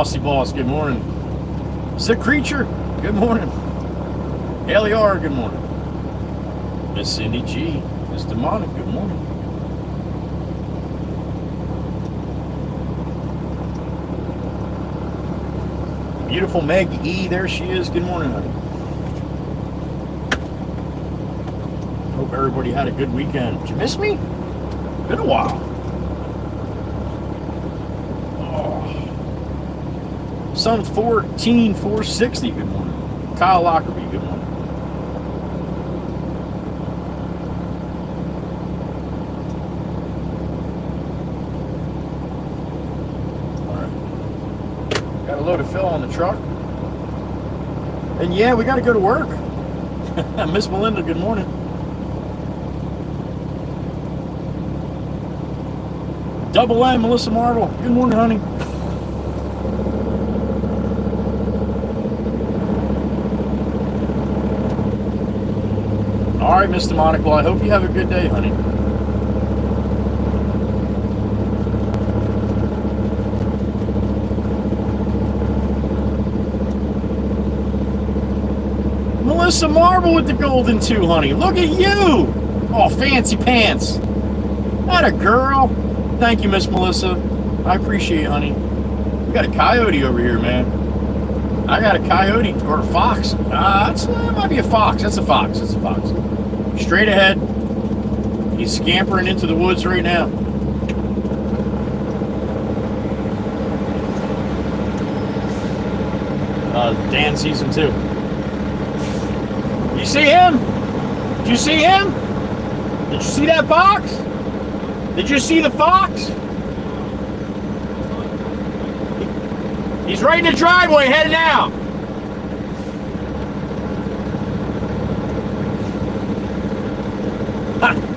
Bossy Boss, good morning. Sick Creature, good morning. Haley R, good morning. Miss Cindy G, Miss Demonic, good morning. Beautiful Meg E, there she is, good morning, honey. Hope everybody had a good weekend. Did you miss me? Been a while. Sun 14460, good morning. Kyle Lockerbie, good morning. All right. Got a load of fill on the truck. And yeah, we got to go to work. Miss Melinda, good morning. Double M, Melissa Marvel, good morning, honey. All right, Miss Demonic. Well, I hope you have a good day, honey. Melissa Marble with the golden 2, honey. Look at you. Oh, fancy pants. That a girl. Thank you, Miss Melissa. I appreciate it, honey. We got a coyote over here, man. I got a coyote or a fox. That might be a fox. That's a fox. That's a fox. Straight ahead. He's scampering into the woods right now. Dan sees him too. You see him? Did you see him? Did you see that fox? Did you see the fox? He's right in the driveway heading out.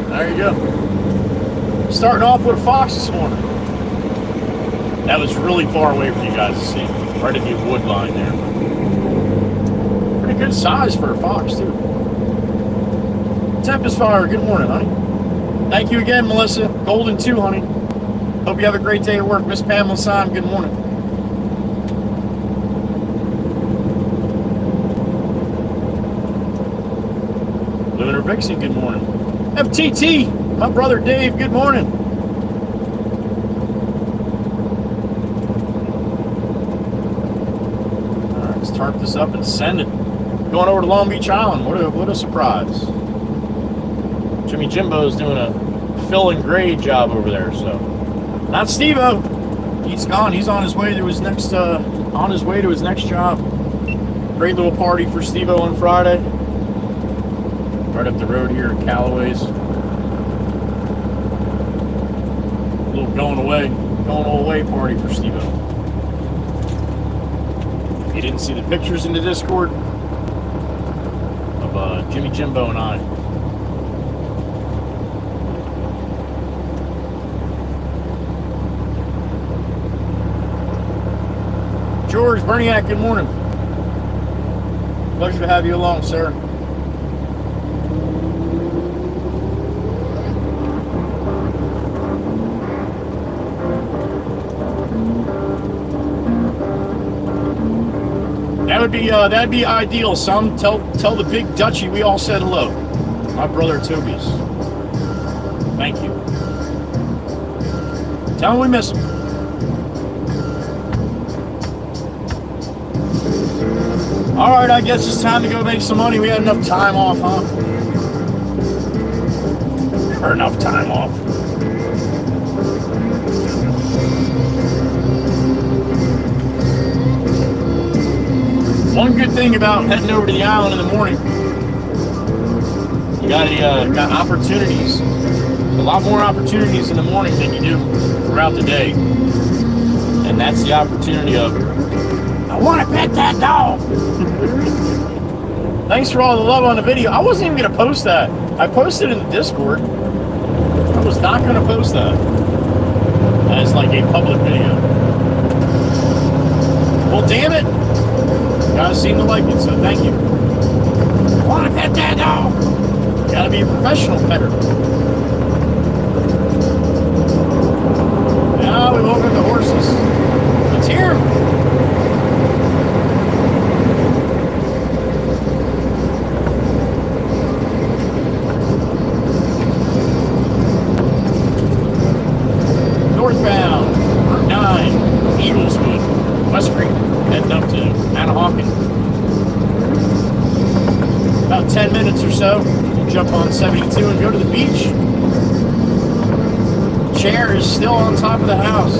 There you go. Starting off with a fox this morning. That was really far away for you guys to see. Right at the wood line there. Pretty good size for a fox, too. Tempest Fire, good morning, honey. Thank you again, Melissa. Golden 2, honey. Hope you have a great day at work. Miss Pamela Son, good morning. Lunar Vixen, good morning. FTT, my brother Dave, good morning. All right, let's tarp this up and send it. Going over to Long Beach Island. What a surprise. Jimmy Jimbo's doing a fill and grade job over there. So, not Steve-O. He's gone. He's on his way to his next job. Great little party for Steve-O on Friday. Right up the road here in Callaway's. A little going away party for Steve-O. You didn't see the pictures in the Discord of Jimmy Jimbo and I. George Berniak, good morning. Pleasure to have you along, sir. That'd be ideal, son. Tell the big Dutchie we all said hello. My brother Tobias. Thank you. Tell him we miss him. All right, I guess it's time to go make some money. We had enough time off, huh? Or enough time off. One good thing about heading over to the island in the morning, you got opportunities. A lot more opportunities in the morning than you do throughout the day. And that's the opportunity of, I want to pet that dog. Thanks for all the love on the video. I wasn't even going to post that. I posted in the Discord. I was not going to post that as like a public video. Well, damn it. You guys seem to like it, so thank you. I want to pet that dog. You got to be a professional petter. Now we welcome the horses. Let's hear them. About 10 minutes or so, we'll jump on 72 and go to the beach. Chair is still on top of the house.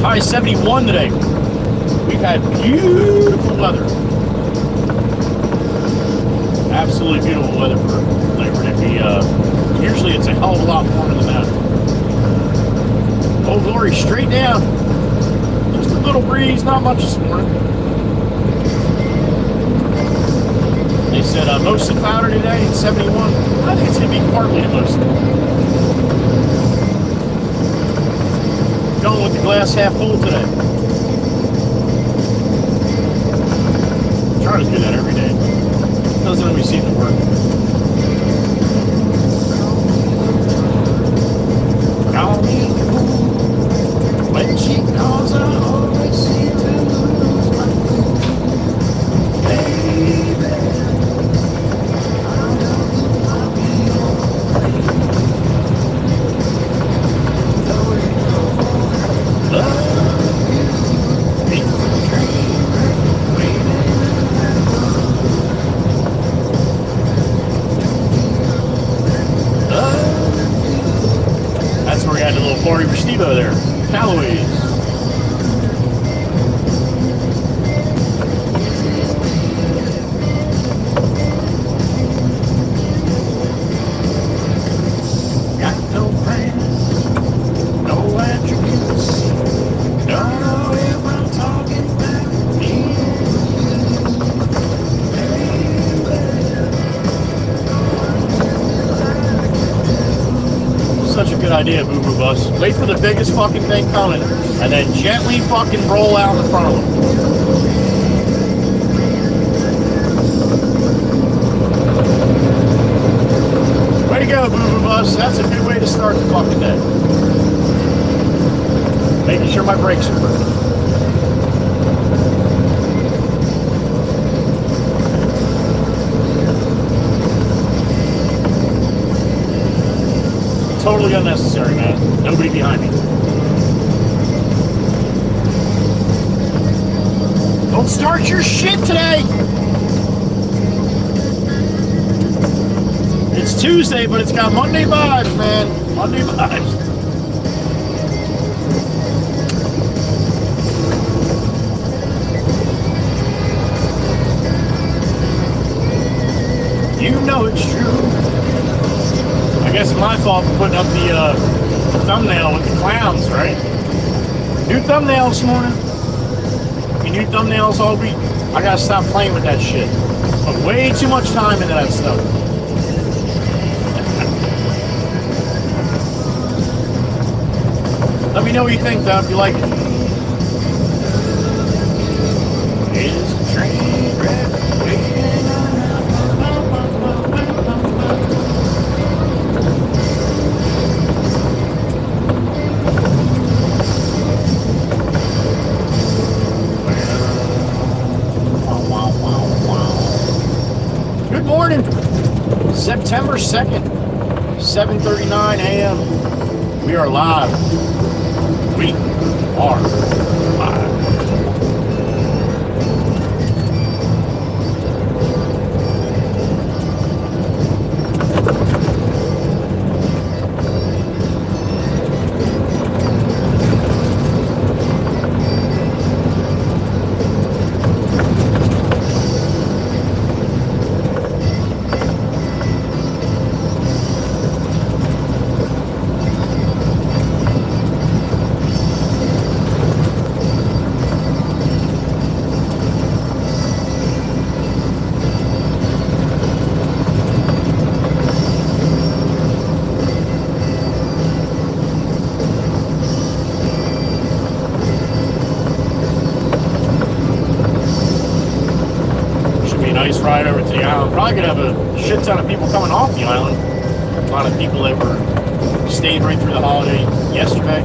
High 71 today. We've had beautiful weather. Absolutely beautiful weather for Labor Day. Usually it's a hell of a lot warmer than that. Old Glory straight down. Just a little breeze, not much this morning. They said mostly cloudy today at 71. I think it's going to be partly to mostly. Going with the glass half full today. Try to do that every day. Doesn't always seem to work. Call me when she calls, I always seem to lose my cool. Baby, I know I'll be alright. Love you, it's a train waiting in the That's where we had a little party for Steve-O there. Callaway's. Got no friends, no attributes. Don't know if I'm talking about me. Such a good idea, Boo Boo Bus. Wait for the biggest fucking thing coming, and then gently fucking roll out in front of them. Way to go, Boo Boo Bus. That's a good way to start the fucking day. Making sure my brakes are working. Totally unnecessary, man. Nobody behind me. Don't start your shit today! It's Tuesday, but it's got Monday vibes, man. Monday vibes. You know it's true. I guess it's my fault for putting up the thumbnail with the clowns, right? New thumbnail this morning. New thumbnails all week. I gotta stop playing with that shit. Put way too much time into that stuff. Let me know what you think, though, if you like it. Is a train wreck waiting on September 2nd, 7:39 a.m. We are live. We are live. Ride over to the island. Probably gonna have a shit ton of people coming off the island. A lot of people that were stayed right through the holiday yesterday.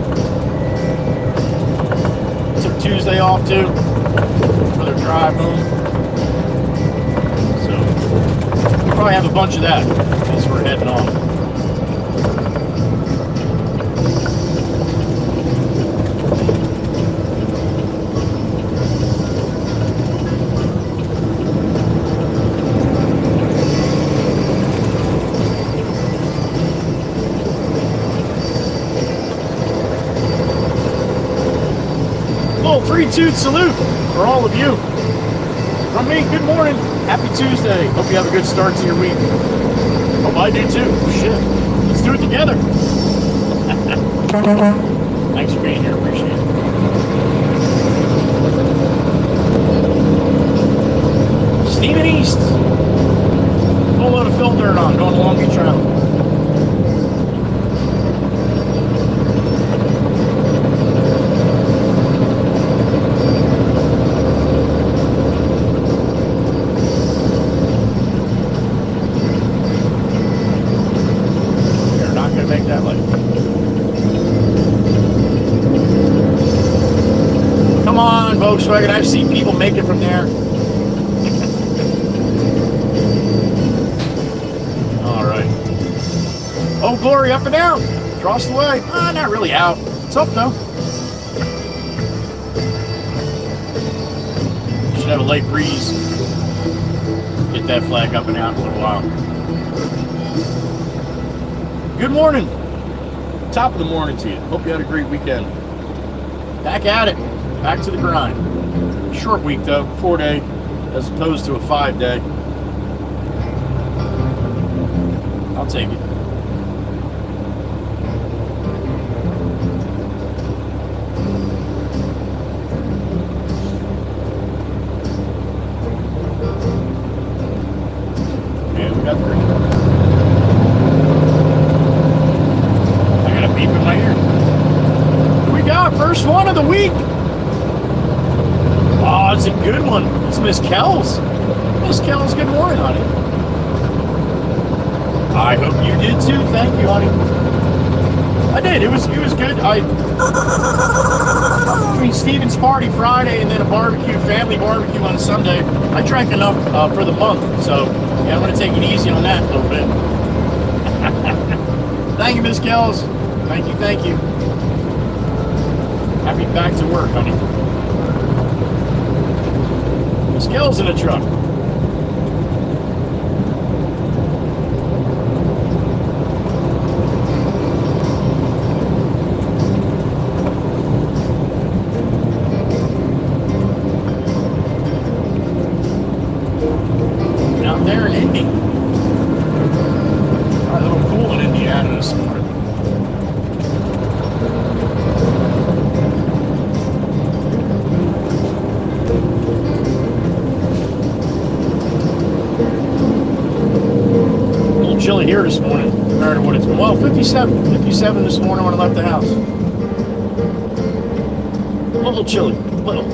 Took Tuesday off too for their drive home. So we'll probably have a bunch of that as we're heading off. 3-2 salute for all of you. From me, good morning. Happy Tuesday. Hope you have a good start to your week. Hope I do too. Shit. Let's do it together. Thanks for being here. Appreciate it. Steaming east. Full load of fill dirt on. Going to Long Beach Island. Volkswagen, I've seen people make it from there. All right. Oh, glory, up and down. Across the way. Not really out. It's up, though. Should have a light breeze. Get that flag up and out in a little while. Good morning. Top of the morning to you. Hope you had a great weekend. Back at it. Back to the grind. Short week though, 4-day, as opposed to a 5-day. I'll take it. Yeah, we got 3. I got a beep in my ear. We got first one of the week. Oh, it's a good one. It's Miss Kells. Miss Kells, good morning, honey. I hope you did too. Thank you, honey. I did. It was good. Between Stephen's party Friday and then a barbecue, family barbecue on Sunday, I drank enough for the month. So, yeah, I'm going to take it easy on that a little bit. Thank you, Miss Kells. Thank you, thank you. Happy back to work, honey. Skills in a truck. Out there in Indy. A little cool in Indiana this morning. Chilly here this morning compared to what it's been. Well, 57 this morning when I left the house. A little chilly, a little.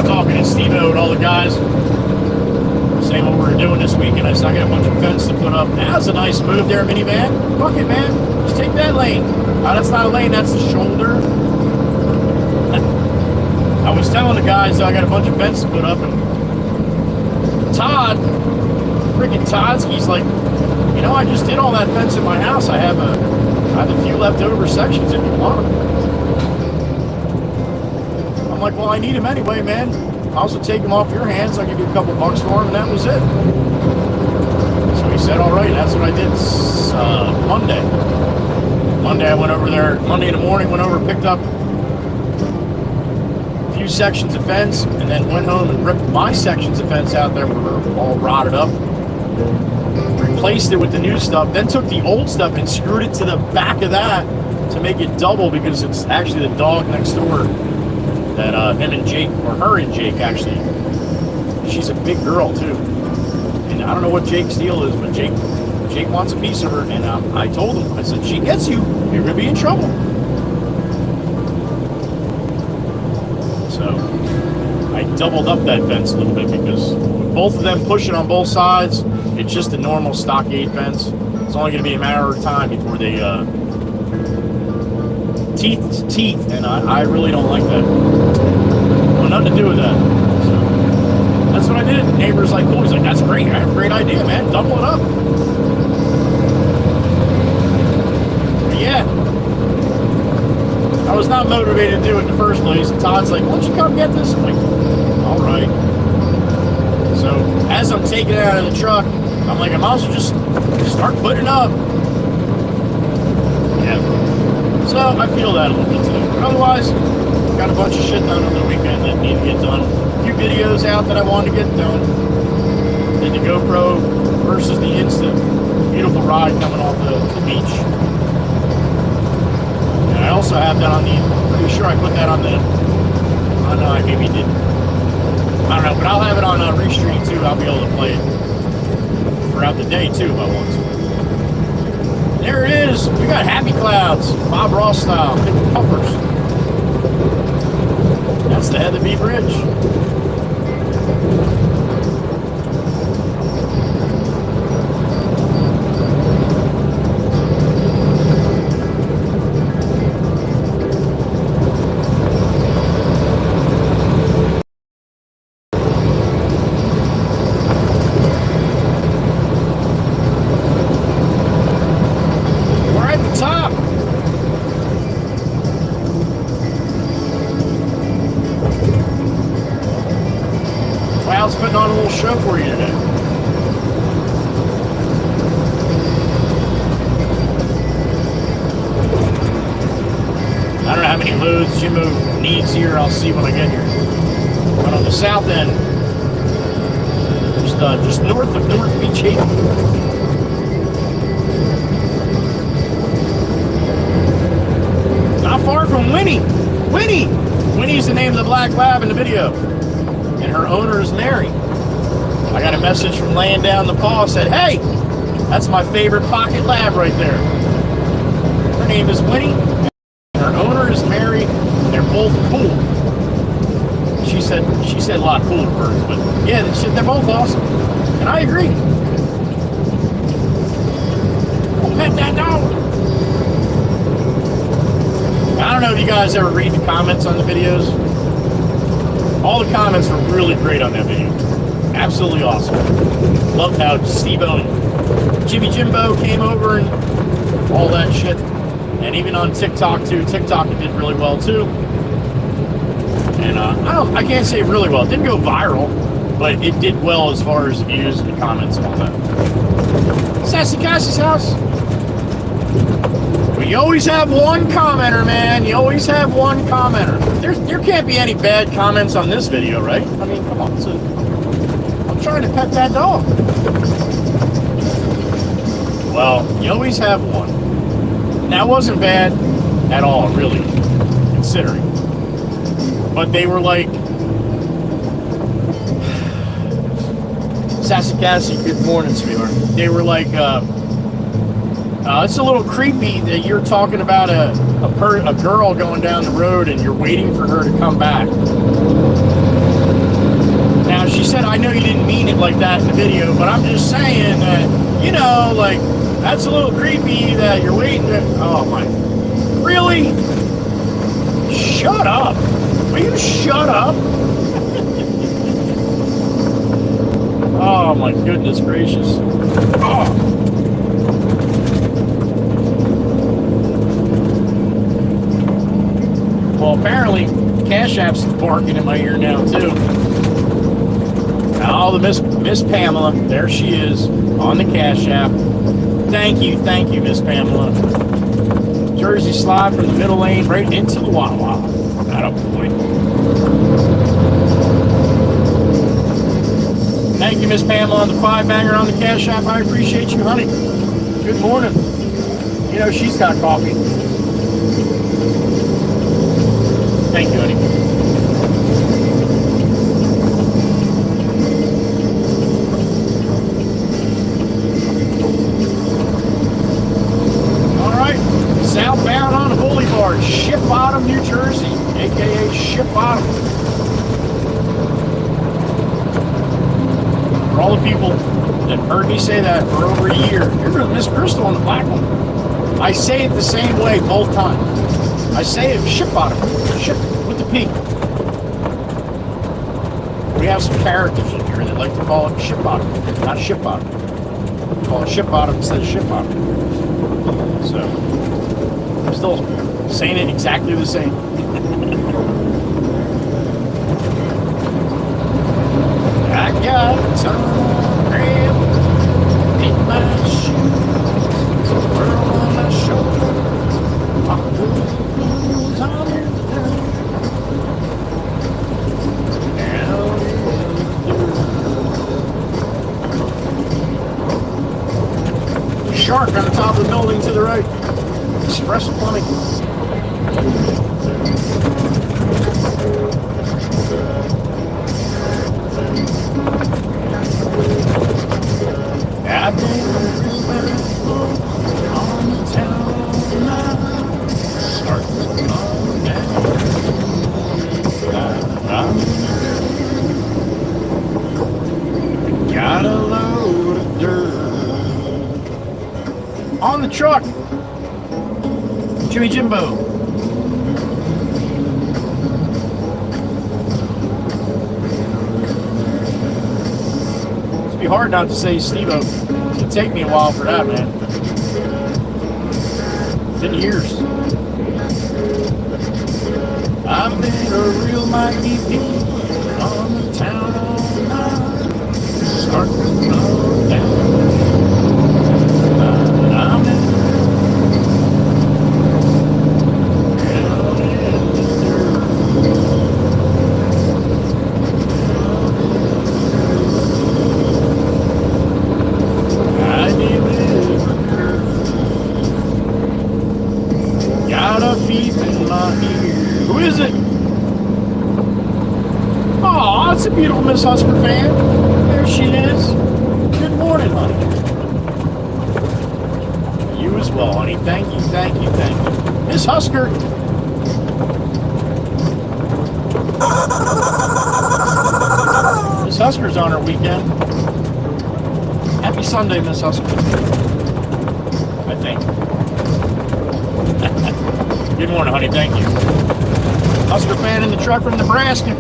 Talking to Steve-O and all the guys. Saying what we're doing this weekend. I got a bunch of fence to put up. That's a nice move there, minivan. Fuck it, man. Just take that lane. That's not a lane, that's the shoulder. I was telling the guys I got a bunch of fence to put up, and Todd, freaking Todsky's like, you know, I just did all that fence in my house. I have a few leftover sections if you want them. I'm like, well, I need them anyway, man. I also take them off your hands. I'll give you a couple bucks for them, and that was it. So he said, all right, that's what I did Monday. Monday, I went over there, Monday in the morning, went over, picked up a few sections of fence, and then went home and ripped my sections of fence out there that were all rotted up. Replaced it with the new stuff, then took the old stuff and screwed it to the back of that to make it double, because it's actually the dog next door that him and Jake, or her and Jake actually, she's a big girl too, and I don't know what Jake's deal is, but Jake wants a piece of her, and I told him, I said, she gets you, you're gonna be in trouble. So I doubled up that fence a little bit, because with both of them pushing on both sides, it's just a normal stockade fence. It's only gonna be a matter of time before they teeth, and I really don't like that. Well, nothing to do with that. So that's what I did. The neighbor's like, cool. He's like, that's great. I have a great idea, man. Double it up. But yeah. was not motivated to do it in the first place. And Todd's like, why don't you come get this? I'm like, all right. So as I'm taking it out of the truck, I'm like, I might as well just start putting it up. Yeah. So I feel that a little bit today. But otherwise, got a bunch of shit done over the weekend that need to get done. A few videos out that I wanted to get done. Then the GoPro versus the Instant. Beautiful ride coming off the beach. And I also have that on the, pretty sure I put that on the, oh no, I maybe didn't. I don't know, but I'll have it on Restream too. I'll be able to play it throughout the day too if I want to. There it is. We got Happy Clouds, Bob Ross style, big puffers. That's the Heather B Bridge. Putting on a little show for you today. I don't know how many loads Jimbo needs here. I'll see when I get here. But on the south end, just north of North Beach Haven. Not far from Winnie. Winnie! Winnie's the name of the black lab in the video. And her owner is Mary. I got a message from laying down the paw, said, hey, that's my favorite pocket lab right there. Her name is Winnie, and her owner is Mary, and they're both cool. She said a lot of cooler birds, but yeah, they're both awesome. And I agree. Oh, pet that dog. I don't know if you guys ever read the comments on the videos. All the comments were really great on that video. Absolutely awesome. Loved how Steve-O and Jimmy Jimbo came over and all that shit. And even on TikTok too. TikTok it did really well too. And I can't say really well. It didn't go viral, but it did well as far as views and comments and all that. Sassy Cassie's house. Well, you always have one commenter, man. You always have one commenter. There can't be any bad comments on this video, right? I mean, come on. I'm trying to pet that dog. Well, you always have one. And that wasn't bad at all, really, considering. But they were like, Sassy Cassie, good morning, sweetheart. They were like, it's a little creepy that you're talking about a girl going down the road and you're waiting for her to come back. Now, she said, I know you didn't mean it like that in the video, but I'm just saying that, you know, like, that's a little creepy that you're waiting to, oh my, really? Shut up. Will you shut up? Oh my goodness gracious. Oh. Well, apparently, Cash App's barking in my ear now, too. Oh, the Miss Pamela. There she is on the Cash App. Thank you, Miss Pamela. Jersey slide from the middle lane right into the Wawa. Not a point. Thank you, Miss Pamela, on the 5-banger on the Cash App. I appreciate you, honey. Good morning. You know, she's got coffee. Thank you, honey. All right, southbound on the Boulevard, Ship Bottom, New Jersey, aka Ship Bottom. For all the people that heard me say that for over a year, you're going to miss Crystal on the black one. I say it the same way both times. I say it Ship Bottom, ship with the P. We have some characters in here that like to call it Ship Bottom, not Ship Bottom. Call it Ship Bottom instead of Ship Bottom. So, I'm still saying it exactly the same. I got some grab in my shoe, girl on my shoulder, my blues on her. Shark on the top of the building to the right. Express plumbing. I've been on the town now. Start on down. Got a load of dirt on the truck. Jimmy Jimbo. It'd be hard not to say Steve-O. It'd take me a while for that, man. It's been years. I've been a real mighty bee on the town all night. Starting on down. I'm in. Who is it? Oh, that's a beautiful Miss Husker fan. There she is. Good morning, honey. You as well, honey. Thank you, thank you, thank you. Miss Husker. Miss Husker's on her weekend. Happy Sunday, Miss Husker. I think. Good morning, honey. Thank you. Husker fan in the truck from Nebraska.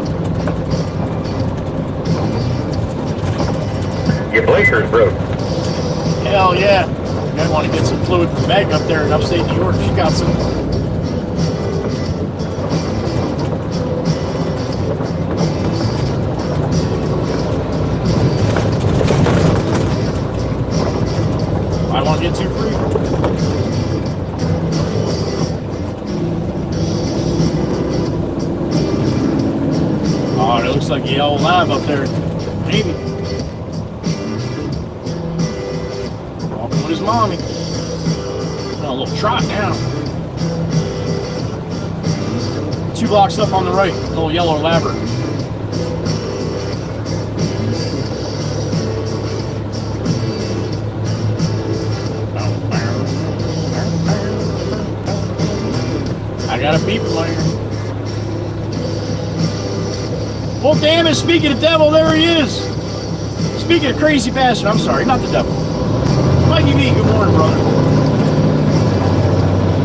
Your blinker's broke. Hell yeah. I want to get some fluid from Meg up there in upstate New York. She got some. I want to get too free. Oh, it looks like Yellow Live up there. Maybe. Walking with his mommy. On a little trot now. 2 blocks up on the right. Little yellow labber. I got a beep player. Well, damn it, speaking of devil, there he is. Speaking of crazy bastard, I'm sorry, not the devil. Mikey V, good morning, brother.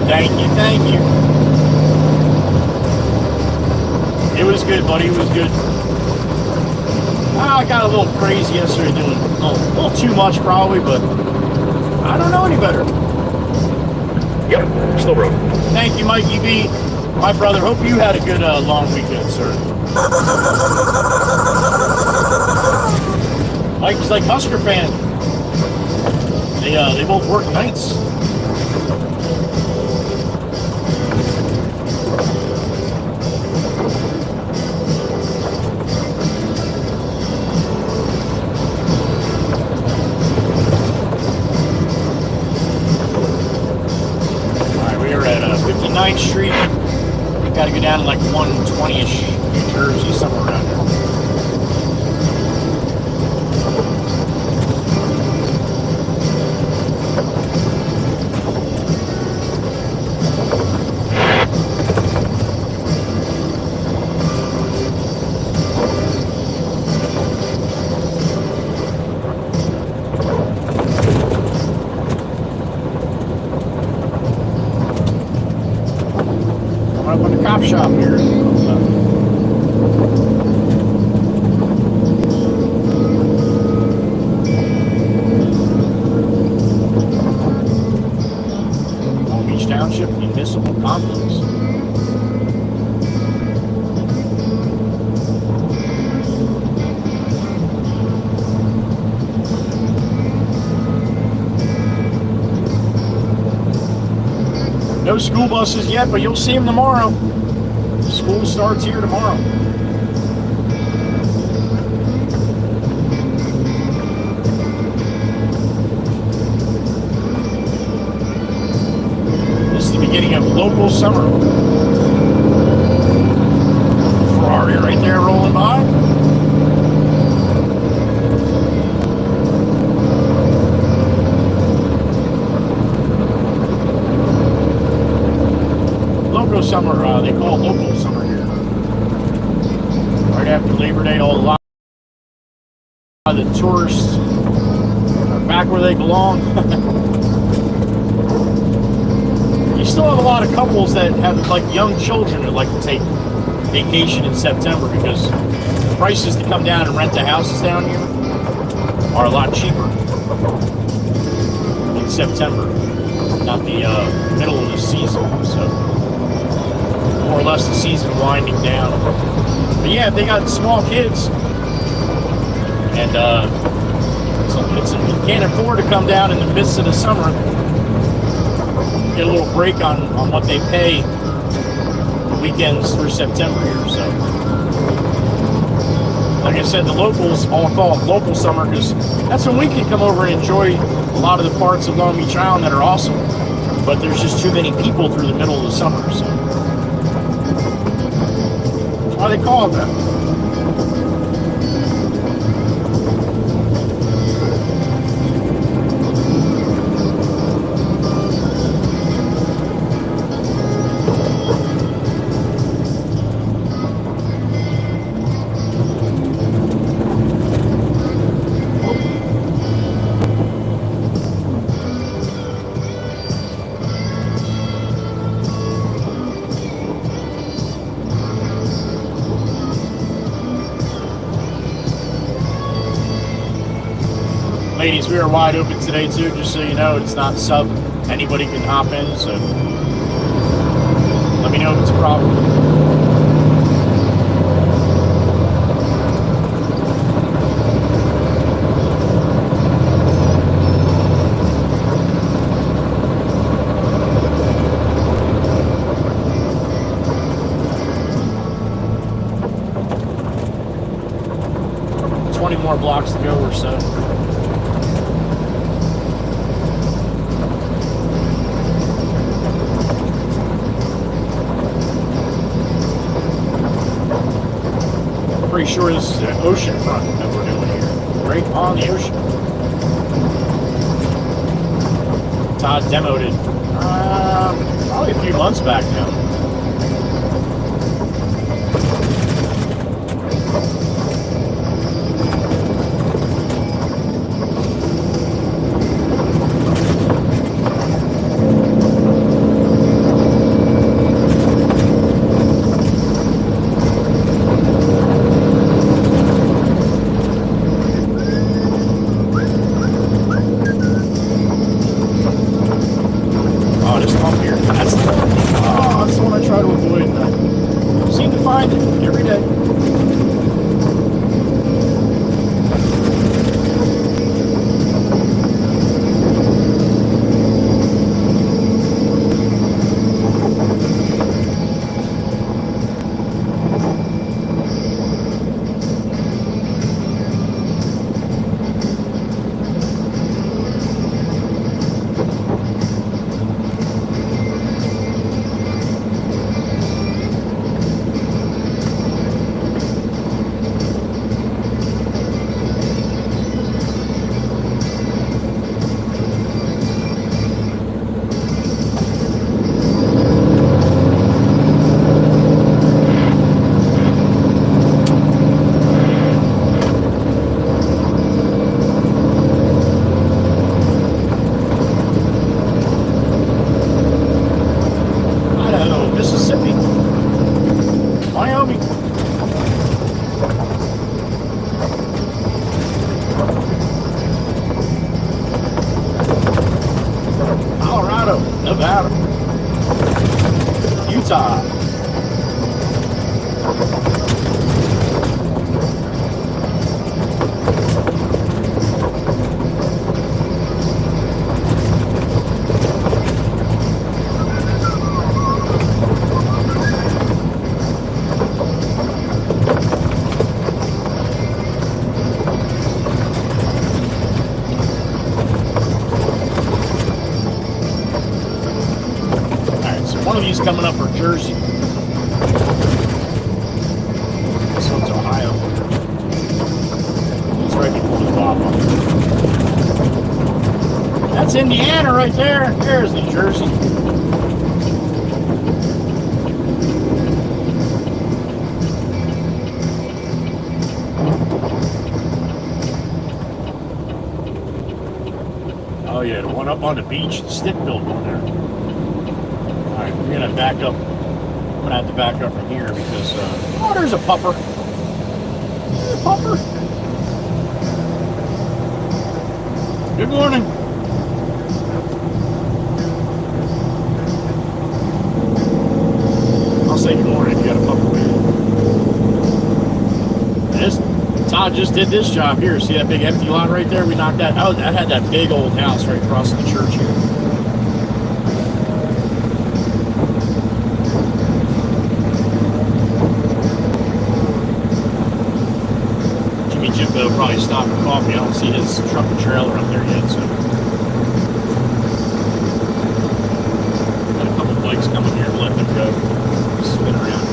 Thank you, thank you. It was good, buddy, it was good. I got a little crazy yesterday, doing a little too much probably, but I don't know any better. Yep, still broke. Thank you, Mikey V. My brother, hope you had a good long weekend, sir. Mike's like Husker fan. They both work nights. Alright, we are at 59th Street. Got to go down to like 120-ish, New Jersey, somewhere around there. Up on the cop shop here. Long Beach Township Municipal Complex. No school buses yet, but you'll see them tomorrow. School starts here tomorrow. This is the beginning of local summer. Ferrari right there rolling by. Summer, they call it local summer here. Right after Labor Day, a lot of the tourists are back where they belong. You still have a lot of couples that have like young children that like to take vacation in September because prices to come down and rent the houses down here are a lot cheaper in September, not the middle of the season. So more or less the season winding down. But yeah, if they got small kids and you can't afford to come down in the midst of the summer, get a little break on what they pay the weekends through September here. So like I said, the locals all call it local summer because that's when we can come over and enjoy a lot of the parts of Long Beach Island that are awesome, but there's just too many people through the middle of the summer. So why they call it that. Ladies, we are wide open today too, just so you know. It's not sub, anybody can hop in, so let me know if it's a problem. More blocks to go or so. Pretty sure this is the ocean front that we're doing here. Right on the ocean. Todd demoed it probably a few months back now. Nevada. top. One of these coming up for Jersey. This one's Ohio. It's right before the Wawa. That's Indiana right there. There's New Jersey. Oh yeah, the one up on the beach, the stick building there. We're gonna back up. I'm gonna have to back up from here because oh, there's a pupper. There's a pupper. Good morning. I'll say good morning if you got a pupper with you. This Todd just did this job here. See that big empty lot right there? We knocked that out. That had that big old house right across the church here. Jimbo will probably stop for coffee. I don't see his truck and trailer up there yet, so. Got a couple bikes coming here, let them go. Spin around.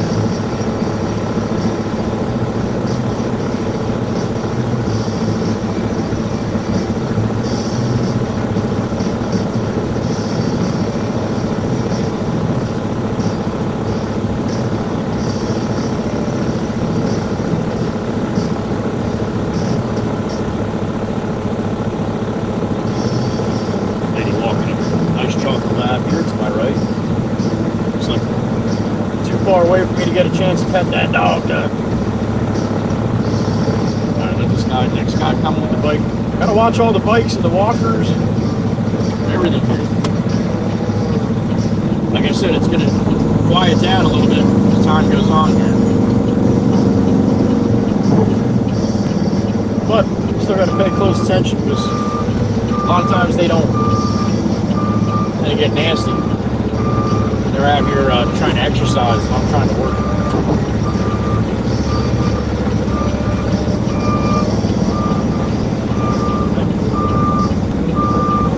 Away for me to get a chance to pet that dog down. Alright, let this guy, next guy coming with the bike. Gotta watch all the bikes and the walkers and everything here. Like I said, it's gonna quiet down a little bit as time goes on here. But still gotta pay close attention because a lot of times they get nasty. They're out here trying to exercise and I'm trying to work.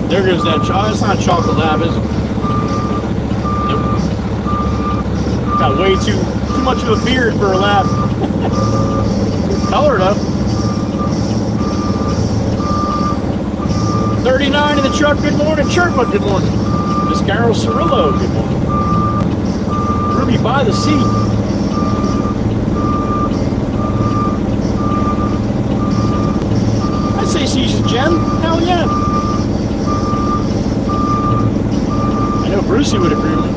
There goes that chocolate. It's not chocolate lab, is it? Nope. Got way too much of a beard for a lab. Color though. 39 in the truck, good morning. Chirpa, good morning. Miss Carol Cirillo, good morning. Ruby by the sea. I'd say she's a gem. Hell yeah. I know Brucey would agree with me.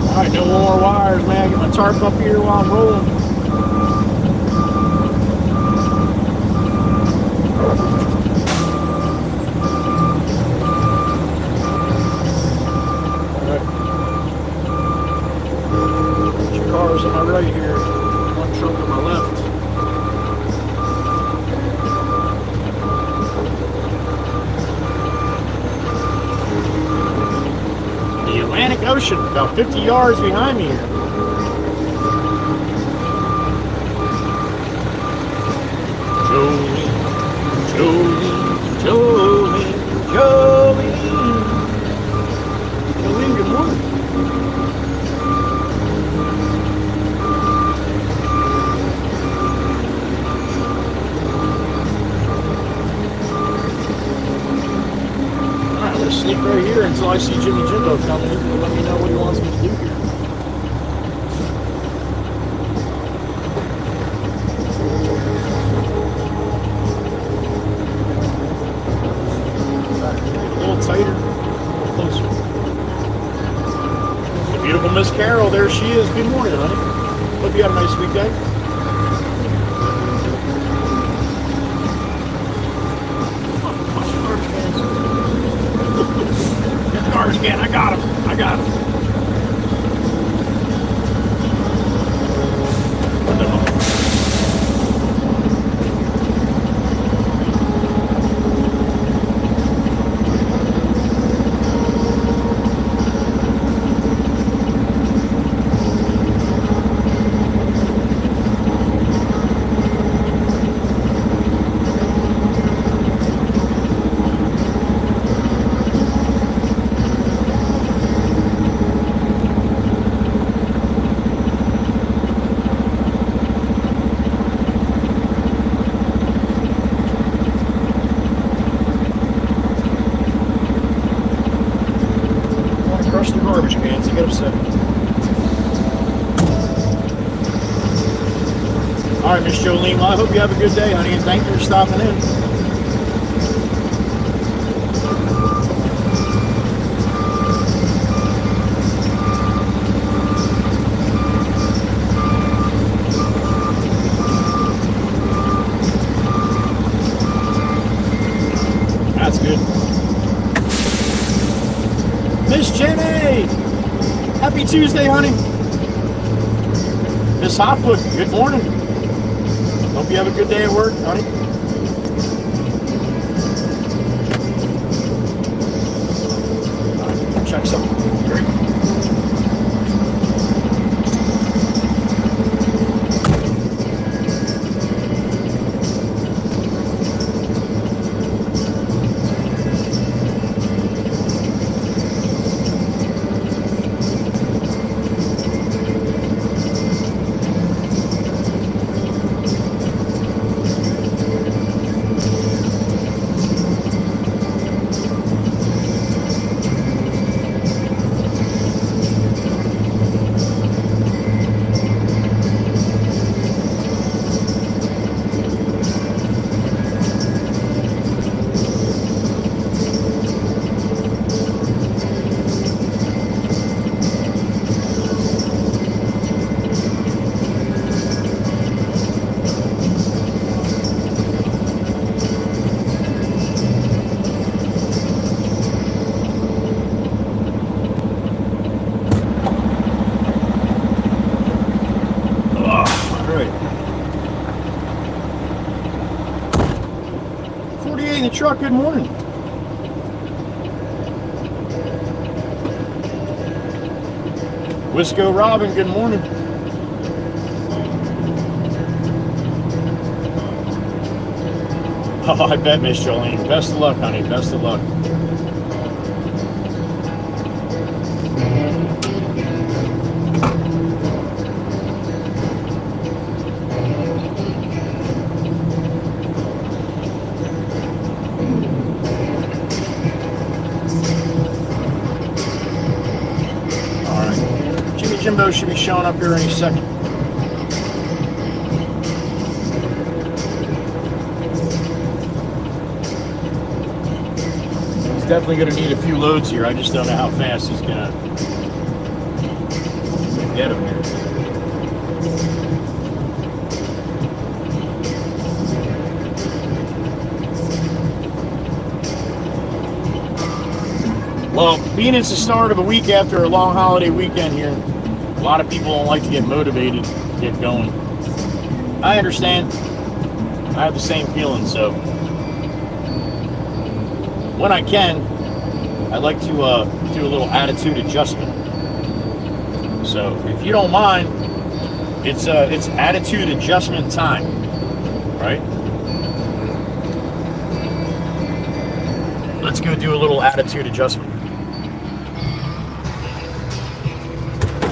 Alright, no more wires, man. Get my tarp up here while I'm rolling. On my right here, one truck on my left. The Atlantic Ocean, about 50 yards behind me here. Jolene, Jolene, Jolene, Jolene. Jolene, good morning. Sneak right here until I see Jimmy Jimbo coming in and let me know what he wants me to do here. A little tighter, a little closer. The beautiful Miss Carol, there she is. Good morning, honey. Hope you had a nice weekend. garbage can. I got him. I got him. What the hell? Crush the garbage cans, they get upset. All right, Miss Jolene, well, I hope you have a good day, honey, and thank you for stopping in. That's good. Miss Jenny! Happy Tuesday, honey. Miss Hotfoot, good morning. Hope you have a good day at work, honey. All right, check something. Great. In the truck, good morning. Wisco Robin, good morning. Oh, I bet, Miss Jolene. Best of luck, honey. Best of luck. Jimbo should be showing up here any second. He's definitely going to need a few loads here. I just don't know how fast he's going to get him here. Well, being it's the start of a week after a long holiday weekend here, a lot of people don't like to get motivated to get going. I understand. I have the same feeling, so when I can, I like to do a little attitude adjustment. So if you don't mind, it's attitude adjustment time, right? Let's go do a little attitude adjustment.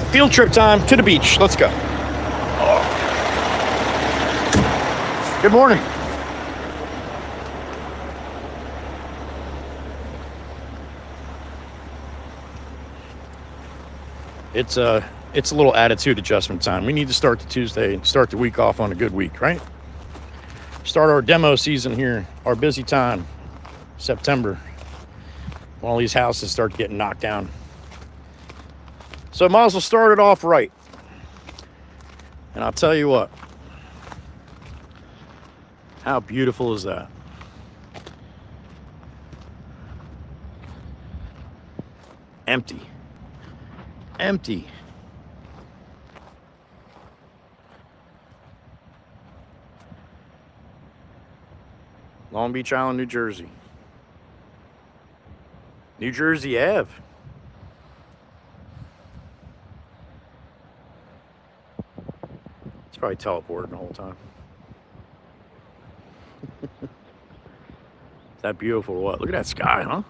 Field trip time to the beach. Let's go. Oh. Good morning. It's a little attitude adjustment time. We need to start the Tuesday and start the week off on a good week, right? Start our demo season here, our busy time, September. When all these houses start getting knocked down. So I might as well start it off right. And I'll tell you what. How beautiful is that? Empty. Empty. Long Beach Island, New Jersey. New Jersey Ave. It's probably teleporting the whole time. Is that beautiful or what? Look at that sky, huh?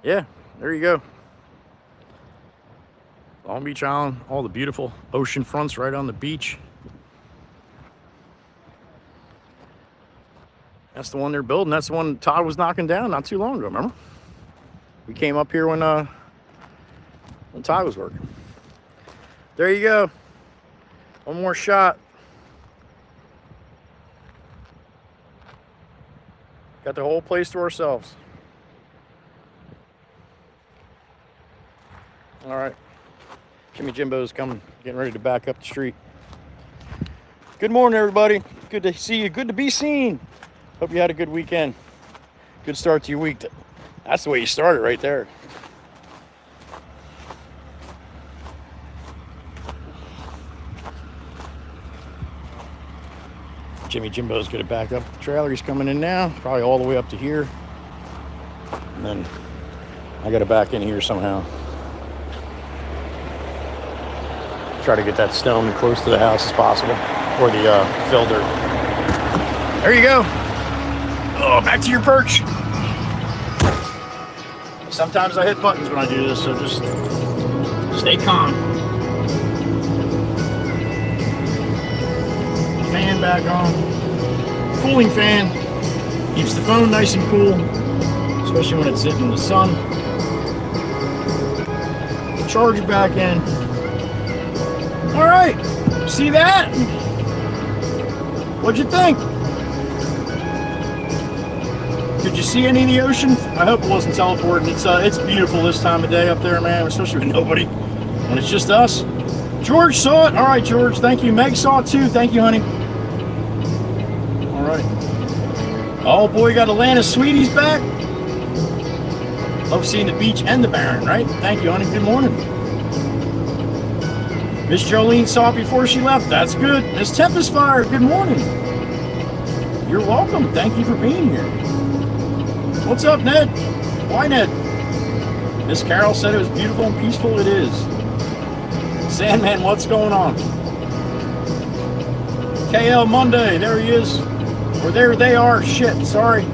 Yeah, there you go. Long Beach Island, all the beautiful ocean fronts right on the beach. That's the one they're building. That's the one Todd was knocking down not too long ago, remember? We came up here when Todd was working. There you go. One more shot. Got the whole place to ourselves. All right. Jimmy Jimbo's coming, getting ready to back up the street. Good morning, everybody. Good to see you. Good to be seen. Hope you had a good weekend. Good start to your week. That's the way you started right there. Jimmy Jimbo's going to back up the trailer. He's coming in now, probably all the way up to here. And then I got to back in here somehow. Try to get that stone close to the house as possible, or the fill dirt. There you go. Oh, back to your perch. Sometimes I hit buttons when I do this, so just stay calm. Fan back on. Cooling fan. Keeps the phone nice and cool, especially when it's sitting in the sun. Charger back in. All right, see that? What'd you think? Did you see any of the ocean? I hope it wasn't teleporting. It's beautiful this time of day up there, man, especially with nobody. When it's just us. George saw it. All right, George, thank you. Meg saw it too. Thank you, honey. All right. Oh boy, got Atlanta Sweeties back. Love seeing the beach and the Barren, right? Thank you, honey. Good morning. Miss Jolene saw it before she left. That's good. Miss Tempest Fire, good morning. You're welcome. Thank you for being here. What's up, Ned? Why, Ned? Miss Carol said it was beautiful and peaceful. It is. Sandman, what's going on? KL Monday, there he is. Or there they are. Shit, sorry.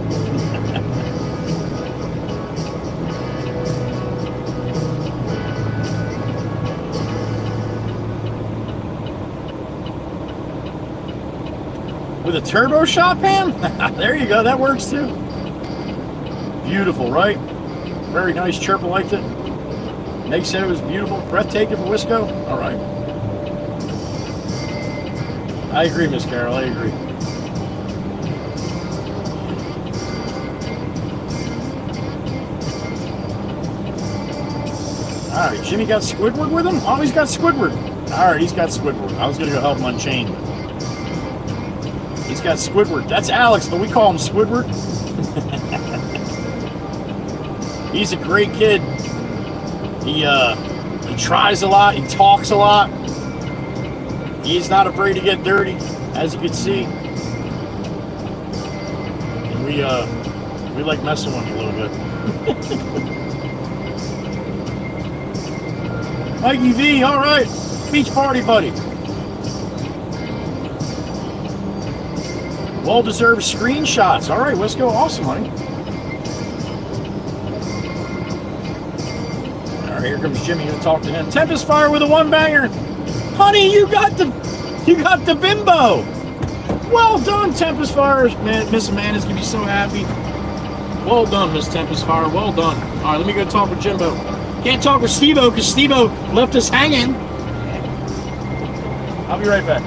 With a turbo shot pan? There you go, that works too. Beautiful, right? Very nice, Chirpa liked it. Meg said it was beautiful. Breathtaking for Wisco? All right. I agree, Miss Carol, I agree. All right, Jimmy got Squidward with him? Oh, he's got Squidward. All right, he's got Squidward. I was gonna go help him unchain. He's got Squidward. That's Alex, but we call him Squidward. He's a great kid. He tries a lot. He talks a lot. He's not afraid to get dirty, as you can see. And we like messing with him a little bit. Mikey V, all right. Beach party, buddy. Well-deserved screenshots. All right, let's go. Awesome, honey. All right, here comes Jimmy. Gonna talk to him. Tempest Fire with a one-banger. Honey, you got the bimbo. Well done, Tempest Fire. Man, Miss Amanda's gonna be so happy. Well done, Miss Tempest Fire. Well done. All right, let me go talk with Jimbo. Can't talk with Steve-O because Steve-O left us hanging. I'll be right back.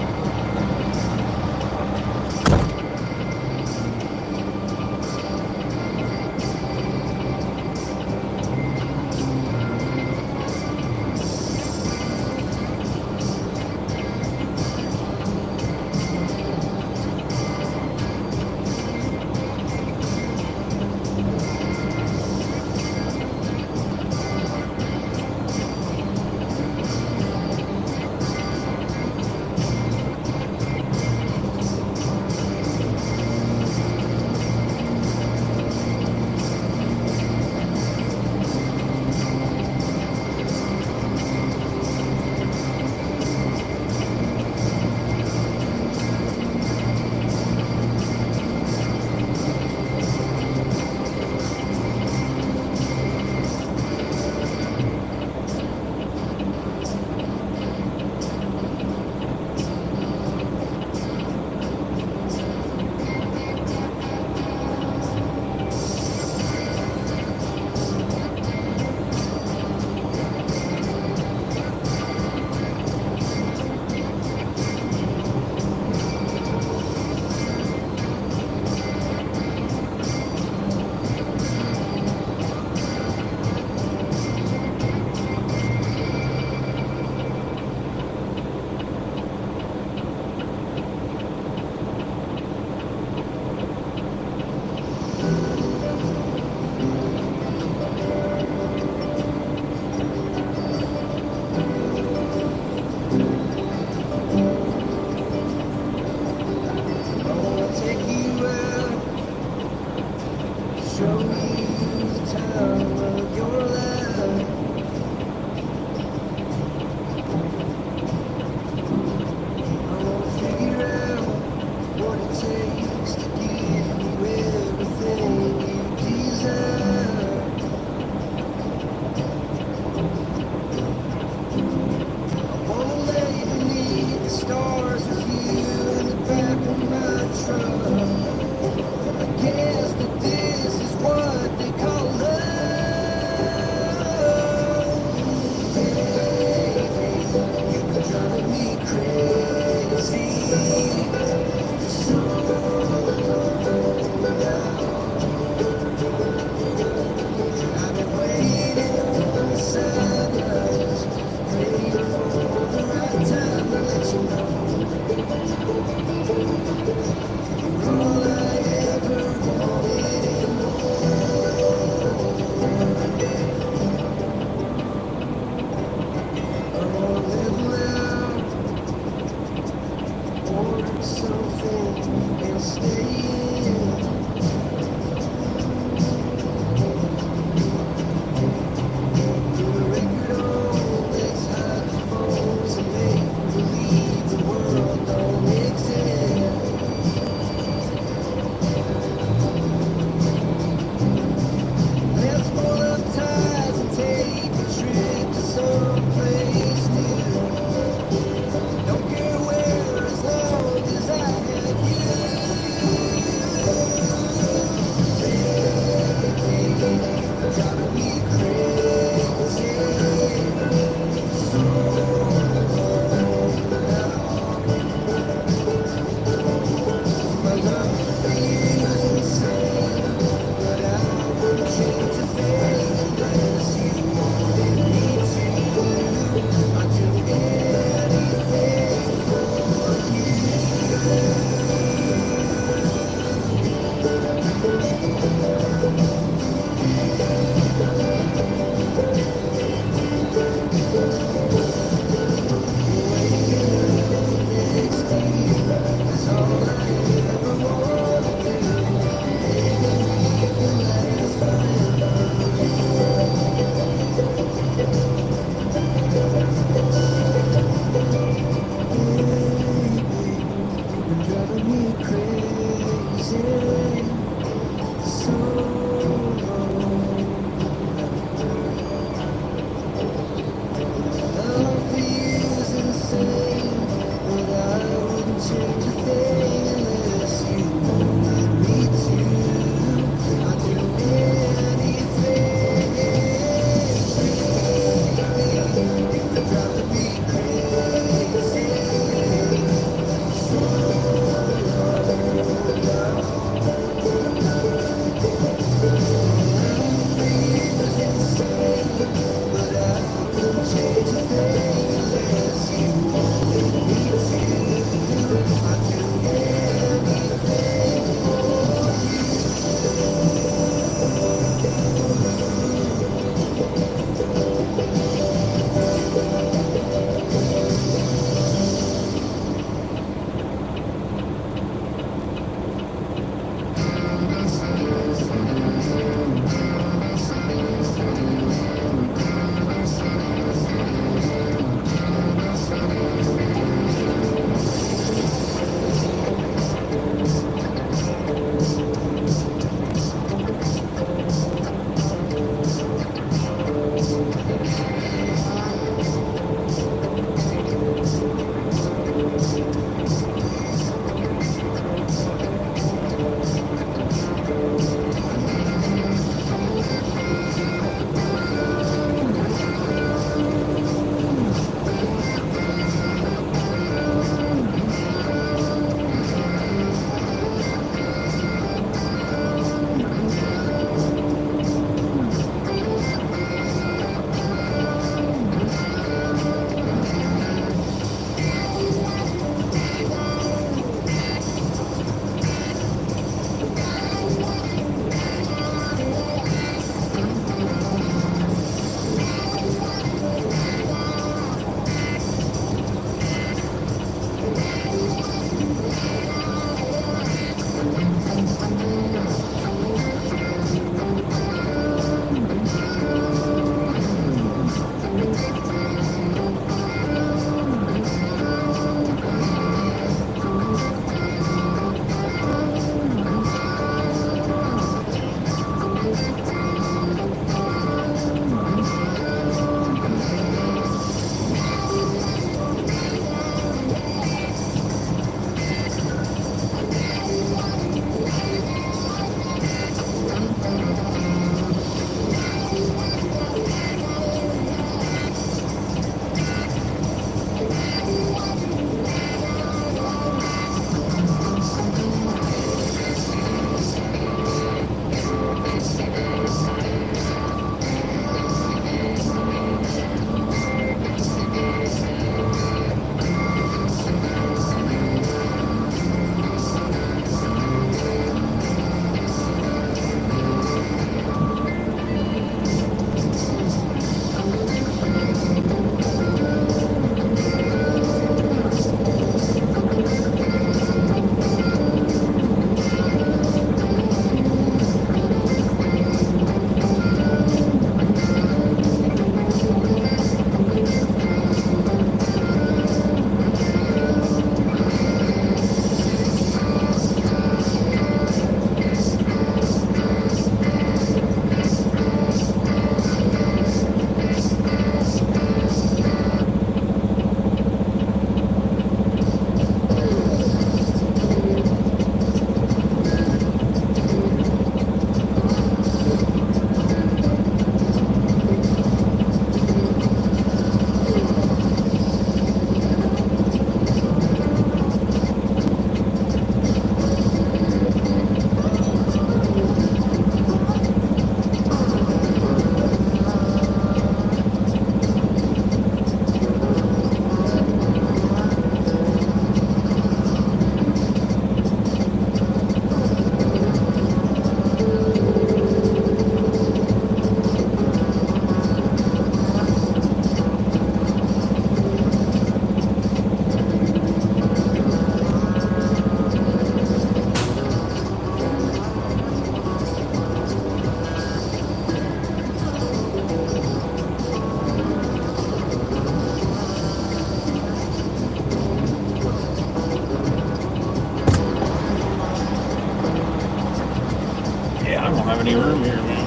any room here, man.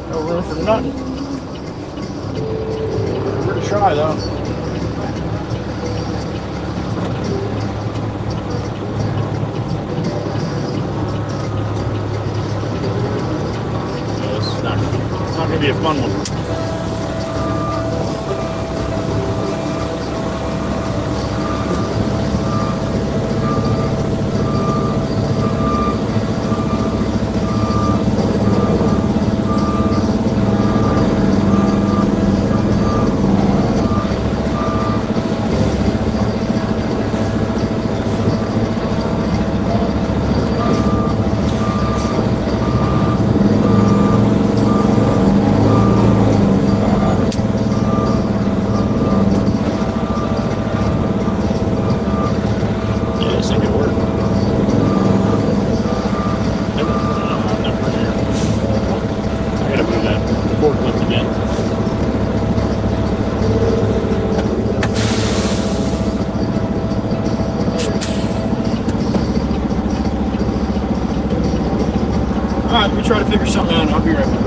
No room for nothing. We're gonna try though. Yeah, this is not gonna be a fun one. Alright, let me try to figure something out. I'll be right back.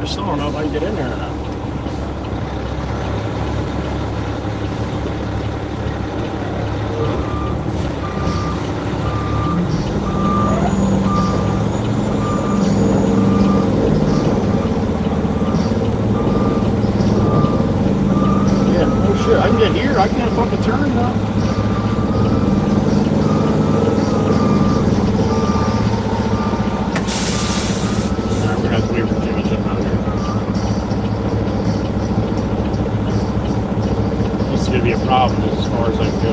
I still don't know if I can get in there or not. I can get here. I can't fucking turn now. Alright, we're gonna have to wait for Jimmy Jim out here. This is gonna be a problem as far as I can go.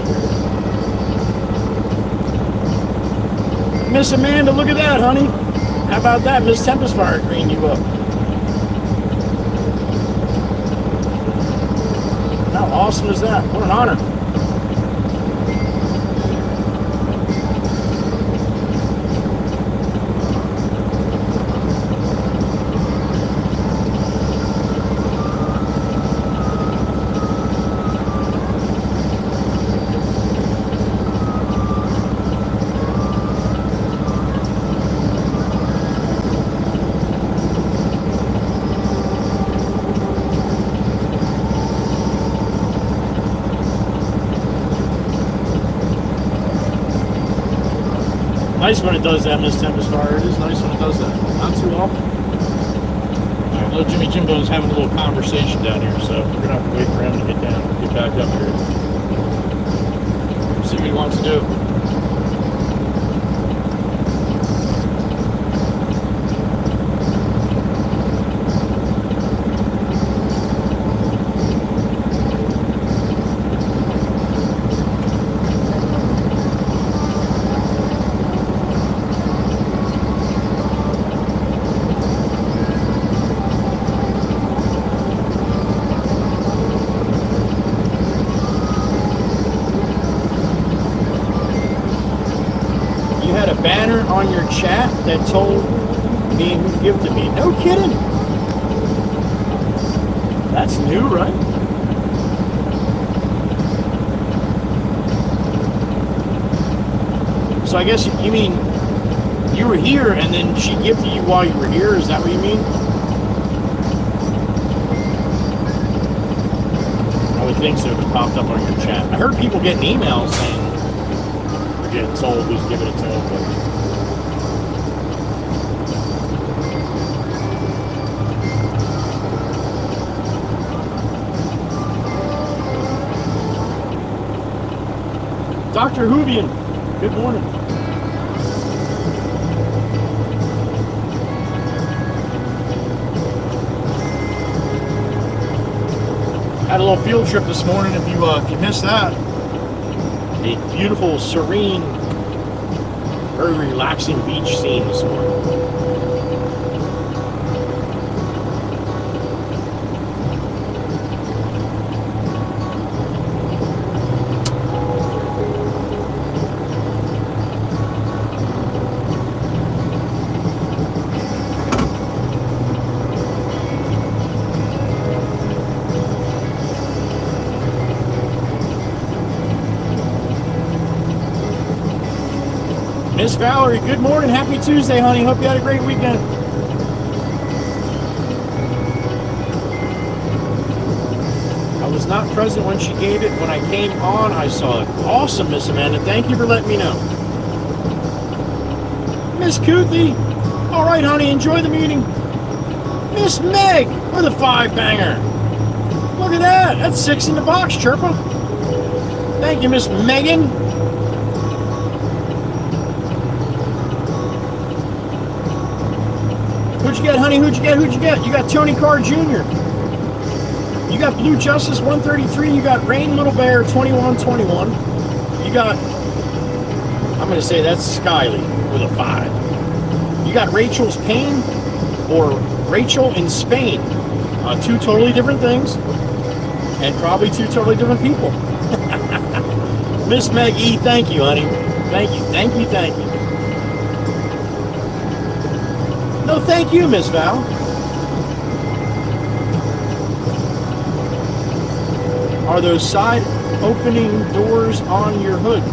Miss Amanda, look at that, honey. How about that? Miss Tempest Fire green you up. How awesome is that? What an honor. Nice when it does that, Miss Tempest Fire. It is nice when it does that. Not too often. Alright, little Jimmy Jimbo's having a little conversation down here, so we're gonna have to wait for him to get back up here. See what he wants to do. Banner on your chat that told me who gifted me. No kidding. That's new, right? So I guess you mean you were here and then she gifted you while you were here? Is that what you mean? I would think so if it popped up on your chat. I heard people getting emails saying getting told who's giving it to him. Dr. Hoovian, good morning. Had a little field trip this morning. If you missed that. A beautiful, serene, very relaxing beach scene this morning. Miss Valerie, good morning. Happy Tuesday, honey. Hope you had a great weekend. I was not present when she gave it. When I came on, I saw it. Awesome, Miss Amanda. Thank you for letting me know. Miss Kuthi. All right, honey. Enjoy the meeting. Miss Meg with a 5-banger. Look at that. That's 6 in the box, Chirpa. Thank you, Miss Megan. Who'd you get, honey? Who'd you get? Who'd you get? You got Tony Carr Jr. You got Blue Justice 133. You got Rain Little Bear 2121. You got, I'm going to say that's Skyly with a 5. You got Rachel's Pain or Rachel in Spain. 2 totally different things and probably 2 totally different people. Miss Meg E, thank you, honey. Thank you, thank you, thank you. No, thank you, Miss Val. Are those side opening doors on your hood?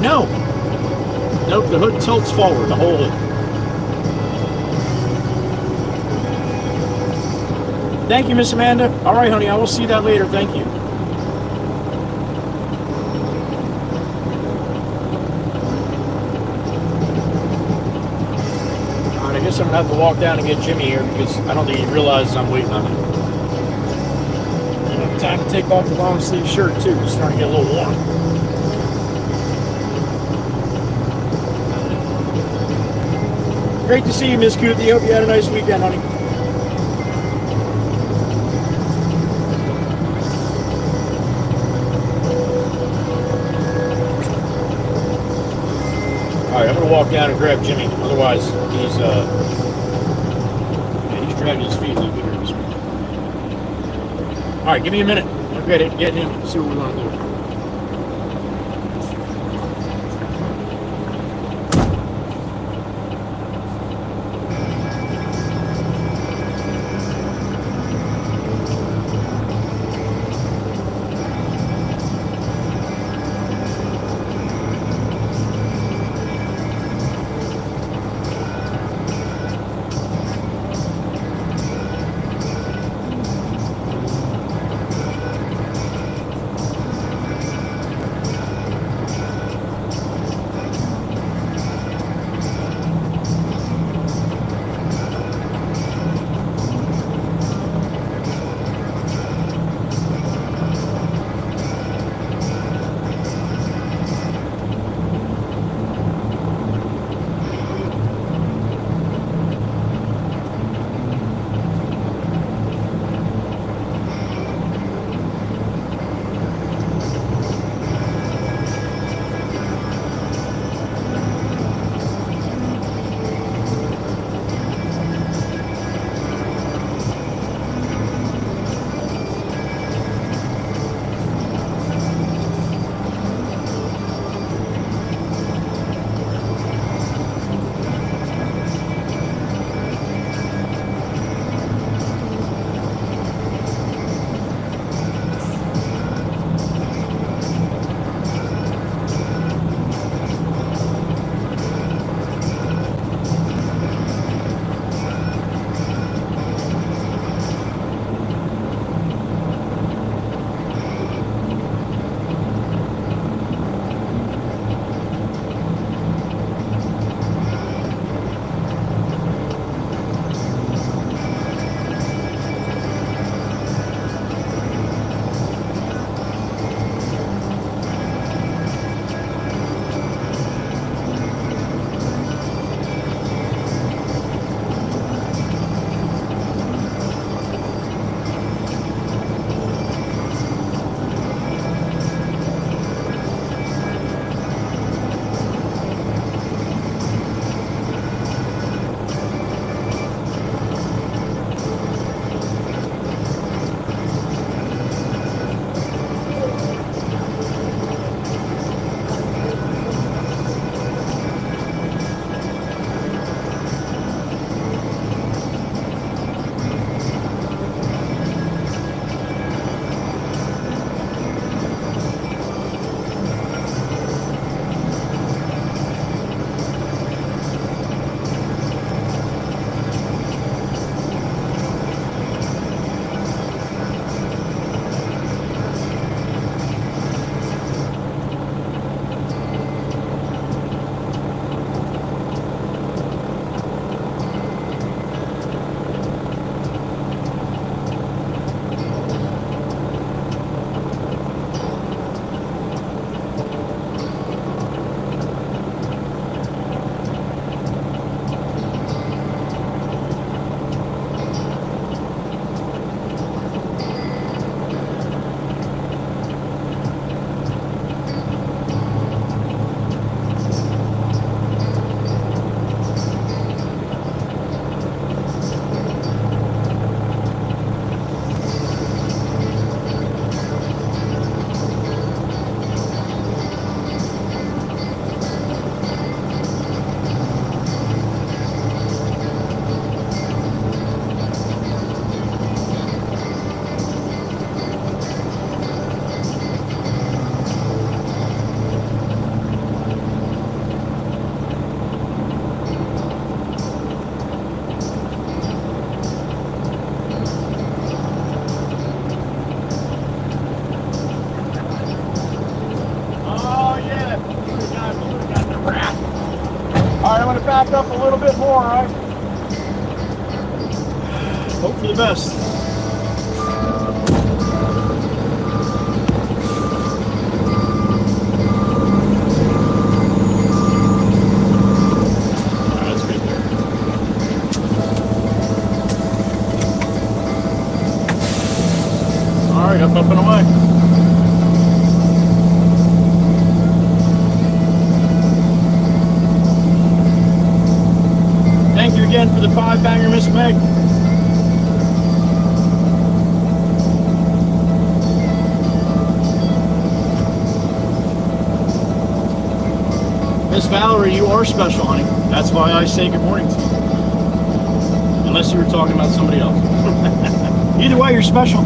No. Nope, the hood tilts forward, the whole hood. Thank you, Miss Amanda. All right, honey, I will see that later. Thank you. All right, I guess I'm going to have to walk down and get Jimmy here because I don't think he realizes I'm waiting on him. And time to take off the long sleeve shirt, too. It's starting to get a little warm. Great to see you, Miss Kuthi. Hope you had a nice weekend, honey. All right, I'm gonna walk down and grab Jimmy. Otherwise, he's dragging his feet a little bit here this week. All right, give me a minute. I'll get him. See what we want to do. going to back up a little bit more, all right? Hope for the best. Up and away. Thank you again for the 5-banger, Miss Meg. Miss Valerie, you are special, honey. That's why I say good morning to you. Unless you were talking about somebody else. Either way, you're special.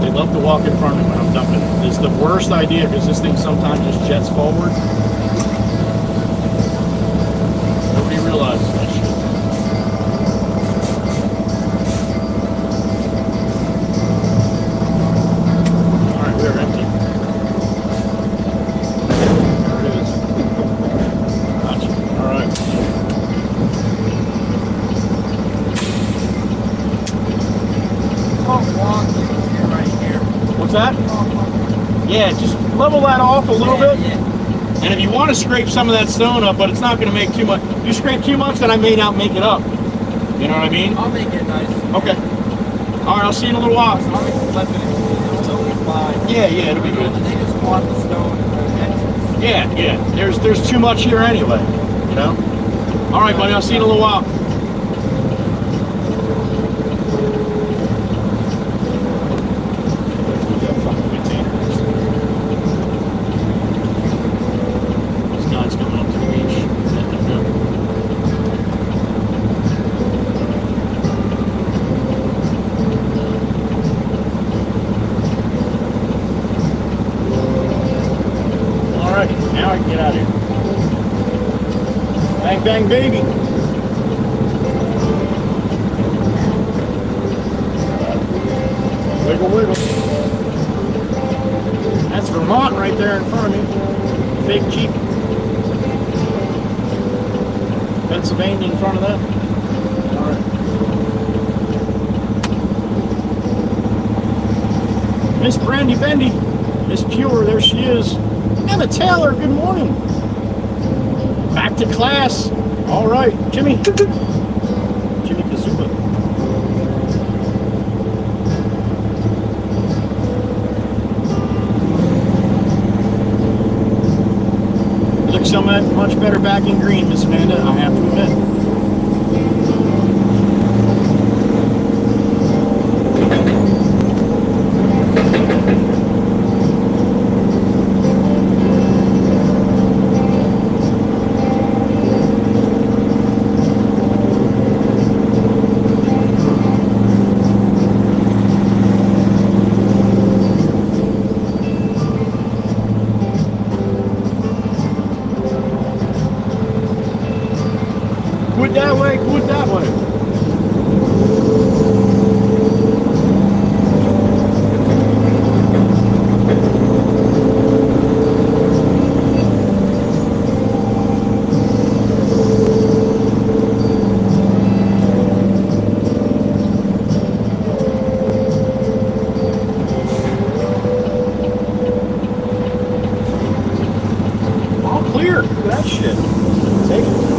Love to walk in front of me when I'm dumping. It's the worst idea because this thing sometimes just jets forward. Nobody realizes that shit. Alright, we are empty. There it is. Gotcha. Alright. What's that? Yeah, just level that off a little bit. Yeah. And if you want to scrape some of that stone up, but it's not going to make too much. If you scrape too much, then I may not make it up. You know what I mean? I'll make it nice. Okay. All right, I'll see you in a little while. I'll make it flip it. It'll be fine. Yeah, it'll be good. They just want the stone and the entrance. Yeah. There's too much here anyway. You know? All right, buddy, I'll see you in a little while. Now I can get out of here. Bang, bang, baby. Wiggle, wiggle. That's Vermont right there in front of me. Big Jeep. Pennsylvania in front of that. All right. Miss Brandy Bendy. Miss Pure, there she is. Emma Taylor, good morning. Back to class. All right, Jimmy. Jimmy Kazuba. You look so much better back in green, Miss Amanda, I have to admit. Good that way, good that way. All clear. Look at that shit. Take it.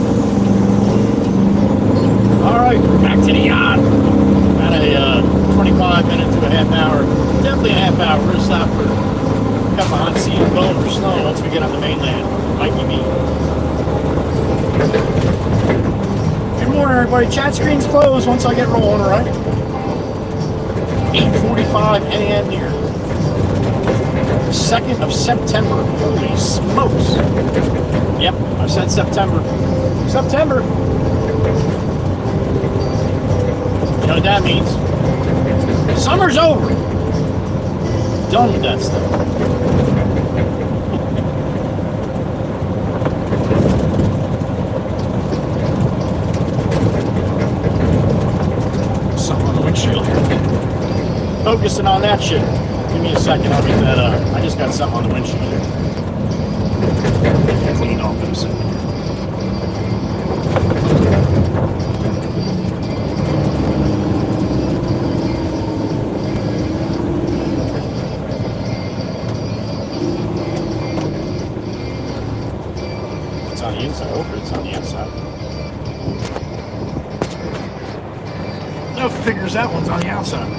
Alright, back to the yacht. About a 25 minutes to a half hour. Definitely a half hour. We're going to stop for a cup of hot sea and bone for snow once we get on the mainland. Mikey B. Good morning, everybody. Chat screen's closed once I get rolling, alright? 8:45 a.m. here. 2nd of September. Holy smokes. Yep, I said September. September. You know what that means? Summer's over. Done with that stuff. Something on the windshield here. Focusing on that shit. Give me a second, I'll get that I just got something on the windshield here. Clean off in a second. It's on the inside. I hope it's on the outside. No, figures that one's on the outside.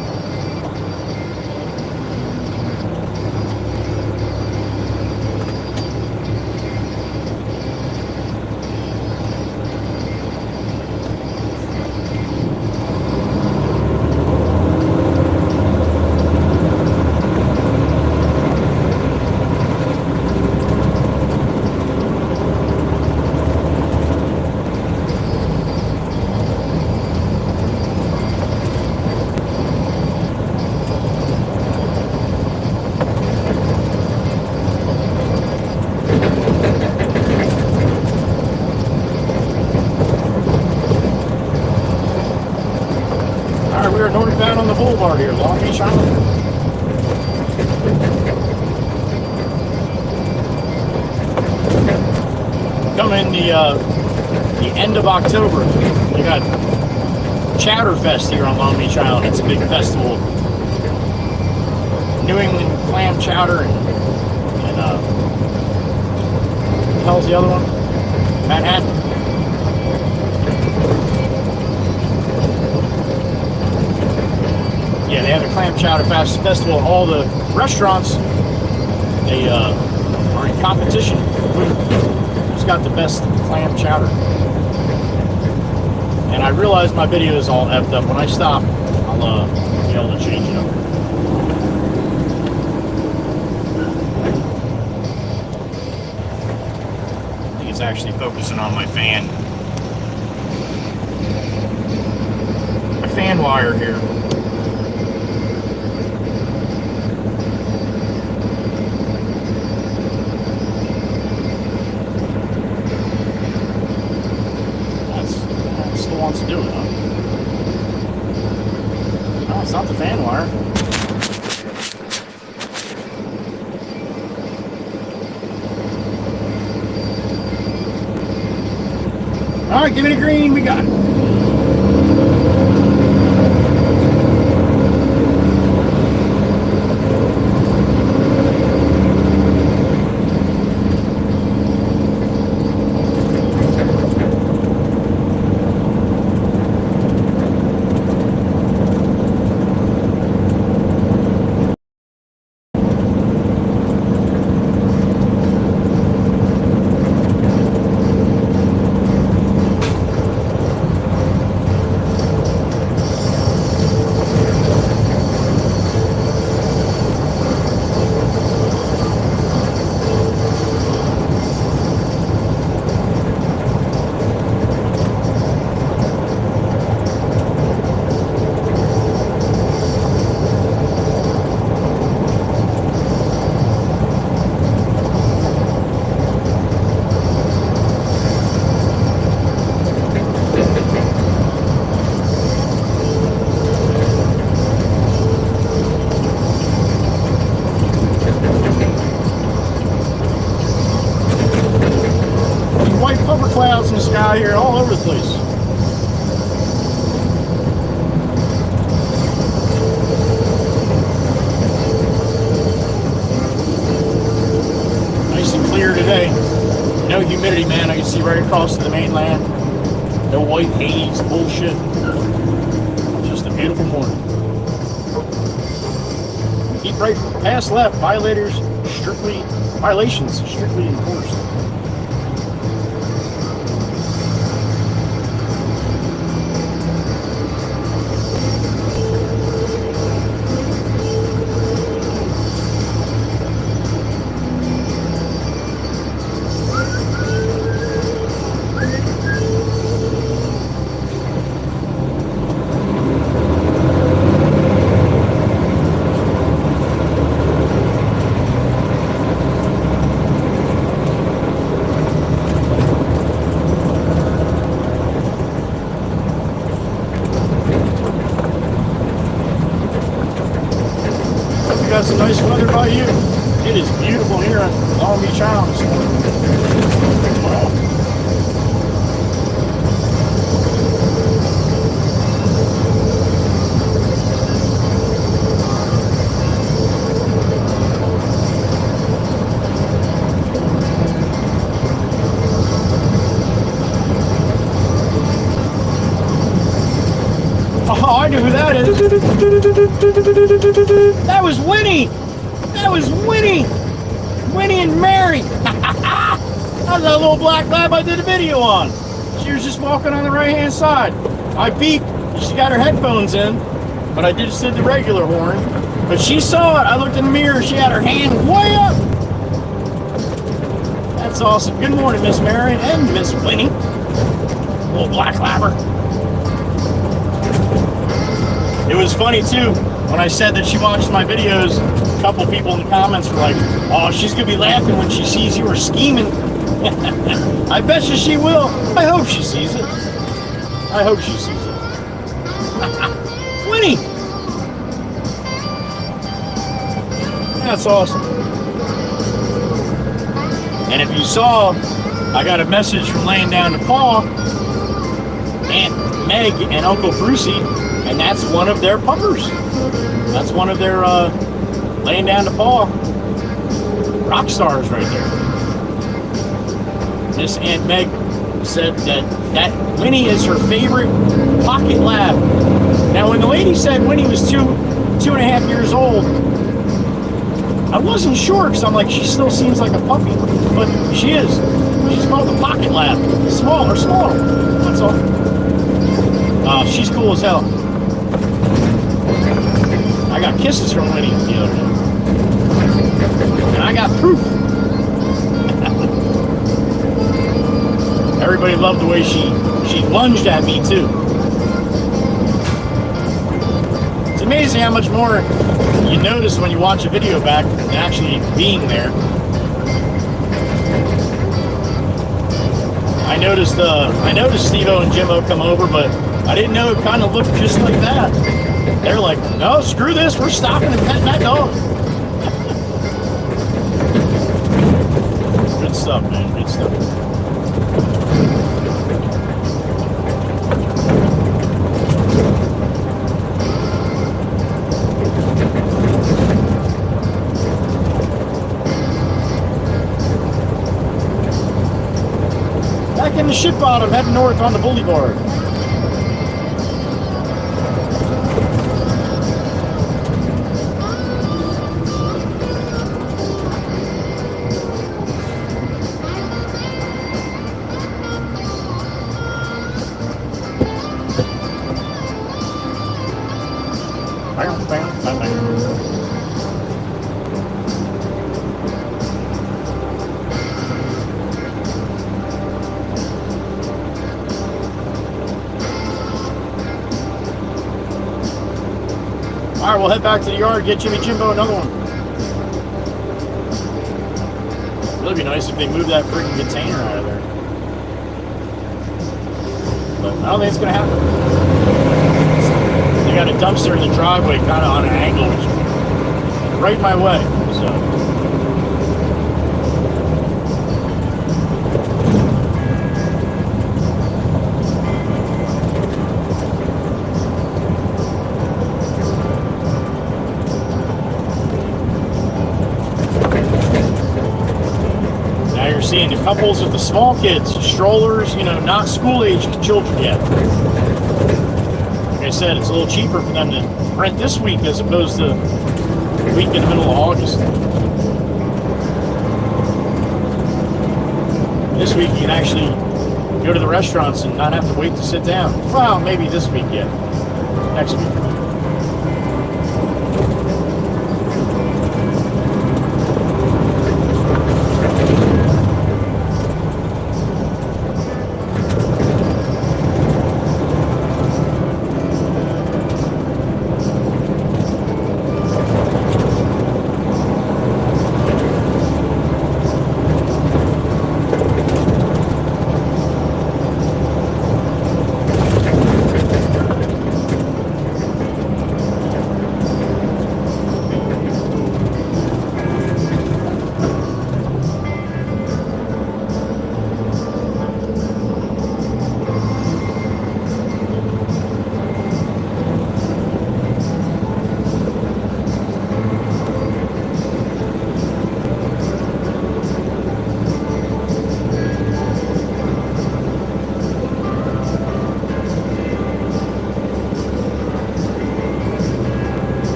We're northbound on the boulevard here, Long Beach Island. Coming the end of October, you got Chowder Fest here on Long Beach Island. It's a big festival. New England clam chowder and what the hell's the other one? Manhattan. Yeah, they have a clam chowder festival. All the restaurants, they are in competition. Who's got the best clam chowder? And I realize my video is all effed up. When I stop, I'll be able to change it up. I think it's actually focusing on my fan. My fan wire here. Wants to do it, huh? No, it's not the fan wire. All right, give me the green. We got it. Clouds in the sky here all over the place. Nice and clear today. No humidity, man. I can see right across to the mainland. No white haze bullshit. Just a beautiful morning. Keep right past left. Violations strictly enforced. about you? It is beautiful here on Long Beach Island this morning. Oh, I know who that is. That was Winnie. That was Winnie. Winnie and Mary. That was that little black lab I did a video on. She was just walking on the right-hand side. I beeped. She got her headphones in, but I just did the regular horn. But she saw it. I looked in the mirror. She had her hand way up. That's awesome. Good morning, Miss Mary and Miss Winnie. Little black labber. It was funny too, when I said that she watched my videos, a couple people in the comments were like, oh, she's going to be laughing when she sees you were scheming. I bet you she will. I hope she sees it. I hope she sees it. Winnie! That's awesome. And if you saw, I got a message from laying down to Paul, Aunt Meg and Uncle Brucey, and that's one of their puppers. That's one of their laying down to paw rock stars right there. Miss Aunt Meg said that Winnie is her favorite pocket lab. Now, when the lady said Winnie was 2.5 years old, I wasn't sure because I'm like, she still seems like a puppy, but she is. She's called the pocket lab. Smaller. That's all. She's cool as hell. I got kisses from Winnie the other day. And I got proof. Everybody loved the way she lunged at me too. It's amazing how much more you notice when you watch a video back than actually being there. I noticed Steve-O and Jim-O come over, but I didn't know it kind of looked just like that. They're like, no, screw this, we're stopping and petting that dog. Good stuff, man, good stuff. Back in the ship bottom, heading north on the boulevard. Alright, we'll head back to the yard, get Jimmy Jimbo another one. It'd be nice if they moved that freaking container out of there. But I don't think it's going to happen. They got a dumpster in the driveway, kind of on an angle, which is right my way. So. Seeing the couples with the small kids, strollers, you know, not school-aged children yet. Like I said, it's a little cheaper for them to rent this week as opposed to the week in the middle of August. This week you can actually go to the restaurants and not have to wait to sit down. Well, maybe this week yet. Next week.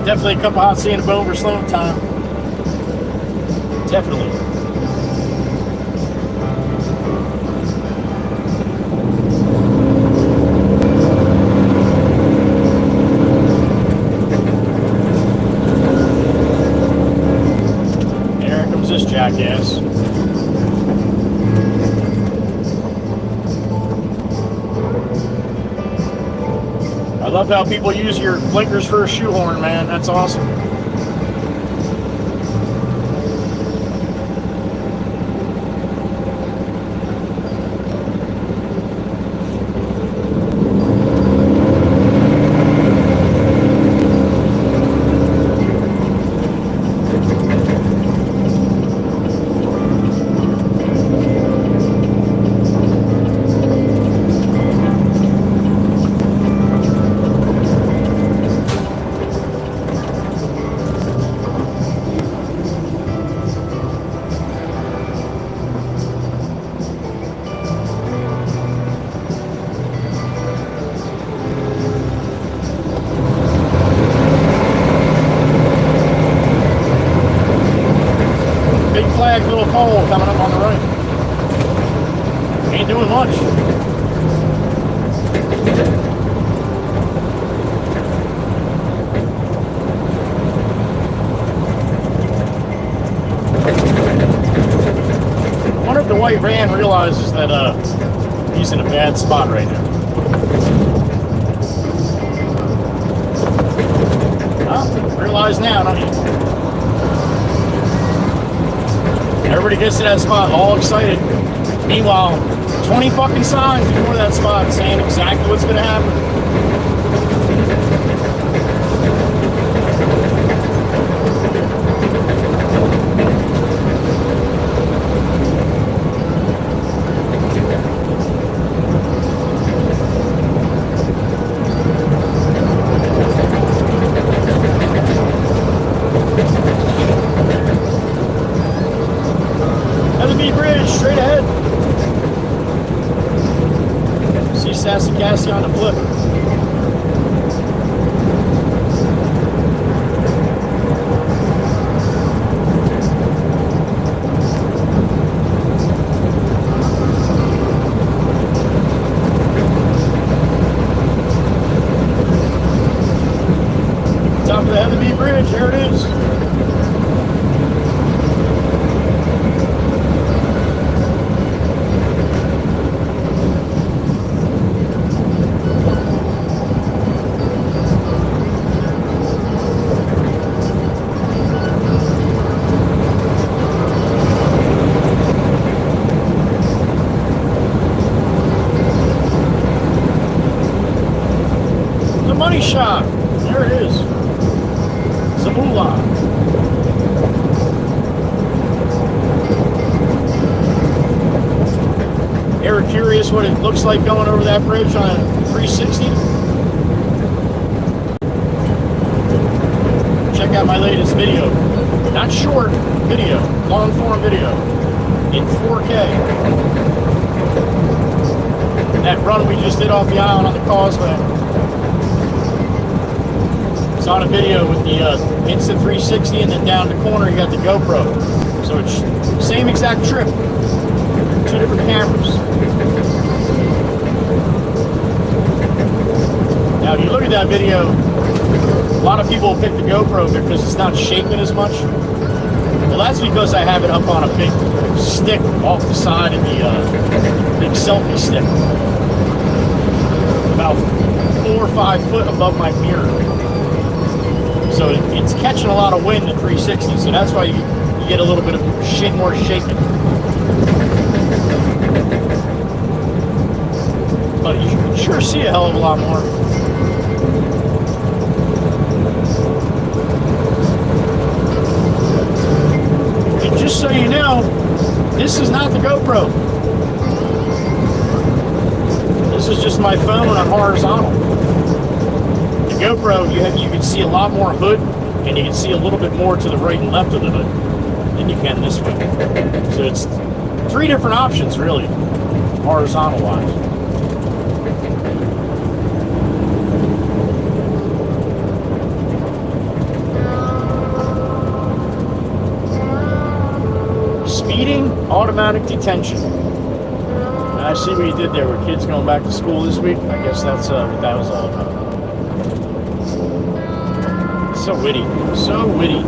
Definitely a cup of hot sand and bone for slowing time. Definitely. Here comes this jackass. I love how people use your blinkers for a shoehorn, man. That's awesome. Little pole coming up on the right. Ain't doing much. I wonder if the white van realizes that he's in a bad spot right now. Well, realize now, don't you? Everybody gets to that spot all excited. Meanwhile, 20 fucking signs before that spot saying exactly what's going to happen. Straight ahead. See Sassy Cassie on the flip. Top of the Heatherby Bridge, there it is. Money shot. There it is. Zamula. Ever curious what it looks like going over that bridge on a 360? Check out my latest video. Not short video, long form video in 4K. That run we just did off the island on the causeway. It's on a video with the instant 360, and then down the corner you got the GoPro. So it's same exact trip, two different cameras. Now if you look at that video, a lot of people pick the GoPro because it's not shaking as much. Well, that's because I have it up on a big stick off the side of the big selfie stick. About 4 or 5 foot above my mirror. So it's catching a lot of wind at 360, so that's why you get a little bit of more shaking. But you can sure see a hell of a lot more. And just so you know, this is not the GoPro. This is just my phone on horizontal. The GoPro, you can see a lot more hood, and you can see a little bit more to the right and left of the hood than you can this way. So it's 3 different options, really, horizontal-wise. Automatic detention. I see what you did there with kids going back to school this week. I guess that's what that was all about. So witty. So witty.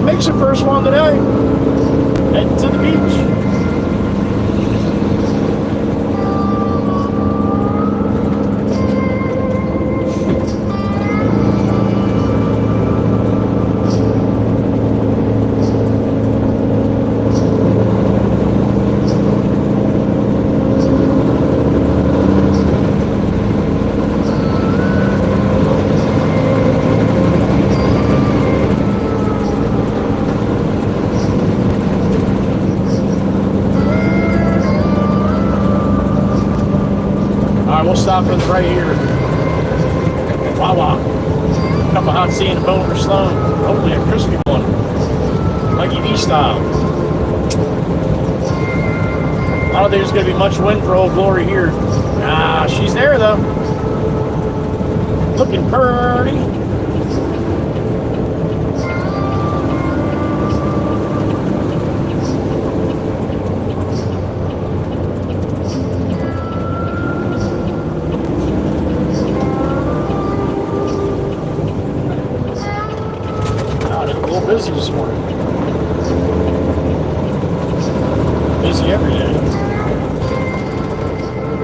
Makes your first one today. Heading to the beach. Stopping right here. Wawa. Cup of hot tea and a bone for Sloan. Hopefully a crispy one. Mikey V style. I don't think there's going to be much wind for Old Glory here. Ah, she's there though. Looking pretty. Busy this morning. Busy every day.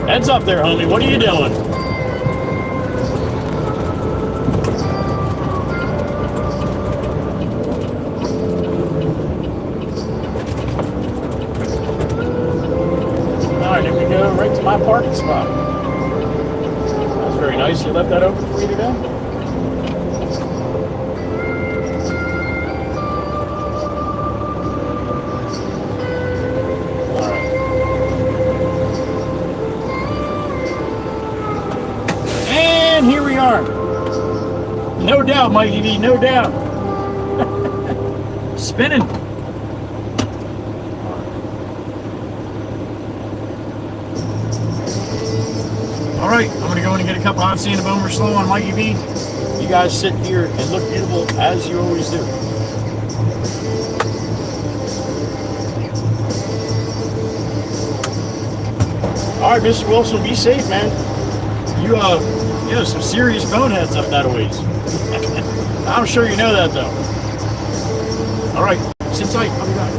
Heads up there, homie. What are you doing? Alright, here we go. Right to my parking spot. That's very nice. You left that open for me today? Here we are. No doubt, Mikey V, no doubt. Spinning. All right, I'm going to go in and get a cup of hot tea and a boomer slow on Mikey V. You guys sit here and look beautiful as you always do. All right, Mr. Wilson, be safe, man. You know, some serious boneheads up that ways. I'm sure you know that, though. All right, sit tight. I'll be back.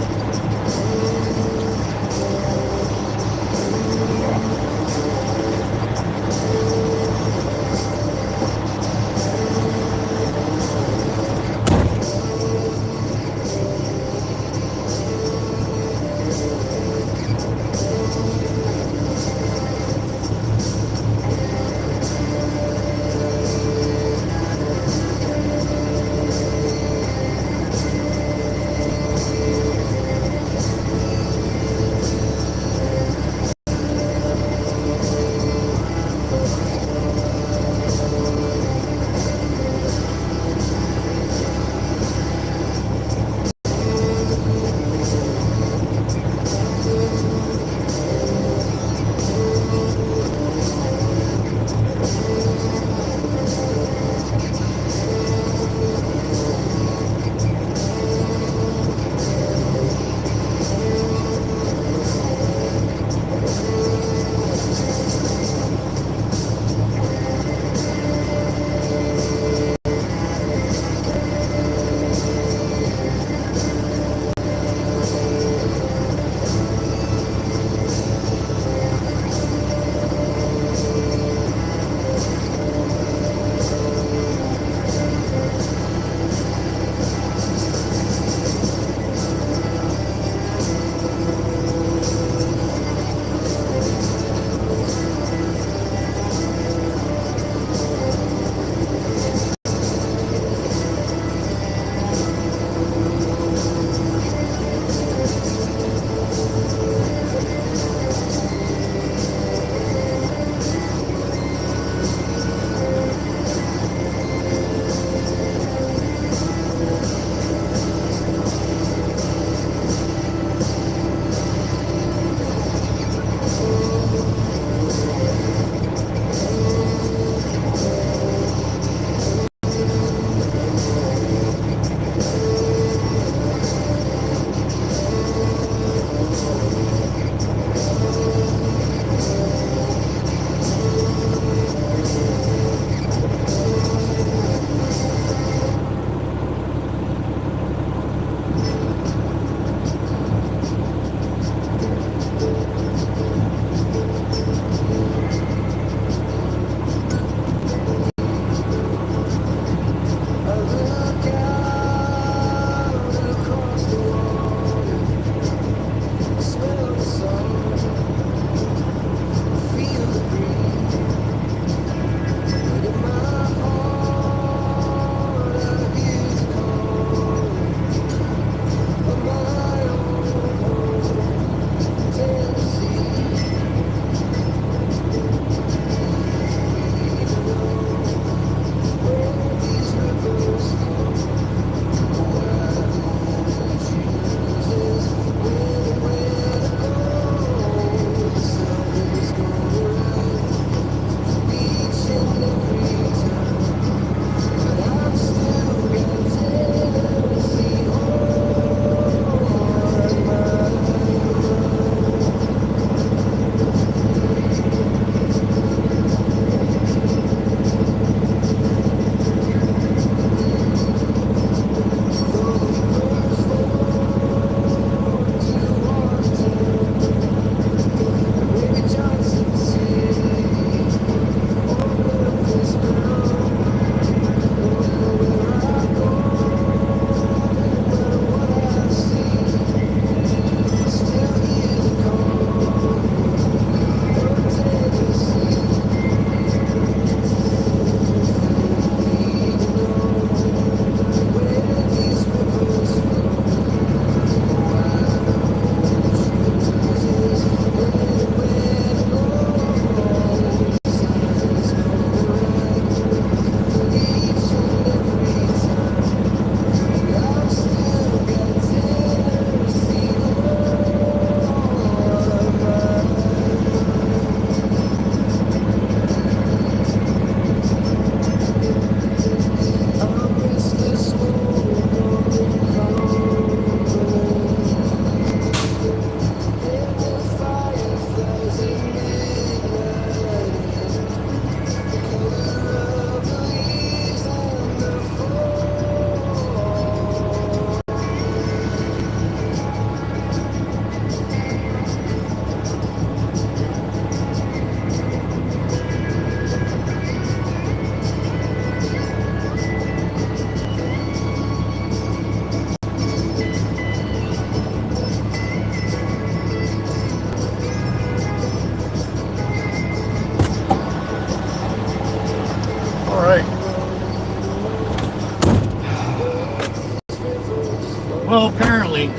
Well, apparently.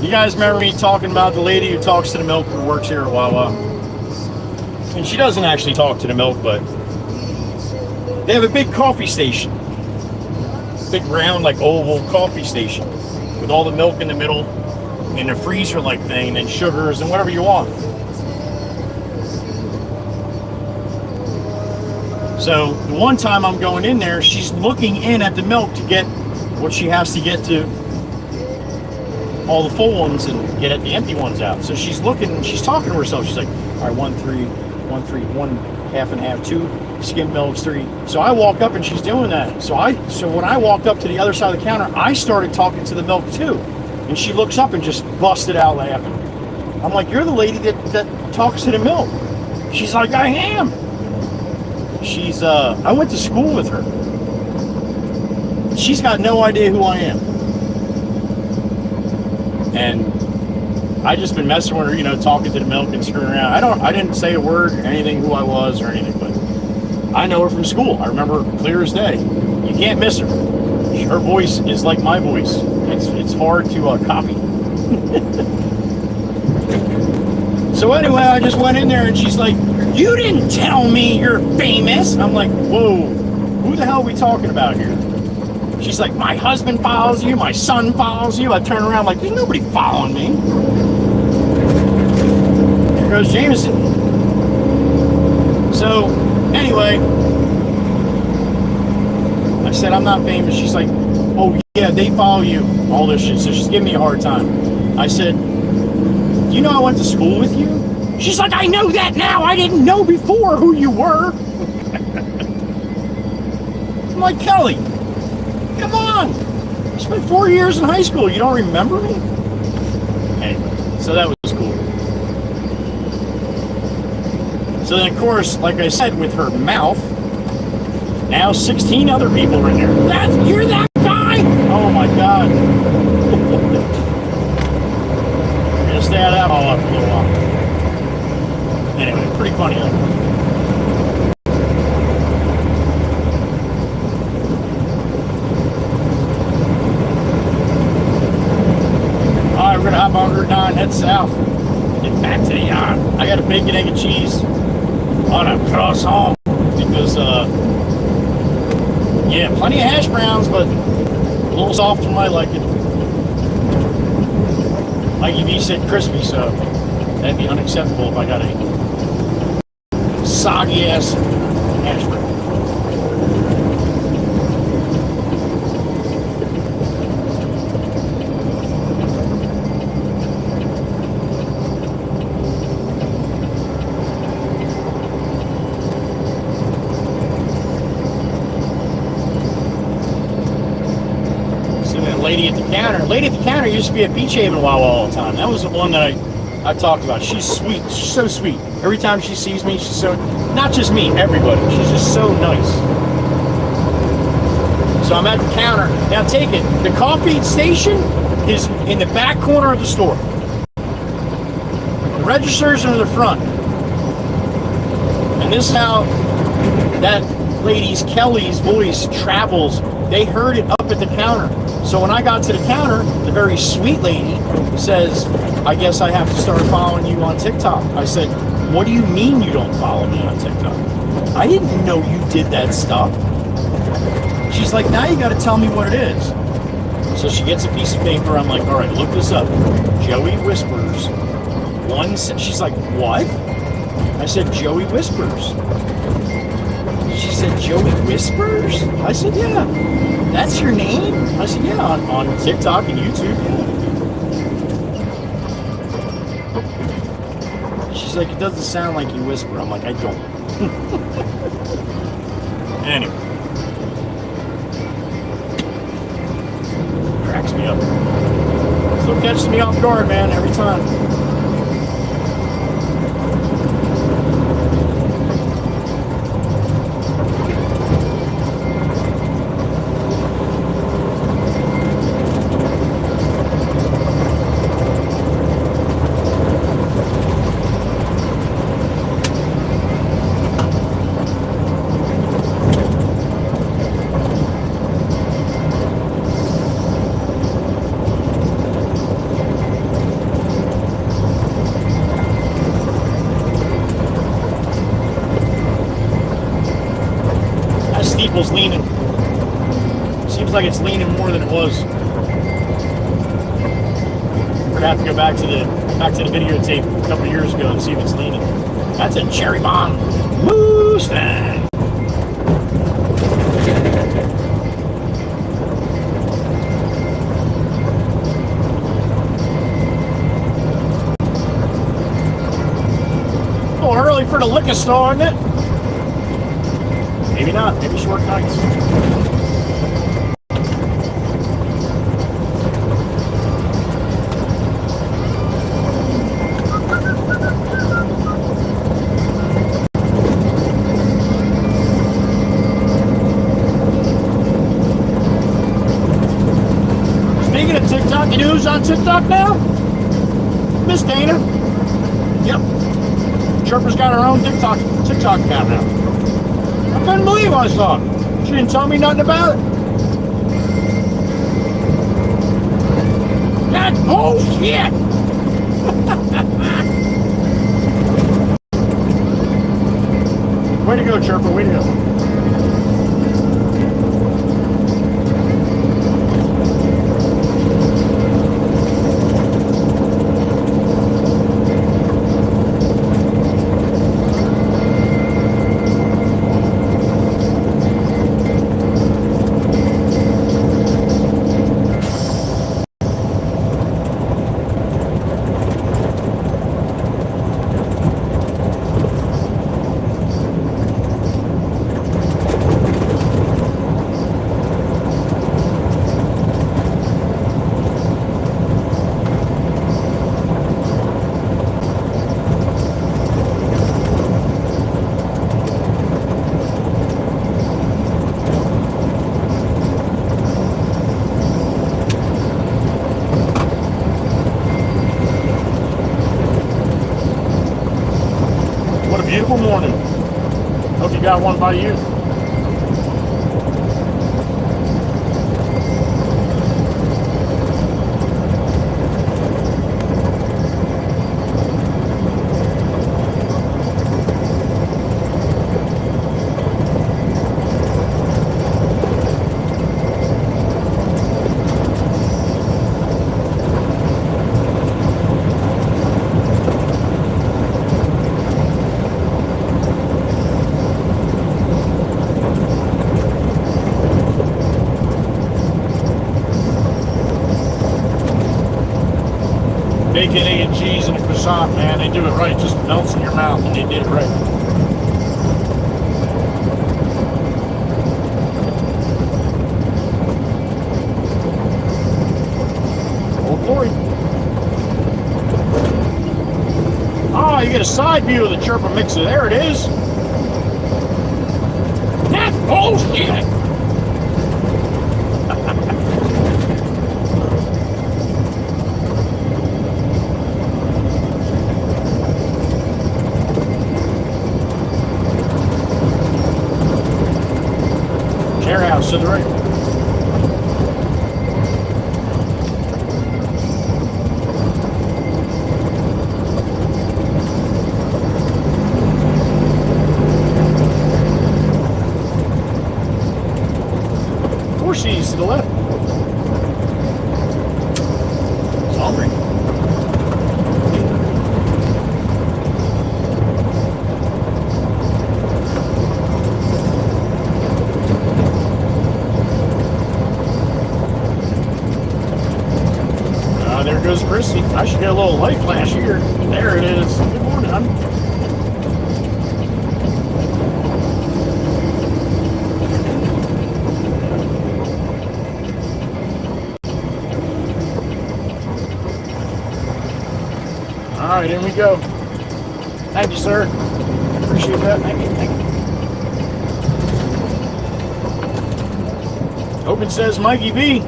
You guys remember me talking about the lady who talks to the milk who works here at Wawa? And she doesn't actually talk to the milk, but they have a big coffee station. Big round, like oval coffee station with all the milk in the middle in a freezer like thing and sugars and whatever you want. So the one time I'm going in there, she's looking in at the milk to get what she has to get to all the full ones and get at the empty ones out. So she's looking, she's talking to herself. She's like, all right, 1 3 1 3 1 half and half, 2 skim milks, 3. So I walk up and she's doing that. So when I walked up to the other side of the counter, I started talking to the milk too. And she looks up and just busted out laughing. I'm like, you're the lady that talks to the milk. She's like, I am. She's I went to school with her. She's got no idea who I am. And I just been messing with her, you know, talking to the milk and screwing around. I didn't say a word or anything who I was or anything, but I know her from school. I remember her clear as day. You can't miss her. Her voice is like my voice. It's hard to copy. So anyway, I just went in there and she's like, you didn't tell me you're famous. I'm like, whoa, who the hell are we talking about here? She's like, my husband follows you, my son follows you. I turn around like, there's nobody following me. Here goes Jameson. So anyway, I said, I'm not famous. She's like, oh yeah, they follow you, all this shit. So she's giving me a hard time. I said, do you know I went to school with you? She's like, I know that now. I didn't know before who you were. I'm like, Kelly, come on. I spent 4 years in high school. You don't remember me? Anyway, so that was cool. So then, of course, like I said, with her mouth, now 16 other people are in there. You're that guy? Oh my God. We're gonna stay out of that all for a little while. Anyway, pretty funny though. Alright, we're gonna hop on Route 9, head south. Get back to the yard. I got a bacon, egg, and cheese on a croissant because yeah, plenty of hash browns, but a little soft for my liking. Mikey V said crispy, so that'd be unacceptable if I got a soggy ass hash brown. Lady at the counter. Lady at the counter used to be at Beach Haven Wawa all the time. That was the one that I talked about. She's sweet. She's so sweet. Every time she sees me, she's so, not just me, everybody. She's just so nice. So I'm at the counter. Now take it. The coffee station is in the back corner of the store. The registers are in the front. And this is how that lady's, Kelly's voice travels. They heard it up at the counter. So when I got to the counter, the very sweet lady says, I guess I have to start following you on TikTok. I said, what do you mean you don't follow me on TikTok? I didn't know you did that stuff. She's like, now you got to tell me what it is. So she gets a piece of paper. I'm like, all right, look this up. Joey Whispers. She's like, what? I said, Joey Whispers. She said, Joey Whispers? I said, yeah. That's your name? I said, yeah, on TikTok and YouTube, yeah. She's like, it doesn't sound like you whisper. I'm like, I don't. Anyway. Cracks me up. Still catches me off guard, man, every time. vehicle's leaning. Seems like it's leaning more than it was. We're gonna have to go back to the videotape a couple of years ago and see if it's leaning. That's a cherry bomb Mustang. Oh, early for the liquor store, isn't it? Maybe not. Maybe short nights. Speaking of TikTok, you know who's on TikTok now? Miss Dana. Yep. Chirper's got her own TikTok account now. I couldn't believe I saw it. She didn't tell me nothing about it. That's bullshit! Way to go, Chirper, way to go. Beautiful morning. Hope you got one by you. Bacon, egg, and cheese, and a croissant, man. They do it right. Just melts in your mouth, and they did it right. Oh, glory. Oh, you get a side view of the Chirper mixer. There it is. That's bullshit. House to the right. Four C's to the left. It's hungry. There goes Chrissy. I should get a little light flash here. There it is. Good morning, hon. All right, in we go. Thank you, sir. Appreciate that. Thank you. Thank you. Hope it says Mikey B.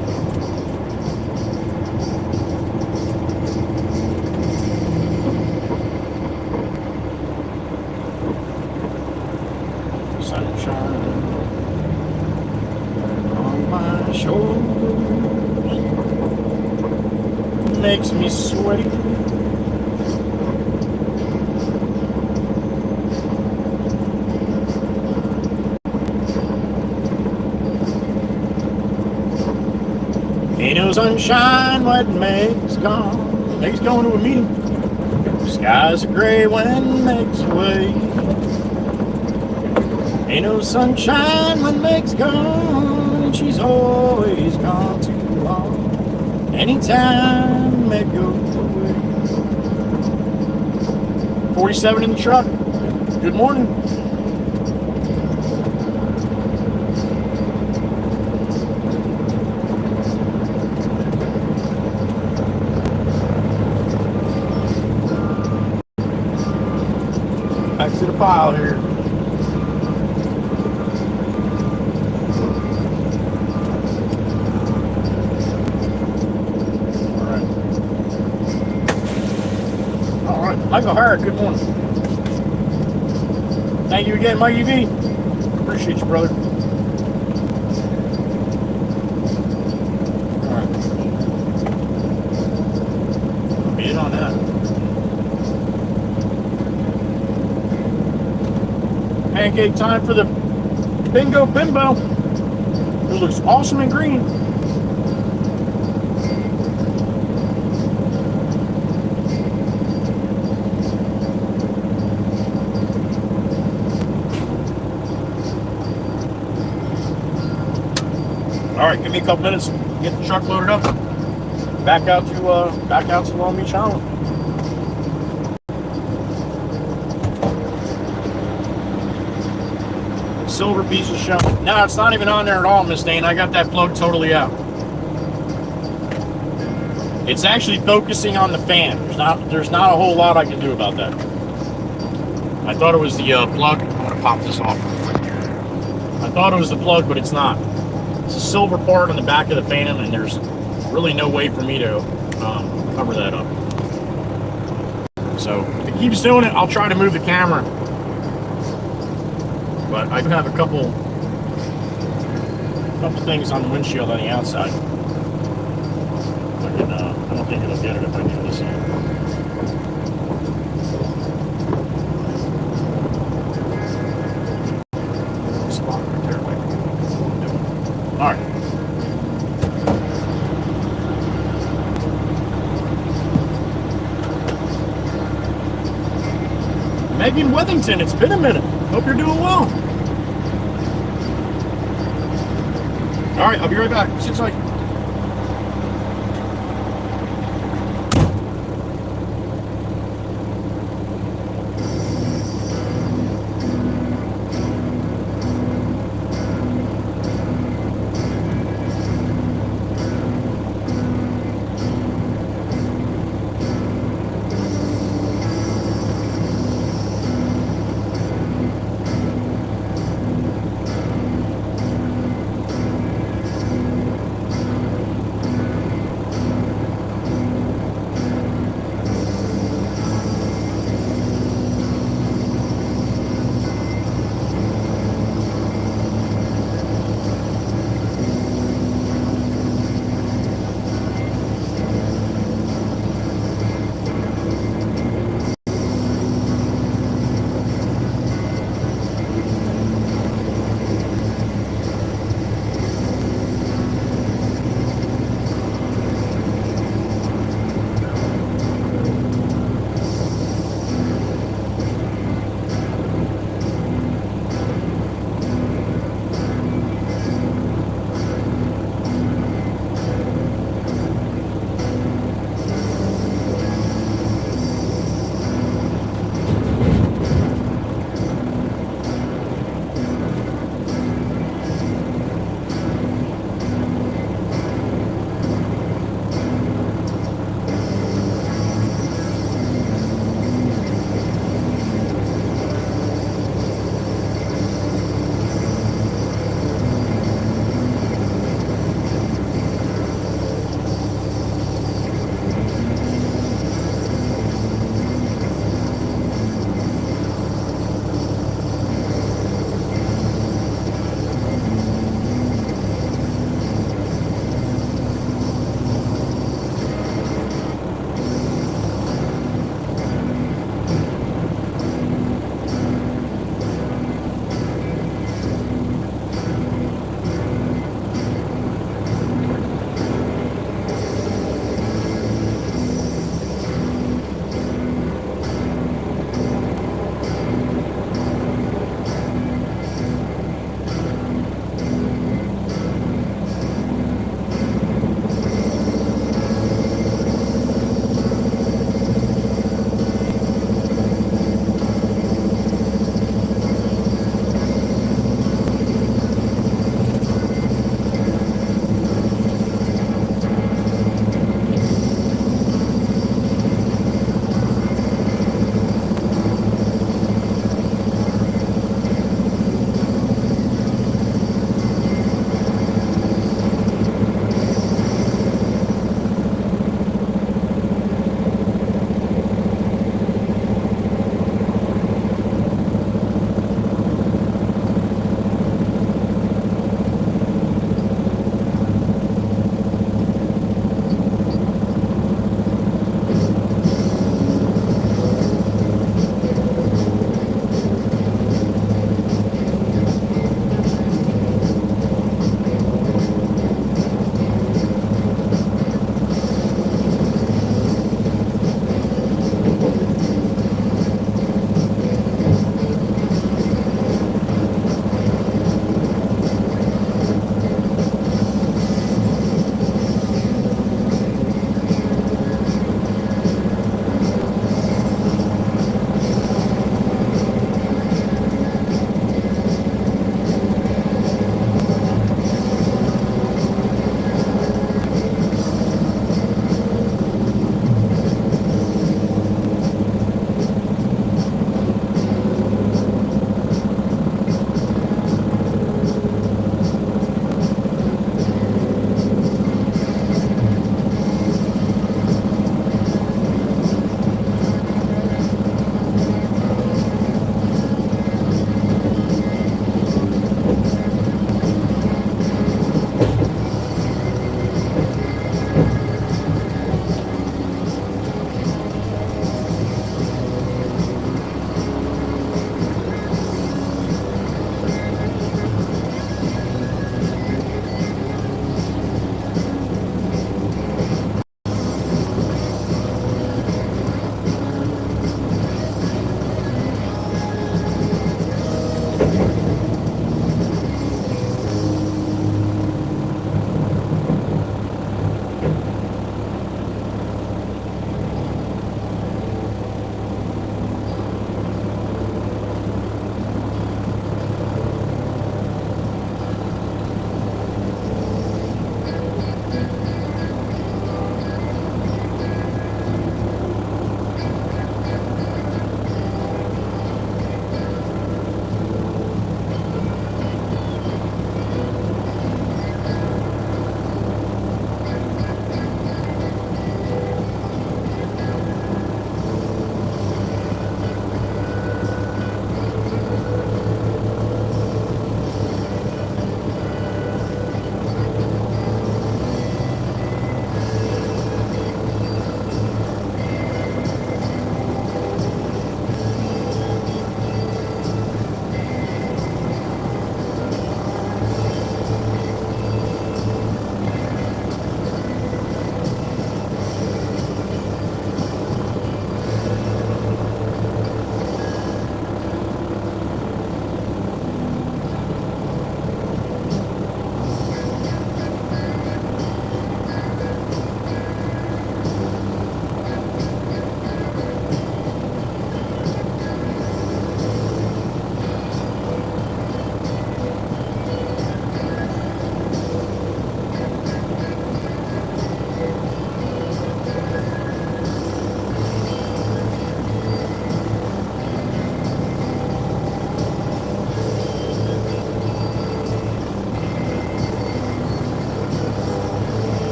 Makes me sweaty. Ain't no sunshine when Meg's gone. Meg's going to a meeting. Skies are gray when Meg's away. Ain't no sunshine when Meg's gone. And she's always gone too long. Anytime Meg goes away. 47 in the truck. Good morning. Back to the pile here. All right, Michael Hart, good morning. Thank you again, Mikey V. Appreciate you, brother. All right. Be in on that. Pancake time for the Bingo Bimbo. It looks awesome in green. All right, give me a couple minutes, get the truck loaded up, back out to Long Beach Island. Silver piece of showing. No, it's not even on there at all, Miss Dane. I got that plug totally out. It's actually focusing on the fan. There's not a whole lot I can do about that. I thought it was the plug. I'm gonna pop this off. I thought it was the plug, but it's not. It's a silver part on the back of the fan, and there's really no way for me to cover that up. So if it keeps doing it, I'll try to move the camera. But I do have a couple things on the windshield on the outside. I don't think it'll get it if I do this. Spot right there. All right. Megan Withington, it's been a minute. Hope you're doing well. All right, I'll be right back. Sit tight.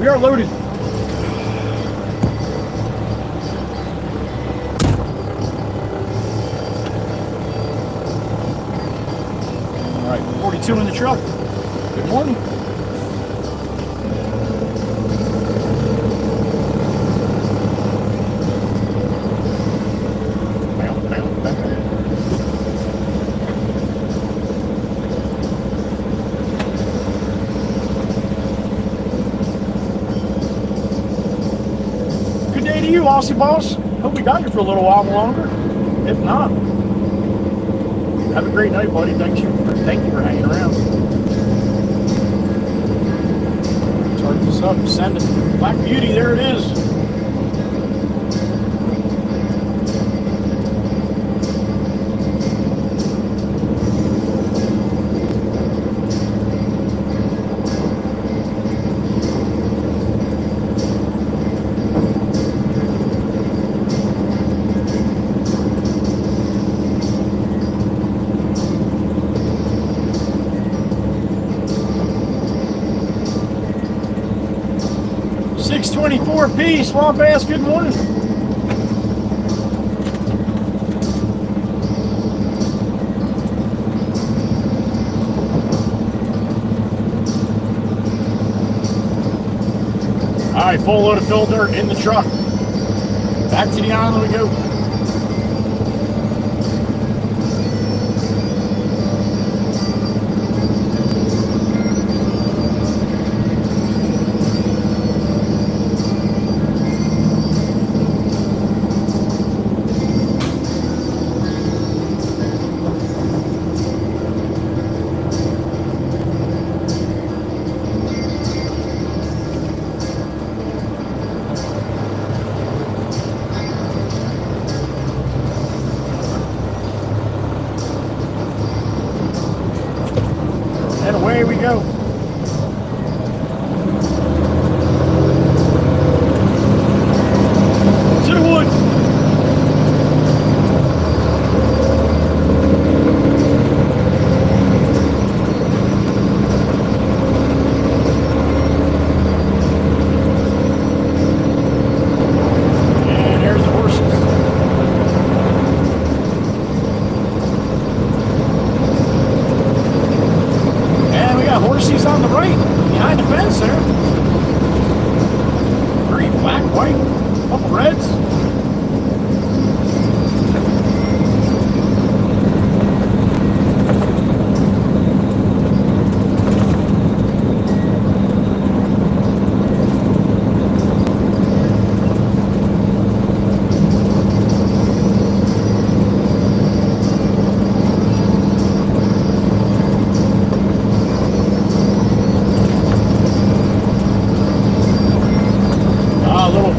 We are loaded. All right, 42 in the truck. Good morning. Good day to you, Aussie Boss. Hope we got you for a little while longer. If not, have a great night, buddy. Thank you for hanging around. Start this up, send it. Black Beauty, there it is. $6.24 Swamp Ass, good morning. All right, full load of fill dirt in the truck. Back to the island we go. And away we go. To the wood. And there's the horses. Horses on the right, behind the fence there. Green, black, white, couple reds.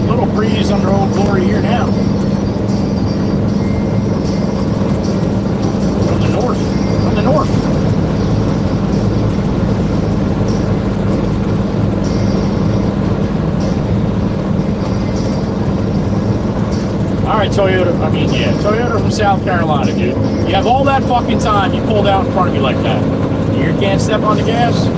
Little breeze under Old Glory here now. From the north. From the north. All right, Toyota. Toyota from South Carolina, dude. You have all that fucking time. You pulled out in front of me like that. You can't step on the gas.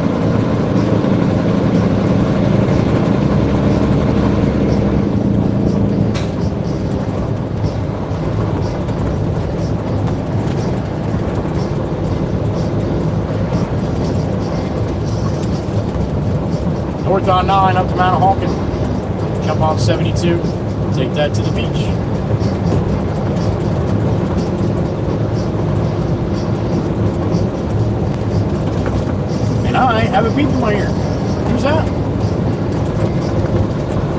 North on 9 up to Mount Hawkin. Jump on 72. Take that to the beach. And I have a beep in my ear. Who's that?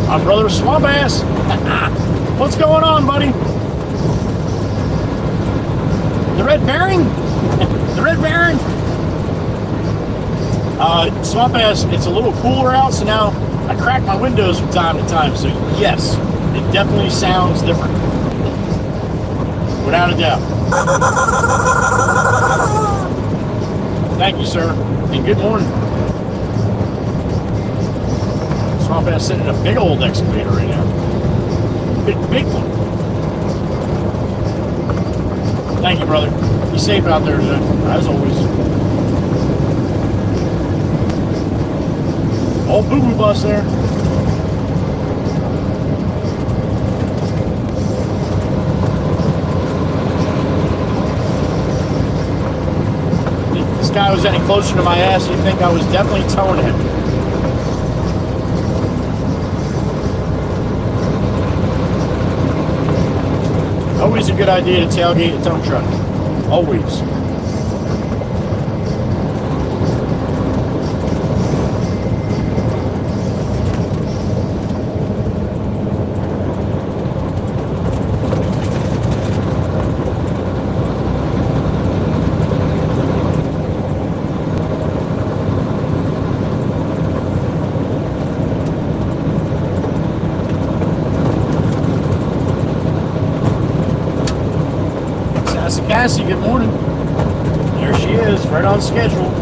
My brother Swamp Ass. What's going on, buddy? The Red Baron? The Red Baron? Swamp Ass, it's a little cooler out, so now I crack my windows from time to time, so yes, it definitely sounds different. Without a doubt. Thank you, sir, and good morning. Swamp Ass sitting in a big old excavator right now. Big one. Thank you, brother. Be safe out there today, as always. Old boo-boo bus there. If this guy was any closer to my ass, you'd think I was definitely towing him. Always a good idea to tailgate a dump truck. Always. Cassie, good morning. There she is, right on schedule.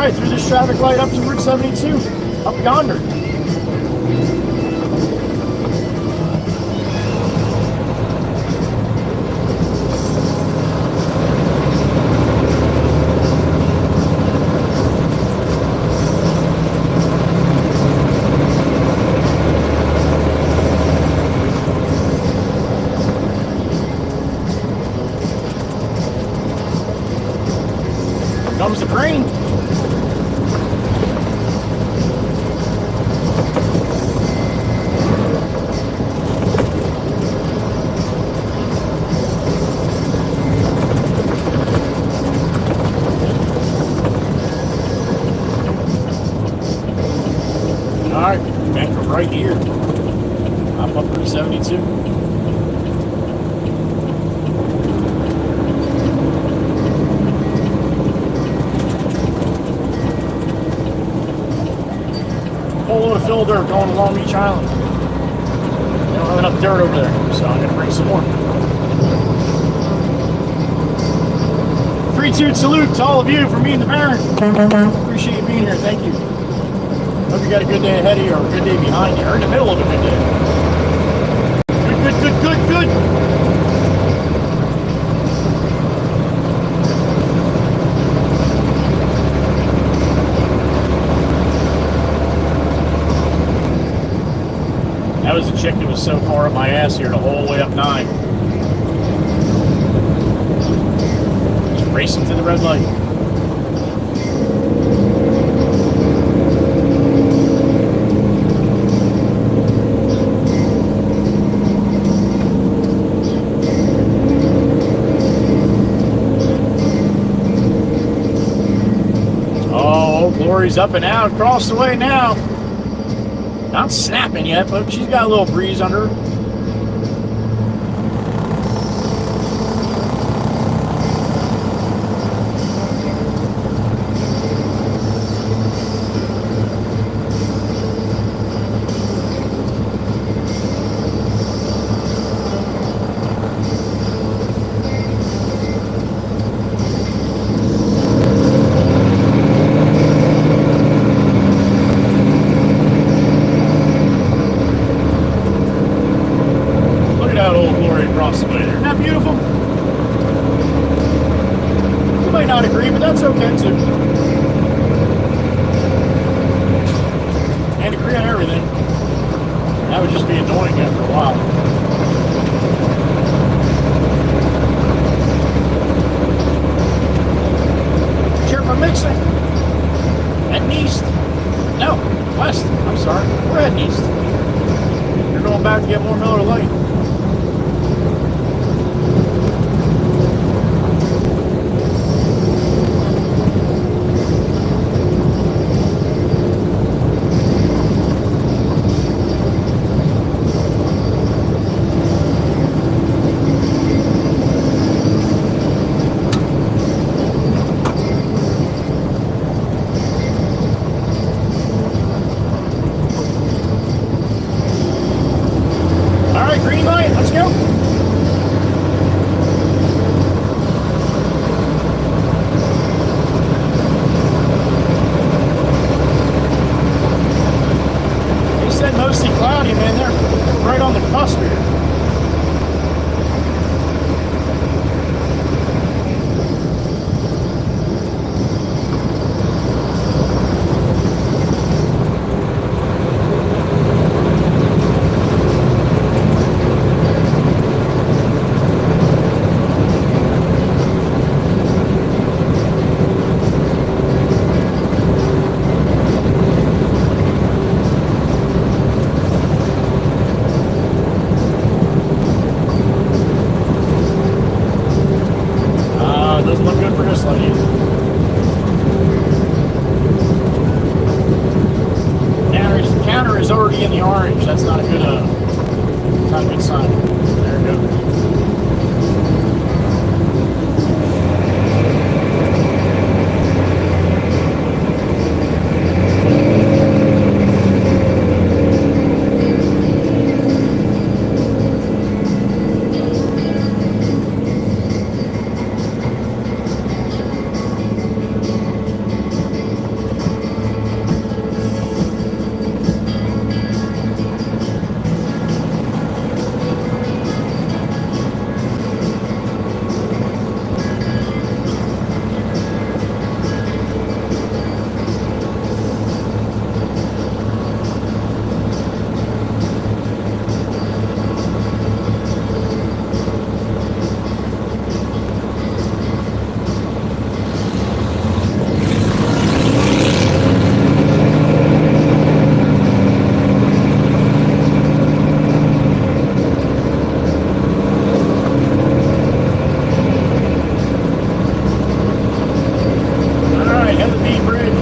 Through this traffic light up to Route 72, up yonder. Here comes the crane. Alright, anchor right here. I'm up Route 72. Full load of fill dirt going along Beach Island. They don't have enough dirt over there, so I'm going to bring some more. 3-2 salute to all of you from me and the Baron. Appreciate you being here. Thank you. Hope you got a good day ahead of you or a good day behind you or in the middle of a good day. Good. That was a chick that was so far up my ass here the whole way up 9. Just racing to the red light. Glory's up and out across the way now. Not snapping yet, but she's got a little breeze under her. east? No, west. I'm sorry. We're heading east. You're going back to get more Miller Lite. Green light, let's go. They said mostly cloudy, man. They're right on the cusp here. Doesn't look good for this lady. Counter is already in the orange. That's not a good, not a good sign. There it goes.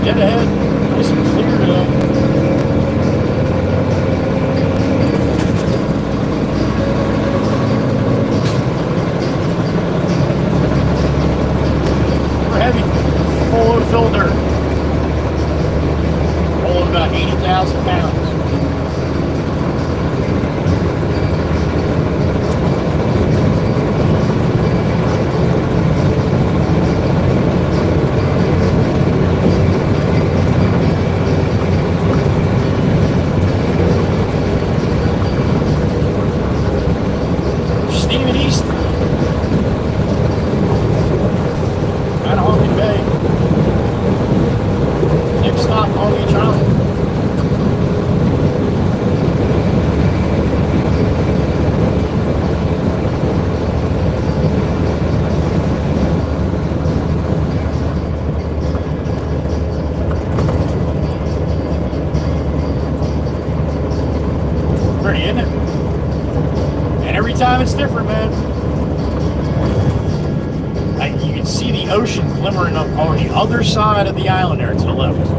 Dead ahead, nice and clear today. We're heavy, full load of fill dirt. Rolling about 80,000 pounds. East, out of Midday. Next stop, Long Beach Island. Pretty, isn't it? And every time it's different, man. You can see the ocean glimmering up on the other side of the island there to the left.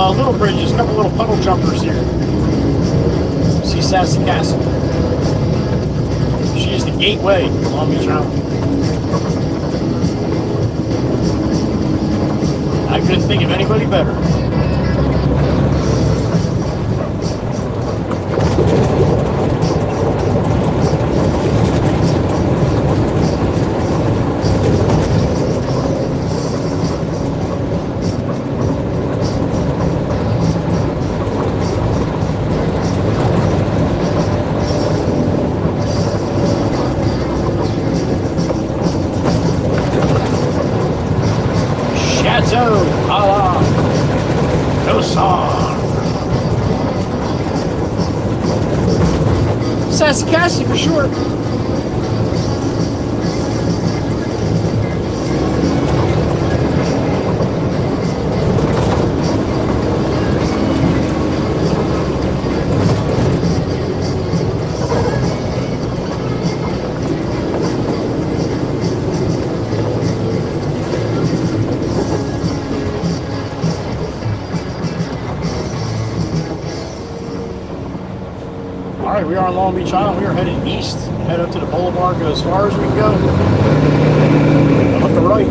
Little bridges, a couple little puddle jumpers here. See Sassy Castle. She is the gateway to Long Beach Island. I couldn't think of anybody better. Cassie for sure. All right, we are on Long Beach Island. We are headed east. Head up to the boulevard, go as far as we can go. Up the right.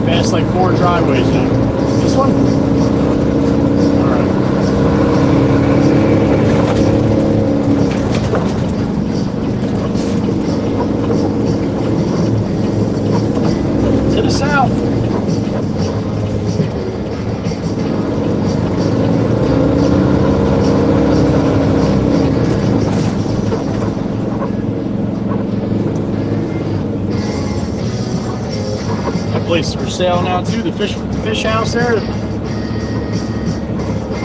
Past like 4 driveways now. This one? Alright. To the south. Place for sale now too. The fish house there.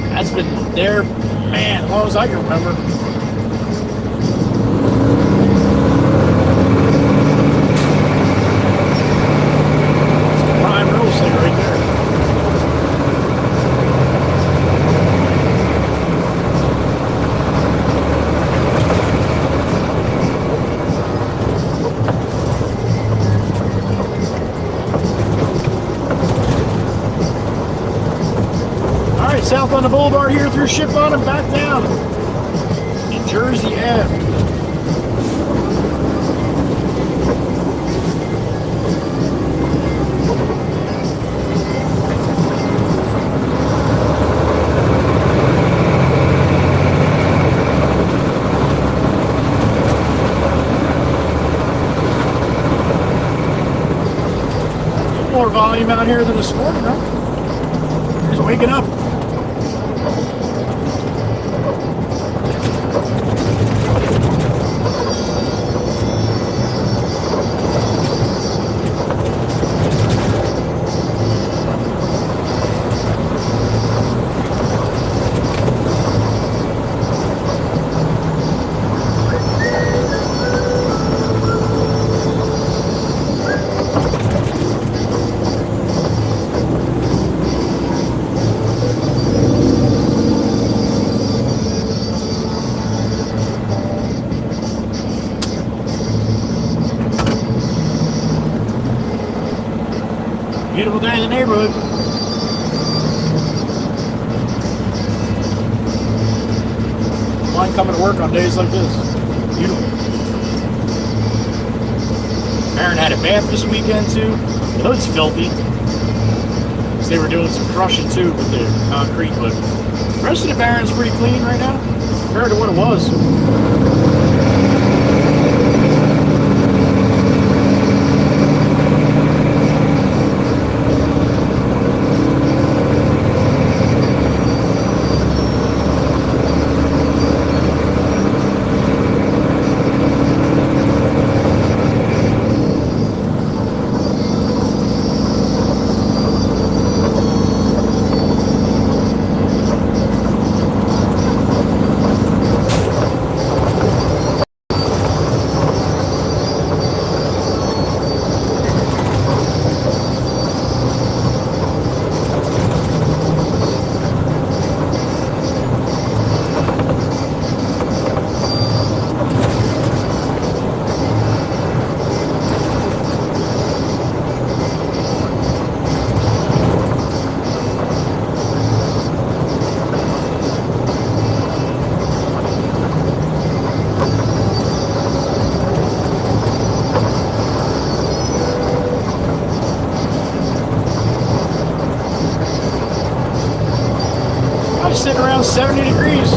That's been there, man, as long as I can remember. It's prime real estate right there. South on the boulevard here through Ship On and back down. New Jersey Ave. More volume out here than this morning, huh? Just waking up. Beautiful day in the neighborhood. Mind coming to work on days like this. Beautiful. Aaron had a bath this weekend too. The hood's filthy. Because they were doing some crushing too with the concrete, but the rest of the Barron's pretty clean right now compared to what it was. Sitting around 70 degrees.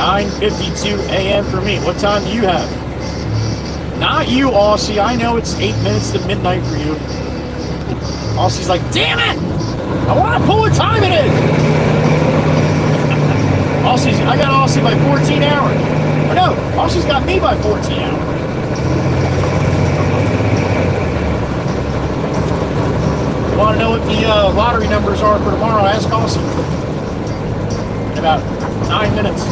9:52 a.m. for me. What time do you have? Not you, Aussie. I know it's 8 minutes to midnight for you. Aussie's like, damn it! I want to pull what time it is! I got Aussie by 14 hours. Or no, Aussie's got me by 14 hours. You want to know what the lottery numbers are for tomorrow? Ask Aussie. In about 9 minutes.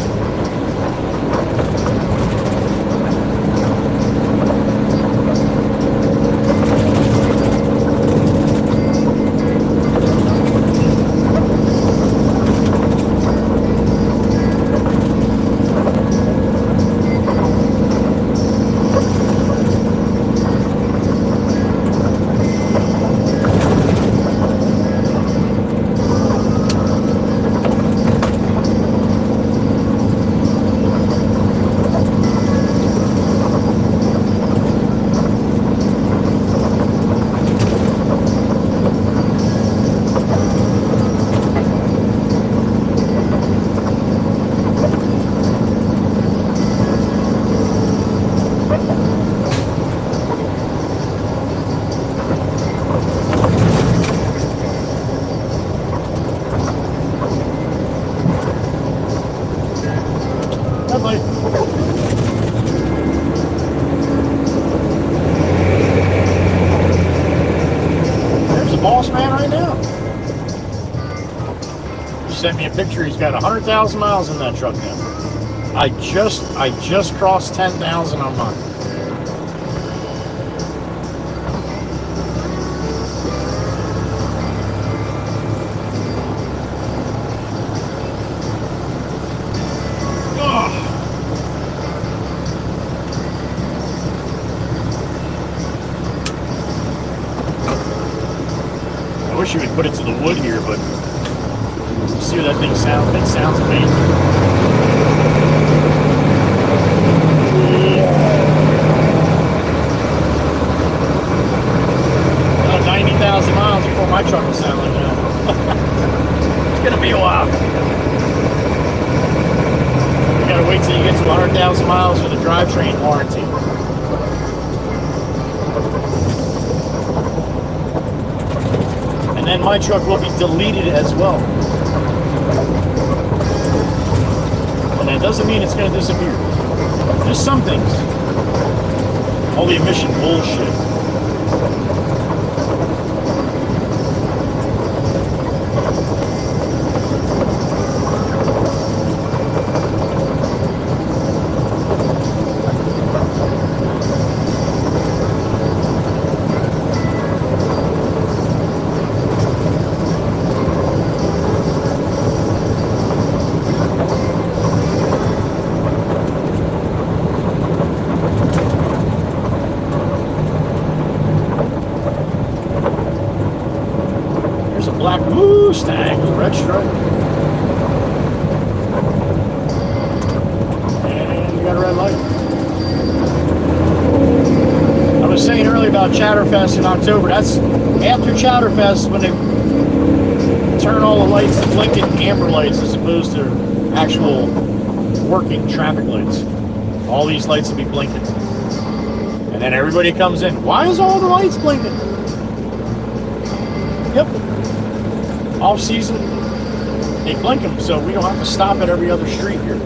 Sent me a picture. He's got 100,000 miles in that truck now. I just crossed 10,000 on mine. I wish you would put it to the wood here, but see what that thing sounds. It sounds amazing. About 90,000 miles before my truck will sound like that. It's gonna be a while. You gotta wait till you get to 100,000 miles for the drivetrain warranty. And then my truck will be deleted as well. And that doesn't mean it's going to disappear. There's some things. All the emission bullshit. Black Mustang with red stripe. And you got a red light. I was saying earlier about Chatterfest in October. That's after Chatterfest when they turn all the lights to blinking amber lights as opposed to actual working traffic lights. All these lights will be blinking. And then everybody comes in. Why is all the lights blinking? Yep. Off season, they blink them so we don't have to stop at every other street here.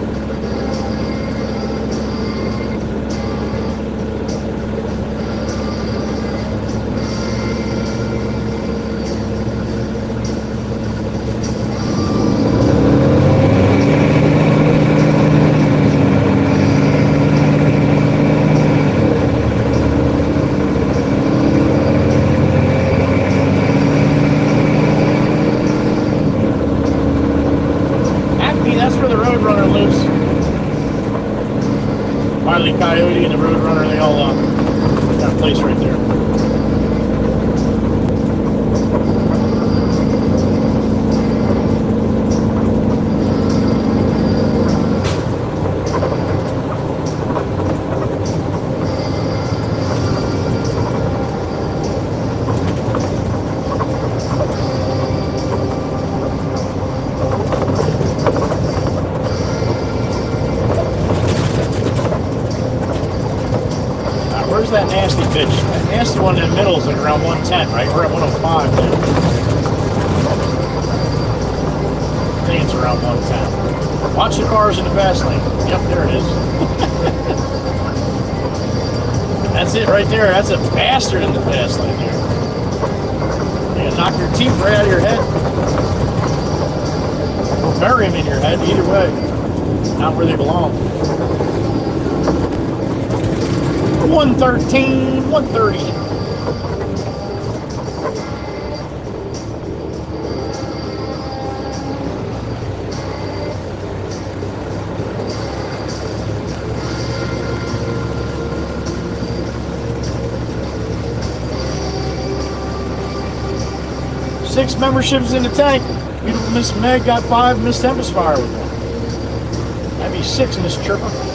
Coyote and the Roadrunner, they all got a place right there. Where's that nasty bitch? That nasty one in the middle is like around 110, right? We're at 105 now. I think it's around 110. Watch the cars in the fast lane. Yep, there it is. That's it right there. That's a bastard in the fast lane there. Yeah, knock your teeth right out of your head. Or bury them in your head, either way. Not where they belong. 113, 130. Six memberships in the tank. Beautiful Miss Meg got 5. Miss Tempest Fire with one. That'd be 6, Miss Chirper.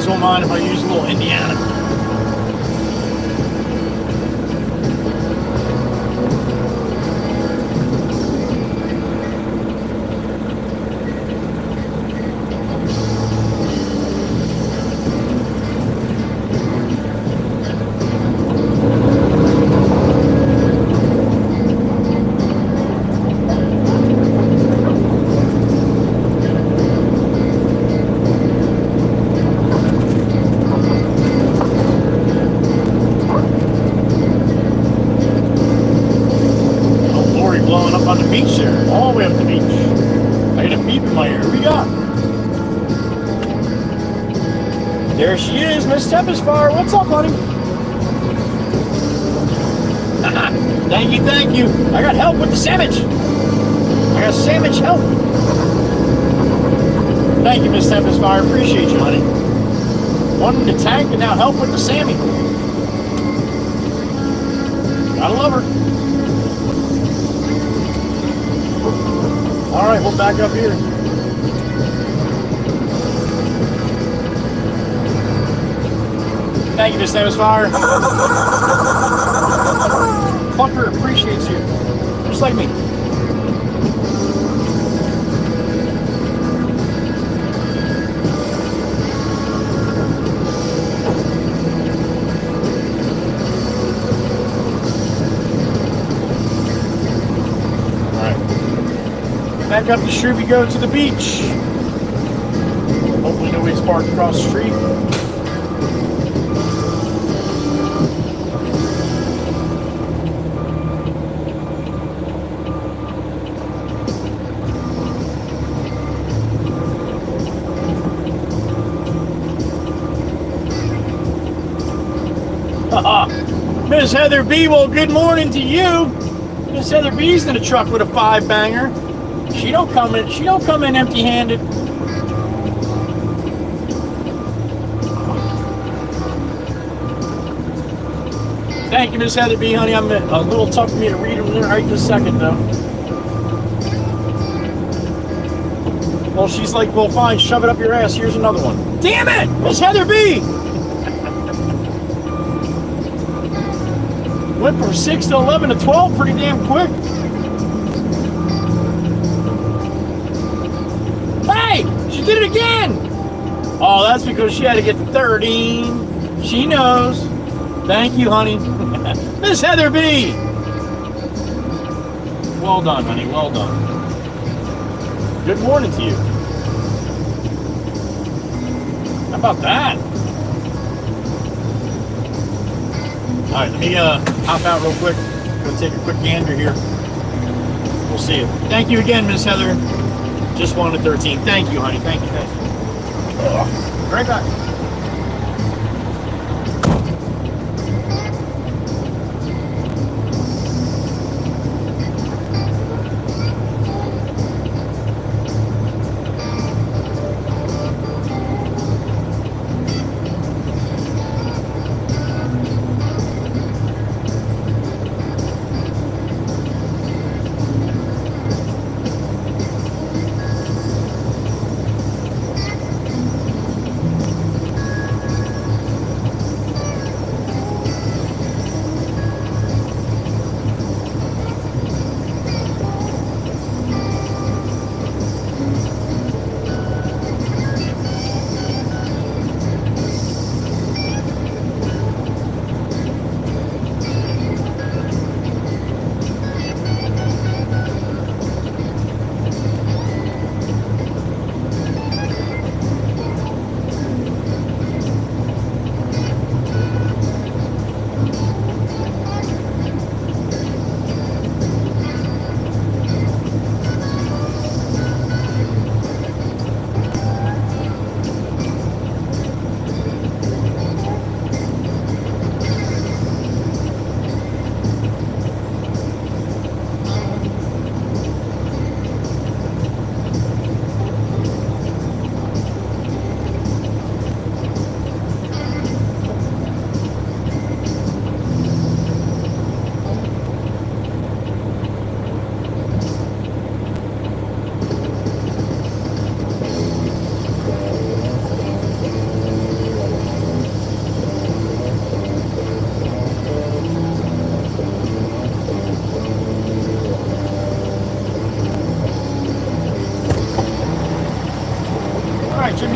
Won't mind if I use a little Indiana. Tempest Fire, what's up, honey? Thank you. I got help with the sandwich. I got sandwich help. Thank you, Miss Tempest Fire. Appreciate you, honey. One in the tank and now help with the Sammy. Gotta love her. All right, we'll back up here. Thank you, Miss Tempest Fire. Clunker appreciates you. Just like me. Alright. Back up the street we go to the beach. Hopefully nobody's parked across the street. Miss Heather B, well, good morning to you. Miss Heather B's in a truck with a 5-banger. She don't come in empty-handed. Thank you, Miss Heather B, honey. I'm a little tough for me to read them right this second, though. Well, she's like, well, fine, shove it up your ass. Here's another one. Damn it, Miss Heather B. Went from 6 to 11 to 12 pretty damn quick. did it again. Oh, that's because she had to get to 13. She knows. Thank you, honey. Miss Heather B. Well done, honey. Well done. Good morning to you. How about that? All right, let me hop out real quick. Go take a quick gander here. We'll see you. Thank you again, Miss Heather. Just wanted 13. Thank you, honey. Thank you, thank you. Right back.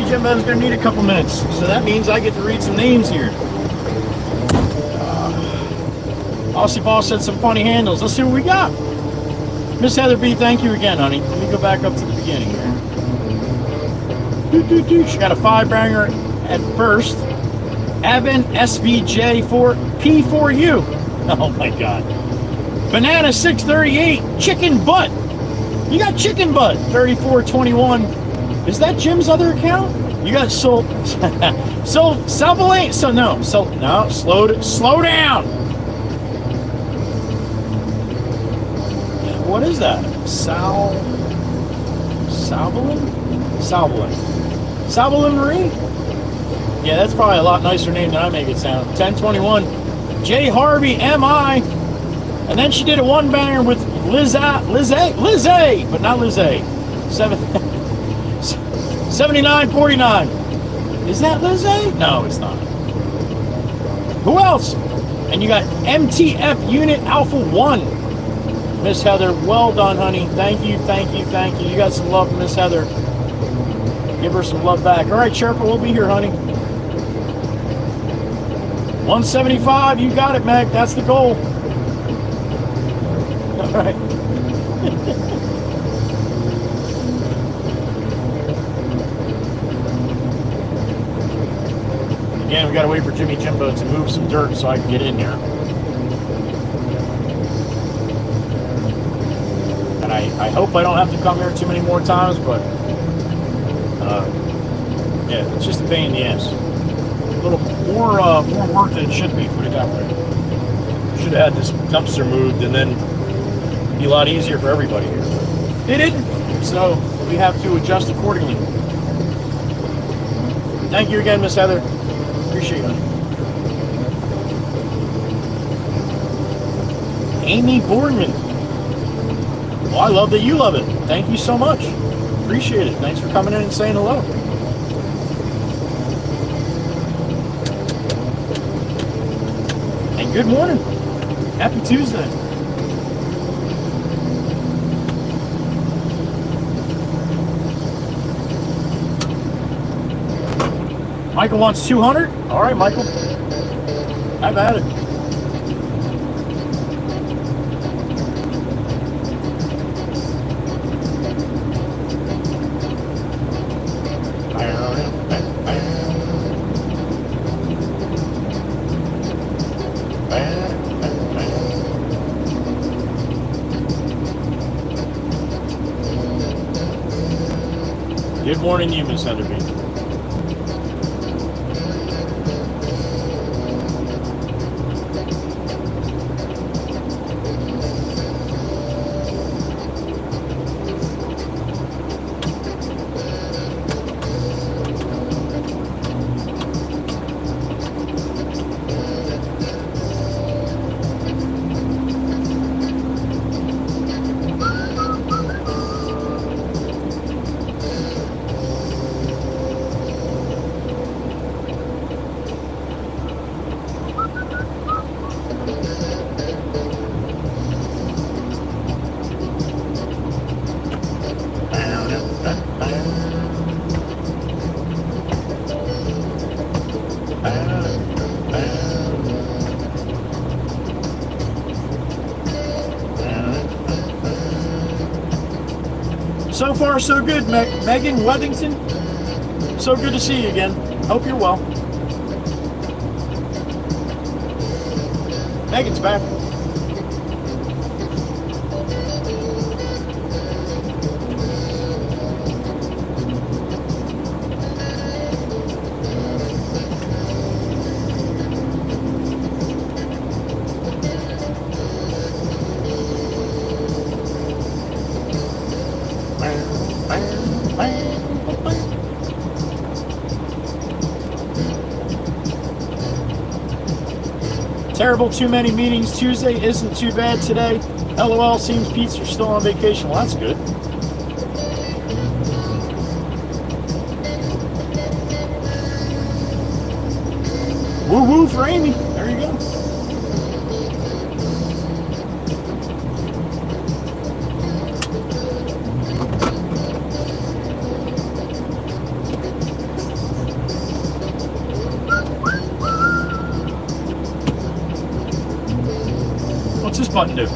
Jimbo's going to need a couple minutes, so that means I get to read some names here. Aussie Ball said some funny handles. Let's see what we got. Miss Heather B, thank you again, honey. Let me go back up to the beginning here. She got a 5-banger at first. Evan SVJ4 P4U. Oh my God. Banana 638 Chicken Butt. You got Chicken Butt 3421. Is that Jim's other account? You got slow down. What is that? Salvalin Marie? Yeah, that's probably a lot nicer name than I make it sound. 1021 J Harvey MI. And then she did a 1-banger with Lizzie, but not Lizzie. 7949. Is that Lizzie? No, it's not. Who else? And you got MTF Unit Alpha 1. Miss Heather, well done, honey. Thank you, thank you, thank you. You got some love, Miss Heather. Give her some love back. All right, Sherpa, we'll be here, honey. 175, you got it, Meg. That's the goal. All right. Again, we got to wait for Jimmy Jimbo to move some dirt so I can get in here. And I hope I don't have to come here too many more times, but yeah, it's just a pain in the ass. A little more work than it should be, put it that way. Should have had this dumpster moved and then it'd be a lot easier for everybody here. It didn't, so we have to adjust accordingly. Thank you again, Miss Heather. Appreciate it. Amy Boardman. Well, I love that you love it. Thank you so much. Appreciate it. Thanks for coming in and saying hello. And good morning. Happy Tuesday. Michael wants 200. All right, Michael. Have at it. Good morning to you, Miss Enderby. So far, so good, Megan Weddington. So good to see you again. Hope you're well. Megan's back. Terrible, too many meetings Tuesday. Isn't too bad today. LOL, seems Pete's are still on vacation. Well, that's good. Woo woo for Amy. There you go. What's this button do?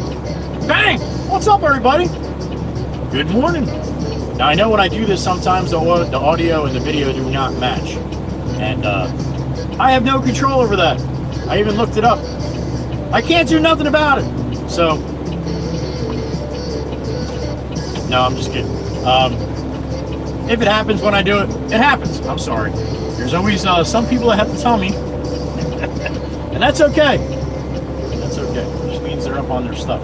Bang! What's up, everybody? Good morning. Now, I know when I do this, sometimes the audio and the video do not match. And I have no control over that. I even looked it up. I can't do nothing about it. So, no, I'm just kidding. If it happens when I do it, it happens. I'm sorry. There's always some people that have to tell me. And that's okay. That's okay. It just means they're up on their stuff.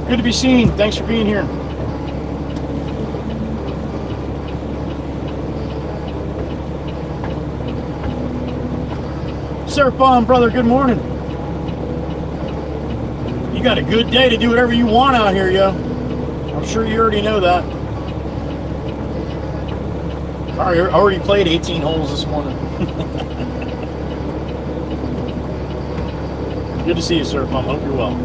Good to be seen. Thanks for being here. Surf Bomb, brother, good morning. You got a good day to do whatever you want out here, yo. I'm sure you already know that. I already played 18 holes this morning. Good to see you, Surf Bomb. Hope you're well.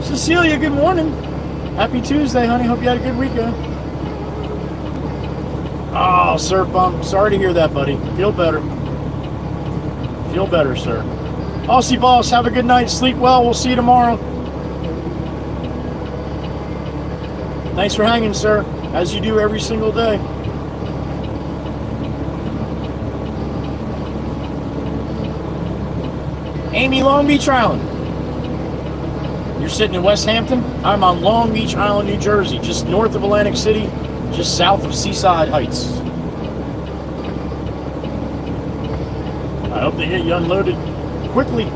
Cecilia, good morning. Happy Tuesday, honey. Hope you had a good weekend. Oh, sir, I'm sorry to hear that, buddy. Feel better. Feel better, sir. Aussie Boss, have a good night. Sleep well. We'll see you tomorrow. Thanks for hanging, sir, as you do every single day. Amy, Long Beach Island. You're sitting in West Hampton? I'm on Long Beach Island, New Jersey, just north of Atlantic City, just south of Seaside Heights. I hope they get you unloaded quickly.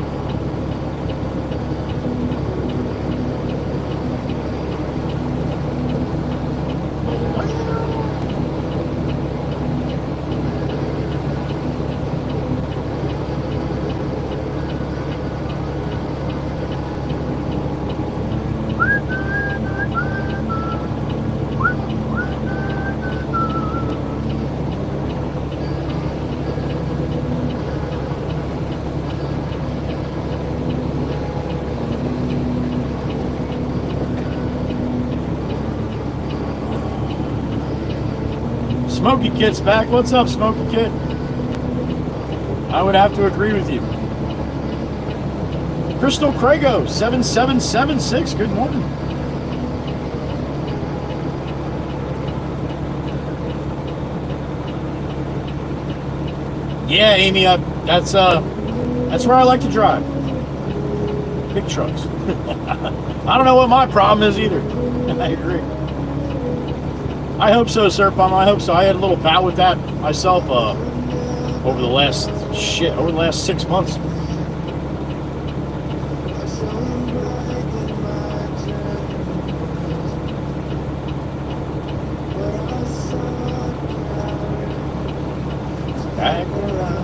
Smoky Kid's back. What's up, Smoky Kid? I would have to agree with you. Crystal Crago, 7776. Good morning. Yeah, Amy, that's where I like to drive. Big trucks. I don't know what my problem is either. I agree. I hope so, Sir Pum. I hope so. I had a little bout with that myself over the last 6 months. Back around.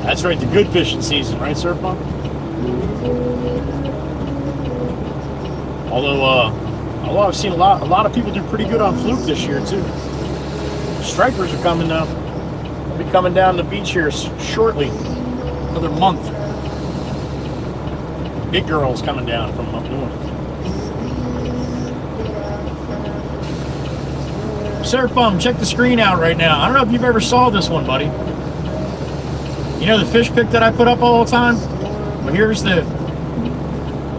That's right, the good fishing season, right, Sir Pump? Although, I've seen a lot of people do pretty good on fluke this year too. Stripers are coming down. They'll be coming down the beach here shortly, another month. Big girls coming down from up north. Sir Pump, check the screen out right now. I don't know if you've ever saw this one, buddy. You know the fish pic that I put up all the time? Well,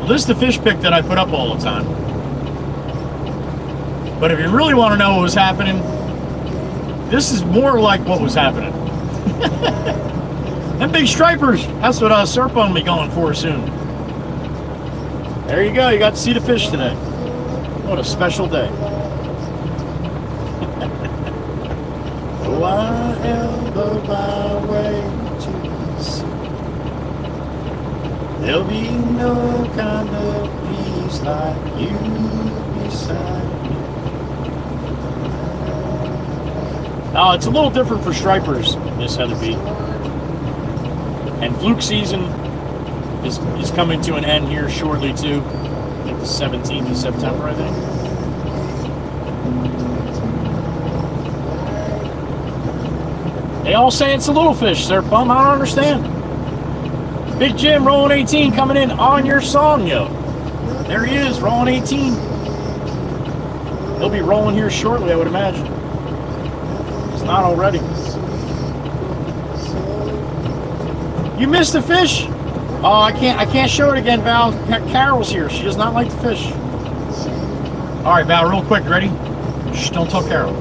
this is the fish pic that I put up all the time. But if you really want to know what was happening, this is more like what was happening. Them big stripers, that's what Surf on me going for soon. There you go, you got to see the fish today. What a special day. Oh, I elbow my way to the sea. There'll be no kind of peace like you beside me. Oh, it's a little different for stripers, Miss Heather B. And fluke season is coming to an end here shortly too. I think the 17th of September, I think. They all say it's a little fish, Sir Bum. I don't understand. Big Jim, rolling 18, coming in on your song, yo. There he is, rolling 18. He'll be rolling here shortly, I would imagine. It's not already. You missed the fish? Oh, I can't show it again, Val. Carol's here. She does not like to fish. All right, Val, real quick. Ready? Shh, don't tell Carol.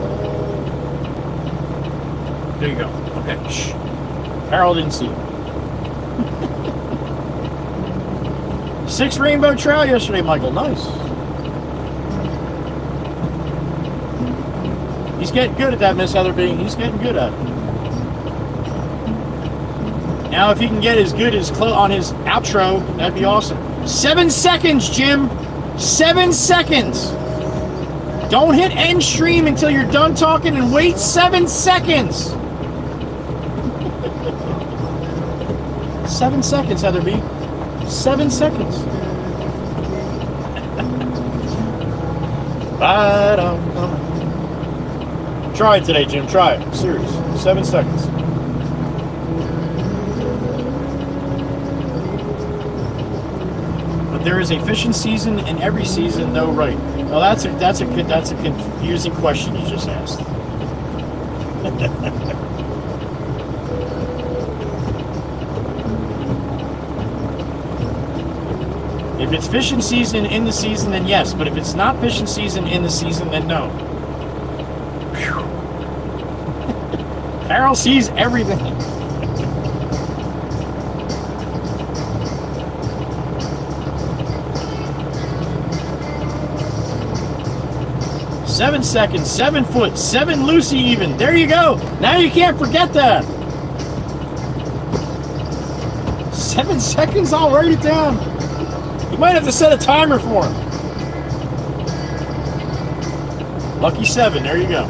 There you go. Okay. Shh. Carol didn't see it. 6 Rainbow Trail yesterday, Michael. Nice. He's getting good at that, Miss Heather B. He's getting good at it. Now, if he can get as good as on his outro, that'd be awesome. 7 seconds, Jim. 7 seconds. Don't hit end stream until you're done talking and wait 7 seconds. 7 seconds, Heather B. 7 seconds. Ba-dum-bum. Try it today, Jim. Try it. Serious. 7 seconds. But there is a fishing season in every season, though, right? Well, that's a confusing question you just asked. If it's fishing season in the season, then yes. But if it's not fishing season in the season, then no. Carol sees everything. Seven seconds, 7 foot, 7 Lucy even. There you go. Now you can't forget that. 7 seconds, I'll write it down. You might have to set a timer for him. Lucky 7, there you go.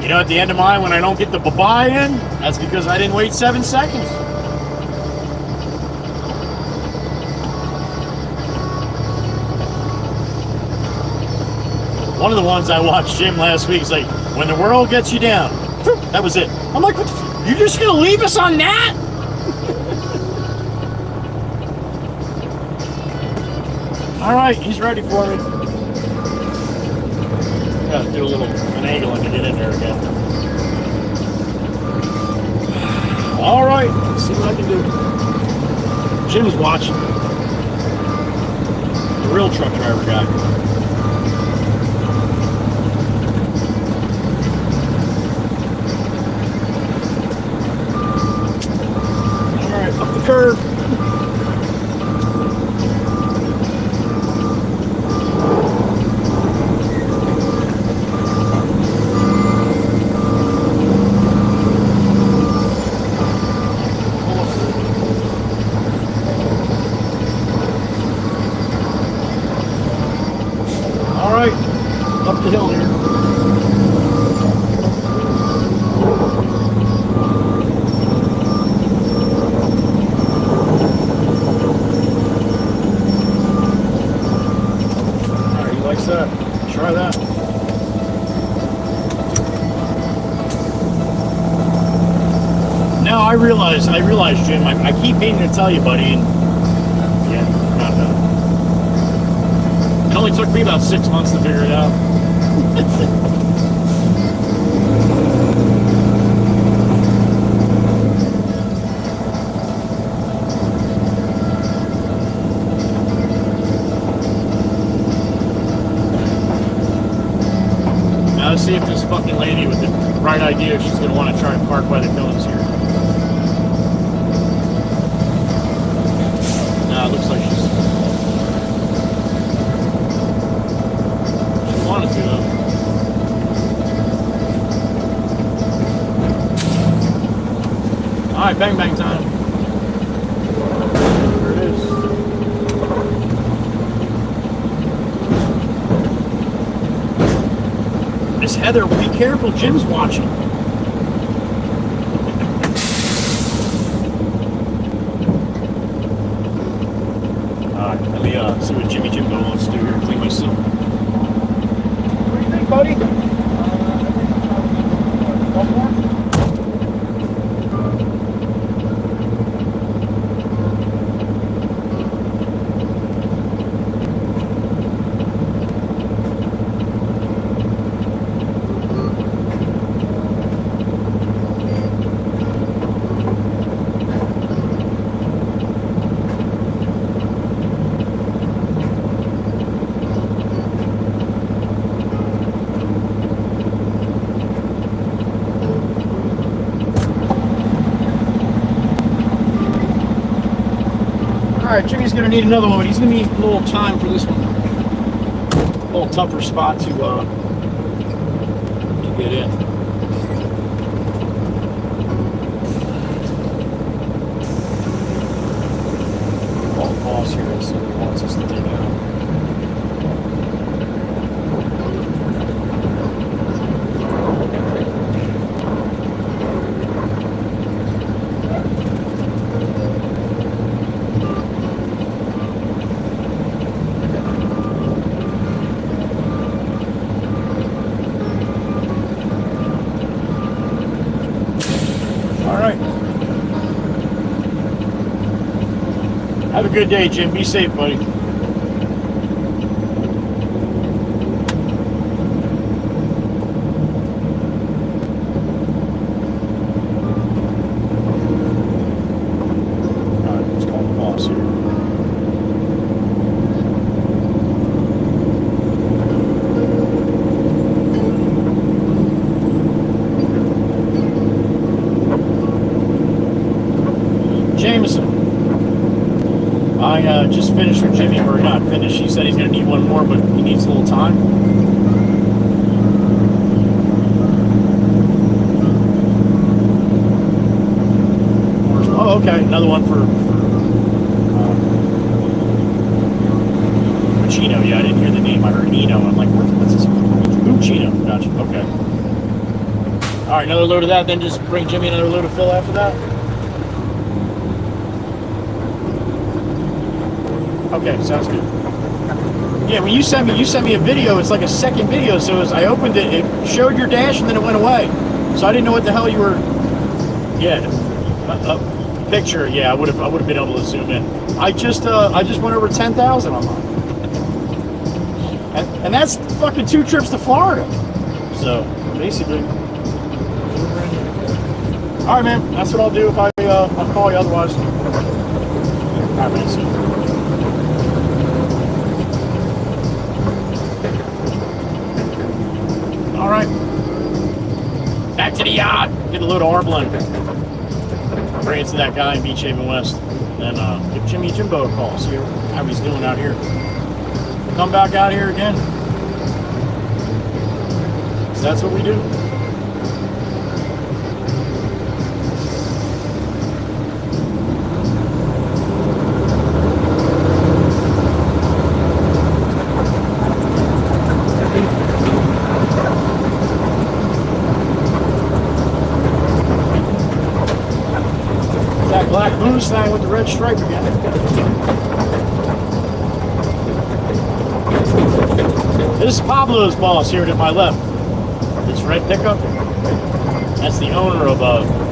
You know, at the end of mine, when I don't get the bye-bye in, that's because I didn't wait 7 seconds. One of the ones I watched Jim last week is like, when the world gets you down. That was it. I'm like, what the you're just going to leave us on that? All right, he's ready for me. Got to do a little finagling to get in there again. All right, let's see what I can do. Jim's watching. The real truck driver guy. Up the curve. All right, up the hill here. Try that. Now I realize, Jim, I keep meaning to tell you, buddy, and yeah, not done. It only took me about 6 months to figure it out. Let's see if this fucking lady with the right idea, she's going to want to try and park by the cones here. Nah, it looks like she wanted to, though. Alright, bang bang time. There it is. Miss Heather, be careful, Jim's watching. Alright, let me see what Jimmy Jimbo wants to do here, clean myself. What do you think, buddy? One more? Alright, Jimmy's going to need another one, but he's going to need a little time for this one. A little tougher spot to get in. I'll pause here and see what he wants us to take out. a good day, Jim. Be safe, buddy. Just finished with Jimmy, or not finished. He said he's going to need one more, but he needs a little time. Oh, okay, another one for Chino. Yeah, I didn't hear the name. I heard Eno. I'm like, what's this? Chino. Gotcha. Okay. All right, another load of that. Then just bring Jimmy another load of fill after that. Okay, sounds good. Yeah, when you sent me a video, it's like a second video. So as I opened it, it showed your dash and then it went away. So I didn't know what the hell you were. Yeah, a picture. Yeah, I would have been able to zoom in. I just went over 10,000 on mine, and that's fucking 2 trips to Florida. So basically, all right, man. That's what I'll do if I'll call you otherwise. All right, man. See you. All right, back to the yacht. Get a load of Arblen. Bring it to that guy in Beach Haven West. Then give Jimmy Jimbo a call. See how he's doing out here. Come back out here again. So that's what we do. Black Moonstone with the red stripe again. This is Pablo's boss here to my left. This red pickup, that's the owner of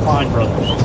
Fine Brothers.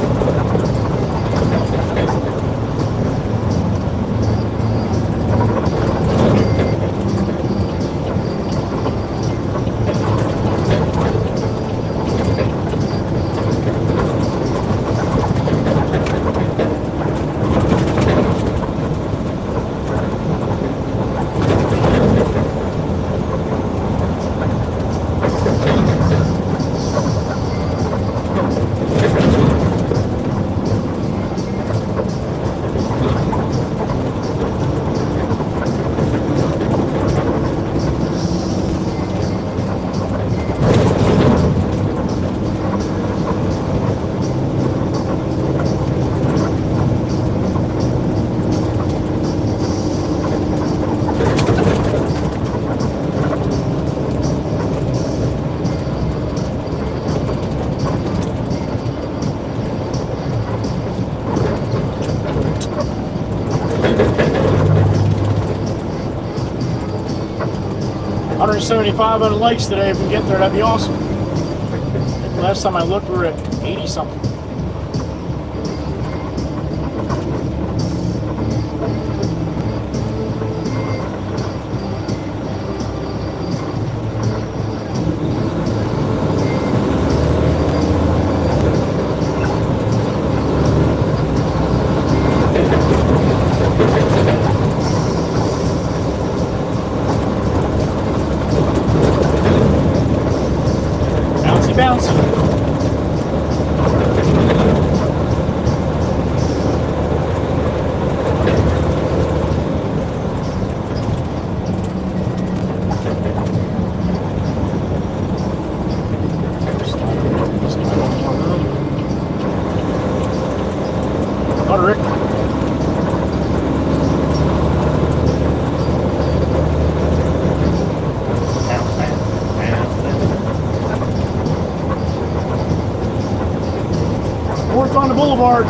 $175 on the likes today. If we get there, that'd be awesome. Last time I looked, we were at 80 something. On the boulevard.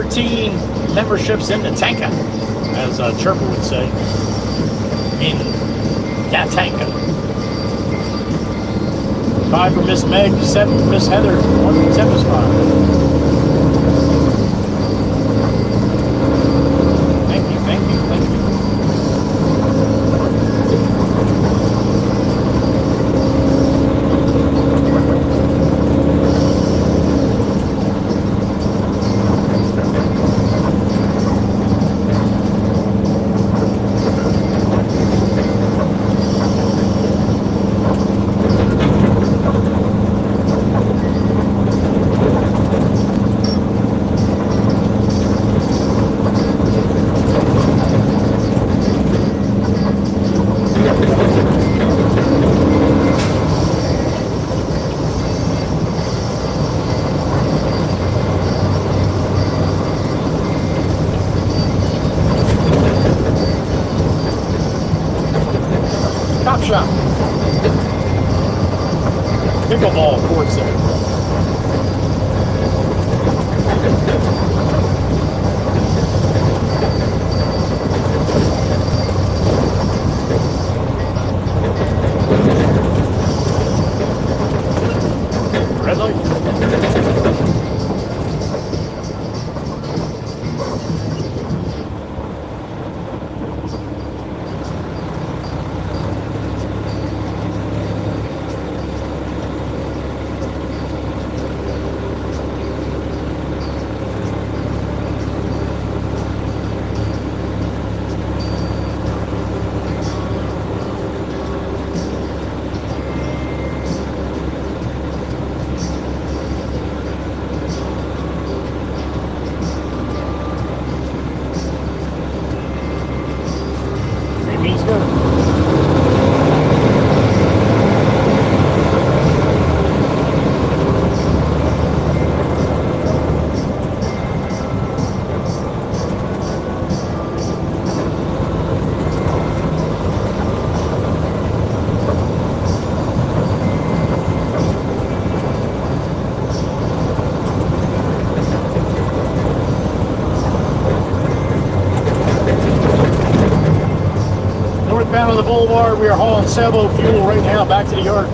13 memberships in the tanka, as Chirper would say. In Yatanka. 5 for Miss Meg, 7 for Miss Heather, 1 for Tempest 5. Thank you, thank you, thank you. Shop. Pickleball court set. Red light. Northbound on the boulevard, we are hauling Sabo fuel right now back to the yard.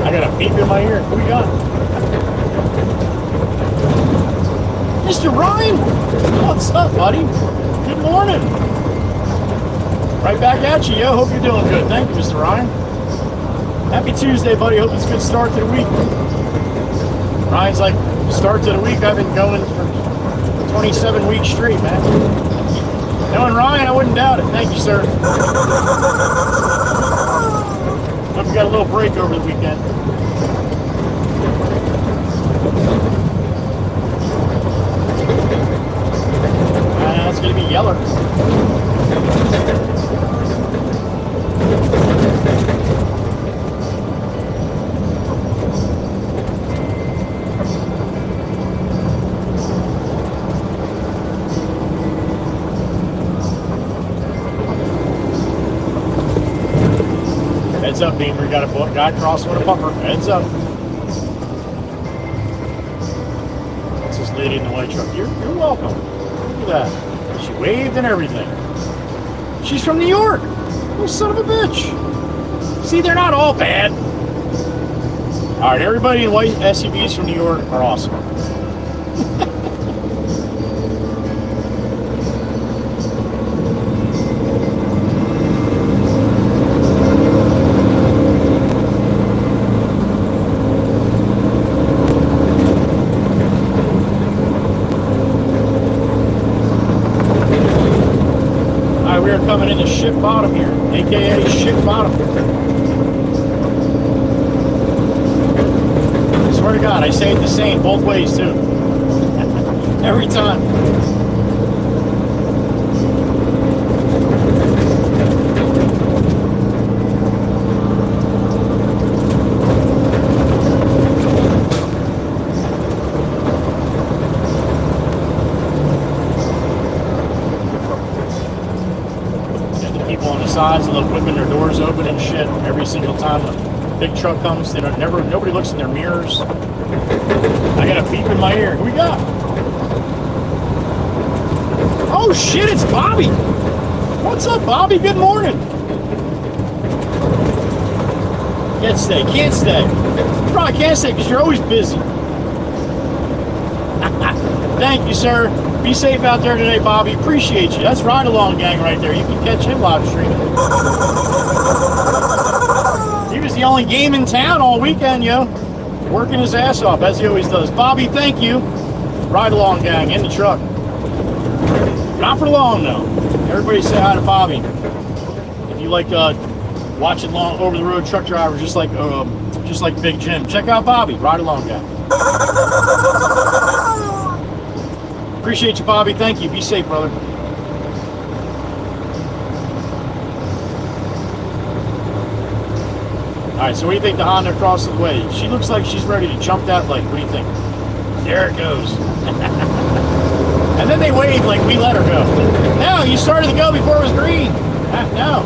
I got a beep in my ear. What we got? Mr. Ryan, what's up, buddy? Good morning. Right back at you, yo. Hope you're doing good. Thank you, Mr. Ryan. Happy Tuesday, buddy. Hope it's a good start to the week. Ryan's like, start to the week, I've been going for 27 weeks straight, man. Knowing Ryan, I wouldn't doubt it. Thank you, sir. Hope you got a little break over the weekend. It's going to be Yeller. Heads up, Beamer. Got a guy crossing with a bumper. Heads up. That's this lady in the white truck. You're welcome. Look at that. She waved and everything. She's from New York. Oh, son of a bitch. See, they're not all bad. All right, everybody in white SUVs from New York are awesome. Coming into ship bottom here, aka ship bottom. I swear to God, I say it the same both ways too. Every time. Sides of them whipping their doors open and shit every single time Big truck comes, they don't, nobody looks in their mirrors. I got a beep in my ear. Who we got? Oh shit, it's Bobby. What's up, Bobby? Good morning. Can't stay, can't stay. You probably can't stay because you're always busy. Thank you, sir. Be safe out there today, Bobby. Appreciate you. That's Ride Along Gang right there. You can catch him live streaming. He was the only game in town all weekend, yo. Working his ass off, as he always does. Bobby, thank you. Ride Along Gang in the truck. Not for long, though. Everybody say hi to Bobby. If you like watching long over-the-road truck drivers, just like Big Jim, check out Bobby. Ride Along Gang. Appreciate you, Bobby. Thank you. Be safe, brother. All right, so what do you think the Honda across the way? She looks like she's ready to jump that lake. What do you think? There it goes. And then they wave like we let her go. No, you started to go before it was green. No.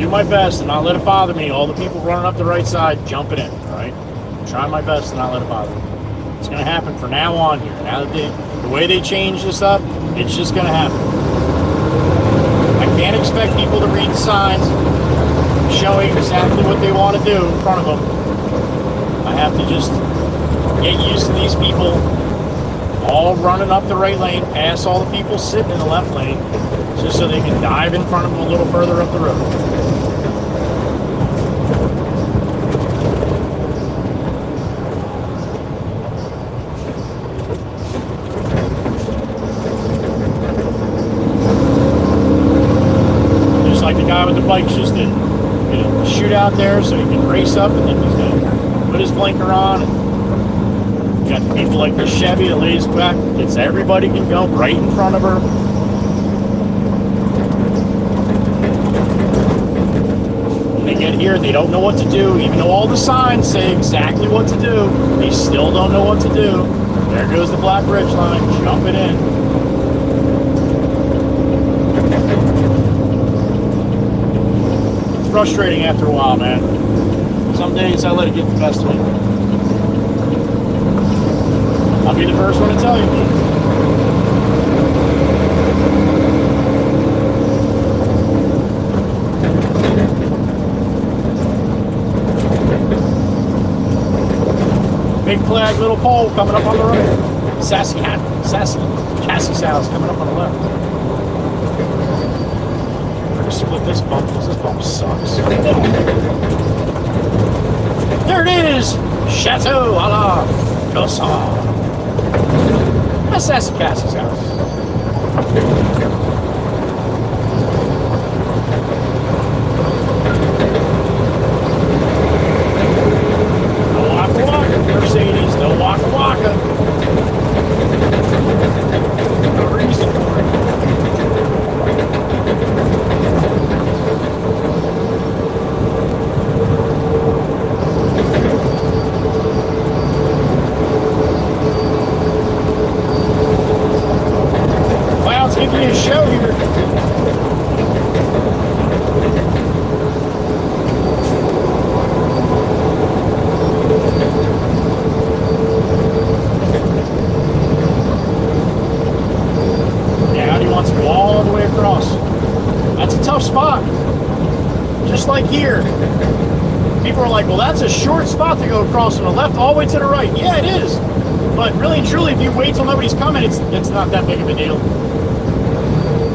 My best and not let it bother me. All the people running up the right side, jumping in, all right? Try my best to not let it bother me. It's going to happen from now on here. Now that the way they change this up, it's just going to happen. I can't expect people to read the signs showing exactly what they want to do in front of them. I have to just get used to these people all running up the right lane, past all the people sitting in the left lane, just so they can dive in front of them a little further up the road. Like the guy with the bikes just did. Gonna shoot out there so he can race up, and then he's gonna put his blinker on. And you got the people like the Chevy that lays back, gets everybody can go right in front of her. When they get here, they don't know what to do, even though all the signs say exactly what to do. They still don't know what to do. There goes the black ridge line, jumping in. Frustrating after a while, man. Some days I let it get the best of me. I'll be the first one to tell you. Big flag, little pole coming up on the right. Sassy Cassie's house coming up on the left. Split this bump because this bump sucks. There it is! Chateau a la Dawson. That's Sassy Cassie's house. No waka waka, Mercedes, no waka waka. No reason for it. Give you a show here. Now he wants to go all the way across. That's a tough spot. Just like here. People are like, well, that's a short spot to go across from the left all the way to the right. Yeah, it is. But really and truly, if you wait till nobody's coming, it's not that big of a deal.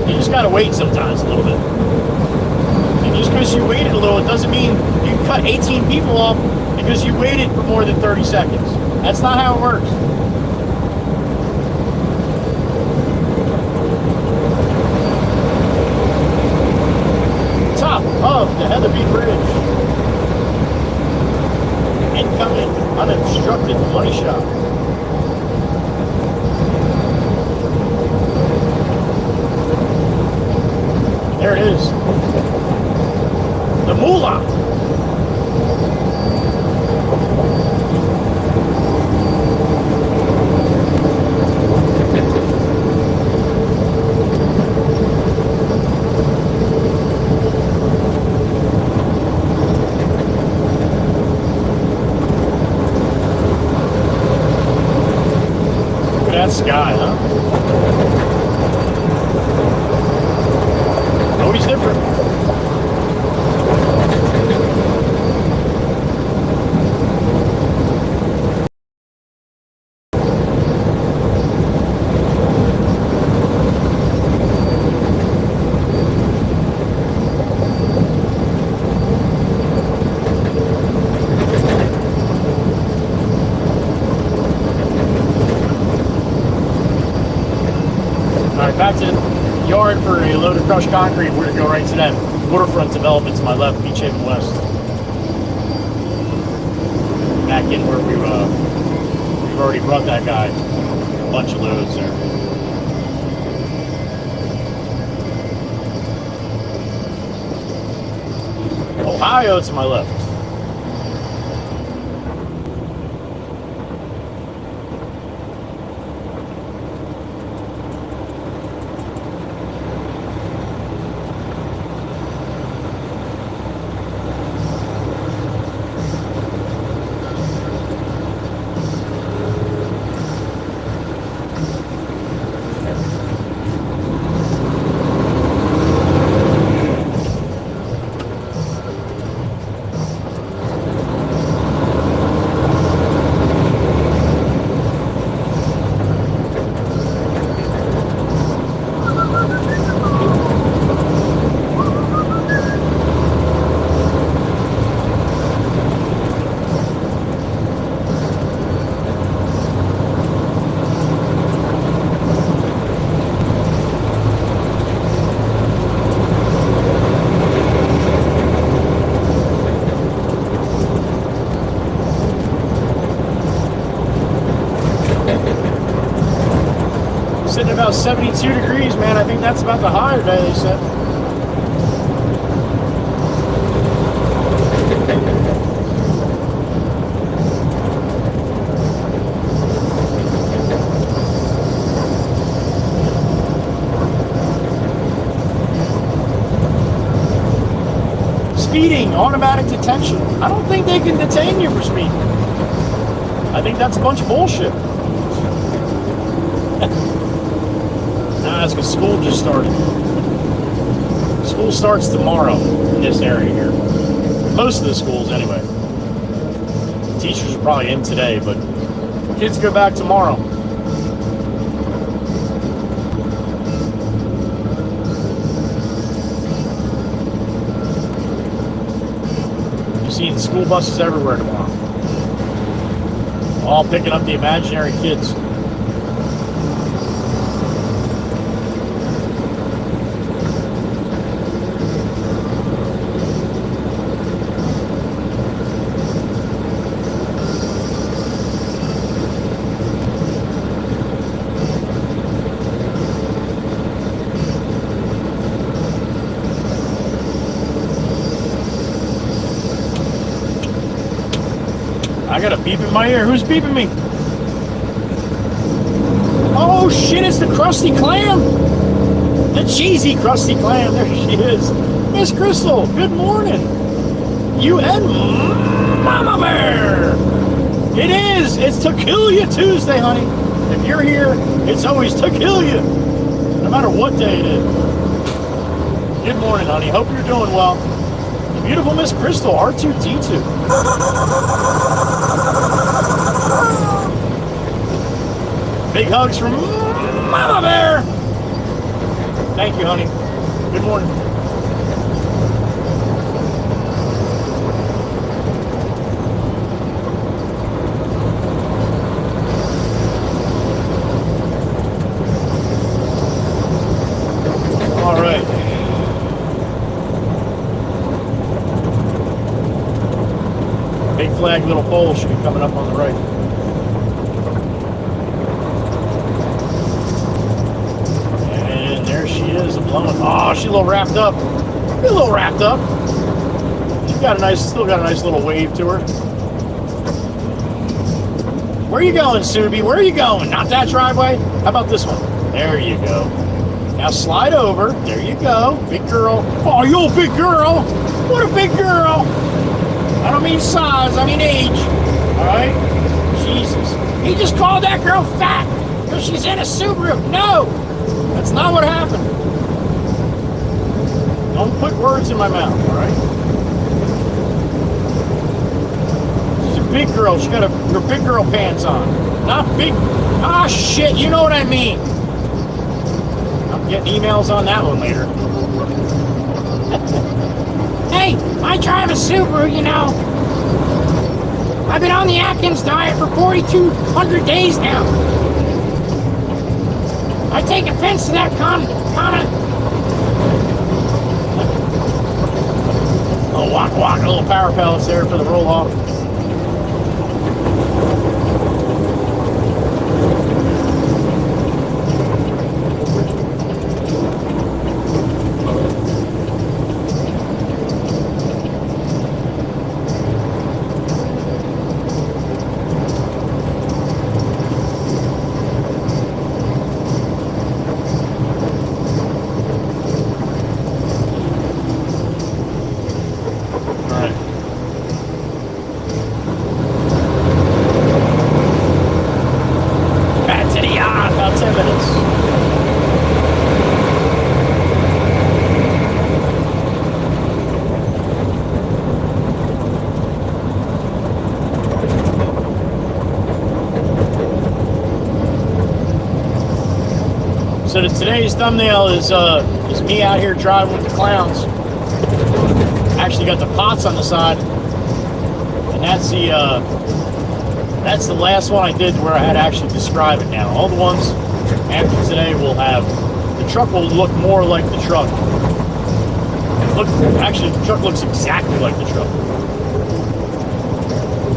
You just gotta wait sometimes a little bit. And just because you waited a little, it doesn't mean you can cut 18 people off because you waited for more than 30 seconds. That's not how it works. Top of the Heatherby Bridge. Incoming unobstructed money shot. There it is. The moolah. That's the guy, huh? Oh, he's different. Back to the yard for a load of crushed concrete. We're going to go right to that waterfront development to my left, Beach Haven West. Back in where we've already brought that guy a bunch of loads there. Ohio to my left. Sitting about 72 degrees, man. I think that's about the high today, they said. Speeding, automatic detention. I don't think they can detain you for speeding. I think that's a bunch of bullshit. That's because school just started. School starts tomorrow in this area here. Most of the schools, anyway. Teachers are probably in today, but kids go back tomorrow. You're seeing school buses everywhere tomorrow. All picking up the imaginary kids. I got a beep in my ear. Who's beeping me? Oh shit, it's the Krusty Clam. The cheesy Krusty Clam. There she is. Miss Crystal, good morning. You and Mama Bear. It is. It's To Kill You Tuesday, honey. If you're here, it's always To Kill You. No matter what day it is. Good morning, honey. Hope you're doing well. Beautiful Miss Crystal, R2D2. Big hugs from Mama Bear. Thank you, honey. Good morning. All right. Big flag, little pole should be coming up on the right. And there she is, a blowing. Oh, she's a little wrapped up. A little wrapped up. She's got a nice, still got a nice little wave to her. Where are you going, Subi? Where are you going? Not that driveway? How about this one? There you go. Now slide over. There you go. Big girl. Oh, you're a big girl. What a big girl. I don't mean size, I mean age. Alright? Jesus. He just called that girl fat. Because she's in a Subaru. No! That's not what happened. Don't put words in my mouth, alright? She's a big girl. She got her big girl pants on. Not big. Ah, shit. You know what I mean. I'm getting emails on that one later. Hey, I drive a Subaru, you know. I've been on the Atkins diet for 4,200 days now. I take offense to that comment. Oh, walk, a little power pellets there for the roll off. So today's thumbnail is me out here driving with the clowns. Actually got the pots on the side, and that's the last one I did where I had to actually describe it now. All the ones after today will have, the truck will look more like the truck. Actually, the truck looks exactly like the truck.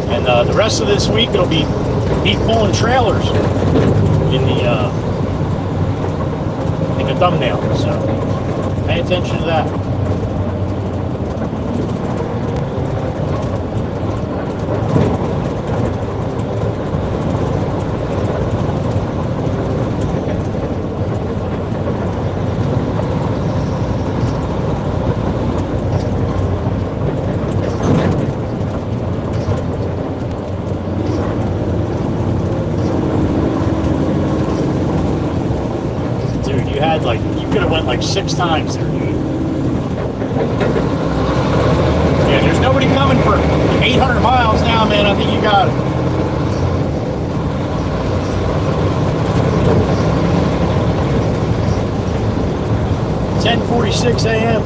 And the rest of this week it'll be me pulling trailers in the thumbnail, so pay attention to that. You could have went like 6 times there, dude. Yeah, there's nobody coming for 800 miles now, man. I think you got it. $10:46 a.m.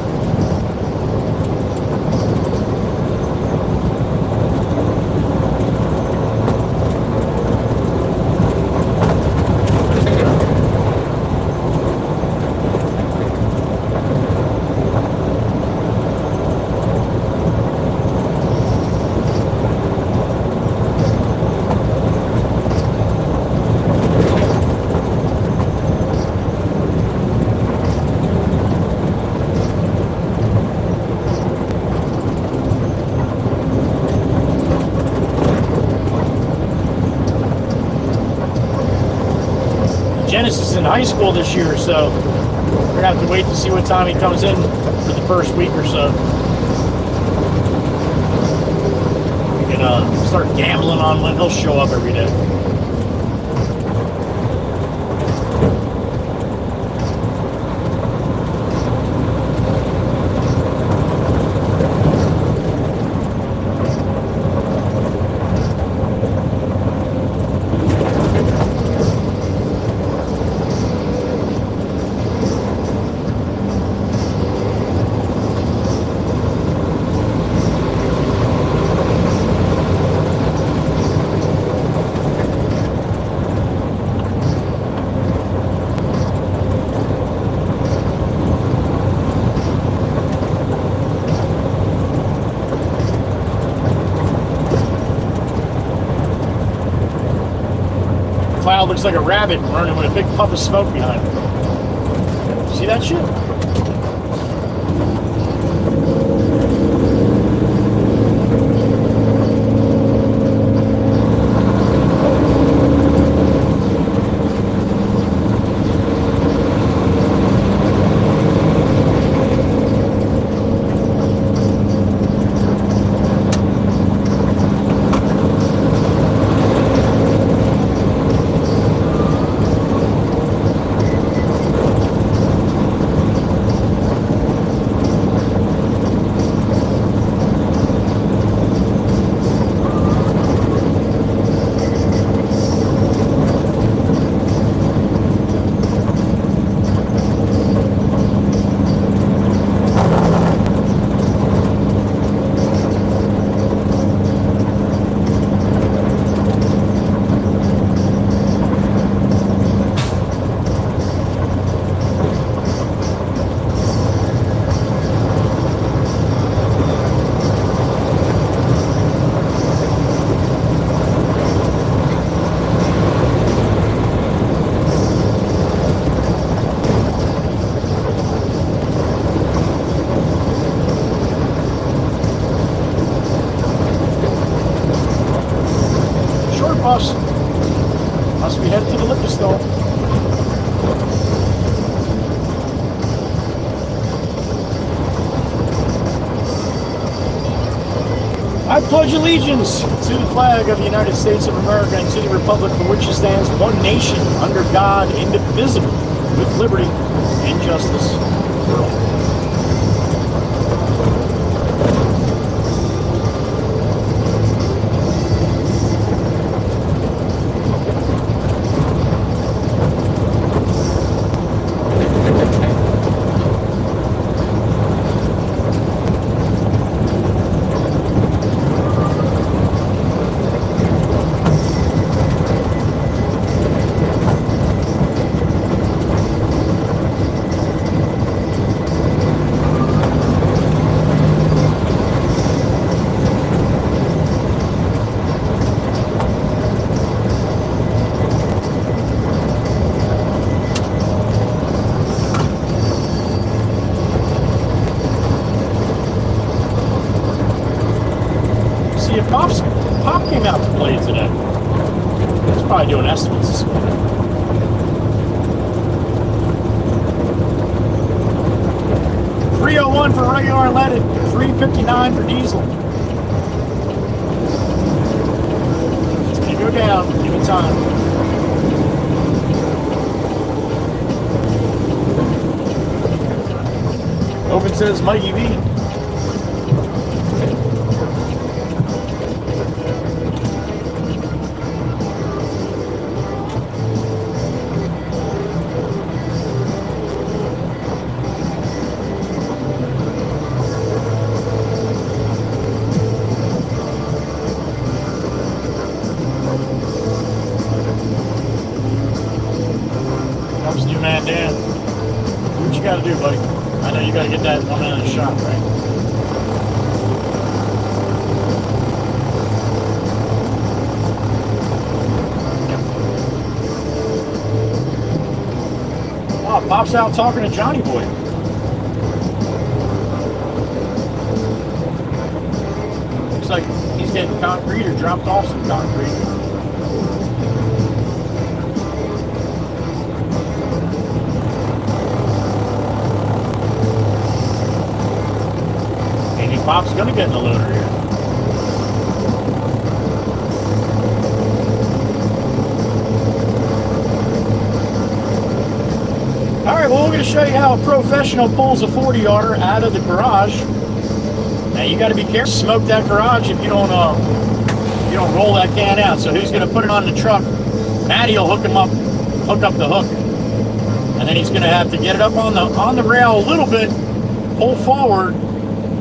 Genesis is in high school this year, so we're gonna have to wait to see what time he comes in for the first week or so. We can start gambling on when he'll show up every day. Cloud looks like a rabbit running with a big puff of smoke behind him. See that shit? I pledge allegiance to the flag of the United States of America and to the republic for which it stands, one nation, under God, indivisible, with liberty and justice for all. Pop came out to play today. He's probably doing estimates this morning. $3.01 for regular unleaded, $3.59 for diesel. It's gonna go down. Give it time. Open says Mikey V. Dan, what you gotta do, buddy? I know you gotta get that one in the shop, right? Oh, Pop's out talking to Johnny Boy. Looks like he's getting concrete or dropped off some concrete. Pop's gonna get in the loader here. Alright, well, we're gonna show you how a professional pulls a 40-yarder out of the garage. Now you gotta be careful, smoke that garage if you don't roll that can out. So who's gonna put it on the truck? Matty will hook up the hook. And then he's gonna have to get it up on the rail a little bit, pull forward.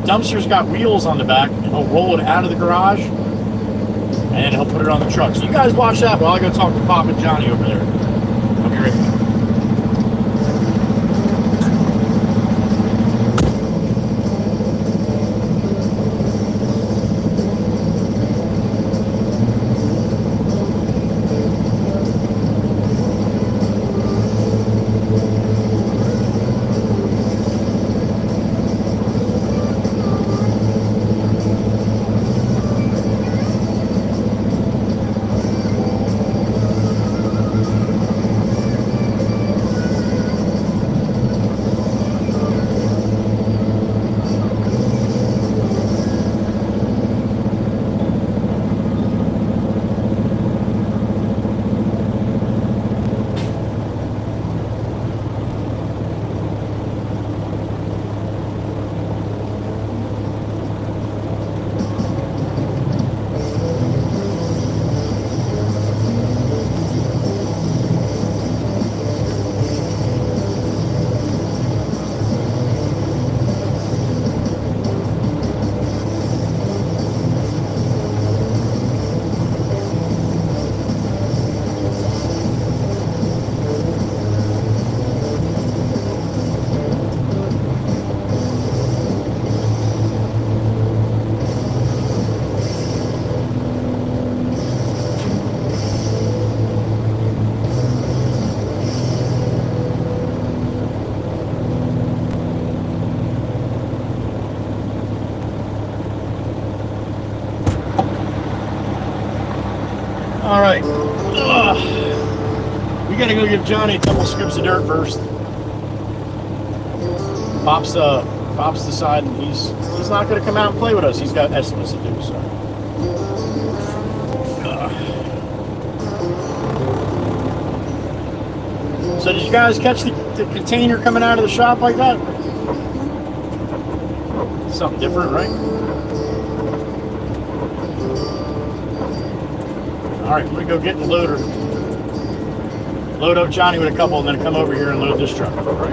Dumpster's got wheels on the back, and he'll roll it out of the garage, and then he'll put it on the truck. So you guys watch that while I go talk to Pop and Johnny over there. I'll be right back. All right. We gotta go give Johnny a couple strips of dirt first. Pop's deciding he's not gonna come out and play with us. He's got estimates to do, so. So did you guys catch the container coming out of the shop like that? Something different, right? All right, I'm gonna go get the loader. Load up Johnny with a couple and then come over here and load this truck. All right.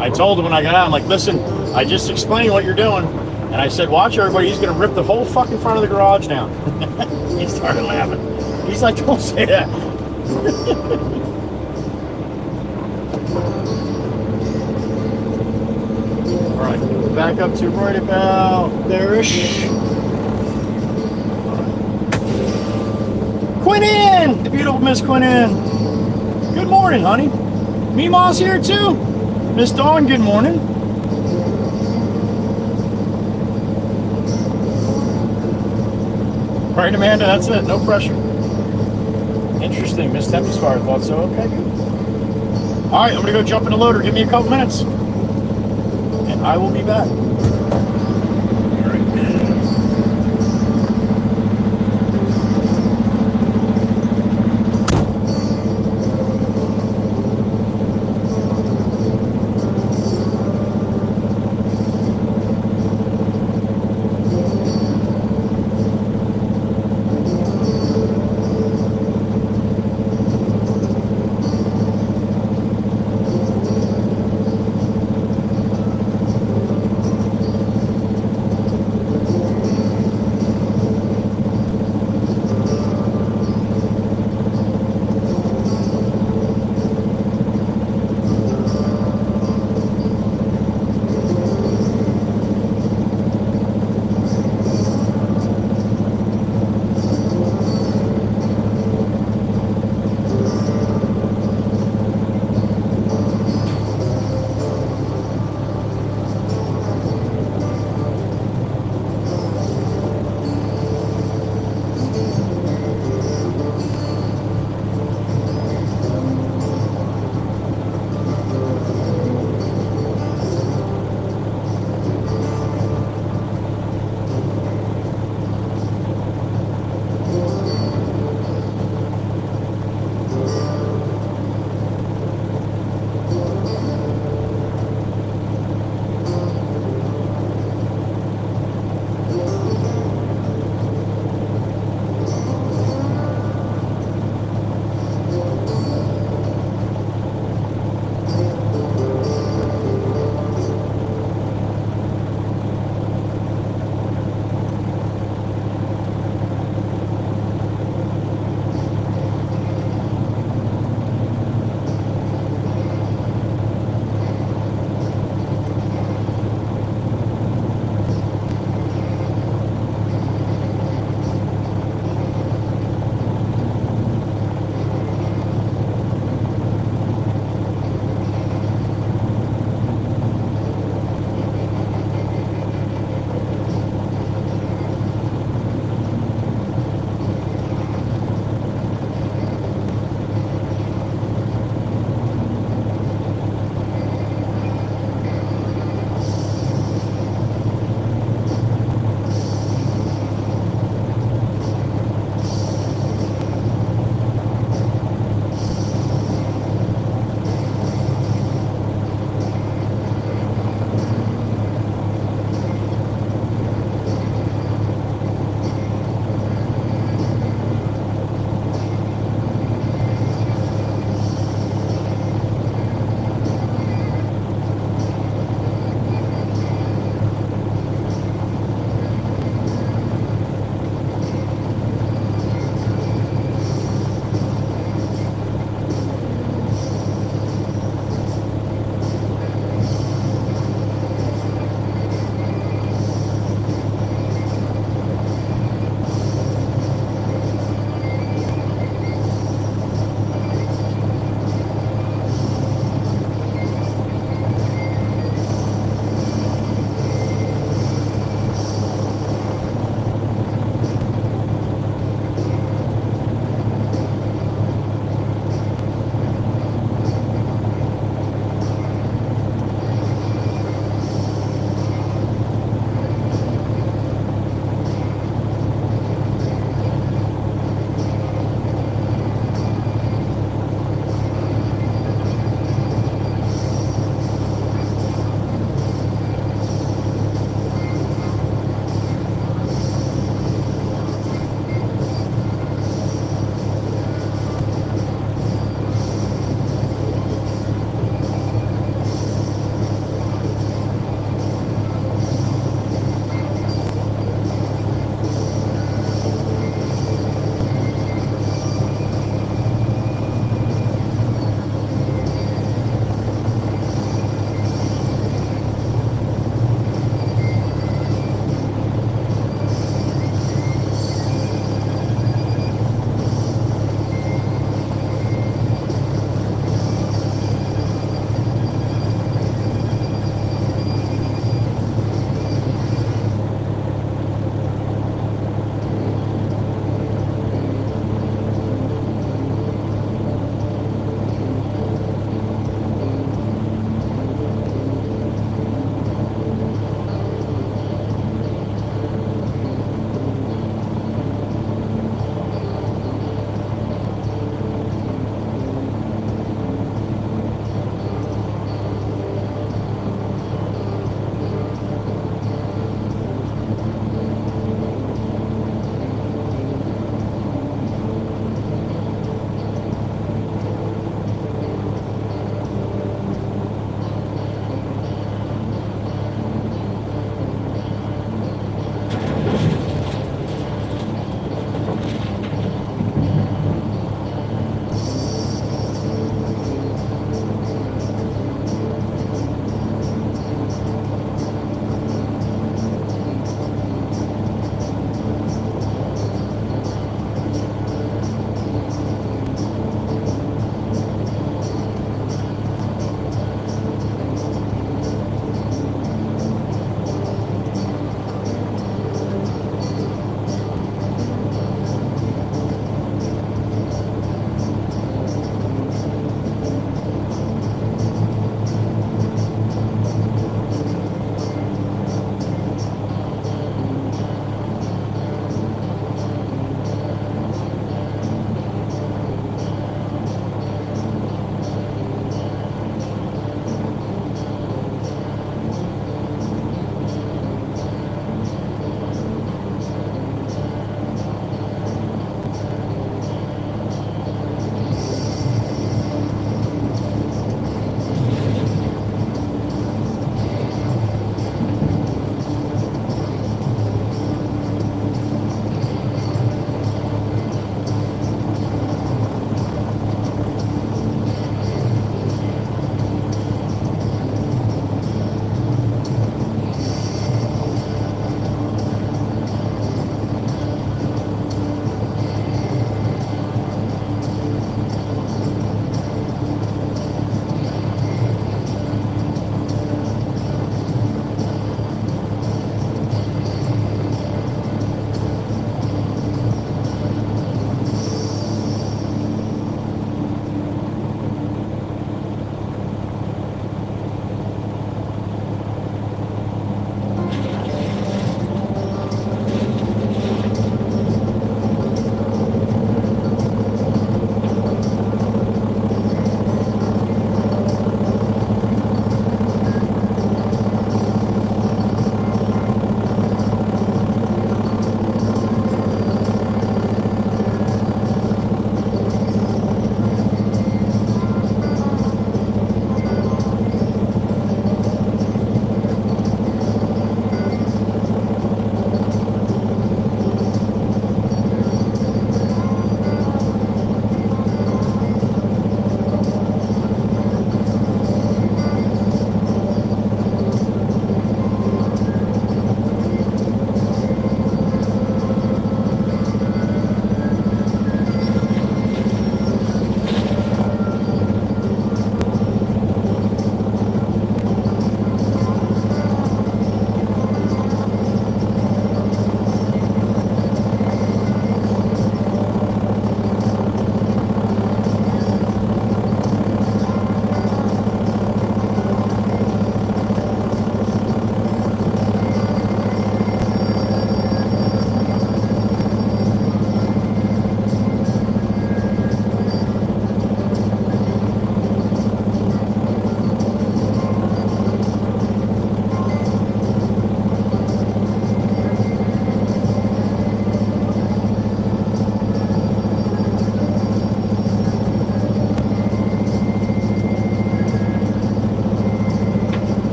I told him when I got out, I'm like, listen, I just explained what you're doing. And I said, watch everybody, he's gonna rip the whole fucking front of the garage down. He started laughing. He's like, don't say that. All right, back up to right about there-ish. Quinn, the beautiful Miss Quinn. Good morning, honey. Meemaw's here too. Miss Dawn, good morning. Right, Amanda, that's it. No pressure. Interesting. Miss Tempest Fire thought so. Okay, good. All right, I'm going to go jump in the loader. Give me a couple minutes. And I will be back. All right.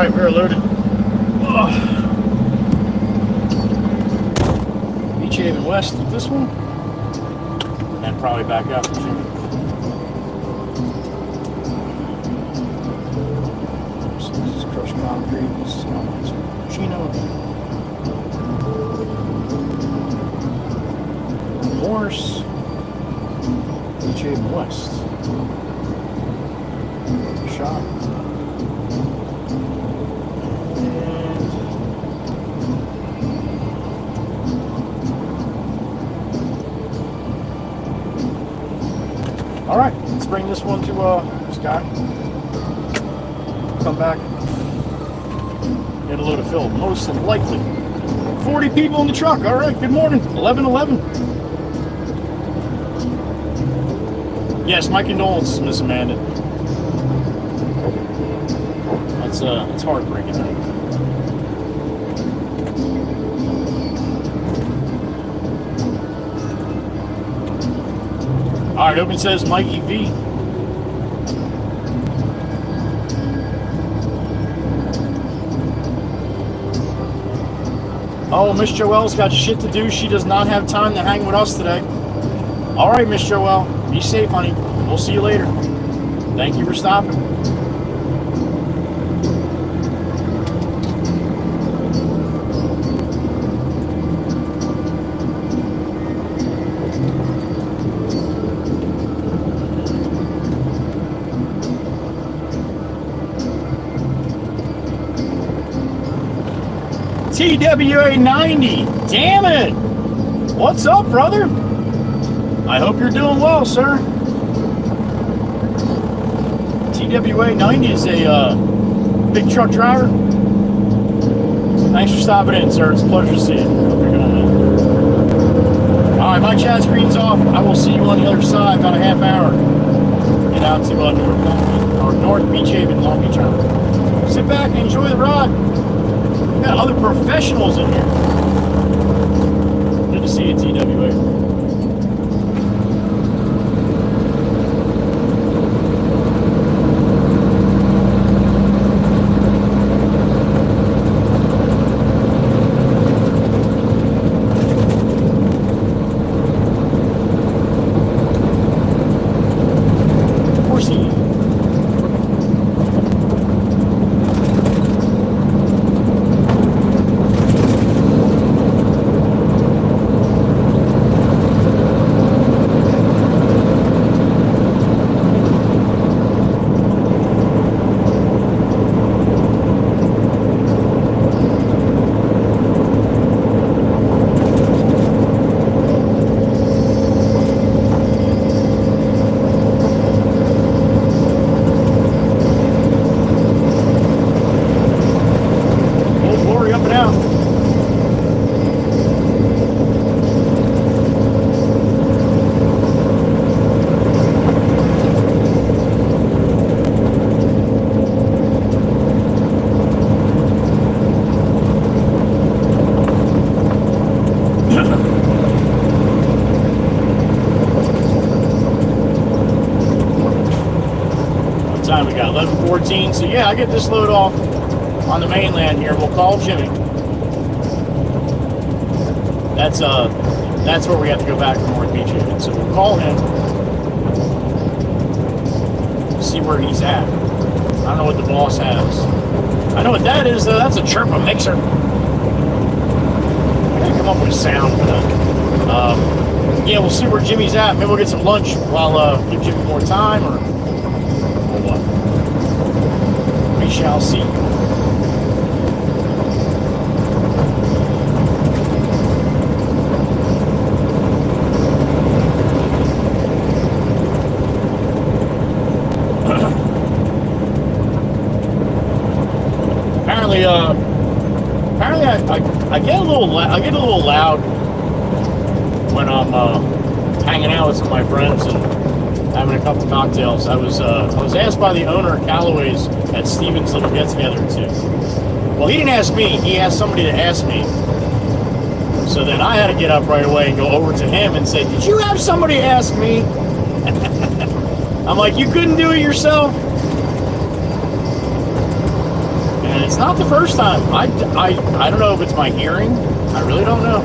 right, we're loaded. Beach Haven West with this one. And then probably back out to Jimmy. So this is crushed concrete. This is Chino. Morse. Beach Haven West. Shot. All right, let's bring this one to this guy. Come back. Get a load of fill. Most likely 40 people in the truck. All right, good morning. 11:11. Yes, my condolences, Miss Amanda. That's heartbreaking. All right, open says Mikey V. Oh, Miss Joelle's got shit to do. She does not have time to hang with us today. All right, Miss Joelle, be safe, honey. We'll see you later. Thank you for stopping. TWA 90, damn it! What's up, brother? I hope you're doing well, sir. TWA 90 is a big truck driver. Thanks for stopping in, sir. It's a pleasure to see you. Hope you're doing well. All right, my chat screen's off. I will see you on the other side about a half hour. Get out to North Beach Haven, Long Beach Island. Sit back and enjoy the ride. Got other professionals in here. Good to see you, TWA. Of course he is. Time we got 11:14. So yeah, I get this load off on the mainland here. We'll call Jimmy. That's where we have to go back to North Beach Haven. So we'll call him. See where he's at. I don't know what the boss has. I know what that is though. That's a chirpa mixer. I gotta come up with a sound for that. Yeah, we'll see where Jimmy's at. Maybe we'll get some lunch while give Jimmy more time or what. We shall see. Apparently, I get a little loud when I'm hanging out with some of my friends and having a couple cocktails. I was asked by the owner of Callaway's at Steven's little get-together too. Well, he didn't ask me. He asked somebody to ask me. So then I had to get up right away and go over to him and say, "Did you have somebody ask me?" I'm like, "You couldn't do it yourself?" And it's not the first time. I don't know if it's my hearing. I really don't know.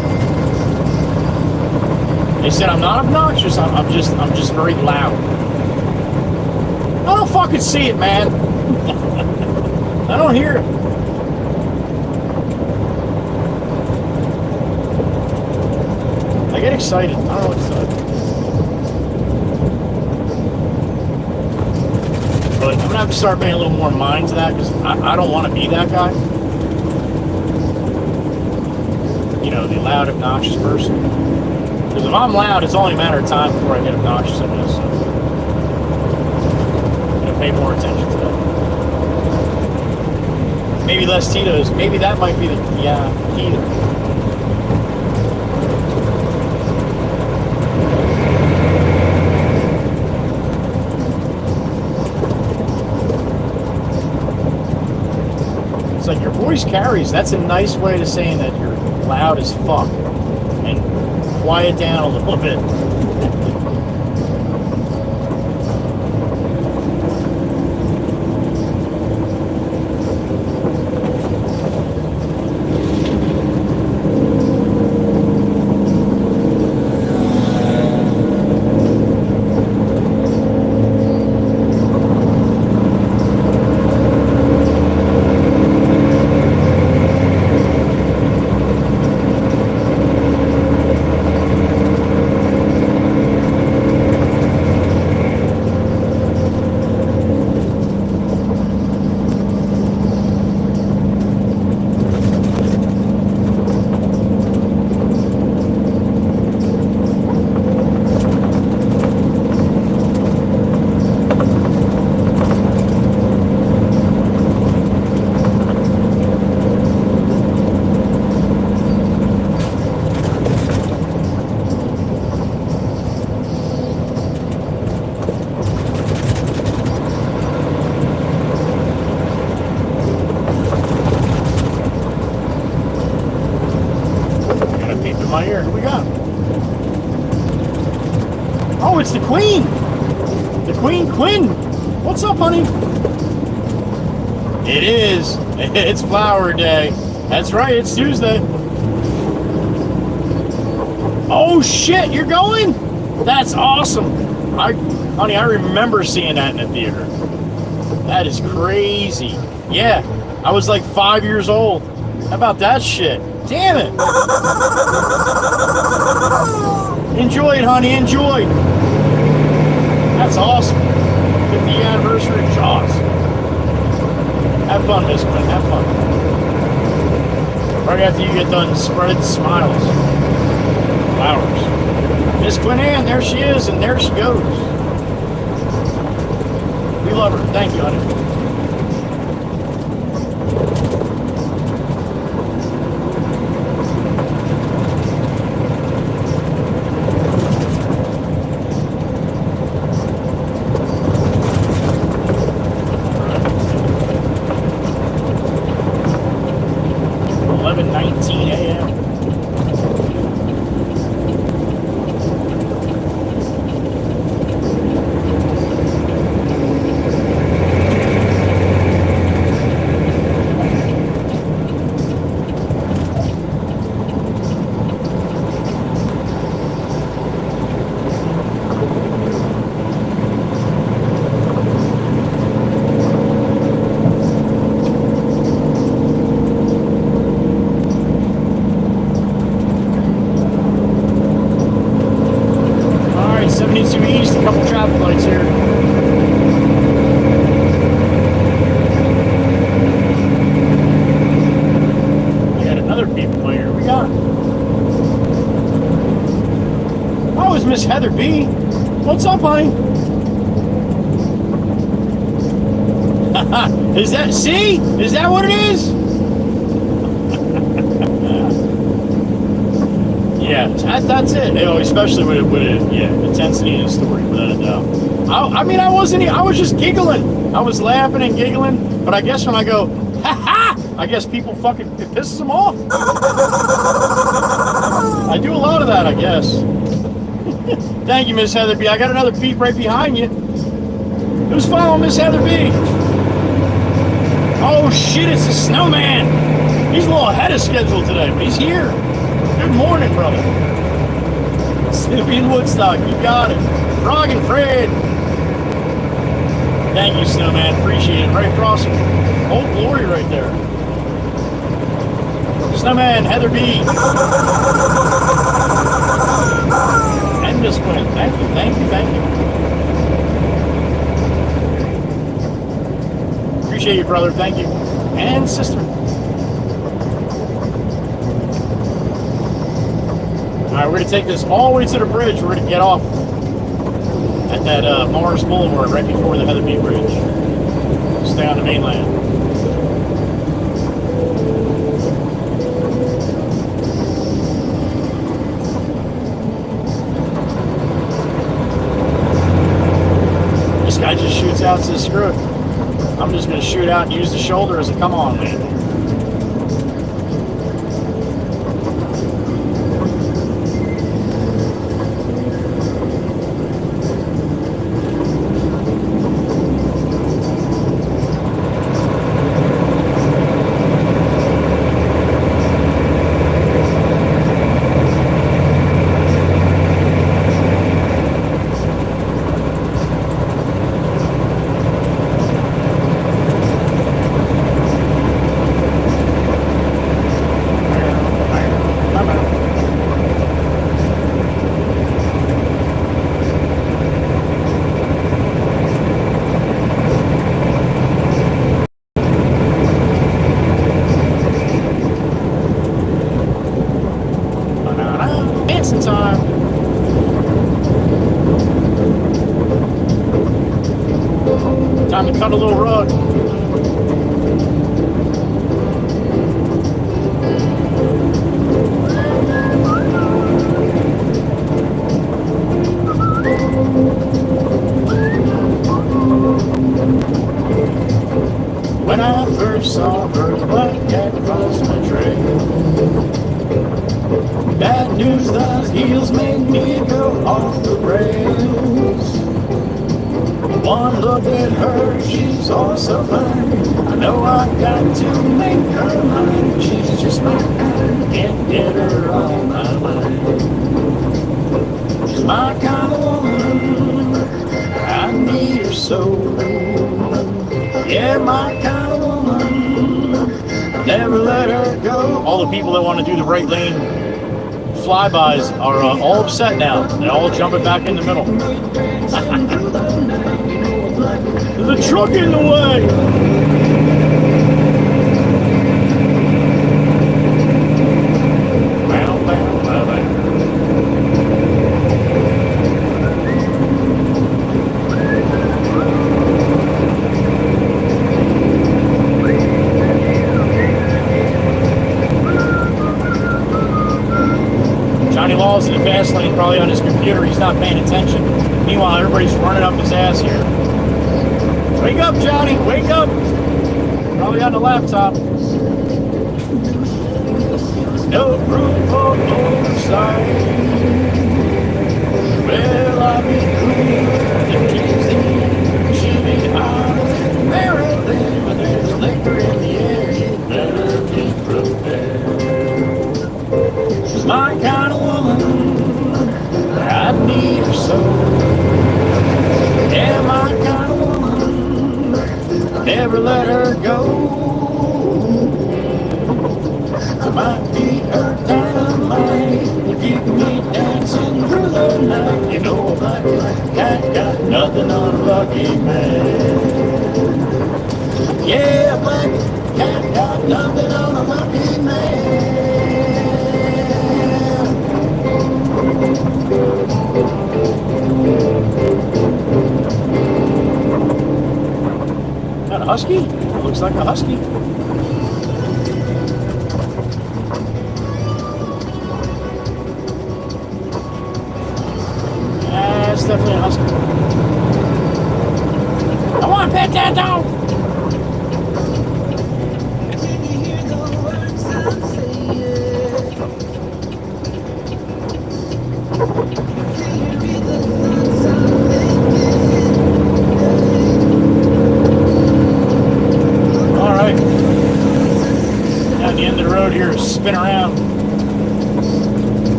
They said I'm not obnoxious. I'm just very loud. I don't fucking see it, man. I don't hear it. I get excited. I don't know what to say. But I'm gonna have to start paying a little more mind to that because I don't want to be that guy. You know, the loud, obnoxious person. Because if I'm loud, it's only a matter of time before I get obnoxious, I guess. So I'm gonna pay more attention to that. Maybe less Tito's. Maybe that might be the key to. Like your voice carries. That's a nice way to saying that you're loud as fuck and quiet down a little bit. Who we got? Oh, it's the Queen! The Queen! What's up, honey? It is. It's flower day. That's right, it's Tuesday. Oh shit, you're going? That's awesome. Honey, I remember seeing that in the theater. That is crazy. Yeah, I was like 5 years old. How about that shit? Damn it! Enjoy it, honey, enjoy! That's awesome. 50th anniversary of Jaws. Have fun, Miss Quinn, have fun. Right after you get done spreading smiles. Flowers. Miss Quinn Ann, there she is, and there she goes. We love her. Thank you, honey. Miss Heather B. What's up, honey? Is that, see? Is that what it is? Yeah, that's it. You know, especially with it, yeah, intensity in the story, without a doubt. I mean, I was just giggling. I was laughing and giggling, but I guess when I go, ha ha, I guess people fucking, it pisses them off. I do a lot of that, I guess. Thank you, Miss Heather B. I got another beep right behind you. Who's following Miss Heather B? Oh shit, it's a snowman. He's a little ahead of schedule today, but he's here. Good morning, brother. Snoopy and Woodstock, you got it. Frog and Fred. Thank you, snowman. Appreciate it. Right across Old Glory right there. Snowman, Heather B. And Miss Quinn. Thank you, thank you, thank you. Appreciate you, brother. Thank you. And sister. All right, we're going to take this all the way to the bridge. We're going to get off at that Mars Boulevard right before the Heather B Bridge. Stay on the mainland. This guy just shoots out to the script. I'm just going to shoot out and use the shoulder as a come on, man. Dancing time. Time to cut a little rug. When I first saw her black cat cross my trail, bad news, those heels made me go off the rails. One look at her, she's all so fine. I know I got to make her mine. She's just my kind, can't get her off my mind. She's my kind of woman, I need her so. Yeah, my kind of woman, never let her go. All the people that want to do the right lane flybys are all upset now. They're all jumping back in the middle. There's a truck in the way. Bow, bow, bow, bow. Johnny Law's in the fast lane, probably on his computer. He's not paying attention. Meanwhile, everybody's running up his ass here. Wake up, Johnny! Wake up! Probably on the laptop. No room for oversight. Well, I'll be cool. The Tuesday, she'll be out of Maryland, but there's liquor in the air. You better be prepared. She's my kind of woman. I need her so. Yeah, my kind of woman. Never let her go. I might be her dynamite if you can be dancing through the night. You know a black cat got nothing on a lucky man. Yeah, a black cat got nothing on a lucky man. That a husky? Looks like a husky. It's definitely a husky. I want to pet that dog. All right. spin around.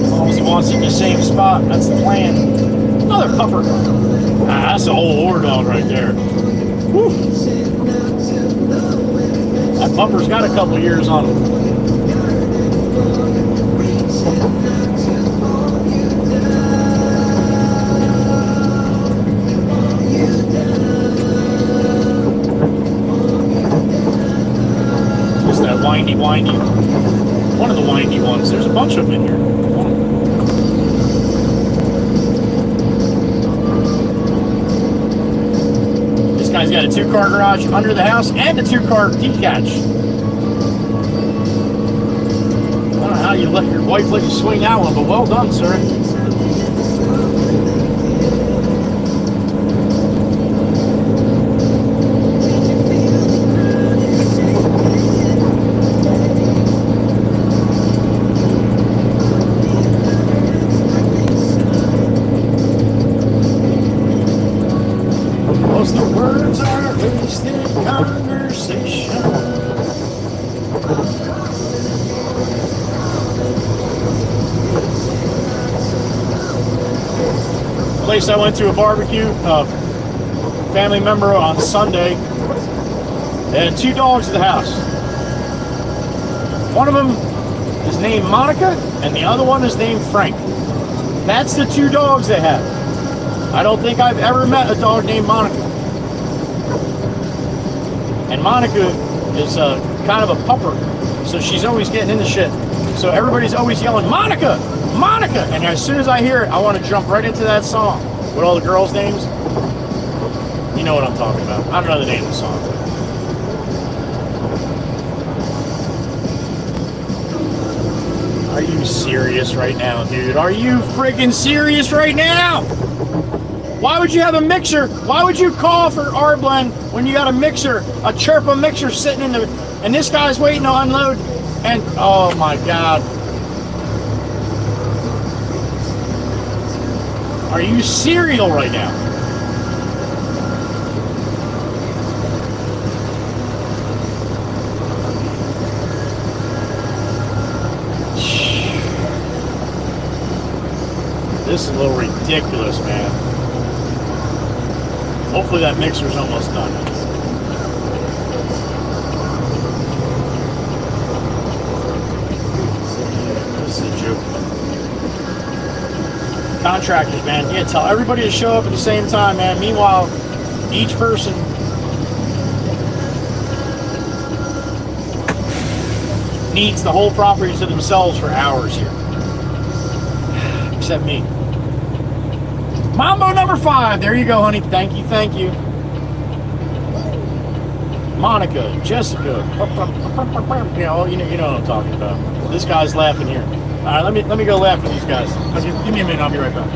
As long as he wants it in the same spot, that's the plan. Another pupper. Ah, that's a whole war dog right there. Woo. That pupper's got a couple years on him. Just that windy. One of the windy ones. There's a bunch of them in here. This guy's got a 2-car garage under the house and a 2-car detach. I don't know how you let your wife let you swing that one, but well done, sir. Most of the words are wasted conversation. Place I went to a barbecue, family member on Sunday. They had 2 dogs at the house. One of them is named Monica, and the other one is named Frank. That's the 2 dogs they had. I don't think I've ever met a dog named Monica. And Monica is kind of a pupper, so she's always getting into shit. So everybody's always yelling, Monica! Monica! And as soon as I hear it, I want to jump right into that song with all the girls' names. You know what I'm talking about. I don't know the name of the song. Are you serious right now, dude? Are you freaking serious right now? Why would you have a mixer? Why would you call for R-Blend when you got a mixer, a Chirpa mixer sitting in the, and this guy's waiting to unload, and oh my God. Are you serial right now? This is a little ridiculous, man. Hopefully that mixer's almost done. This is a joke. Contractors, man. Yeah, tell everybody to show up at the same time, man. Meanwhile, each person needs the whole property to themselves for hours here. Except me. Mambo number 5. There you go, honey. Thank you, thank you. Monica, Jessica. You know what I'm talking about. This guy's laughing here. All right, let me go laugh with these guys. Give me a minute. I'll be right back.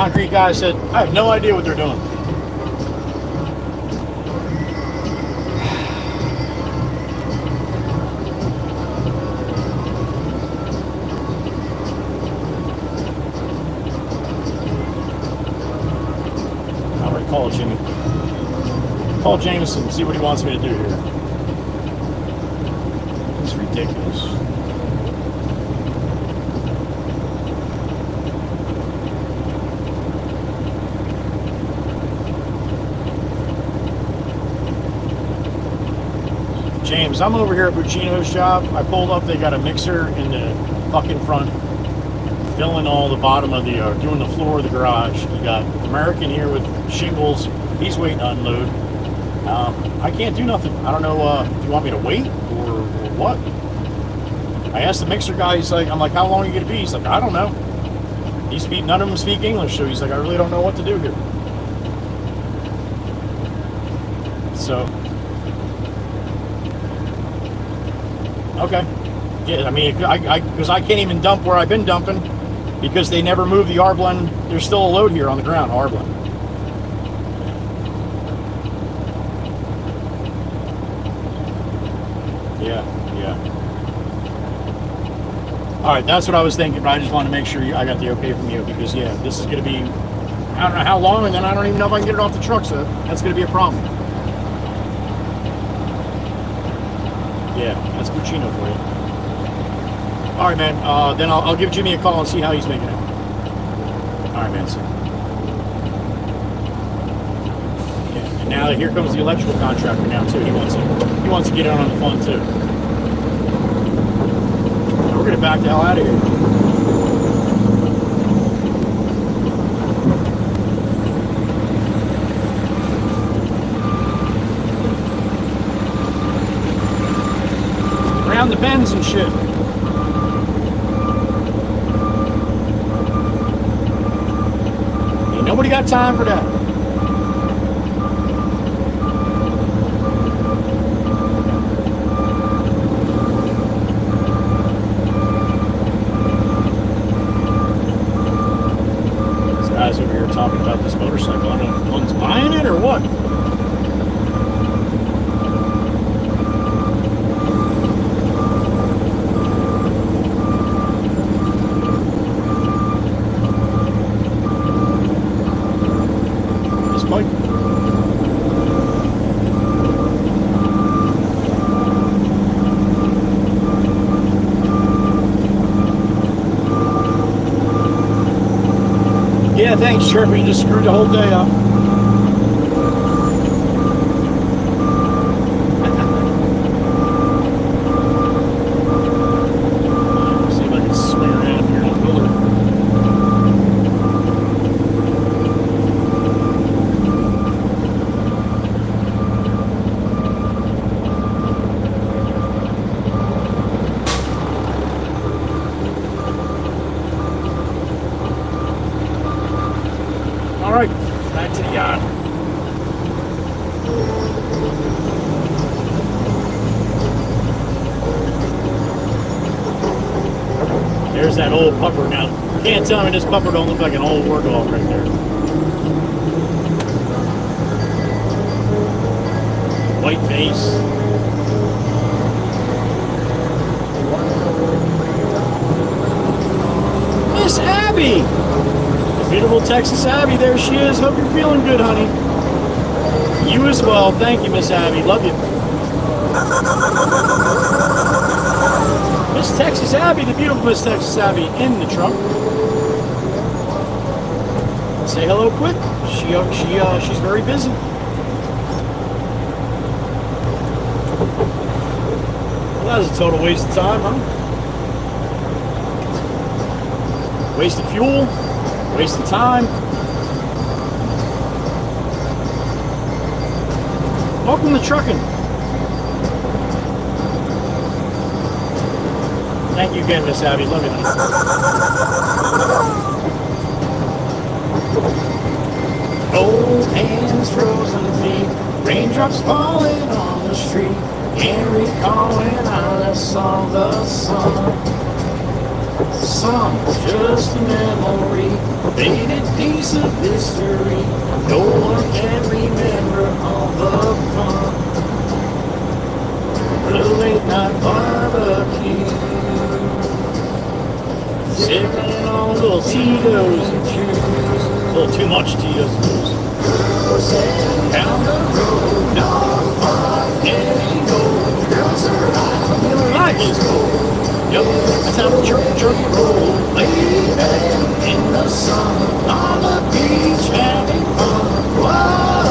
concrete guy said, I have no idea what they're doing. I'm going to call Jimmy. Call Jameson, see what he wants me to do here. It's ridiculous. James, I'm over here at Buccino's shop. I pulled up, they got a mixer in the fucking front, filling all the bottom of the, doing the floor of the garage. You got American here with shingles. He's waiting to unload. I can't do nothing. I don't know if you want me to wait or what. I asked the mixer guy, I'm like, how long are you gonna be? He's like, I don't know. None of them speak English, so he's like, I really don't know what to do here. So, okay. Yeah, I mean, because I can't even dump where I've been dumping because they never moved the R-blend. There's still a load here on the ground, R-blend. Yeah. All right, that's what I was thinking, but I just wanted to make sure I got the okay from you because, yeah, this is going to be, I don't know how long, and then I don't even know if I can get it off the truck, so that's going to be a problem. Yeah, that's Buccino for you. All right, man. Then I'll give Jimmy a call and see how he's making it. All right, man. So, yeah, and now here comes the electrical contractor now too. He wants to get in on the fun too. Now we're gonna back the hell out of here. Around the bends and shit. Ain't nobody got time for that. This guy's over here talking about this motorcycle. I don't know if one's buying it or what. Yeah, thanks, Chirpy. You just screwed the whole day up. See if I can swing around here on the pillar. All right, back to the yard. There's that old pupper now. You can't tell me this pupper don't look like an old war dog right there. White face. Miss Abby! Beautiful Texas Abby, there she is. Hope you're feeling good, honey. You as well. Thank you, Miss Abby. Love you. Miss Texas Abby, the beautiful Miss Texas Abby in the truck. Say hello quick. She's very busy. Well, that was a total waste of time, huh? Waste of fuel. Waste of time. Welcome to trucking. Thank you again, Miss Abby. Love you. Cold hands, frozen feet, raindrops falling on the street, and recalling how I saw the sun. Some just a memory, faded piece of history. No one can remember all the fun. The late night barbecue, sipping on little Tito's and juice. A little too much Tito's and juice. Down the road, no fun anymore. Girls are high, feeling like it's cold. Yep, that's how the church roll. Lay back in the sun, on the beach, having fun. Whoa,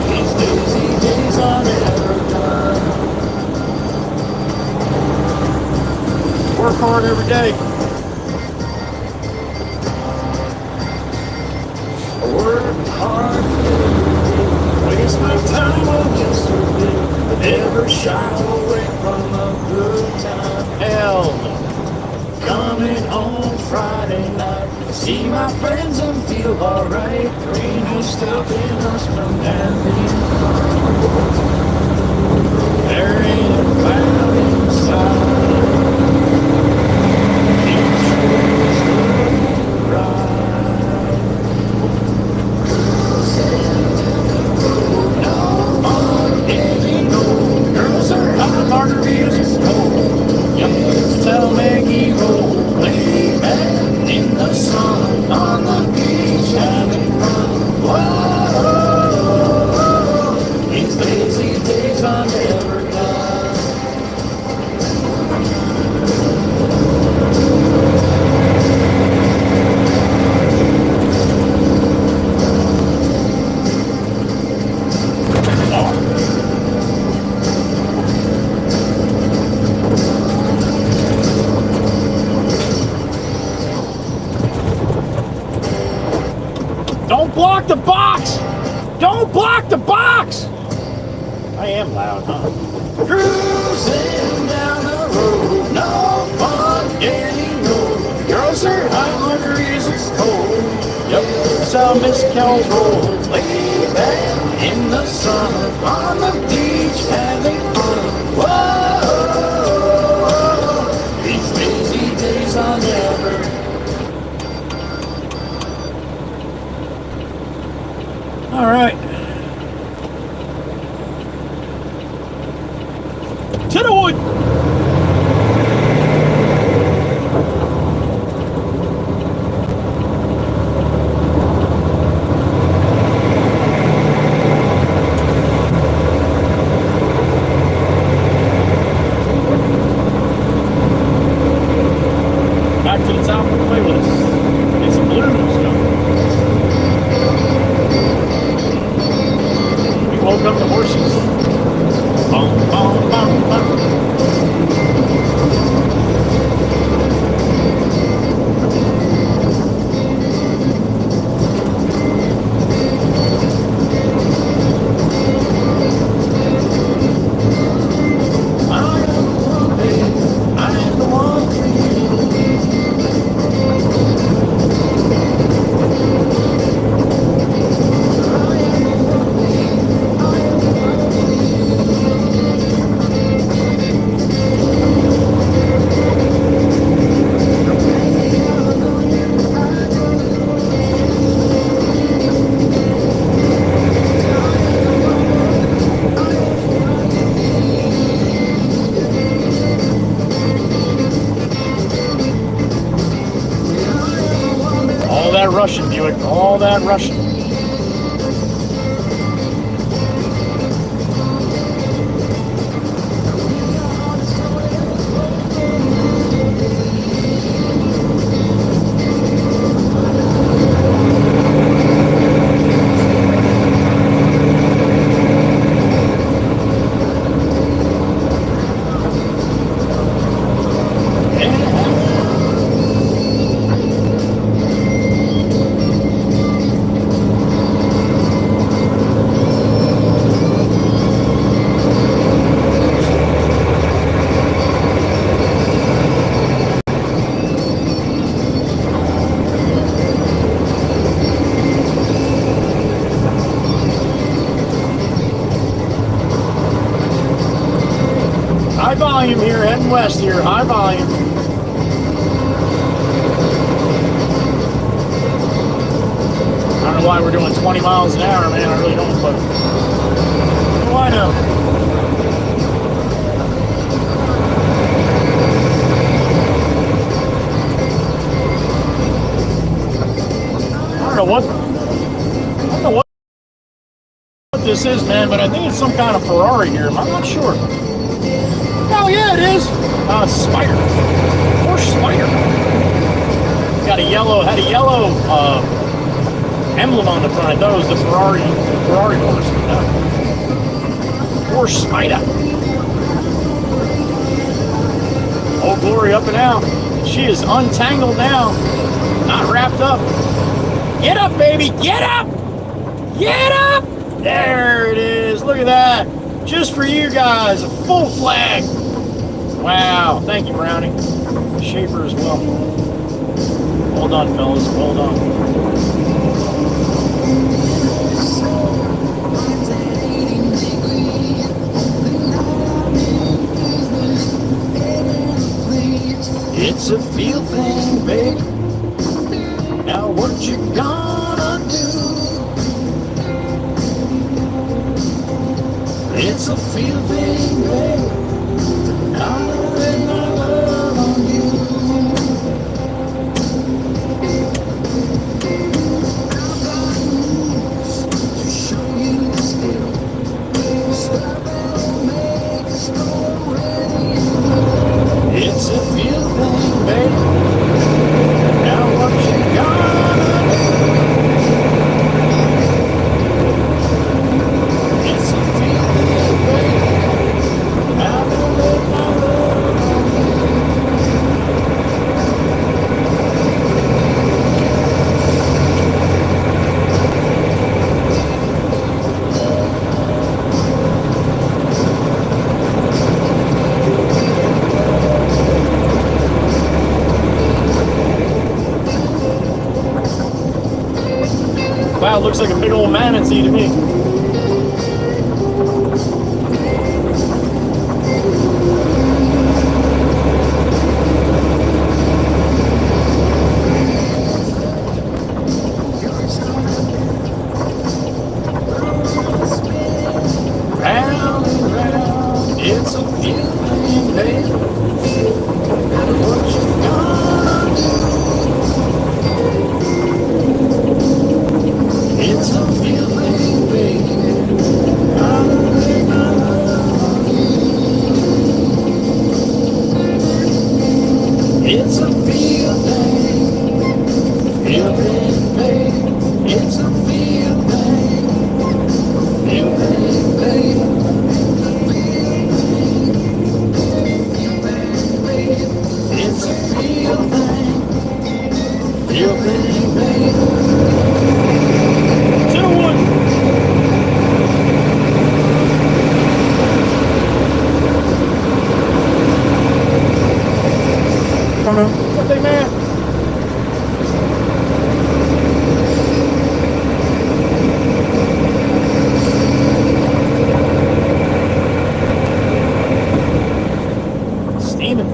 these lazy days are never done. Work hard every day. Work hard every day. Waste my time on yesterday, but never shy away from a good time. Hell no. Coming home Friday night, see my friends and feel alright. Rain is stopping us from having fun. There ain't a cloud inside. Keep right. Girls are hot, margaritas are cold. Yep, tell Maggie roll. Lay back in the sun, on the beach, having fun. Whoa, these lazy days are never done. Don't block the box! Don't block the box! I am loud, huh? Cruising down the road, no fun anymore. Girls are high, margaritas are cold. Yep, that's how Miss Cows roll. Lay back in the sun, on the beach, having fun. Whoa, these lazy days are never. All right. To the wood. Back to the top of the playlist. Get some blues going. Woke up the horses. Bum, bum, bum, bum. I am the one for you. All that Russian, Buick, all that Russian. volume here, heading west here, high volume. I don't know why we're doing 20 miles an hour, man. I really don't, but what do I know? I don't know what this is, man, but I think it's some kind of Ferrari here. I'm not sure. Oh yeah, it is. It's a Spider. Porsche Spider. Had a yellow emblem on the front. I thought it was the Ferrari Porsche. No. Porsche Spider. Old Glory up and out. She is untangled now. Not wrapped up. Get up, baby. Get up. Get up. There it is. Look at that. Just for you guys. A full flag. Wow. Thank you, Brownie. Schaefer as well. Well done, fellas. Well done. It's a feel thing, baby. Now what you gonna do? It's a feel thing, baby. I'll lay my love on you. To show you the skill. Stop and make a story. It's a feel thing, baby. Now what you gonna do? It's a feel thing, baby. Now to let my love on you. Wow, looks like a big old manatee to me. Round and round, it's a feeling, baby. What you gonna do? It's a feeling, baby. I'll lay my love on you. It's a feeling, baby. It's a feeling, baby. It's a feeling, baby. To the wood. Come on. What's up, big man? Steaming.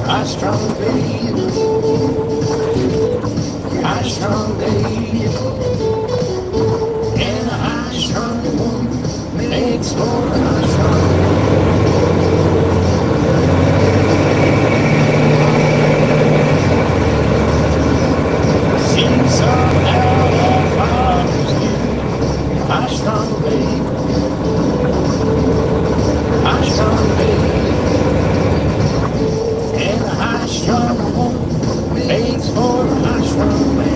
High strong baby, high strong baby, and a high strong woman makes for a high strong baby. Seems somehow that bothers you. High strong baby, high strong baby. And a high strong woman makes for a high strong man.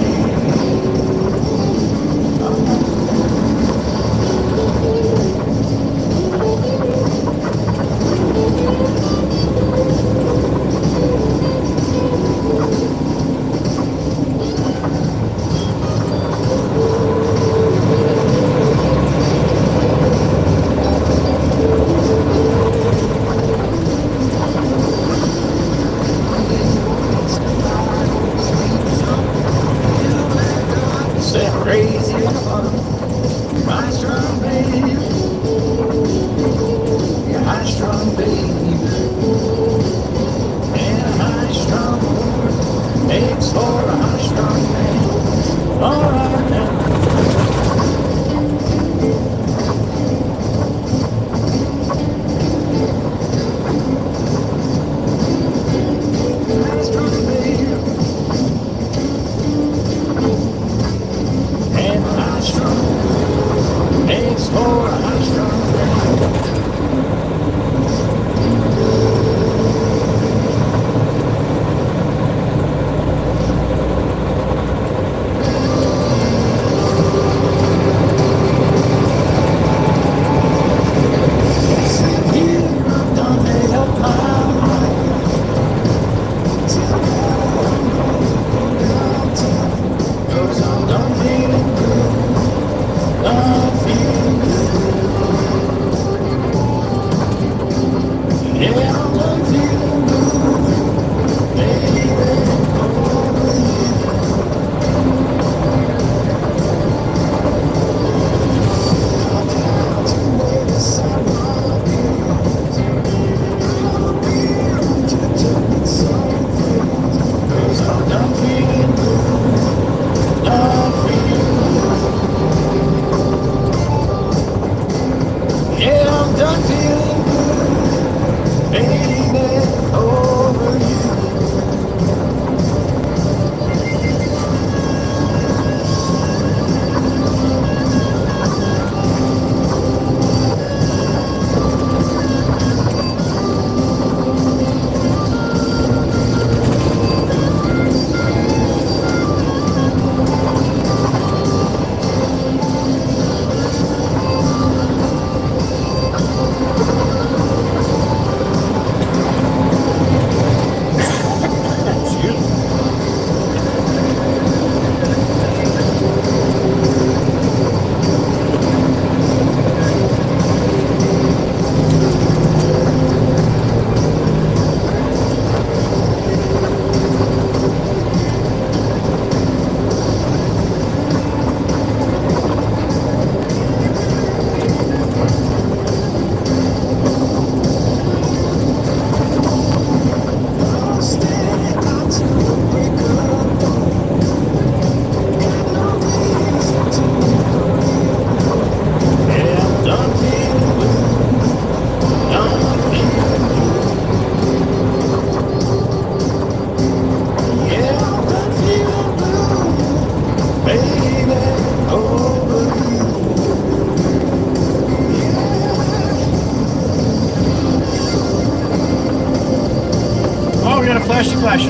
Flashy.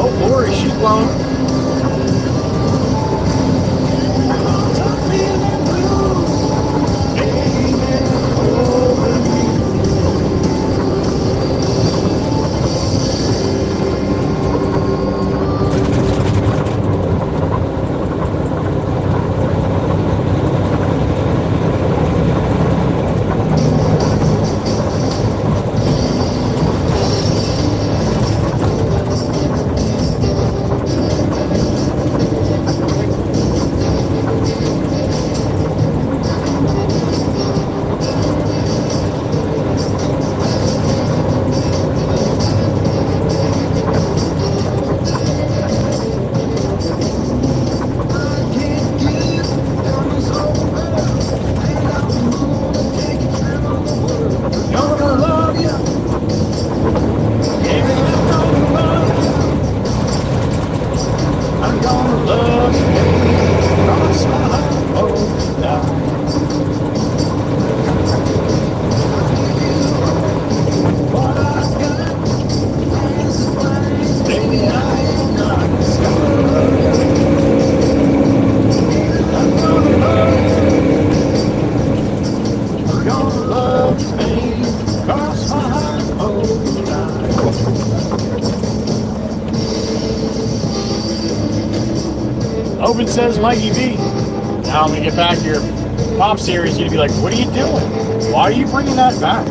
Oh, Lori, she's blown. Open says Mikey V. Now I'm gonna get back to your pop series. You'd be like, what are you doing? Why are you bringing that back?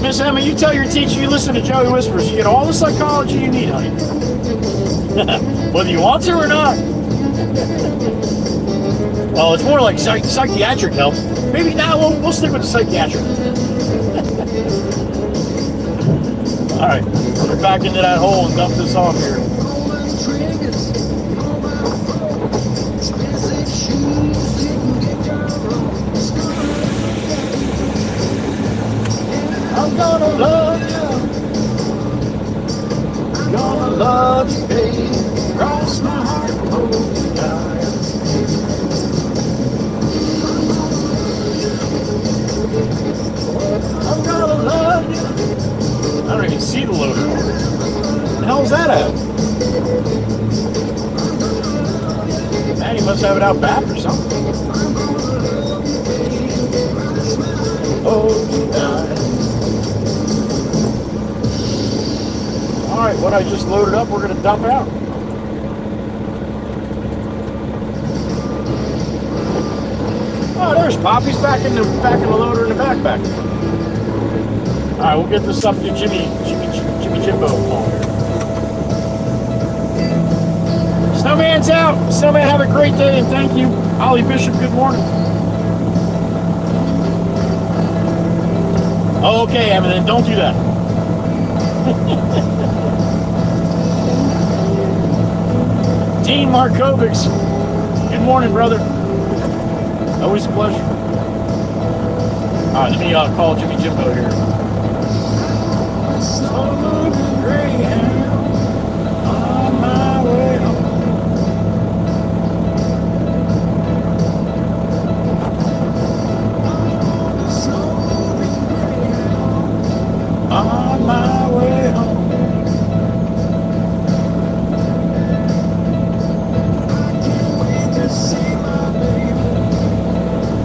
Miss Emma, you tell your teacher you listen to Joey Whispers. You get all the psychology you need, honey. Whether you want to or not. Oh, it's more like psychiatric help. Maybe now we'll stick with the psychiatric. All right, we're back into that hole and dump this off here. I'm gonna love you. Gonna love you, baby. Cross my heart, hold me tight. I'm gonna love you. I don't even see the loader. What the hell is that at? Man, he must have it out back or something. Oh, God. Alright, what I just loaded up, we're going to dump out. Oh, there's Poppy's back in the loader in the backpack. All right, we'll get this up to Jimmy Jimbo. Snowman's out. Snowman, have a great day and thank you. Holly Bishop, good morning. Oh, okay, Eminem, don't do that. Dean Markovics, good morning, brother. Always a pleasure. All right, let me call Jimmy Jimbo here. Greyhound on my way home. On my way home.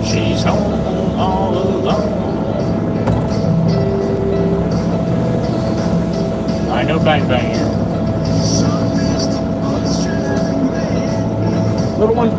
She's home all alone. I know bang bang here. Little one.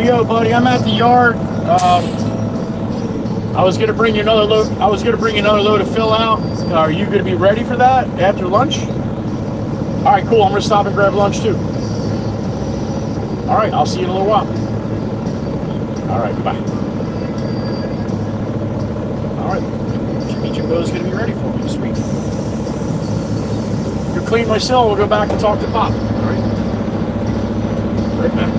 Yo, buddy, I'm at the yard. I was gonna bring you another load. I was gonna bring you another load to fill out. Are you gonna be ready for that after lunch? All right, cool. I'm gonna stop and grab lunch too. All right, I'll see you in a little while. All right, goodbye. All right, Jimmy Jimbo's gonna be ready for me. Sweet. You clean my cell. We'll go back and talk to Pop. All right. Right back.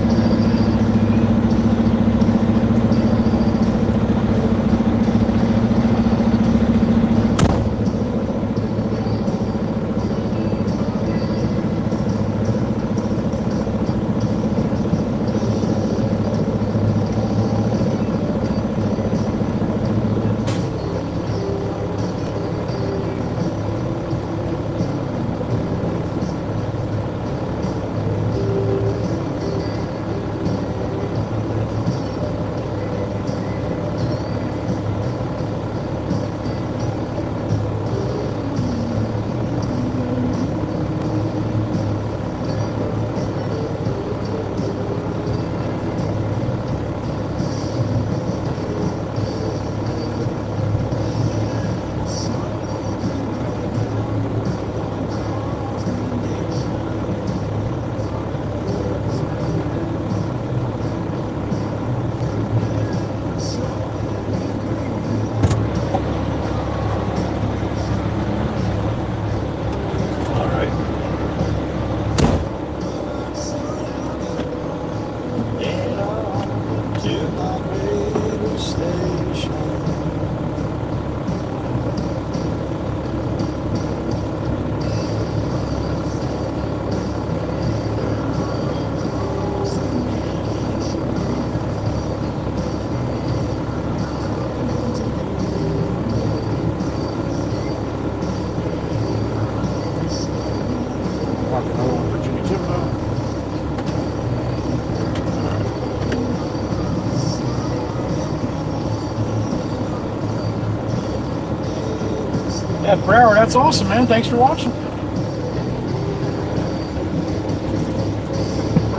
F. Brower, that's awesome, man. Thanks for watching.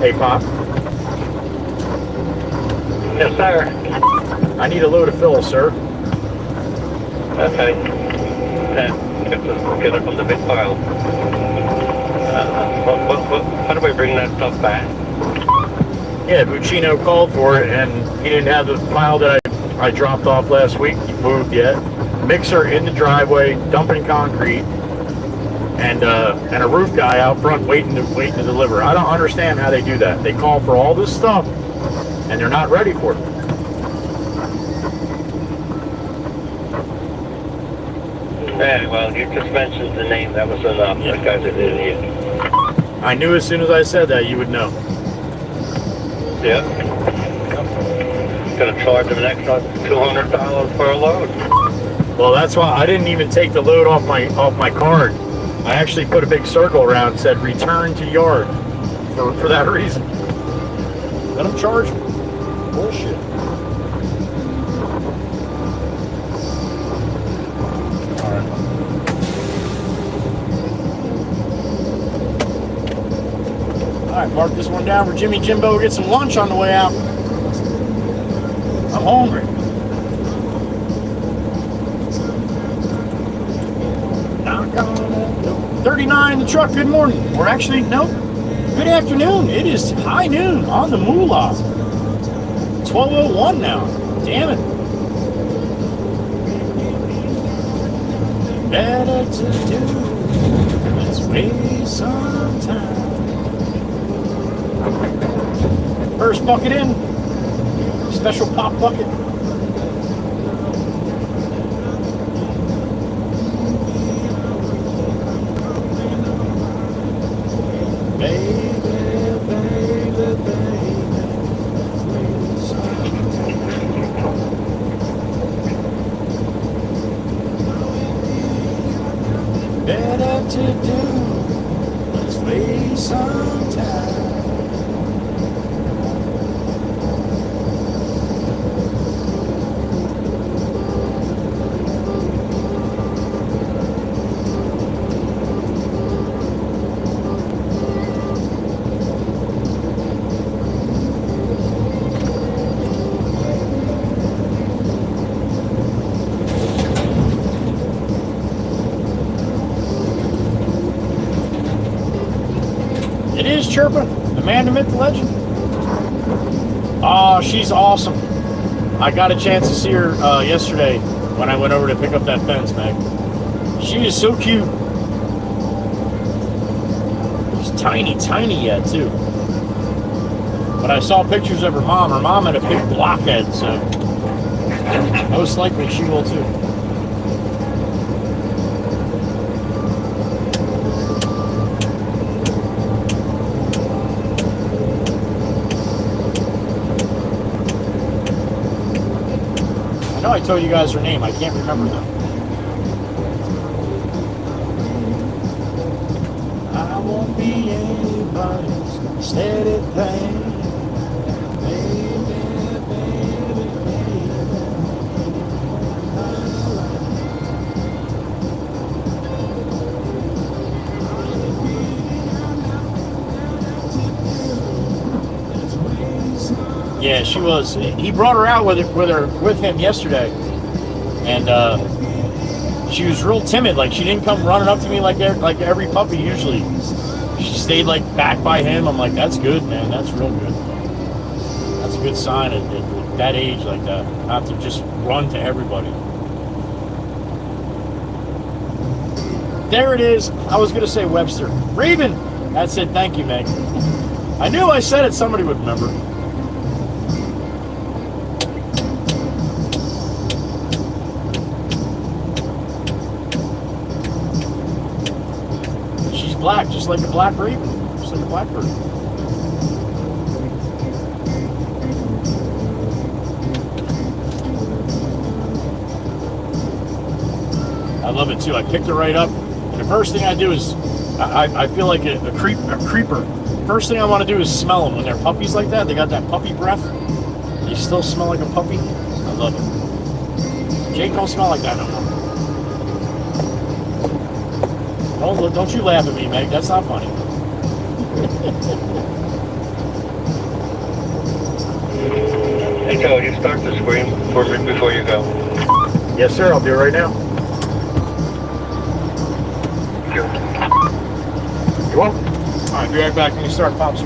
Hey, Pop. Yes, sir. I need a load of fill, sir. Okay. Get it from the big pile. How do we bring that stuff back? Yeah, Buccino called for it, and he didn't have the pile that I dropped off last week moved yet. Mixer in the driveway, dumping concrete, and a roof guy out front waiting to deliver. I don't understand how they do that. They call for all this stuff, and they're not ready for it. Yeah, well, you just mentioned the name. That was enough. Yeah. That guy's an idiot. I knew as soon as I said that you would know. Yeah. Gonna charge him an extra $200 for a load. Well, that's why I didn't even take the load off my card. I actually put a big circle around and said return to yard for that reason. Let them charge me. Bullshit. All right, mark this one down for Jimmy Jimbo. Get some lunch on the way out. I'm hungry. Knock on that door. 39 the truck. Good morning. Or actually, no. Good afternoon. It is high noon on the moolah. 12:01 now. Damn it. Better to do. Let's waste some time. First bucket in. Special pop bucket. Baby, baby, baby. Better to do. Let's waste some time. It is Chirpa, the man, the myth, the legend. Oh, she's awesome. I got a chance to see her yesterday when I went over to pick up that fence, Meg. She is so cute. She's tiny, tiny yet, too. But I saw pictures of her mom. Her mom had a big blockhead, so most likely she will, too. I know I told you guys her name. I can't remember though. I won't be anybody's steady thing. Baby, baby, yeah, she was. He brought her out with him yesterday, and she was real timid. Like she didn't come running up to me like every puppy usually. She stayed like back by him. I'm like, that's good, man. That's real good. That's a good sign at that age like that, not to just run to everybody. There it is. I was gonna say Webster. Raven. That's it. Thank you, Meg. I knew I said it. Somebody would remember. Black, just like a black raven, just like a blackbird. I love it too. I picked her right up, and the first thing I do is, I feel like a creeper. First thing I want to do is smell them when they're puppies like that. They got that puppy breath. They still smell like a puppy. I love it. Jake don't smell like that no more. Don't you laugh at me, Meg. That's not funny. Hey Joe, you start the screen for me before you go. Yes, sir. I'll do it right now. You're welcome. All right, be right back when you start, Pops.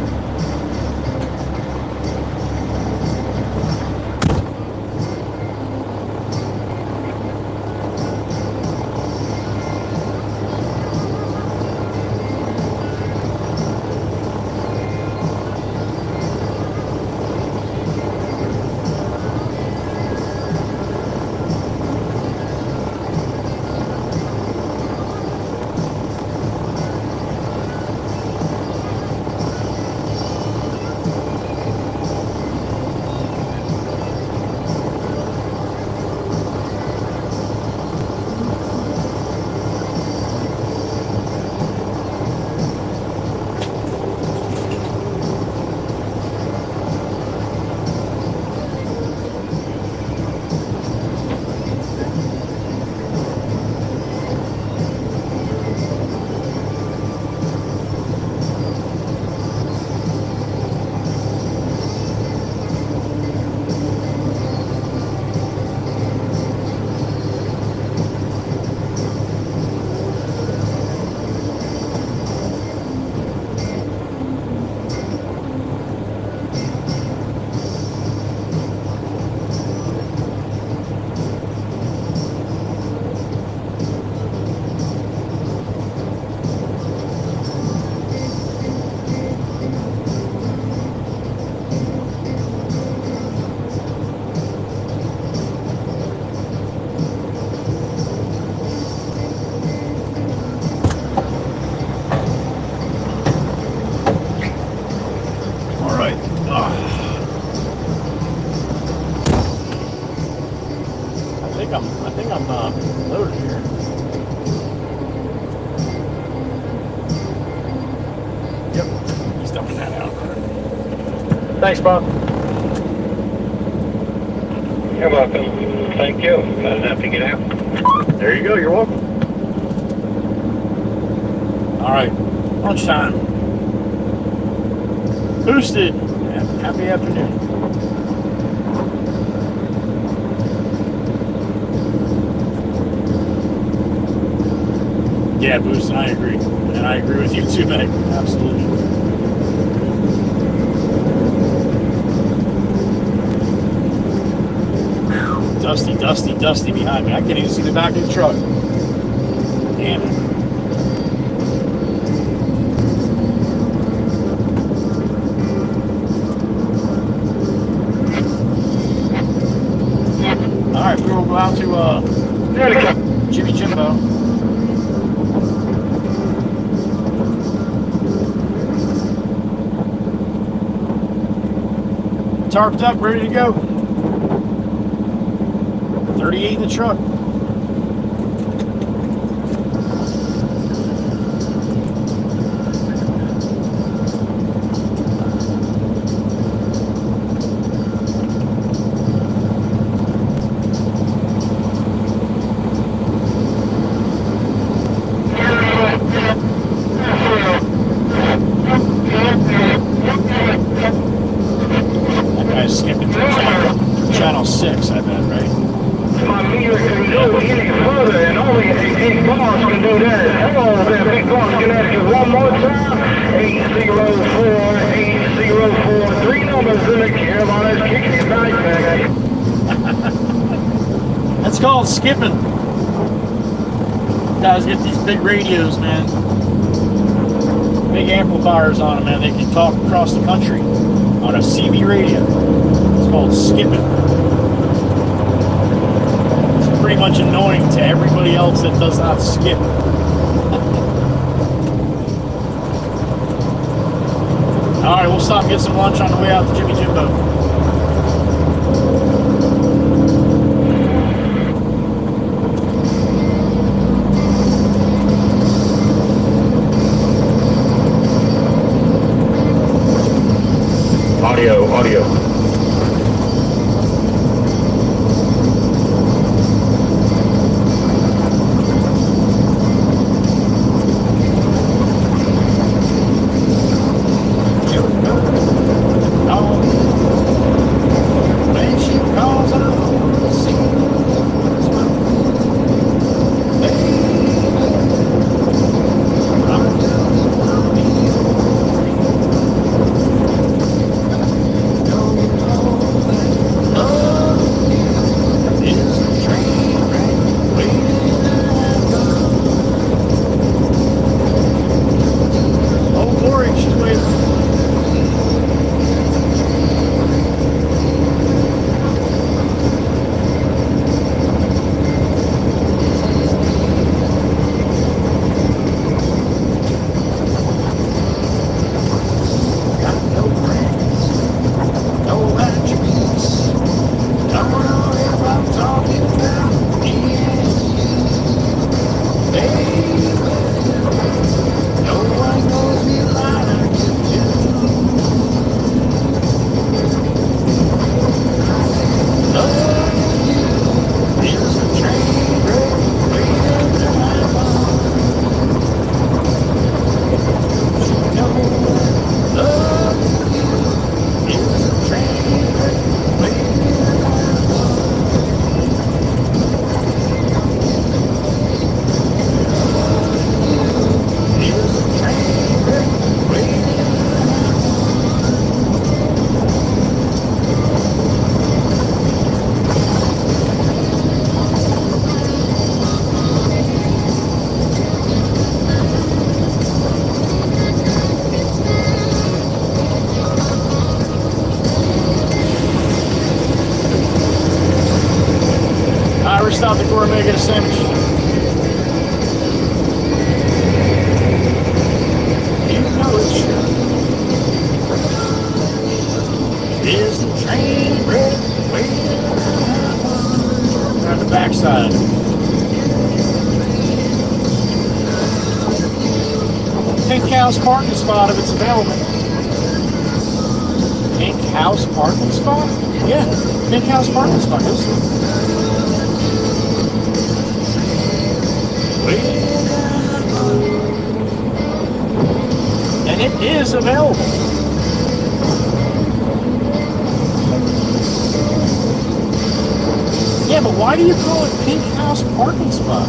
I think I'm loaded here. Yep, he's dumping that out. Thanks, Bob. You're welcome. Thank you. I didn't have to get out. There you go. You're welcome. All right, lunchtime. Boosted. Happy afternoon. Yeah, Boosted, I agree. And I agree with you too, Meg. Absolutely. Whew. Dusty behind me. I can't even see the back of the truck. Damn it. Alright, we will go out to Jimmy Jimbo. Tarped up, ready to go. 38 in the truck. Channel 6, I bet, right? My meter can go any further, and only 8 bars can do that. Hang on there, big bars can ask you one more time. 804, 804, 3 numbers in the Carolinas kicking it back, man. That's called skipping. Guys get these big radios, man. Big amplifiers on them, man. They can talk across the country on a CB radio. It's called skipping. It's pretty much annoying to everybody else that does not skip. Alright, we'll stop and get some lunch on the way out to Jimmy Jimbo. Audio. Make First stop the gourmet, get a sandwich. You know it's sure. Is the train red? On the backside. Pink House parking spot if it's available. Pink House parking spot? Yeah, Pink House parking spot. And it is available. Yeah, but why do you call it Pink House parking spot?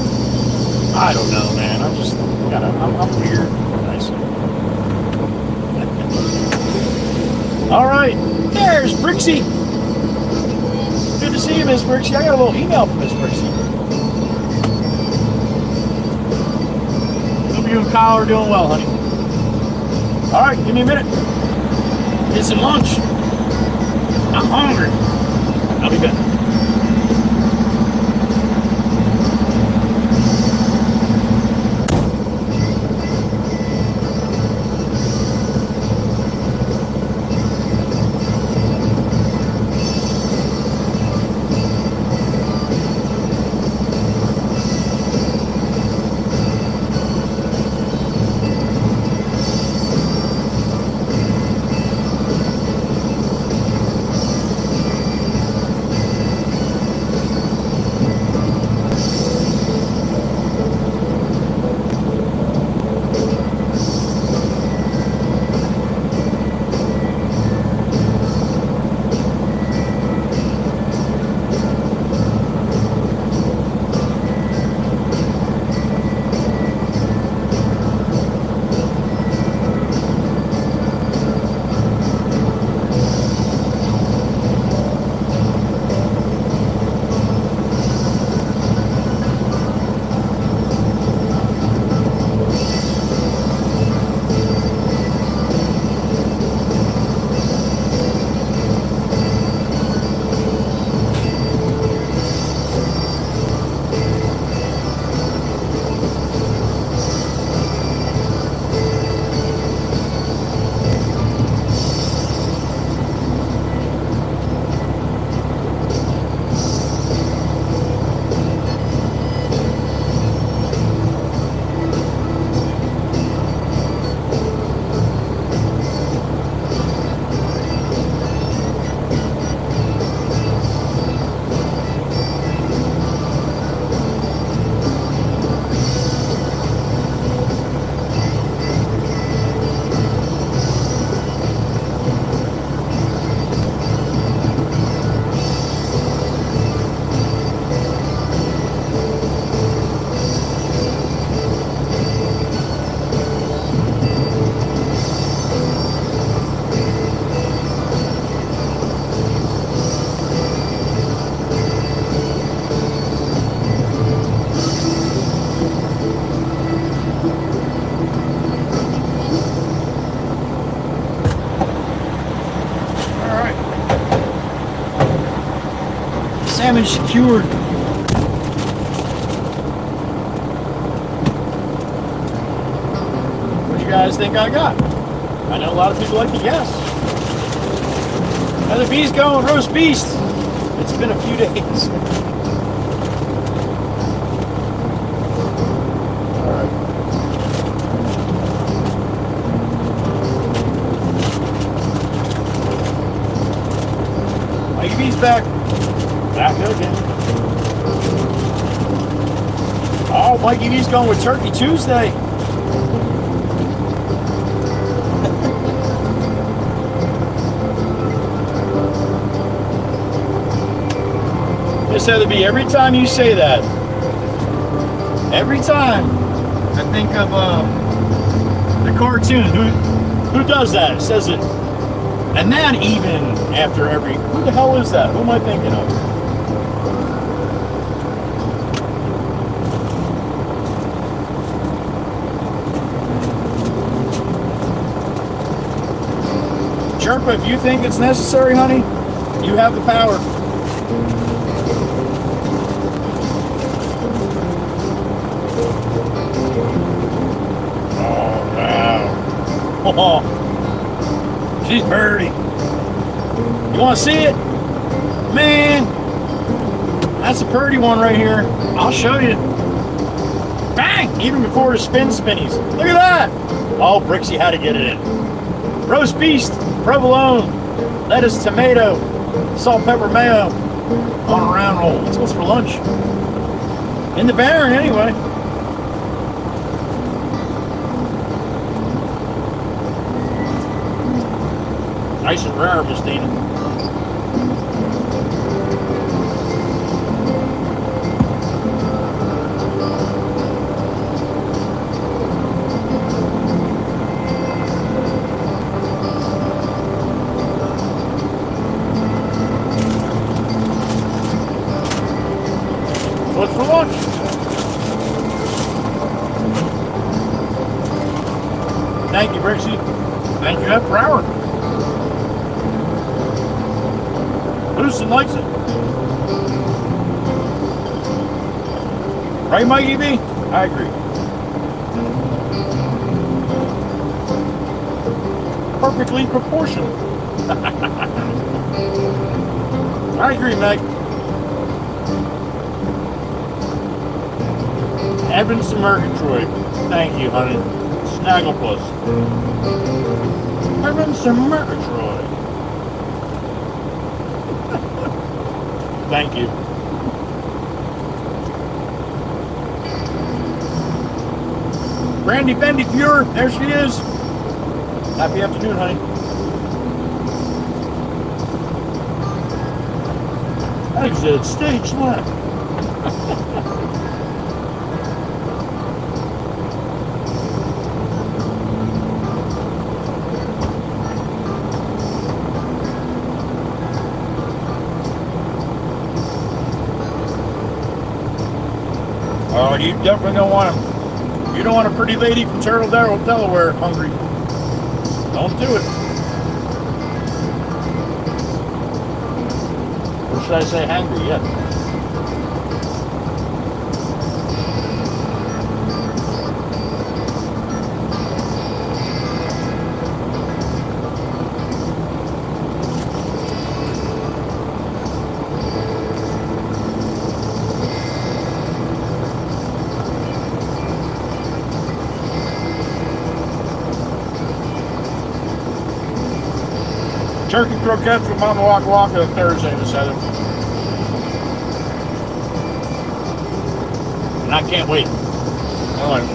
I don't know, man. I'm weird. Nice. All right, there's Brixie. Good to see you, Miss Brixie. I got a little email from Miss Brixie. Hope you and Kyle are doing well, honey. All right, give me a minute. Get some lunch. I'm hungry. I'll be back. Damage secured. What do you guys think I got? I know a lot of people like to guess. How the bees going? Roast beast. It's been a few days. All right. Mikey B's back. Back again. Oh, Mikey B's going with Turkey Tuesday. Miss Heatherby, every time you say that, every time I think of the cartoon, who does that? It says it, and then even after every, who the hell is that? Who am I thinking of? Sherpa, if you think it's necessary, honey, you have the power. Oh, she's pretty. You want to see it? Man, that's a pretty one right here. I'll show you. Bang! Even before the spinnies. Look at that. Oh, Brixie had to get it in. Roast beef, provolone, lettuce, tomato, salt, pepper, mayo on a round roll. That's what's for lunch. In the Baron, anyway. Nice and rare, Miss Dina. What's for lunch? Thank you, Brixie. Thank you, F. Brower. Houston likes it. Right, Mikey B? I agree. Perfectly proportioned. I agree, Meg. Evans to Murgatroyd. Thank you, honey. Snagglepuss. Evans to Murgatroyd. Thank you. Brandy Bendy Pure, there she is. Happy afternoon, honey. Exit stage left. Oh, you definitely don't want them. You don't want a pretty lady from Turtle, Delaware hungry. Don't do it. Or should I say hungry? Yeah. Turkey croquettes with Mama Waka Waka Thursday, Miss Heather. And I can't wait.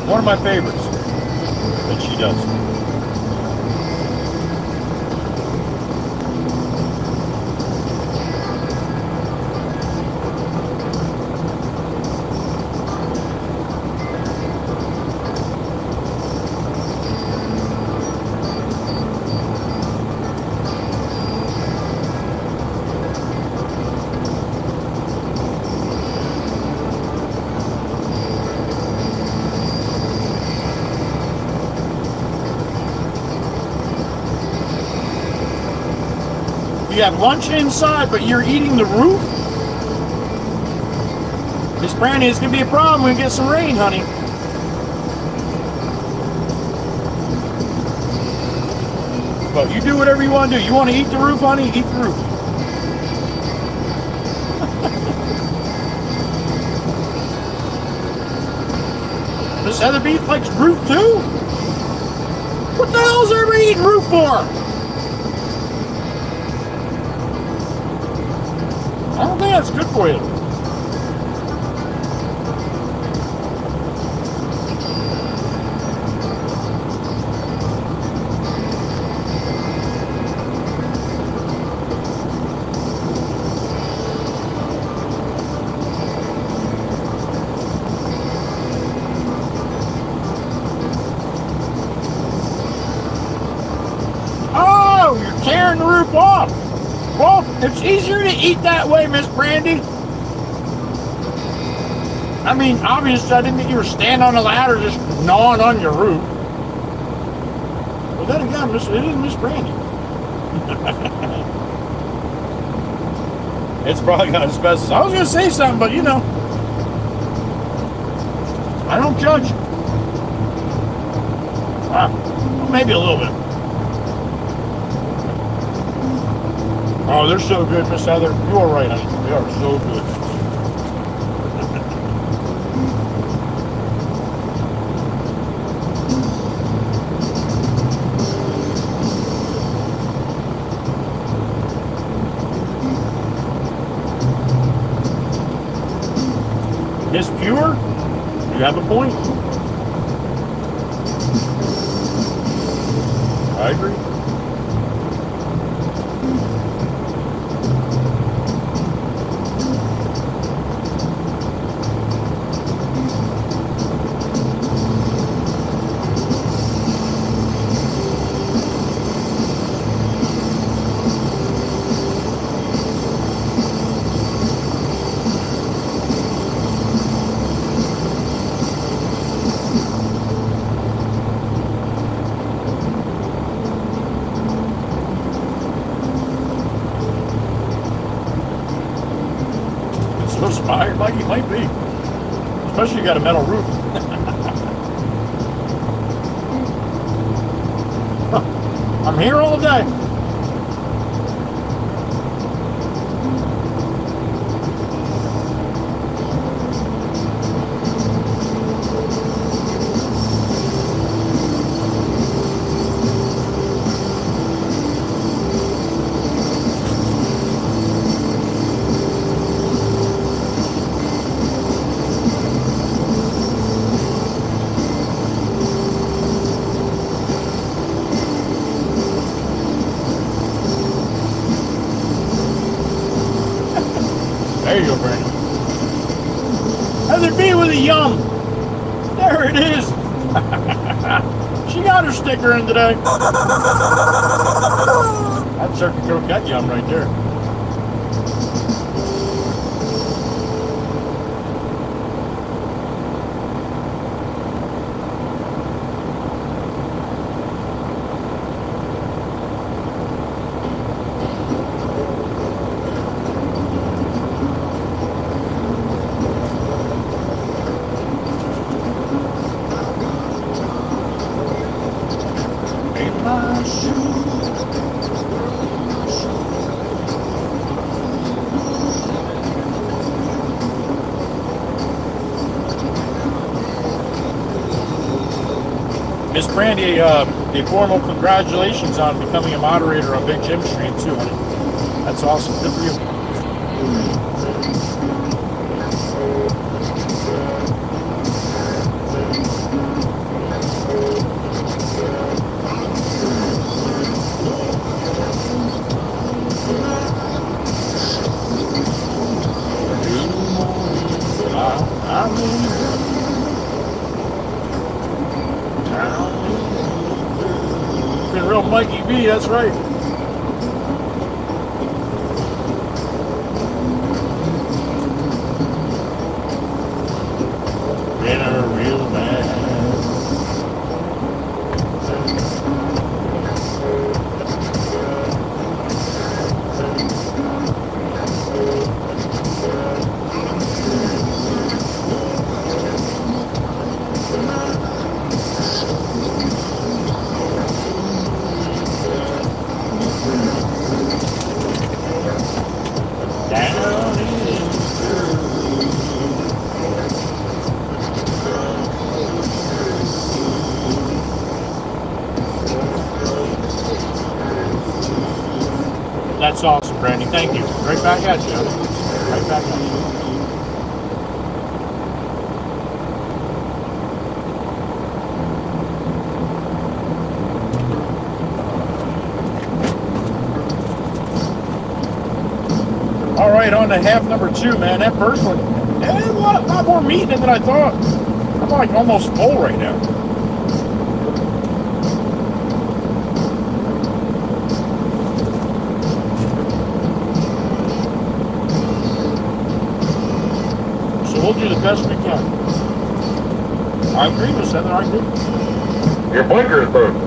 One of my favorites that she does. You have lunch inside, but you're eating the roof? Miss Brandy, it's going to be a problem when we get some rain, honey. But you do whatever you want to do. You want to eat the roof, honey? Eat the roof. Miss Heather Beef likes roof too? What the hell is everybody eating roof for? I don't think that's good for you. Oh, you're tearing the roof off. Well, it's easier to eat that way, Miss Brandy. I mean, obviously, I didn't think you were standing on a ladder just gnawing on your roof. Well, then again, it is Miss Brandy. It's probably got asbestos. I was going to say something, but you know, I don't judge. Wow, don't maybe a little bit. Oh, they're so good, Miss Heather. You are right, honey. They are so good. Miss Pure, you have a point. I agree. Inspired like you might be, especially you got a metal roof. I'm here all day. There you go, Brandon. Heather B with a yum. There it is. She got her sticker in today. I'd start to throw that yum right there. Miss Brandy, the formal congratulations on becoming a moderator on Big Jim Stream too, honey. That's awesome. Good for you. Been real Mikey B, that's right. Been a real man. That's awesome, Brandy. Thank you. Right back at you. Right back at you. All right, on to half number 2, man. That first one, a lot more meat in it than I thought. I'm like almost full right now. We'll do the best we can. I agree with Heather, I agree. Your blinker is broken.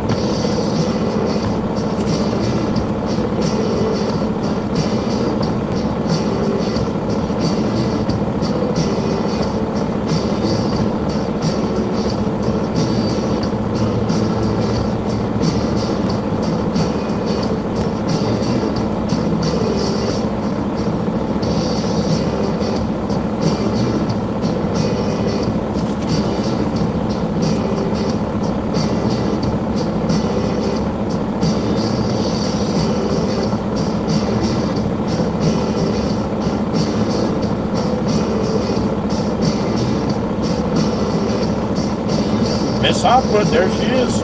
Miss Hopwood, there she is.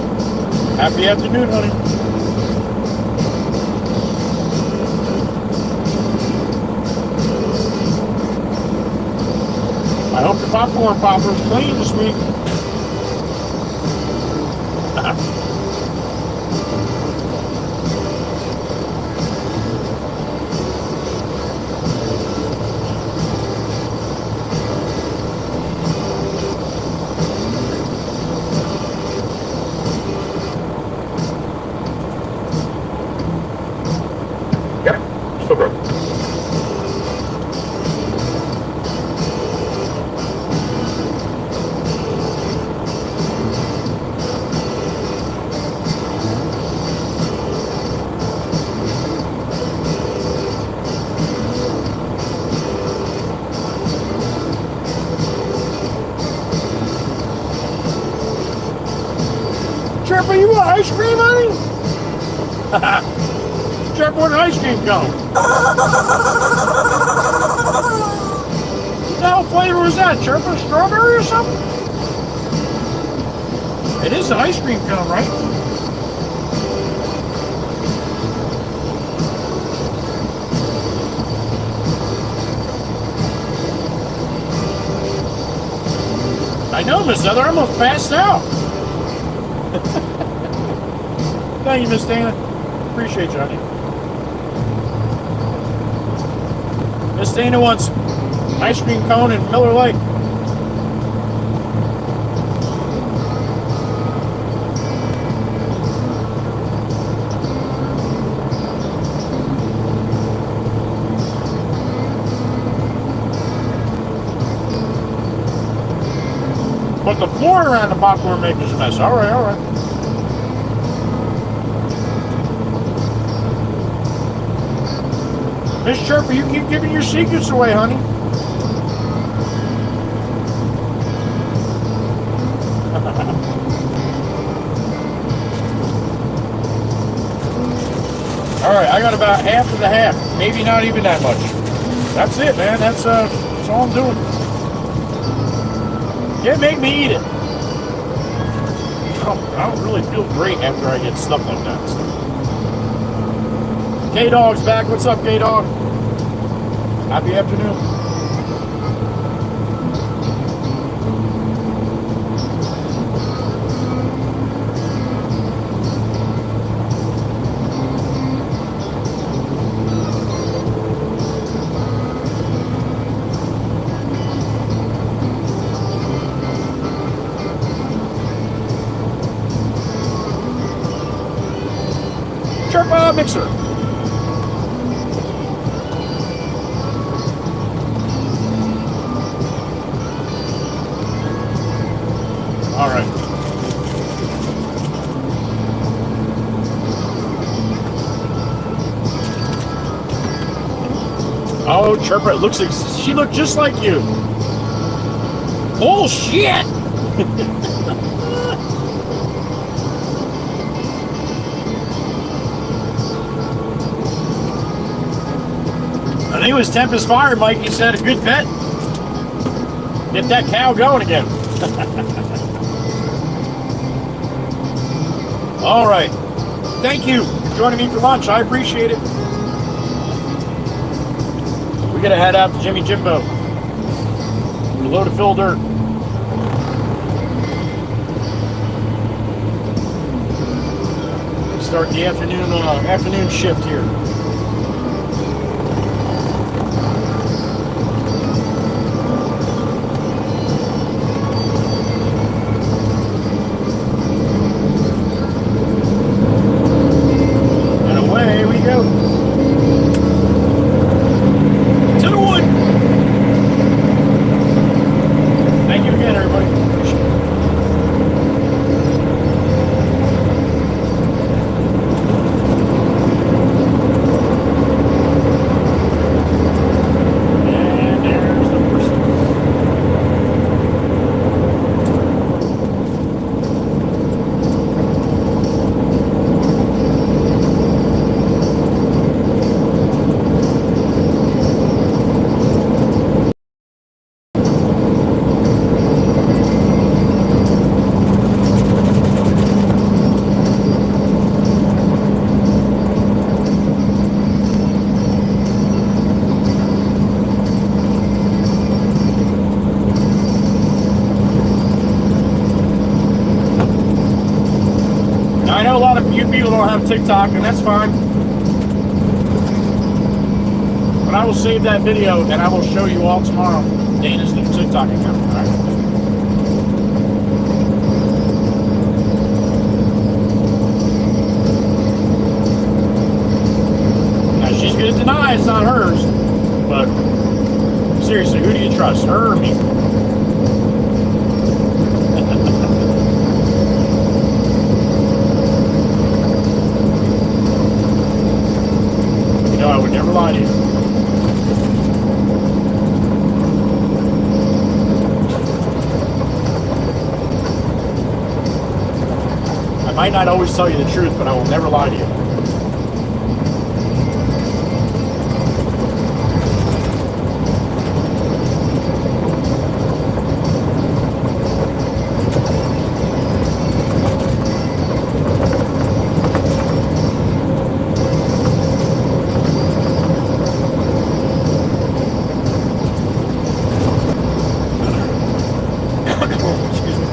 Happy afternoon, honey. I hope the popcorn popper's clean this week. Yep, still broke. Chirpa, you want ice cream, honey? Chirpa, what an ice cream cone? What the hell flavor was that, Chirpa? Strawberry or something? It is an ice cream cone, right? I know, Miss Heather, I almost passed out. Thank you, Miss Dana. Appreciate you, honey. Miss Dana wants ice cream cone and Miller Lite. But the floor around the popcorn maker's a mess. All right, all right. Miss Chirpa, you keep giving your secrets away, honey. All right, I got about half of the half. Maybe not even that much. That's it, man. That's all I'm doing. Can't make me eat it. I don't really feel great after I get stuff like that. So. K-Dog's back. What's up, K-Dog? Happy afternoon. Chirpa mixer. All right. Oh, Chirpa, it looks like she looked just like you. Bullshit! I think it was Tempest Fire, Mike. He said a good bet. Get that cow going again. All right. Thank you for joining me for lunch. I appreciate it. We gotta head out to Jimmy Jimbo. We're low to fill dirt. Start the afternoon shift here. people don't have TikTok, and that's fine. But I will save that video, and I will show you all tomorrow Dana's new TikTok account. All right? Now, she's going to deny it's not hers, but seriously, who do you trust, her or me? You know, I would never lie to you. I might not always tell you the truth, but I will never lie to you. Excuse me.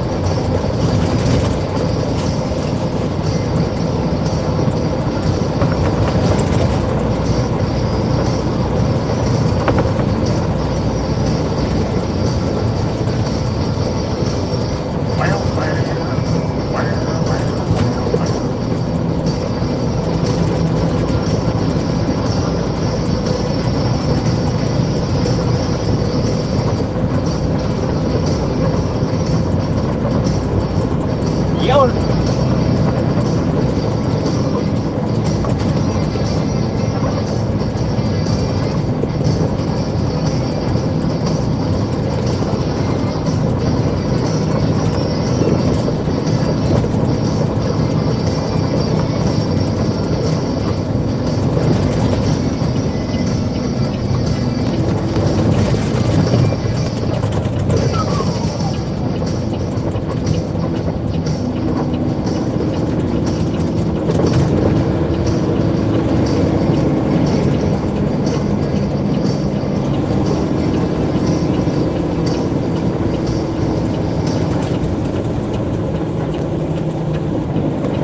Yeller.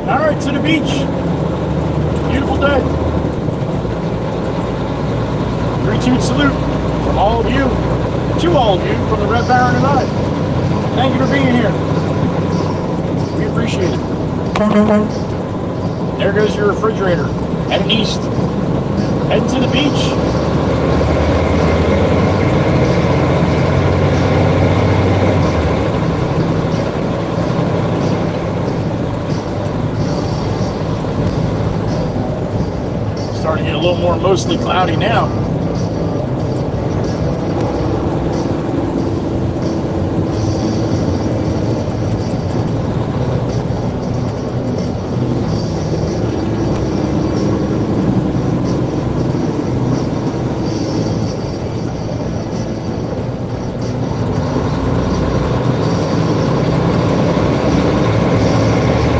All right, to the beach. Beautiful day. Three-tooth salute from all of you, to all of you, from the Red Baron and I. Thank you for being here. We appreciate it. There goes your refrigerator. Heading east. Heading to the beach. Starting to get a little more mostly cloudy now.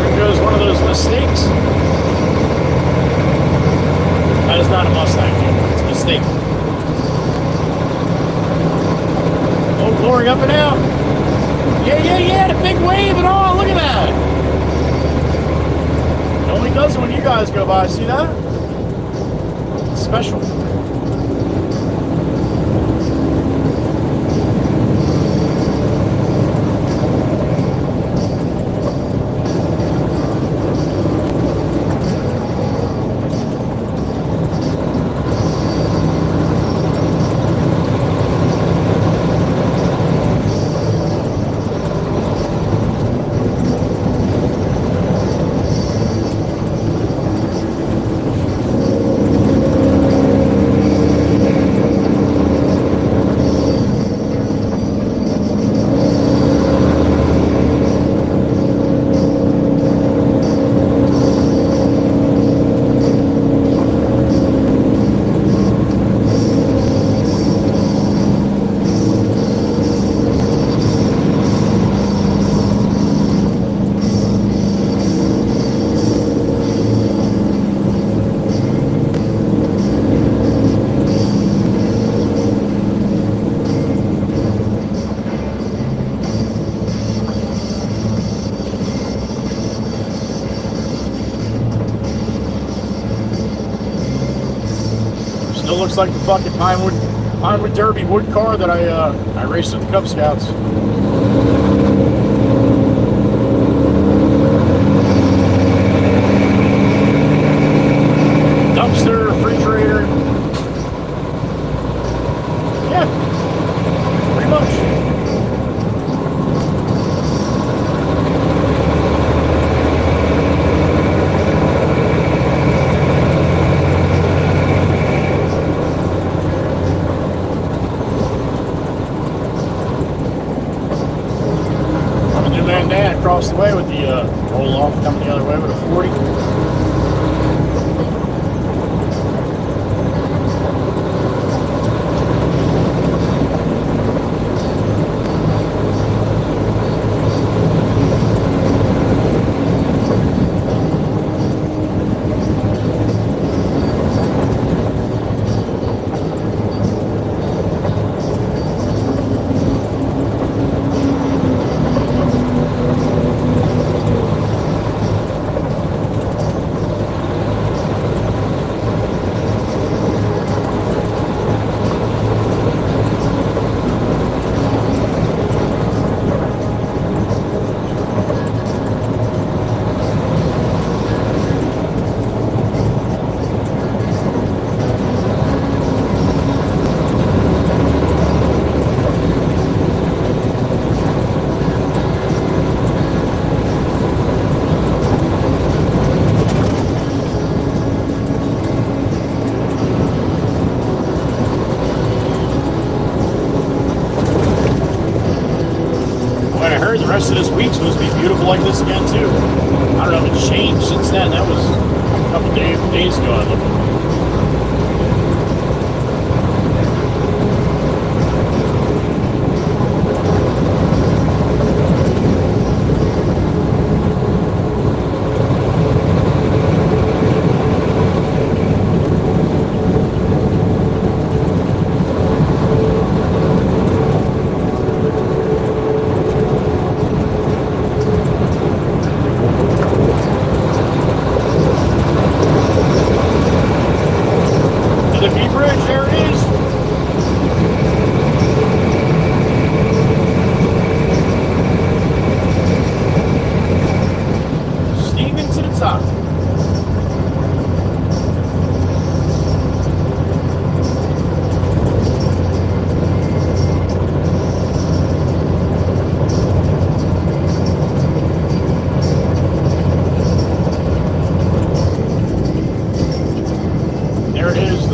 There goes one of those mistakes. That is not a Mustang, dude. It's a mistake. Oh, glory up and out. Yeah, the big wave and all. Look at that. It only does it when you guys go by. See that? It's special. looks like the fucking Pinewood Derby wood car that I raced with the Cub Scouts. Dumpster, refrigerator. Yeah, pretty much. Across the way with the roll off coming the other way with a 40. The rest of this week's supposed to be beautiful like this again too. I don't know if it's changed since then. That was a couple days ago I looked.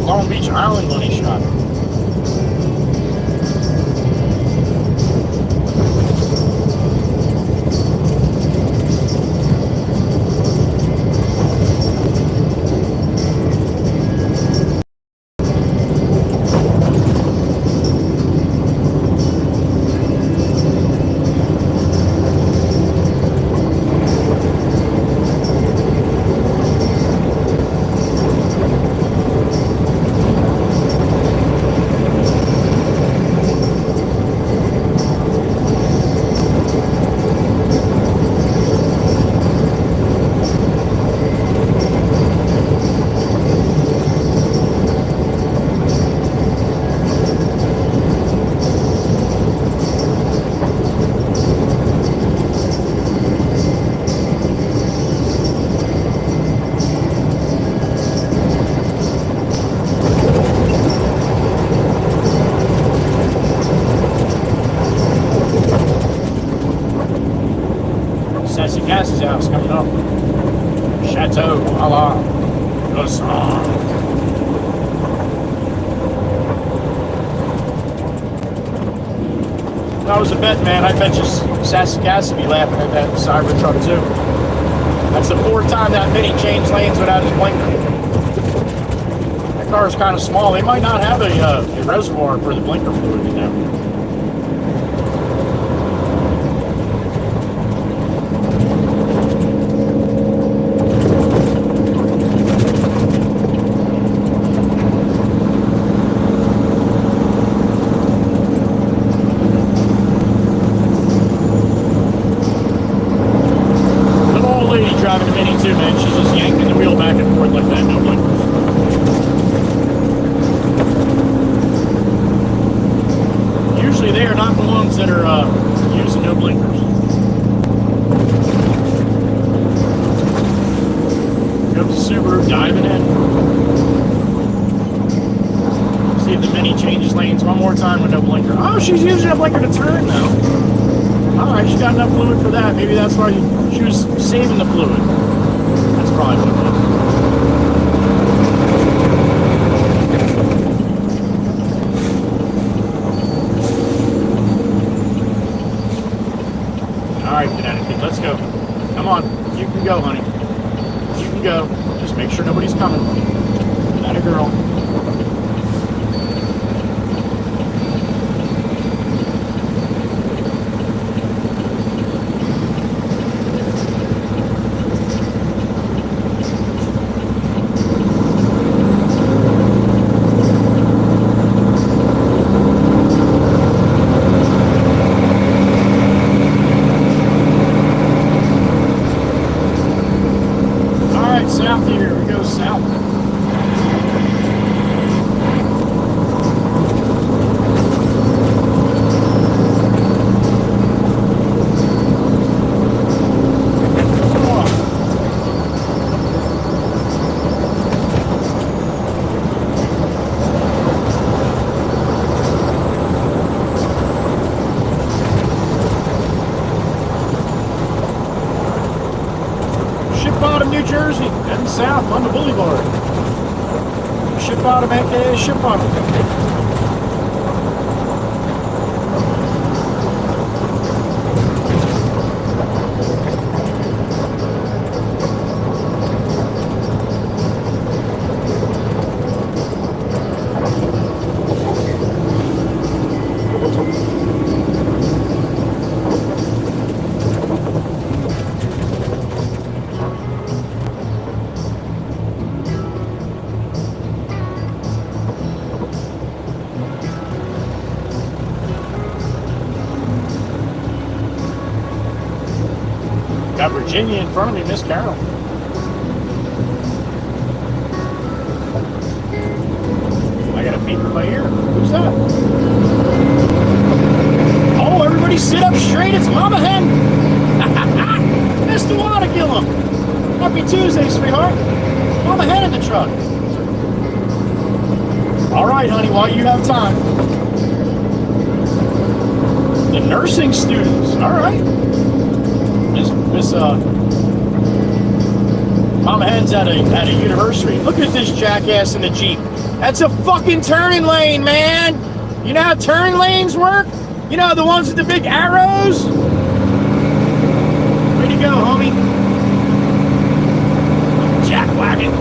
Long Beach Island money shot. Gass's house coming up. Chateau, voila. The song. If I was a bet man, I bet you Sassy Gass would be laughing at that Cybertruck too. That's the fourth time that Mini changed lanes without his blinker. That car is kind of small. They might not have a reservoir for the blinker fluid in there. Driving a Mini too, man. She's just yanking the wheel back and forth like that. No blinkers. ones that are using no blinkers. Comes the Subaru diving in. See if the Mini changes lanes one more time with no blinker. Oh, she's using a blinker to turn now. Alright, she got enough fluid for that. Maybe that's why she was saving the fluid. That's probably what it was. Alright, Connecticut, let's go. Come on. You can go, honey. You can go. Just make sure nobody's coming. That a girl. South here, we go south. New Jersey, heading south on the boulevard. Ship bottom, aka ship bottom. Got Virginia in front of me, Miss Carol. I got a beep in my ear. Who's that? Oh, everybody sit up straight. It's Mama Hen. Mr. Watergillum. Happy Tuesday, sweetheart. Mama Hen in the truck. All right, honey, while you have time. The nursing students. All right. Miss Mama Hen's at a university. Look at this jackass in the Jeep. That's a fucking turning lane, man. You know how turning lanes work? You know, the ones with the big arrows? Way to go, homie. Jackwagon.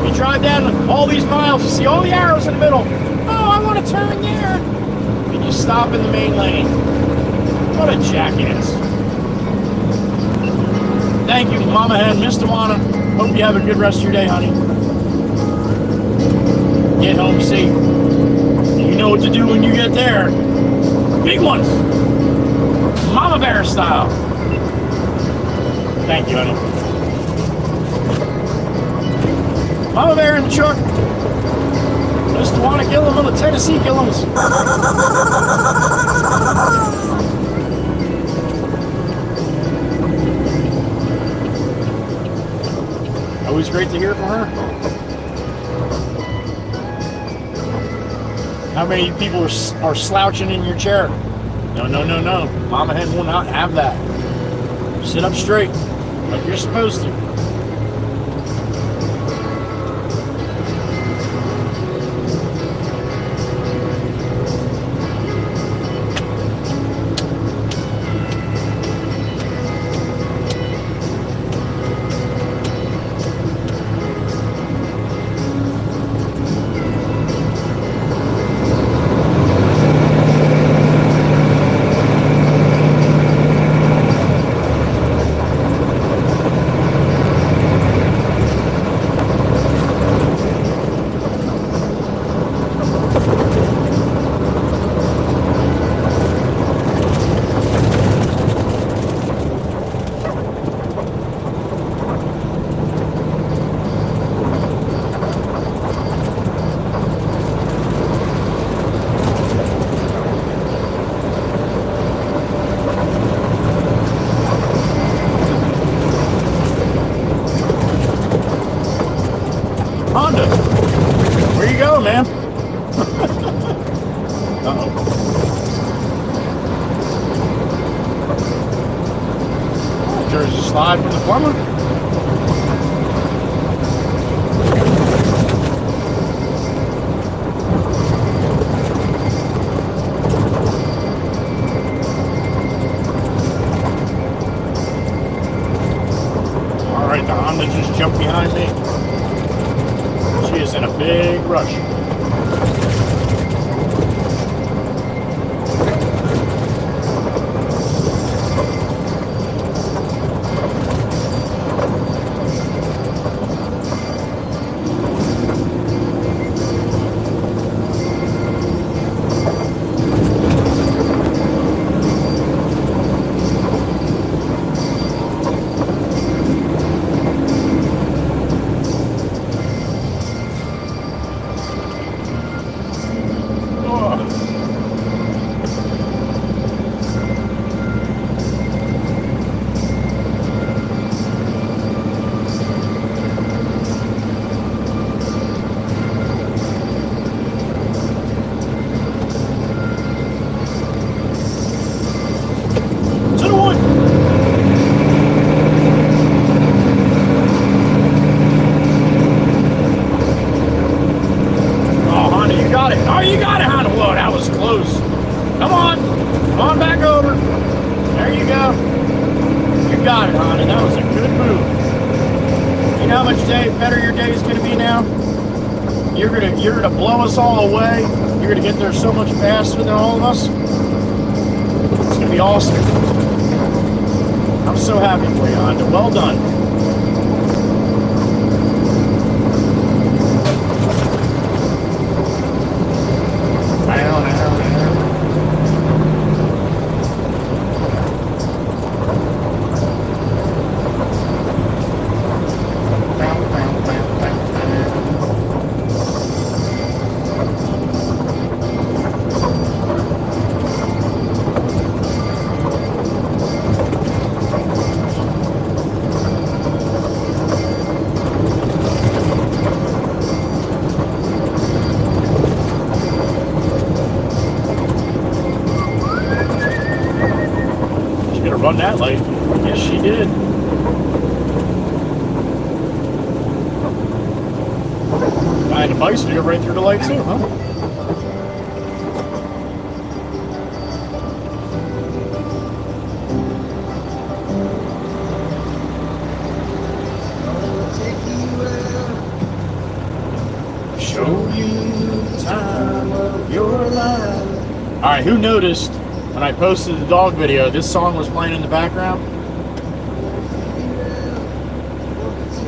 You drive down all these miles, you see all the arrows in the middle. Oh, I want to turn there. And you stop in the main lane. What a jackass. Thank you, Mama Hen, Mr. Wana. Hope you have a good rest of your day, honey. Get home safe. You know what to do when you get there. Big ones. Mama Bear style. Thank you, honey. Mama Bear in the truck. Mr. Wana Gillum on the Tennessee Gillums. Always great to hear from her. How many people are slouching in your chair? No, no, no, no. Mama Hen will not have that. Sit up straight, like you're supposed to. Uh-oh. There's a slide from the plumber. Alright, the Honda just jumped behind me. She is in a big rush. You're gonna blow us all away. You're gonna get there so much faster than all of us. It's gonna be awesome. I'm so happy for you, Honda. Well done. Run that light. Yes, she did. Guy in the bicycle go right through the light too, huh? Show you the time of your life. All right, who noticed? When I posted the dog video, this song was playing in the background.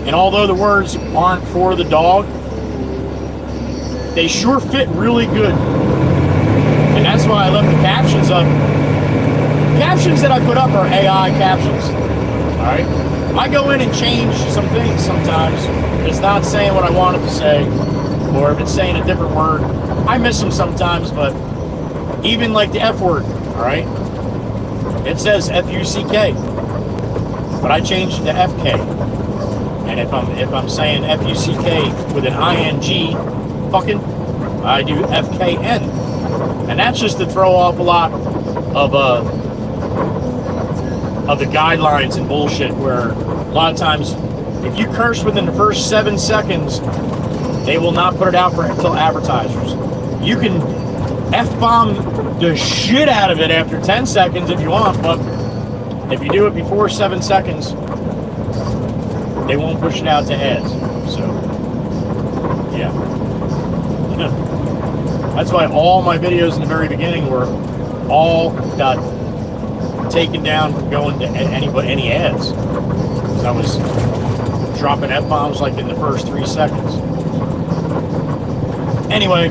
And although the words aren't for the dog, they sure fit really good. And that's why I left the captions up. Captions that I put up are AI captions. Alright? I go in and change some things sometimes. It's not saying what I want it to say. Or if it's saying a different word. I miss them sometimes, but even like the F word. Alright? It says F-U-C-K. But I changed it to F-K. And if I'm saying F-U-C-K with an I-N-G, fucking, I do F-K-N. And that's just to throw off a lot of the guidelines and bullshit where a lot of times if you curse within the first 7 seconds, they will not put it out for until advertisers. You can F-bomb the shit out of it after 10 seconds if you want, but if you do it before 7 seconds, they won't push it out to ads. So, yeah. That's why all my videos in the very beginning were all got taken down from going to any ads. Because I was dropping F-bombs like in the first 3 seconds. Anyway,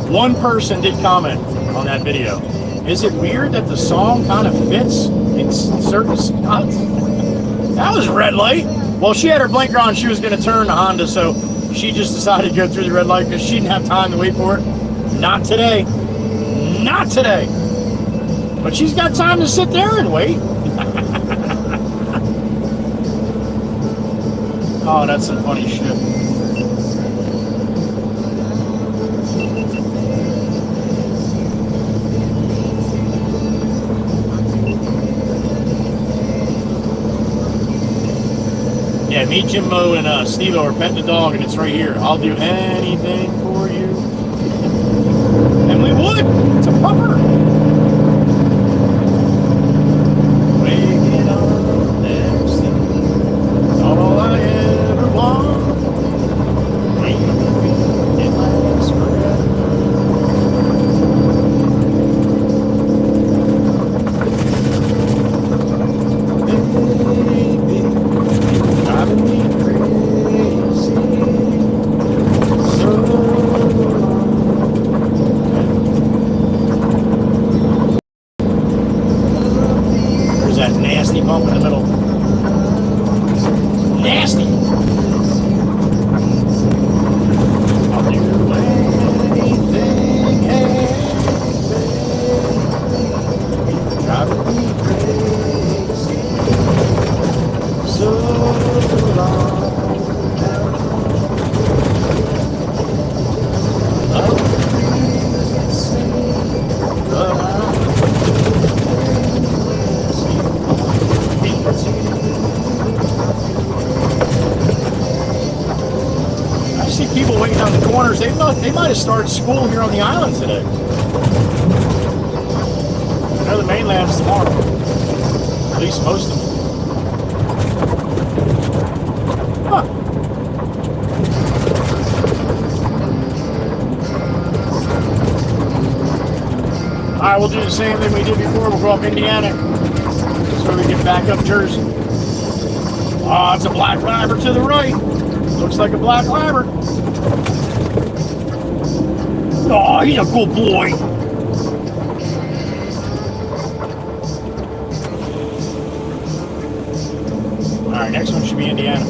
one person did comment on that video. Is it weird that the song kind of fits in certain spots? That was red light. Well, she had her blinker on. She was going to turn the Honda, so she just decided to go through the red light because she didn't have time to wait for it. Not today. Not today. But she's got time to sit there and wait. Oh, that's some funny shit. me, Jim Mo, and Steve-O are petting the dog, and it's right here. I'll do anything for you. And we would. It's a pupper. Waking up next to you. All I ever want. Maybe it lasts forever. Baby, driving me crazy. So there's that nasty bump in the middle. Nasty. I'll do anything, hey, baby. Driving me crazy. So long. I see people waiting on the corners. They might have started school here on the island today. I know the mainland's tomorrow. At least most of them. Huh. Alright, we'll do the same thing we did before. We'll go up Indiana so we can back up Jersey. Oh, it's a black labber to the right. Looks like a black labber. Oh, he's a good boy. Alright, next one should be Indiana.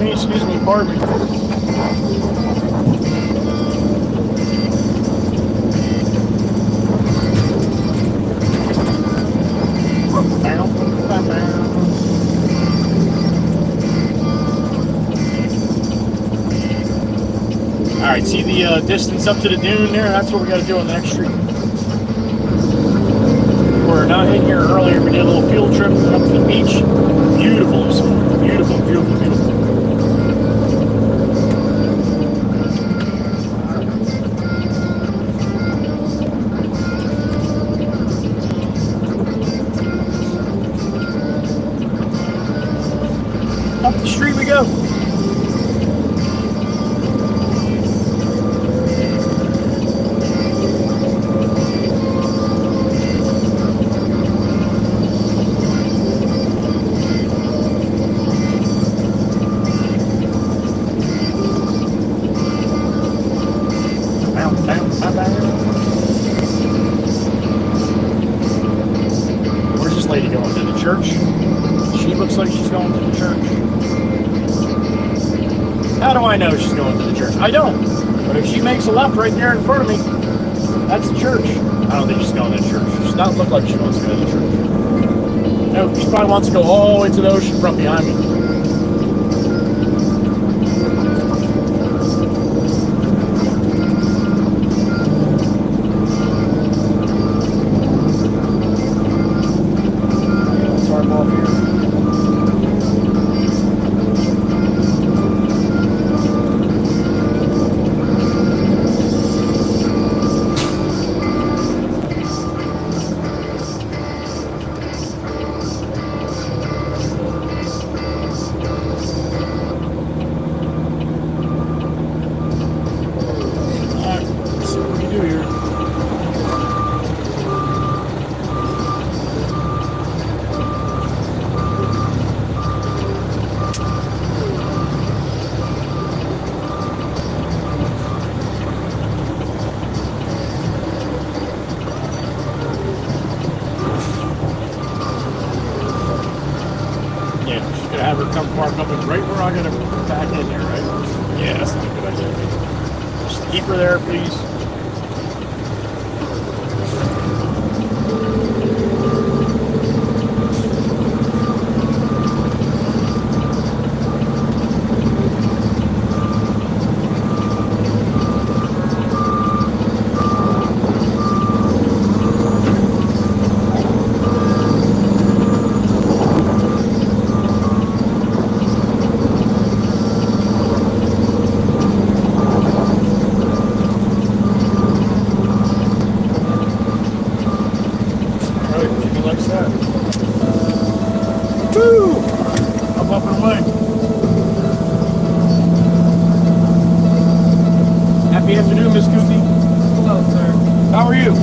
Excuse me, pardon me. Alright, see the distance up to the dune there? That's what we got to do on the next street. We're not in here earlier. We did a little field trip up to the beach. Beautiful this morning. Beautiful, beautiful, beautiful. Up the street we go. Where's this lady going? To the church? She looks like she's going to the church. How do I know she's going to the church? I don't. But if she makes a left right there in front of me, that's the church. I don't think she's going to the church. She does not look like she wants to go to the church. No, she probably wants to go all the way to the ocean front behind me. Have her come park up and right where I gotta back in there, right? Yeah, that's not a good idea. Just keep her there, please. pumping away. Happy afternoon, Miss Goofy. Hello, sir. How are you?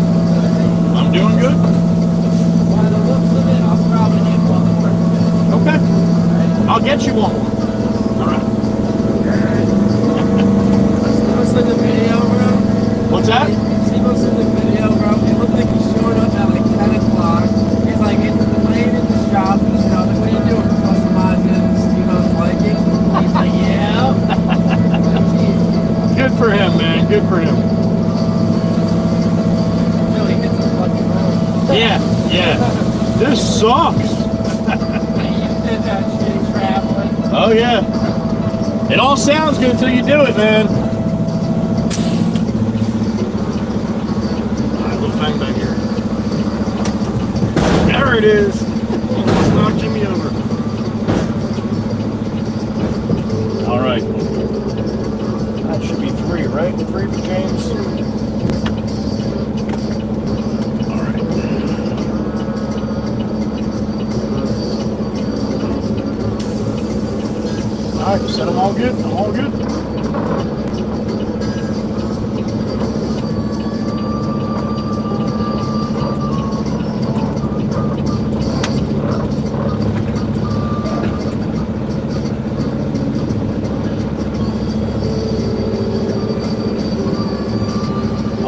I'm doing good. By the looks of it, I'll probably need one more. Okay. I'll get you one. All right. What's in the video, bro? What's that? See what's in the video, bro? It looked like he showed up at like 10 o'clock. He's like laying in the shop. He's, you know, like, what are you doing? Customizing Stevo's liking. He's like, yeah. Good for him, man. Good for him. Really hits the fucking road. Yeah, yeah. This sucks. You did that shit traveling. Oh, yeah. It all sounds good until you do it, man. All right, little thing back here. There it is. Let's knock Jimmy over. All right. That should be 3, right? 3 for James. All right. All right, said I'm all good. I'm all good.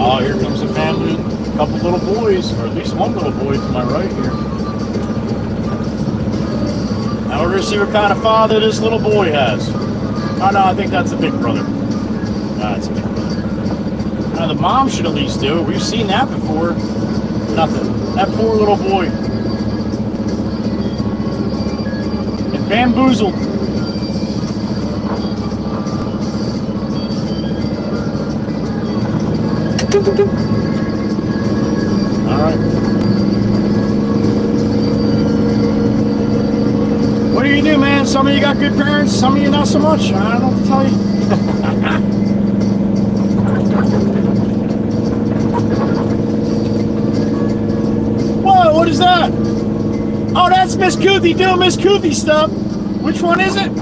Oh, here comes the family. A couple little boys, or at least one little boy to my right here. Now we're going to see what kind of father this little boy has. Oh, no, I think that's a big brother. That's a big brother. Now, the mom should at least do it. We've seen that before. Nothing. That poor little boy. And bamboozled. All right. What do you do, man? Some of you got good parents, some of you not so much. I don't know what to tell you. Whoa, what is that? Oh, that's Miss Koothy doing Miss Koothy stuff. Which one is it?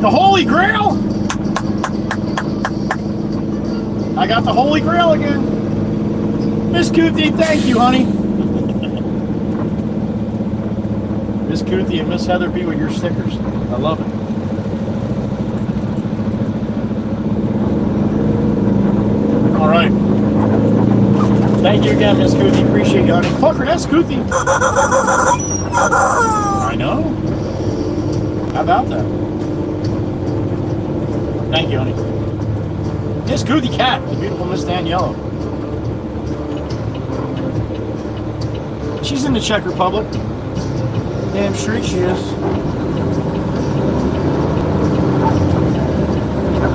The Holy Grail? I got the Holy Grail again. Miss Koothy, thank you, honey. Miss Koothy and Miss Heather B with your stickers. I love it. All right. Thank you again, Miss Koothy. Appreciate you, honey. Fucker, that's Koothy. I know. How about that? Thank you, honey. Miss Koothy Cat, the beautiful Miss Daniela. She's in the Czech Republic. Damn straight she is.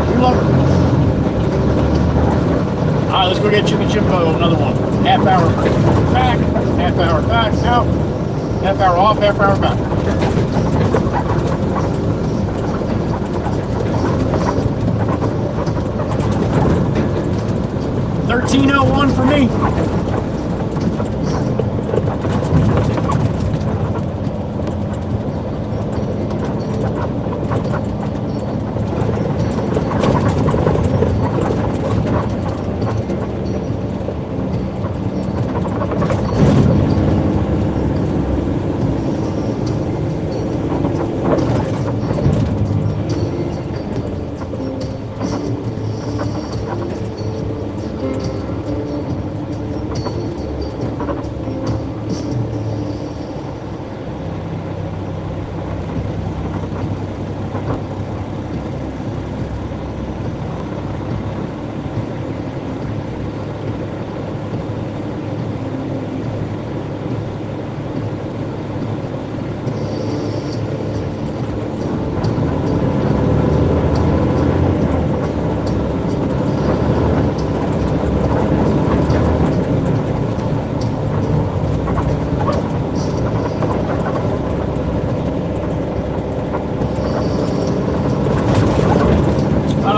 We love her. Alright, let's go get Jimmy Jimbo another one. Half hour back, half hour back, out. Half hour off, half hour back. $13.01 for me.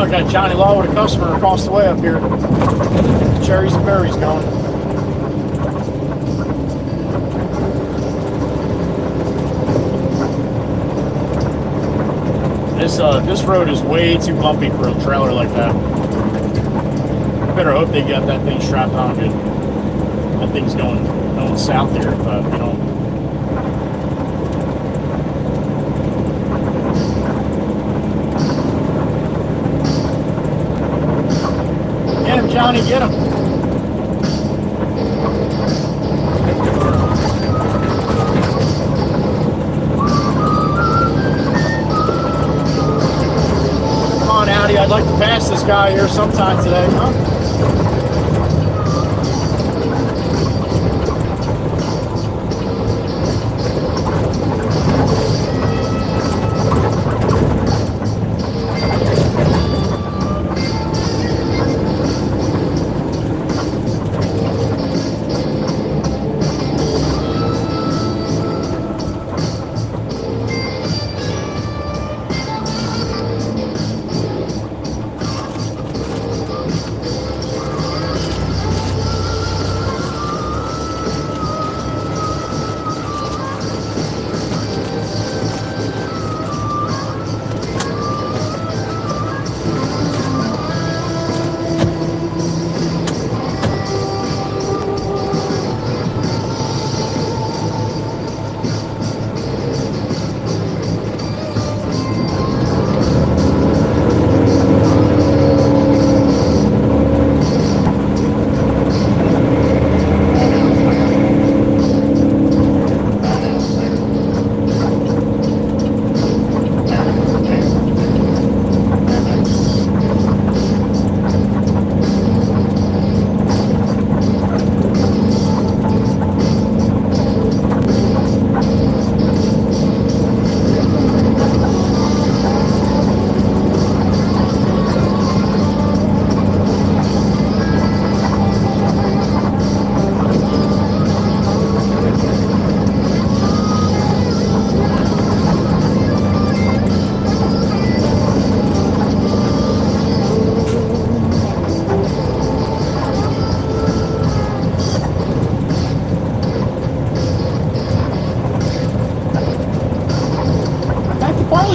Got Johnny Law with a customer across the way up here. Cherries and berries going. This road is way too bumpy for a trailer like that. Better hope they got that thing strapped on good. That thing's going south here, but you know. Get him, Johnny, get him. Come on, Audi, I'd like to pass this guy here sometime today, huh?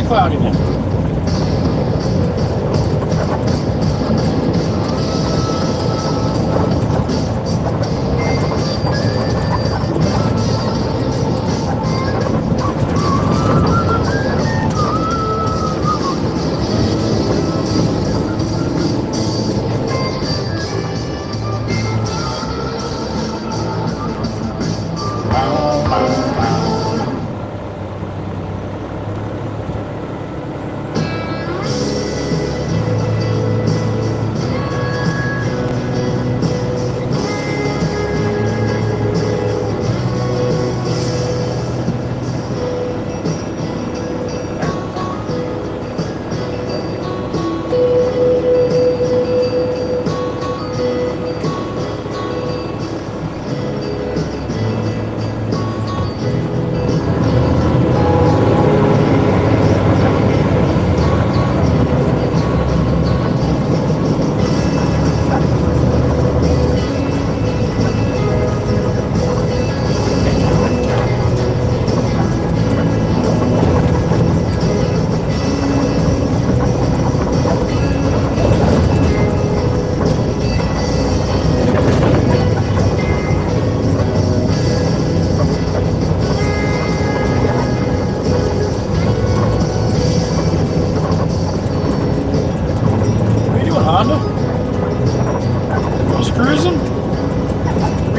Cloudy now.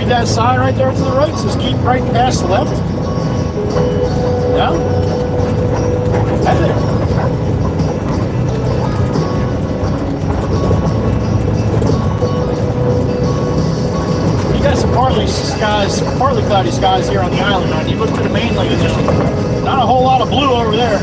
That sign right there to the right says keep right past the left. No? I think. You got some partly cloudy skies here on the island. Now, you look to the mainland, and there's not a whole lot of blue over there.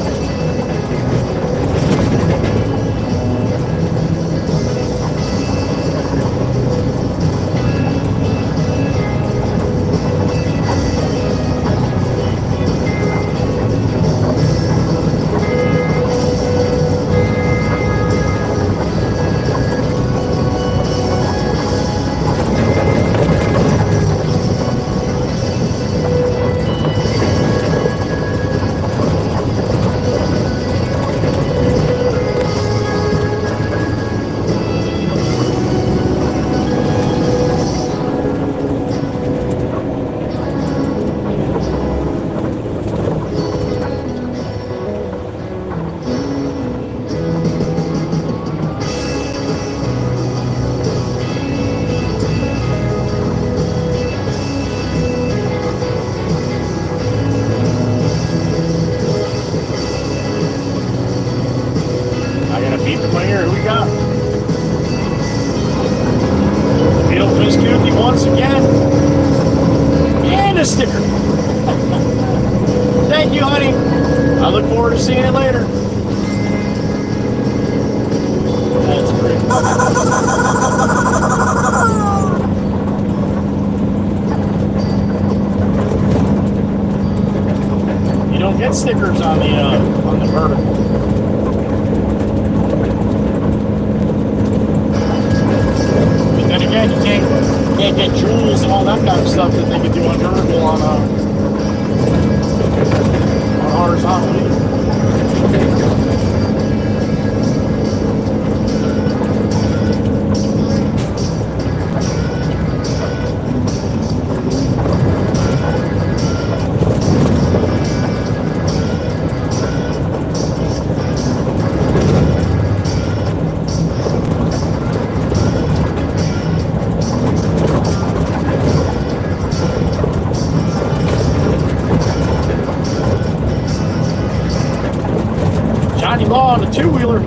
I look forward to seeing it later. That's great. You don't get stickers on the vertical. But then again, you can't get jewels and all that kind of stuff that they can do on vertical on horizontal either. Johnny Law on the two-wheeler.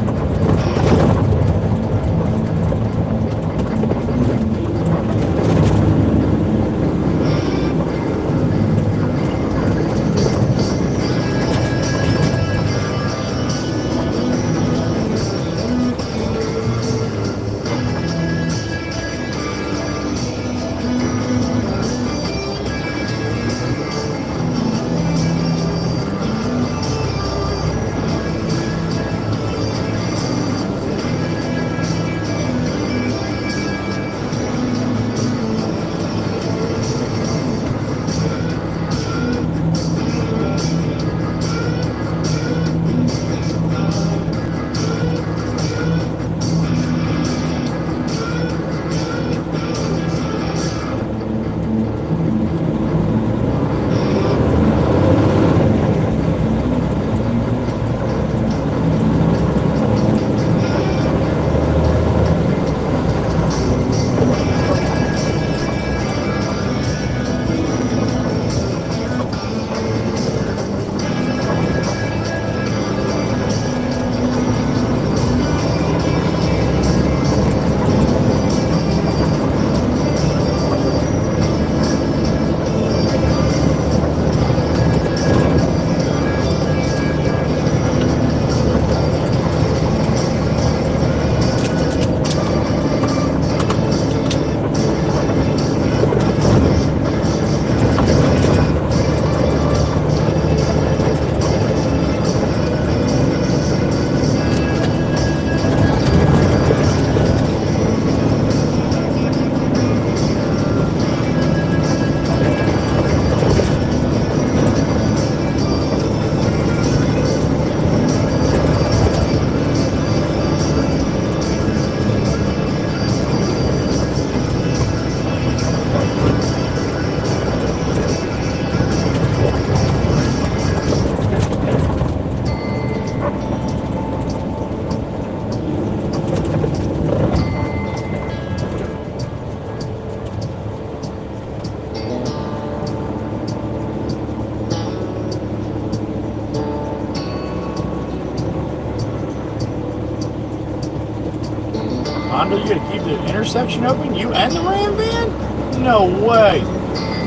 Honda, you gonna keep the intersection open? You and the Ram van? No way.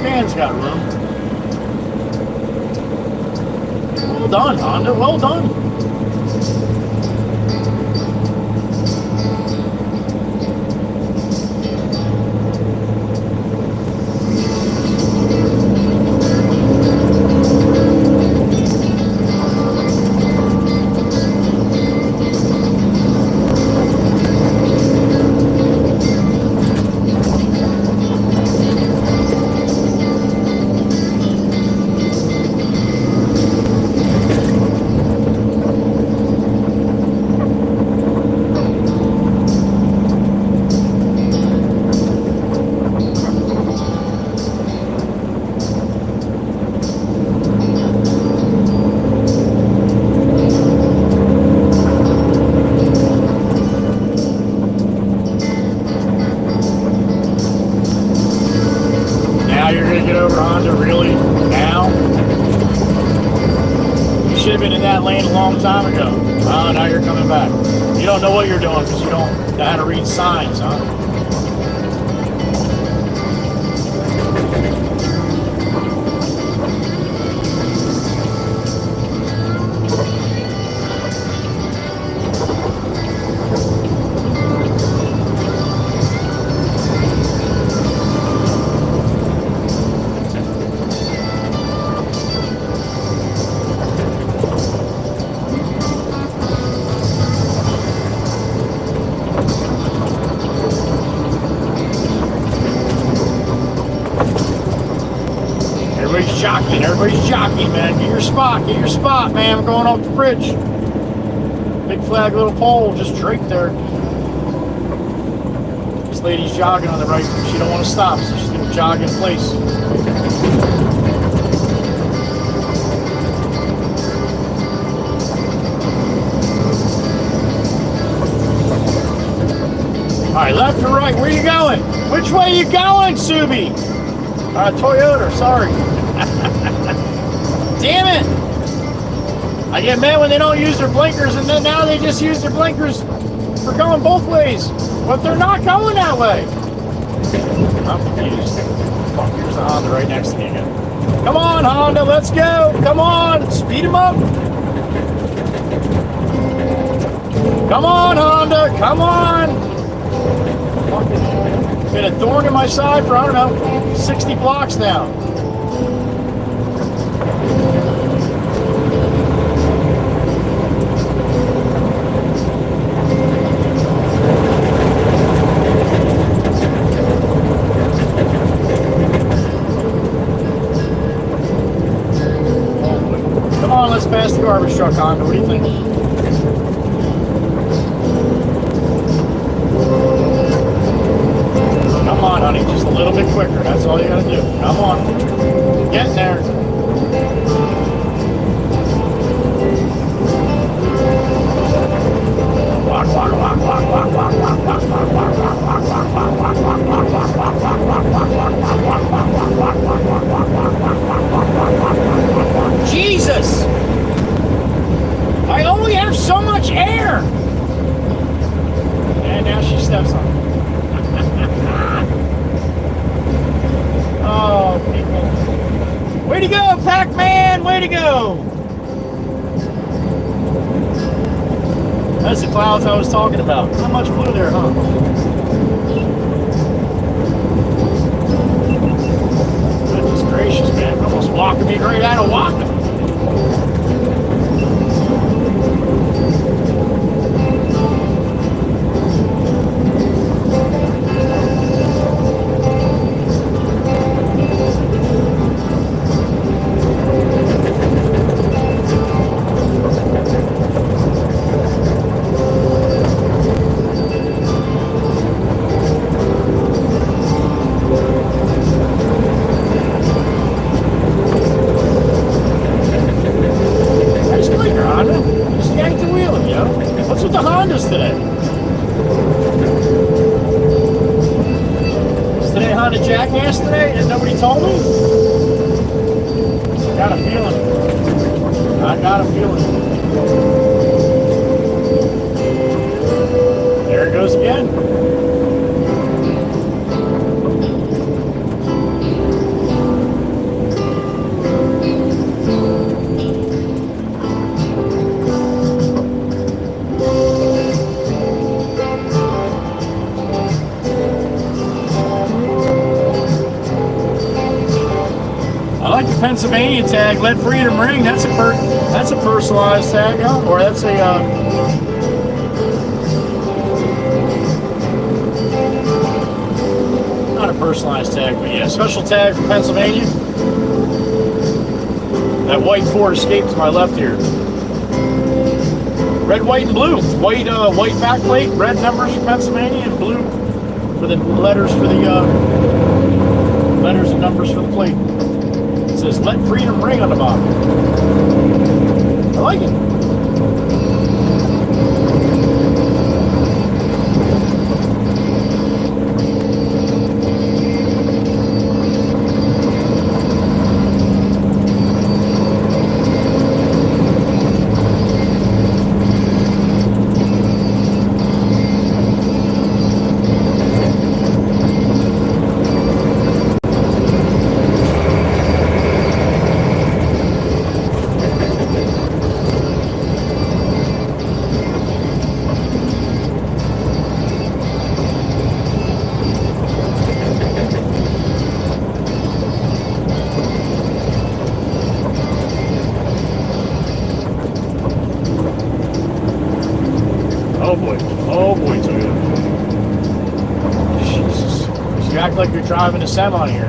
Van's got room. Well done, Honda. Well done. Time ago. Oh, now you're coming back. You don't know what you're doing because you don't know how to read signs, huh? Jockeying. Everybody's jockeying, man. Get your spot, man. I'm going off the bridge. Big flag, little pole, just draped there. This lady's jogging on the right. She don't want to stop, so she's going to jog in place. All right, left or right? Where you going? Which way you going, Subi? Toyota, sorry. Damn it! I get mad when they don't use their blinkers, and then now they just use their blinkers for going both ways. But they're not going that way. I'm confused. Fuck, here's a Honda right next to me again. Come on, Honda, let's go. Come on, speed them up. Come on, Honda, come on. Fucking been a thorn in my side for, I don't know, 60 blocks now. Come on, let's pass the garbage truck, Honda. What do you think? Come on, honey, just a little bit quicker. That's all you gotta do. Come on. Get there. Walk, walk, walk, walk, walk, walk, walk, walk, walk, walk, walk, walk, walk, walk, walk, walk, walk, walk, walk, walk. Jesus! I only have so much air! And now she steps on it. Oh, people. Way to go, Pac-Man! Way to go! That's the clouds I was talking about. Not much blue there, huh? Goodness gracious, man. Almost walking me right out of walking. Pennsylvania tag, Let Freedom Ring. That's a personalized tag, huh? Or that's a not a personalized tag, but yeah, special tag from Pennsylvania. That white Ford Escape to my left here. Red, white, and blue. White backplate, red numbers for Pennsylvania, and blue for the letters for the letters and numbers for the plate. It says Let Freedom Ring on the bottom. I like it. Like you're driving a semi here.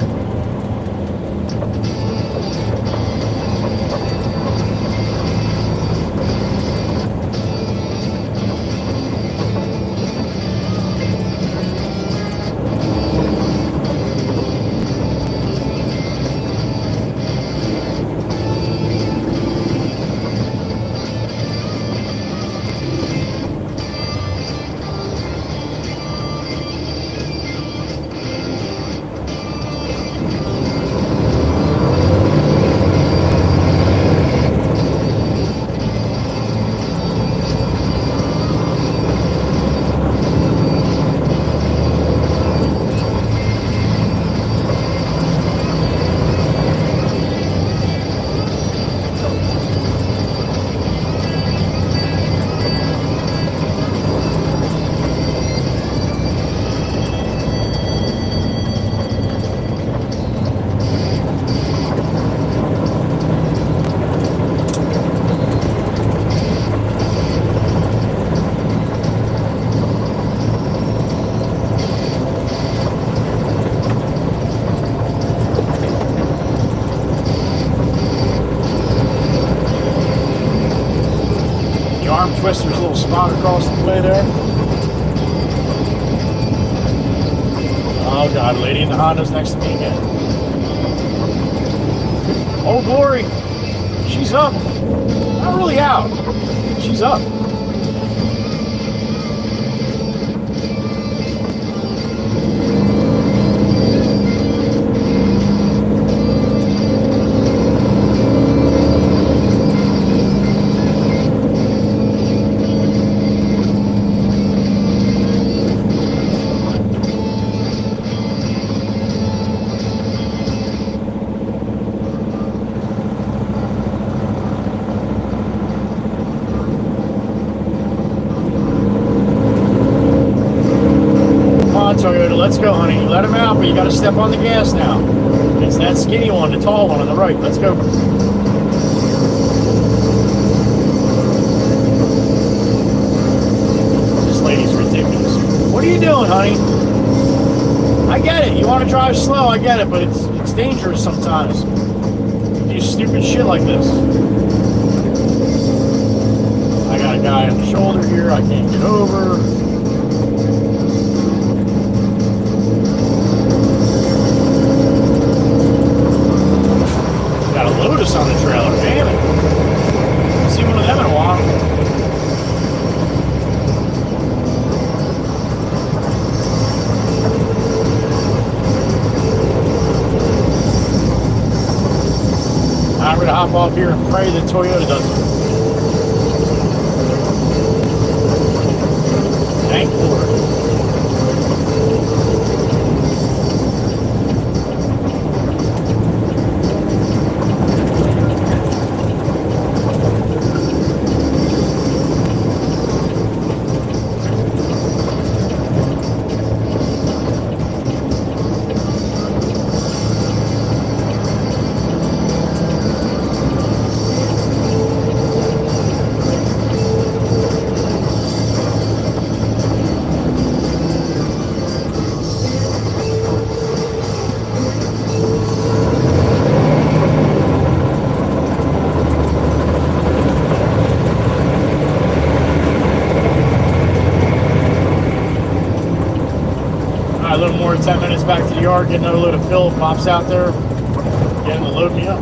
arm twister's little spot across the way there. Oh God, lady in the Honda's next to me again. Oh glory, she's up. Not really out. She's up. Toyota, let's go, honey. Let him out, but you got to step on the gas now. It's that skinny one, the tall one on the right. Let's go. This lady's ridiculous. What are you doing, honey? I get it. You want to drive slow, I get it, but it's dangerous sometimes. You do stupid shit like this. I got a guy on the shoulder here. I can't get over. Lotus on the trailer, damn it. Haven't seen one of them in a while. I'm gonna hop off here and pray that Toyota doesn't. Thank Lord. A little more than 10 minutes back to the yard, getting another load of fill. Pops out there, getting to load me up.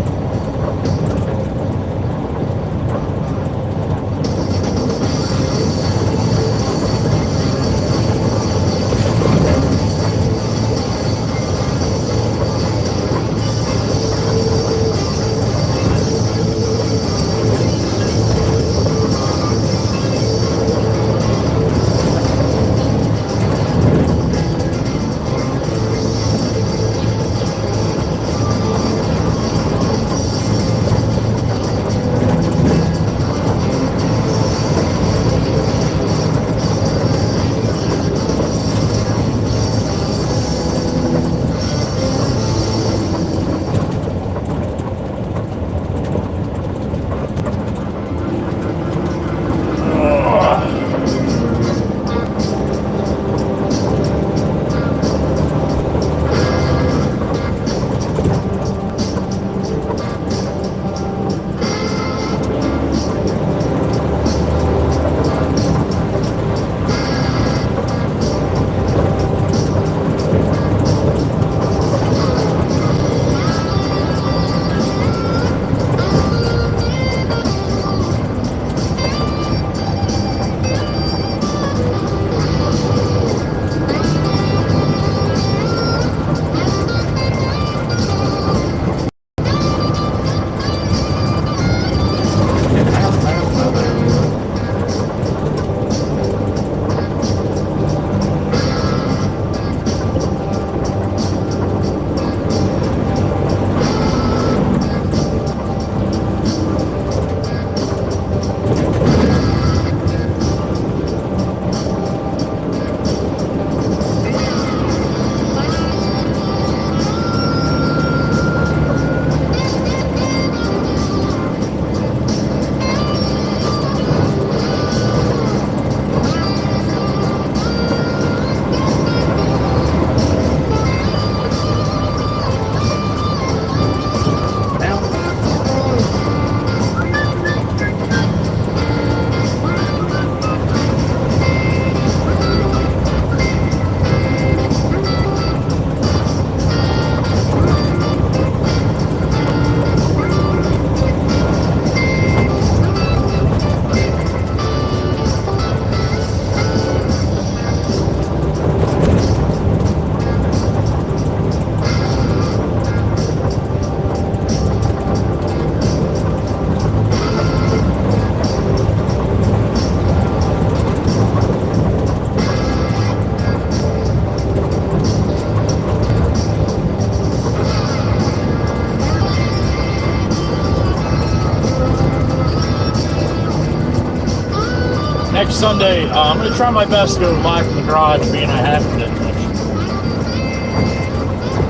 next Sunday, I'm going to try my best to go live from the garage, being I have to that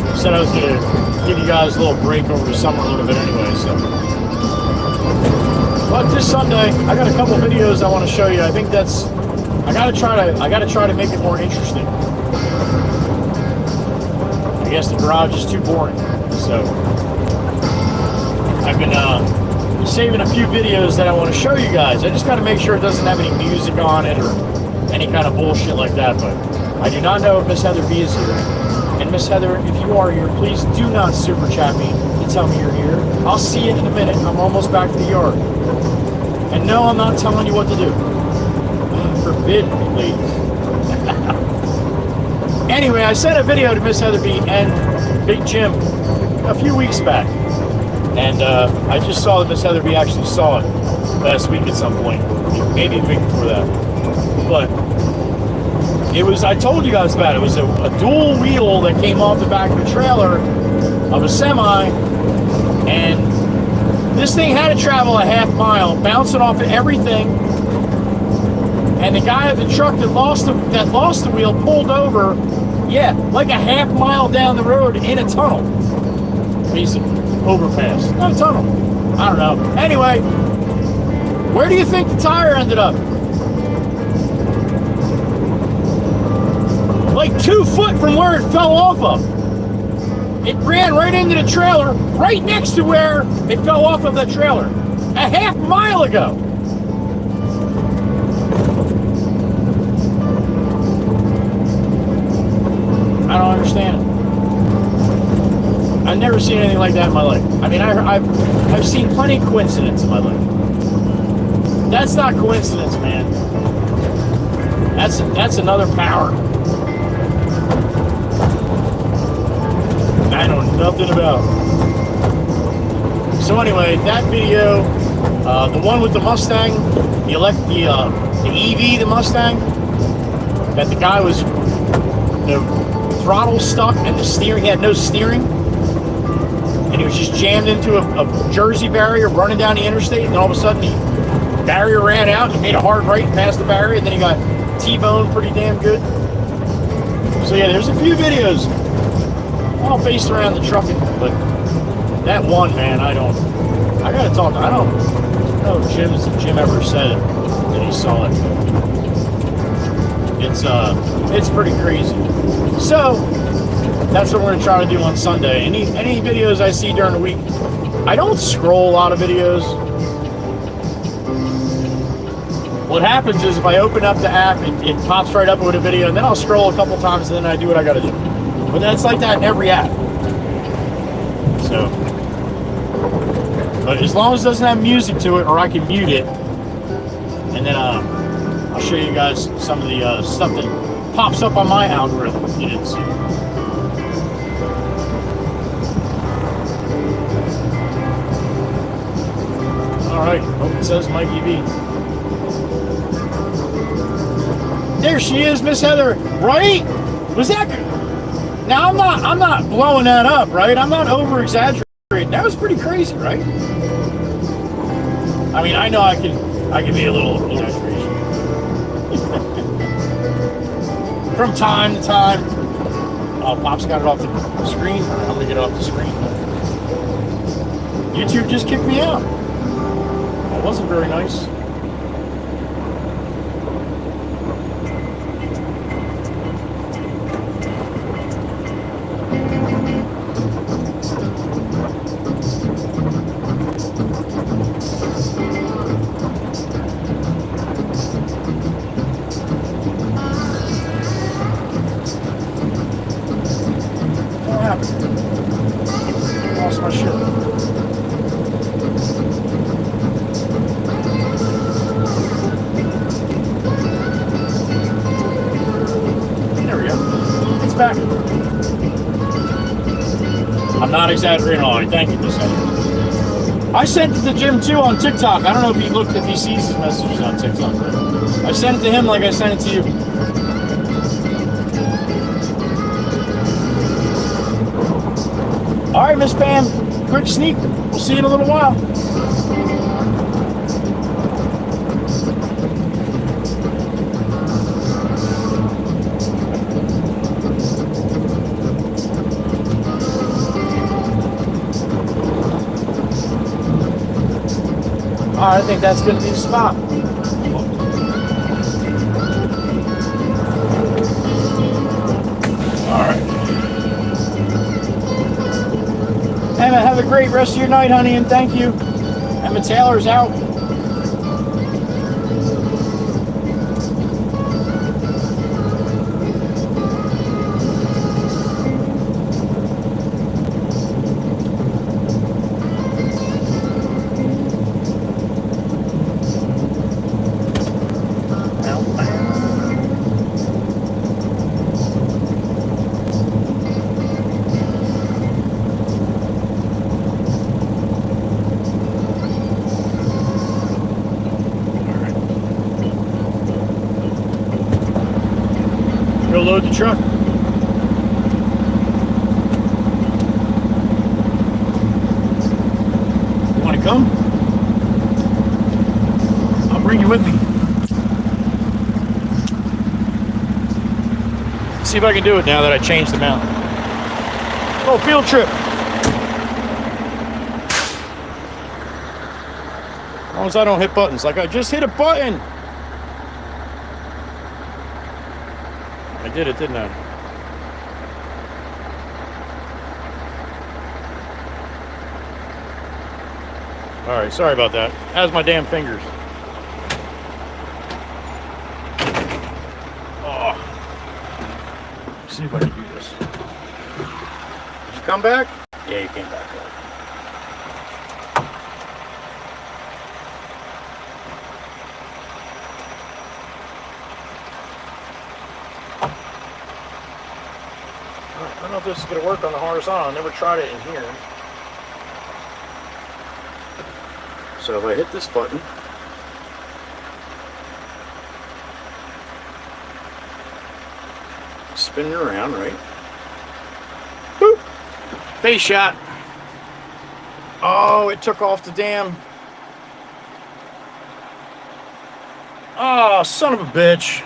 much. Said I was going to give you guys a little break over the summer a little bit anyway, so. But this Sunday, I got a couple videos I want to show you. I think that's, I gotta try to make it more interesting. I guess the garage is too boring, so I've been saving a few videos that I want to show you guys. I just got to make sure it doesn't have any music on it or any kind of bullshit like that. But I do not know if Miss Heather B is here. And Miss Heather, if you are here, please do not super chat me and tell me you're here. I'll see you in a minute. I'm almost back to the yard. And no, I'm not telling you what to do. Forbidden, please. Anyway, I sent a video to Miss Heather B and Big Jim a few weeks back. And I just saw that Miss Heather B actually saw it last week at some point. Maybe the week before that. But it was, I told you guys about it. It was a dual wheel that came off the back of the trailer of a semi. And this thing had to travel a half mile, bouncing off of everything. And the guy at the truck that lost the wheel pulled over, yeah, like a half mile down the road in a tunnel. Basically, overpass. Not a tunnel. I don't know. Anyway, where do you think the tire ended up? Like 2 foot from where it fell off of. It ran right into the trailer, right next to where it fell off of the trailer. A half mile ago. I don't understand it. I've never seen anything like that in my life. I mean, I've seen plenty of coincidence in my life. That's not coincidence, man. That's another power. I know nothing about. So anyway, that video, the one with the Mustang, the EV, the Mustang, that the guy was the throttle stuck and the steering, he had no steering, and he was just jammed into a Jersey barrier running down the interstate, and all of a sudden the barrier ran out, and he made a hard right past the barrier, and then he got T-boned pretty damn good. So yeah, there's a few videos all based around the trucking, but that one, man, I gotta talk, I don't know if Jim ever said it, that he saw it. It's pretty crazy. So that's what we're gonna try to do on Sunday. Any videos I see during the week, I don't scroll a lot of videos. What happens is if I open up the app, it pops right up with a video, and then I'll scroll a couple times, and then I do what I gotta do. But that's like that in every app. So, but as long as it doesn't have music to it, or I can mute it, and then I'll show you guys some of the stuff that pops up on my algorithm if you didn't see it. Alright, oh, it says Mikey V. There she is, Miss Heather, right? Was that good? Now I'm not blowing that up, right? I'm not over exaggerating. That was pretty crazy, right? I mean, I know I can be a little exaggeration. From time to time. Oh, Pop's got it off the screen. I'm gonna get it off the screen. YouTube just kicked me out. That wasn't very nice. Lost my shirt. There we go. It's back. I'm not exaggerating at all. Thank you, Miss Heather. I sent it to Jim too on TikTok. I don't know if he sees his messages on TikTok. I sent it to him like I sent it to you. All right, Miss Pam, quick sneak. We'll see you in a little while. I think that's going to be the spot. All right. Emma, have a great rest of your night, honey, and thank you. Emma Taylor's out. Go load the truck. You want to come? I'll bring you with me. See if I can do it now that I changed the mount. Oh, field trip. As long as I don't hit buttons. Like I just hit a button. I did it, didn't I? Alright, sorry about that. How's my damn fingers? Oh. Let's see if I can do this. Did you come back? Yeah, you came back. I don't know if this is going to work on the horizontal. I never tried it in here. So if I hit this button, spinning around, right? Boop! Face shot. Oh, it took off the damn. Oh, son of a bitch.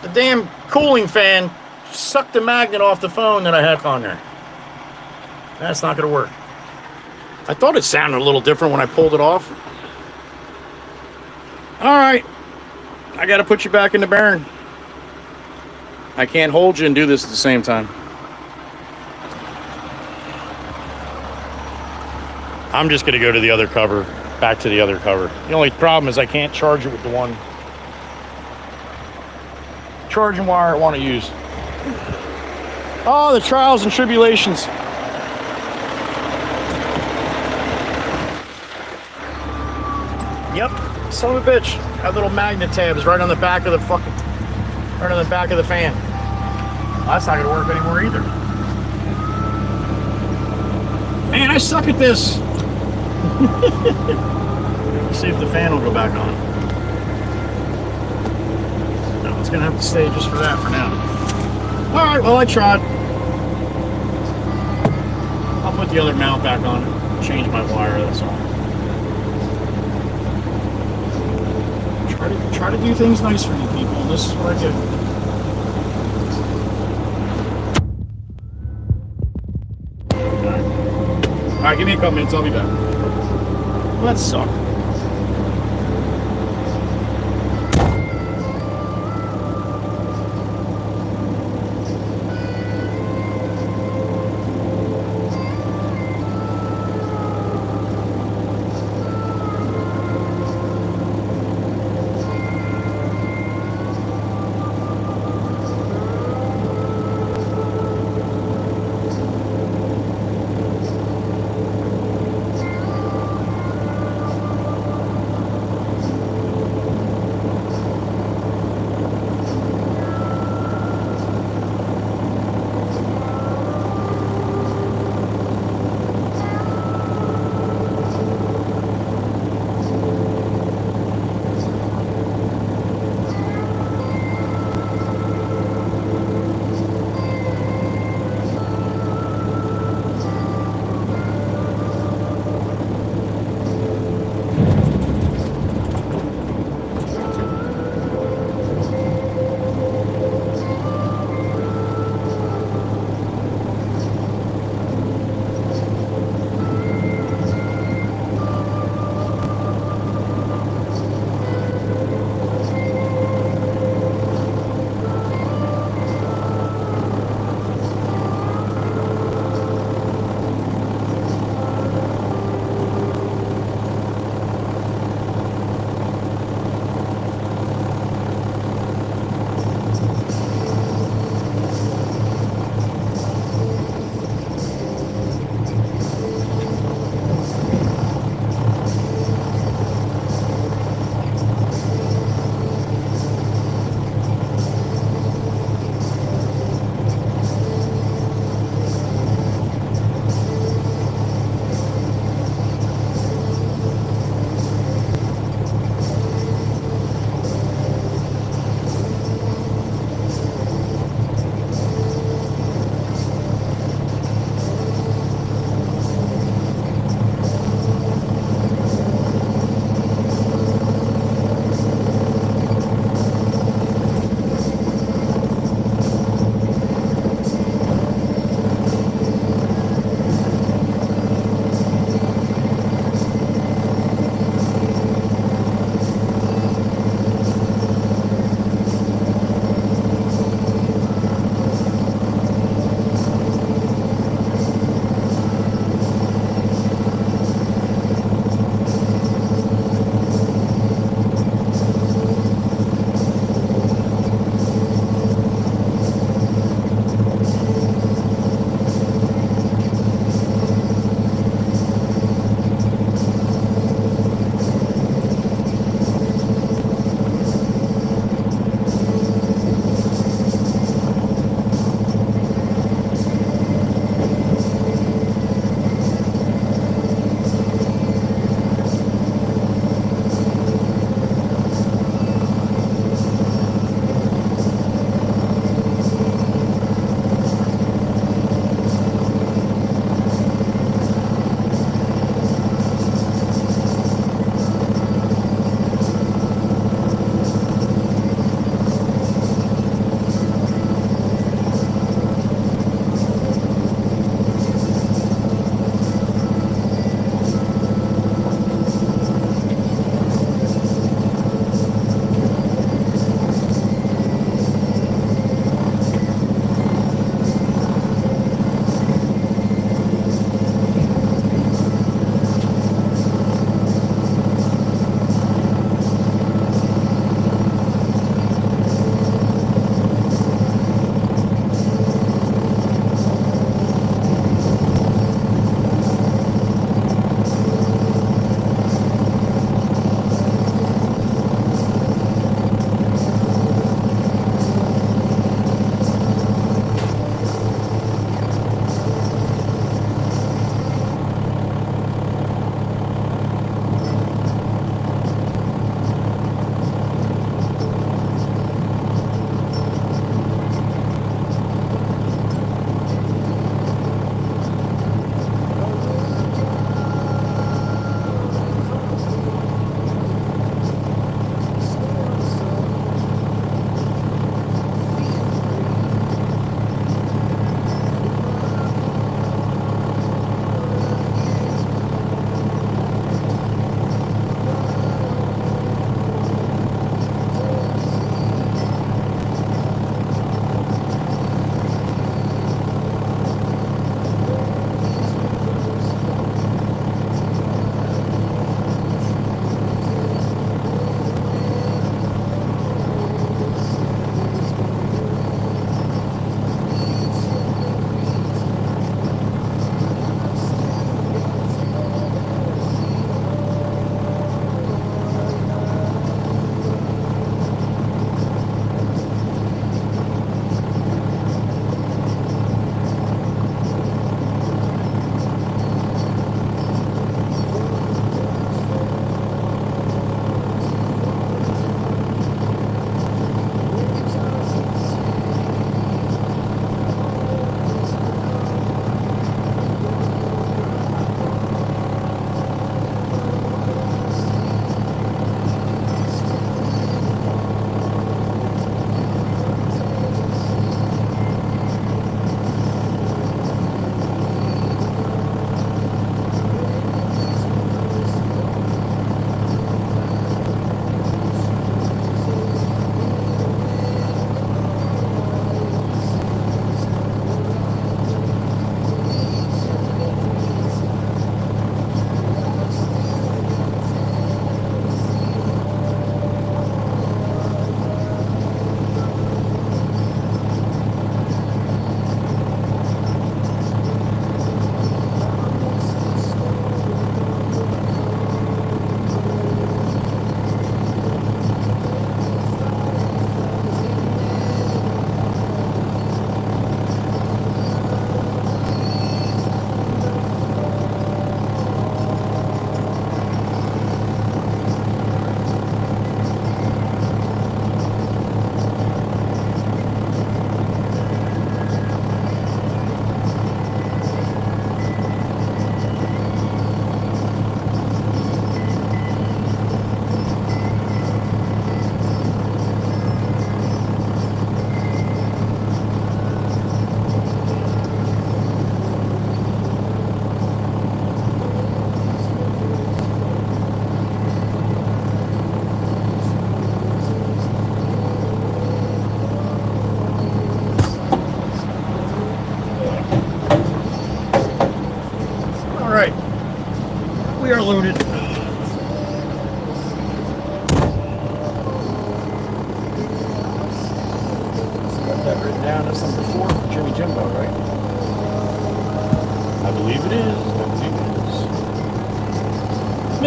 The damn cooling fan sucked the magnet off the phone that I had on there. That's not going to work. I thought it sounded a little different when I pulled it off. All right. I got to put you back in the barren. I can't hold you and do this at the same time. I'm just going to go to the other cover, back to the other cover. The only problem is I can't charge it with the one charging wire I want to use. Oh, the trials and tribulations. Yep, son of a bitch. Got little magnet tabs right on the back of the fucking, right on the back of the fan. Well, that's not gonna work anymore either. Man, I suck at this. Let's see if the fan will go back on. No, it's gonna have to stay just for that for now. All right, well, I tried. I'll put the other mount back on it. Change my wire, that's all. Try to do things nice for you people, and this is what I do. All right, give me a couple minutes, I'll be back. Well, that sucked.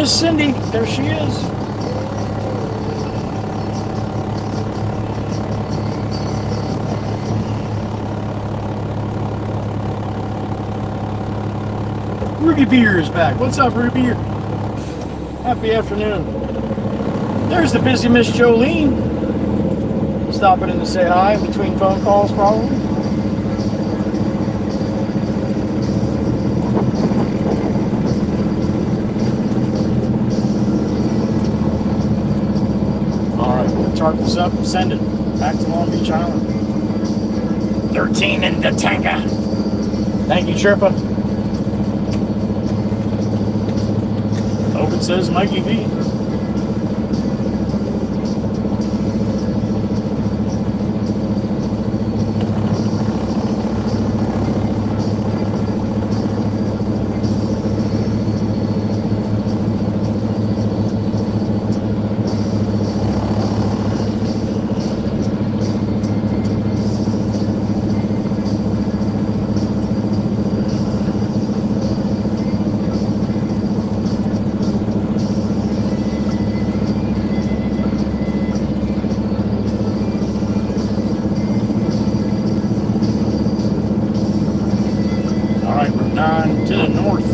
Miss Cindy, there she is. Ruby Beer is back. What's up, Ruby? Happy afternoon. There's the busy Miss Jolene. Stopping in to say hi in between phone calls, probably. Alright, we'll tarp this up and send it back to Long Beach Island. 13 in the tanker. Thank you, Chirpa. Hope it says Mikey V. To the north.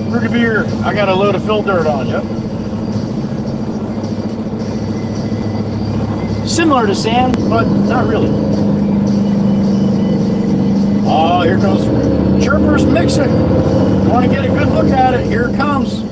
Ruby Beer, I got a load of fill dirt on, yep. Similar to sand, but not really. Oh, here comes Chirper's mixer. Want to get a good look at it? Here it comes.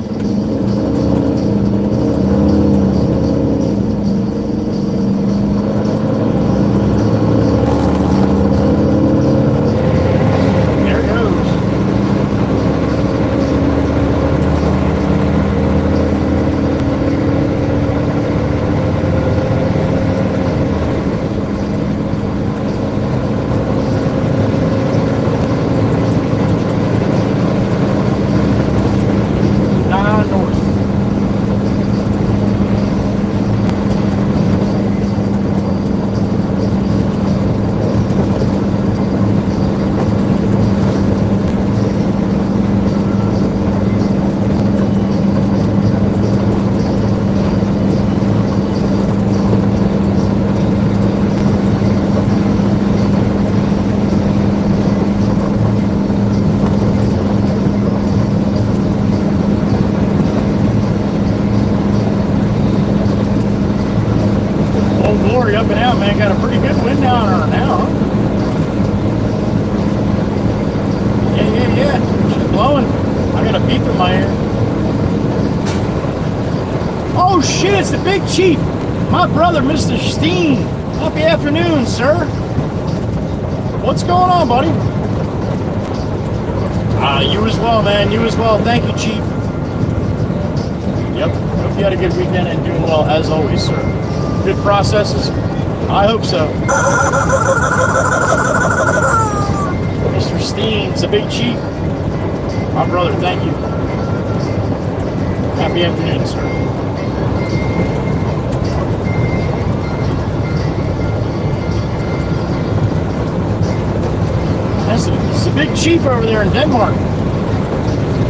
Up and out, man. Got a pretty good wind down on her now, huh? Yeah. She's blowing. I got a beep in my ear. Oh shit, it's the Big Chief. My brother, Mr. Steen. Happy afternoon, sir. What's going on, buddy? You as well, man. You as well. Thank you, Chief. Yep. Hope you had a good weekend and doing well as always, sir. Good processes? I hope so. Mr. Steen's a Big Chief. My brother, thank you. Happy afternoon, sir. That's a Big Chief over there in Denmark.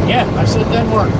Yeah, I said Denmark.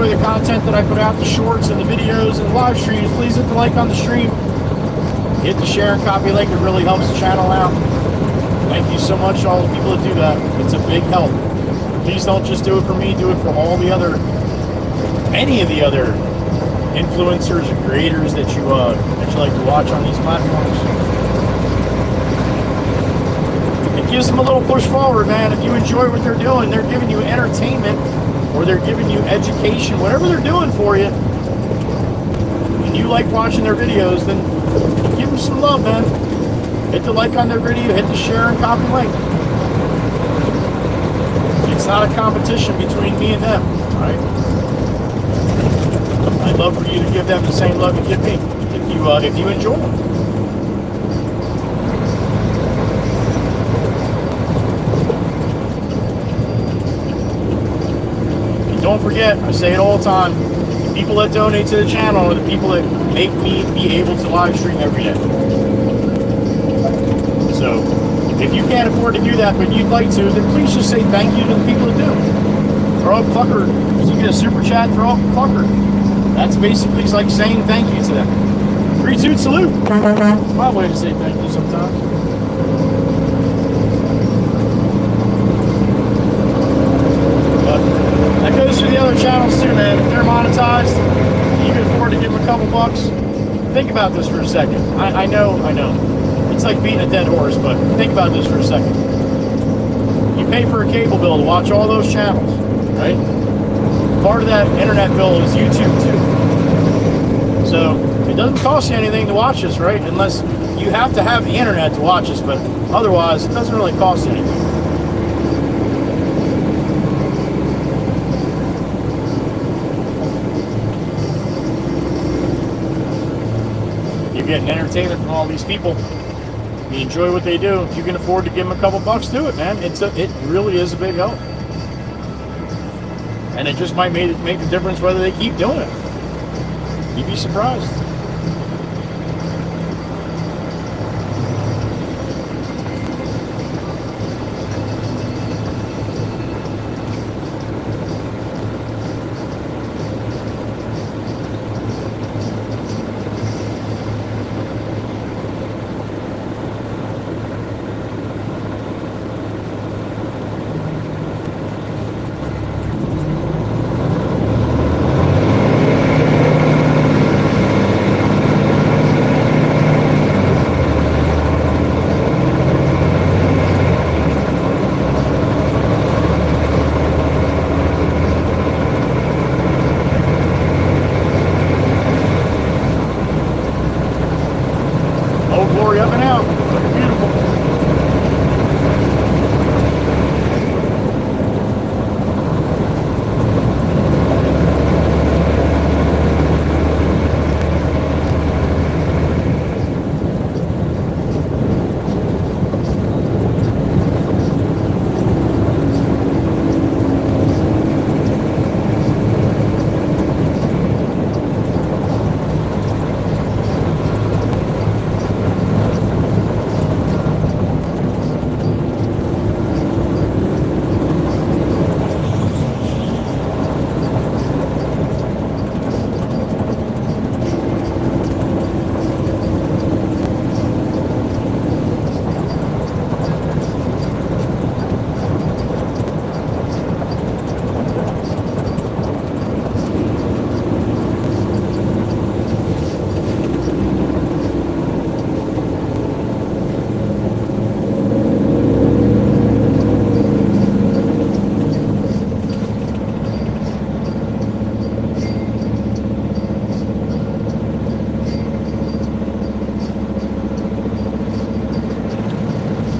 enjoy the content that I put out, the shorts and the videos and the live streams, please hit the like on the stream. Hit the share and copy link. It really helps the channel out. Thank you so much to all the people that do that. It's a big help. Please don't just do it for me, do it for all the other, any of the other influencers or creators that you like to watch on these platforms. It gives them a little push forward, man. If you enjoy what they're doing, they're giving you entertainment or they're giving you education, whatever they're doing for you, and you like watching their videos, then give them some love, man. Hit the like on their video, hit the share and copy link. It's not a competition between me and them, right? I'd love for you to give them the same love you give me if you enjoy them. And don't forget, I say it all the time, the people that donate to the channel are the people that make me be able to live stream every day. So, if you can't afford to do that, but you'd like to, then please just say thank you to the people that do. Throw a clucker. If you get a super chat, throw a clucker. That's basically like saying thank you to them. 3-2 salute. It's my way to say thank you sometimes. But that goes for the other channels too, man. If they're monetized, you can afford to give them a couple bucks. Think about this for a second. I know. It's like beating a dead horse, but think about this for a second. You pay for a cable bill to watch all those channels, right? Part of that internet bill is YouTube too. So it doesn't cost you anything to watch this, right? Unless you have to have the internet to watch this, but otherwise it doesn't really cost you anything. You're getting entertainment from all these people. You enjoy what they do. If you can afford to give them a couple bucks, do it, man. It really is a big help. And it just might make the difference whether they keep doing it. You'd be surprised.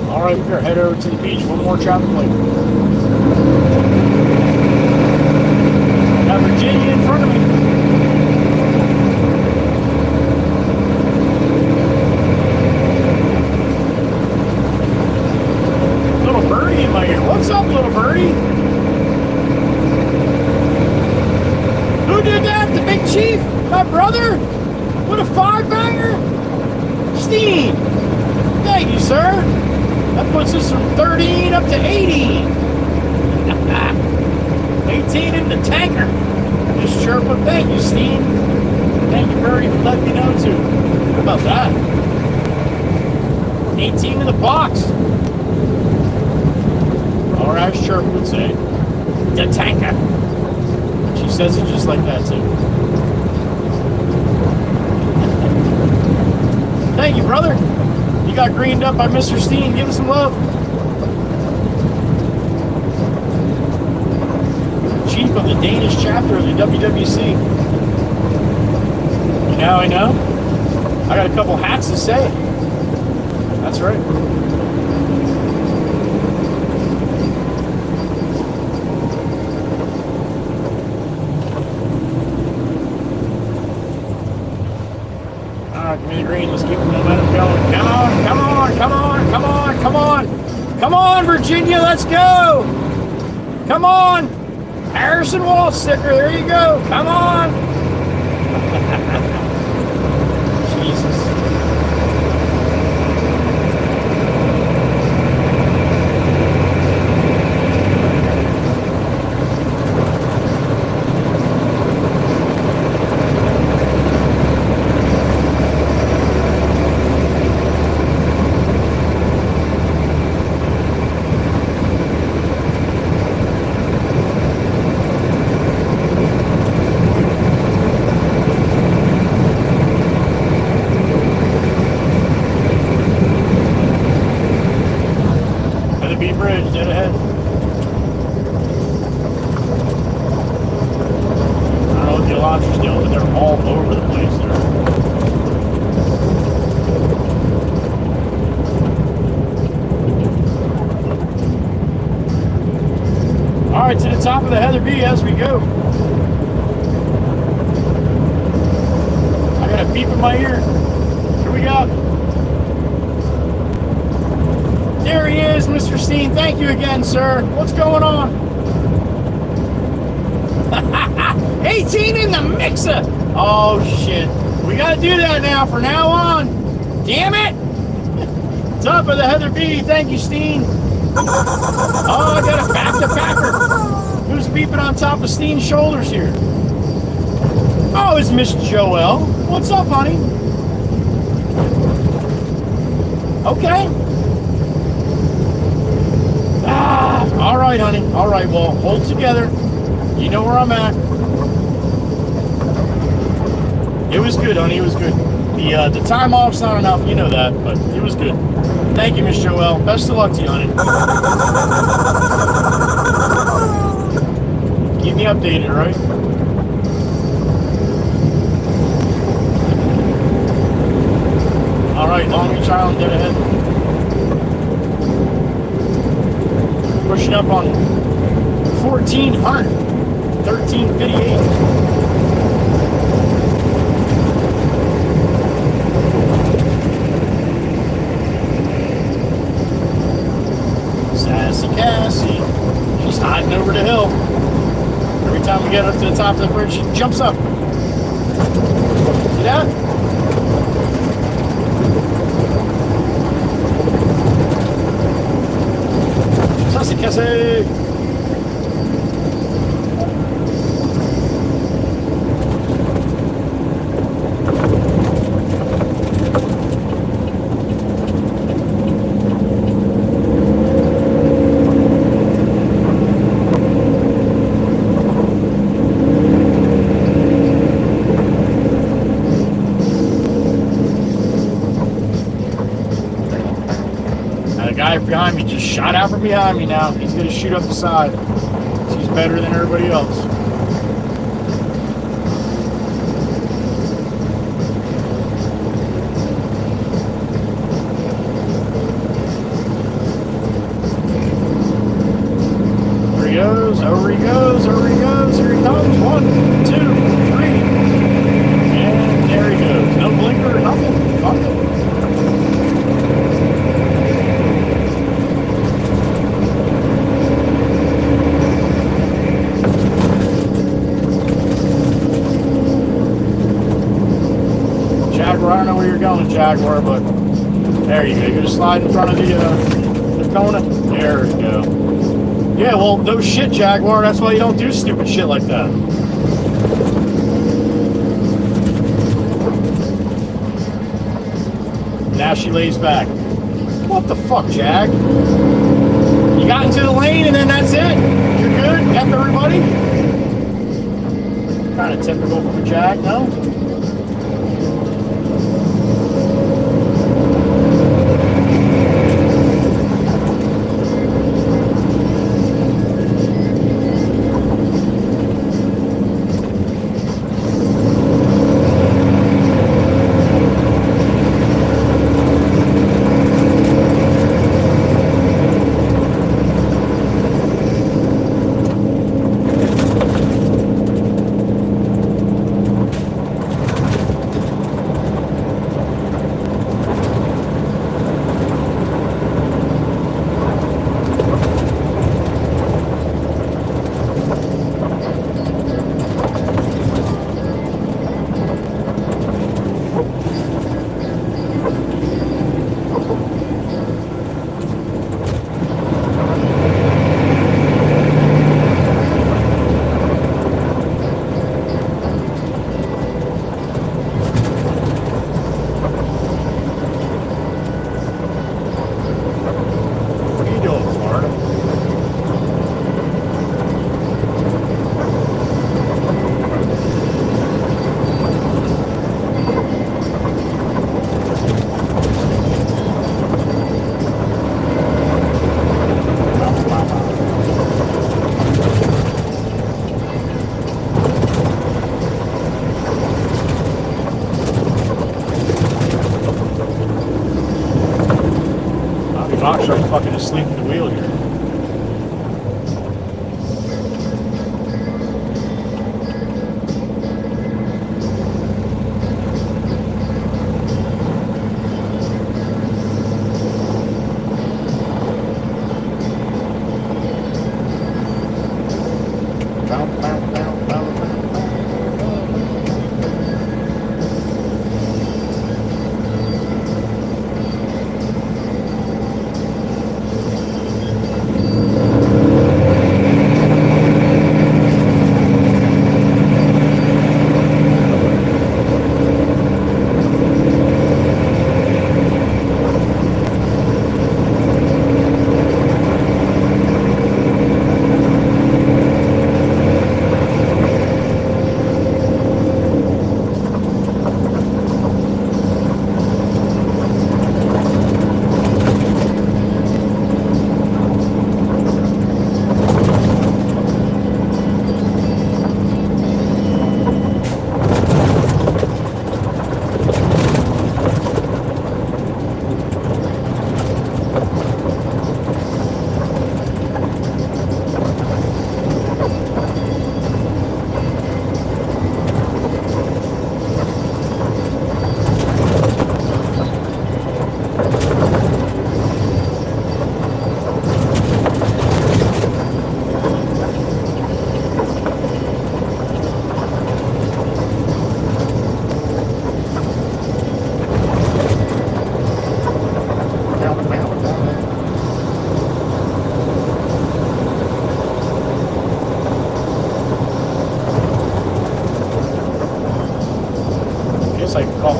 Alright, we're going to head over to the beach. One more traffic light. Got Virginia in front of me. Little birdie in my ear. What's up, little birdie? Who did that? The big chief? My brother? What a five-banger? Steve. Thank you, sir. That puts us from 13 up to 18. 18 in the tanker. Just but thank you, Steve. Thank you, Birdie, for letting me know, too. How about that? 18 in the box. Or as Chirp would say, the tanker. She says it just like that, too. Thank you, brother. You got greened up by Mr. Steen. Give him some love. Chief of the Danish chapter of the WWC. I know. I got a couple hats to say. That's right. Give me the green. Let's keep the momentum going. Come on, come on, come on, come on, come on. Come on, Virginia, let's go. Come on. Harrison Wall sticker, there you go. Come on. Jesus. Bridge, dead ahead. I don't know what the Elantra's doing, but they're all over the place there. Alright, to the top of the Heather B as we go. I got a beep in my ear. Here we go. There he is, Mr. Steen. Thank you again, sir. What's going on? 18 in the mixer. Oh, shit. We got to do that now from now on. Damn it. Top of the Heather B. Thank you, Steen. Oh, I got a back-to-backer. Who's beeping on top of Steen's shoulders here? Oh, it's Miss Joelle. What's up, honey? Okay. All right, honey. All right, well, hold together. You know where I'm at. It was good, honey. It was good. The time off's not enough. You know that, but it was good. Thank you, Miss Joelle. Best of luck to you, honey. Keep me updated, right? All right, Long Beach Island, dead ahead. Pushing up on 1400, 1358. Sassy Cassie, she's hiding over the hill. Every time we get up to the top of the bridge, she jumps up. See that? Sassy Cassie! Behind me just shot out from behind me now. He's going to shoot up the side. He's better than everybody else. There he goes, over he goes, over he goes, here he comes. 1, 2, 3. And there he goes. No blinker, nothing. Fuck it. I don't know where you're going, Jaguar, but there you go. You're going to slide in front of the Kona. There we go. Yeah, well, no shit, Jaguar. That's why you don't do stupid shit like that. now she lays back. What the fuck, Jag? You got into the lane and then that's it? You're good? F everybody? Kind of typical from a Jag, no? Foxtrot's fucking asleep at the wheel here.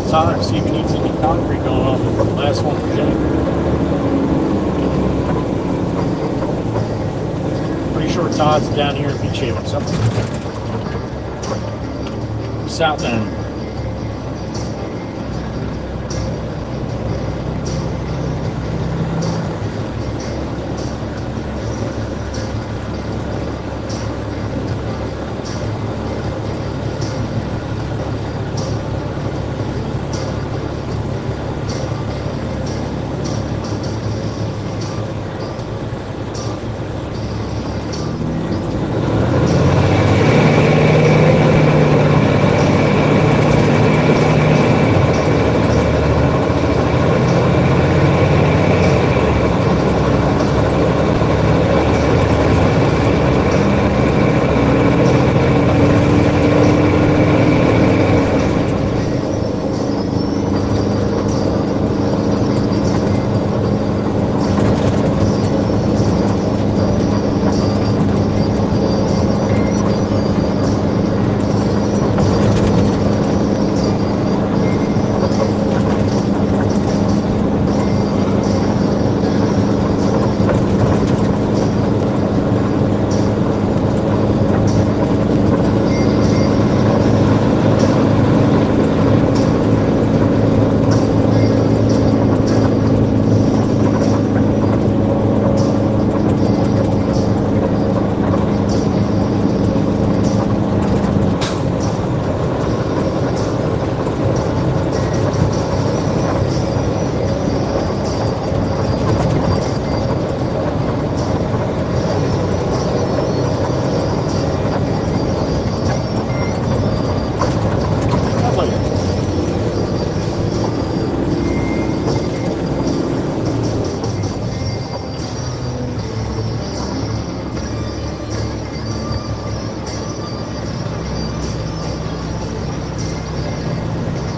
Time, see if he needs any concrete going on the last one today. Pretty sure Todd's down here in Beach Haven something. South End.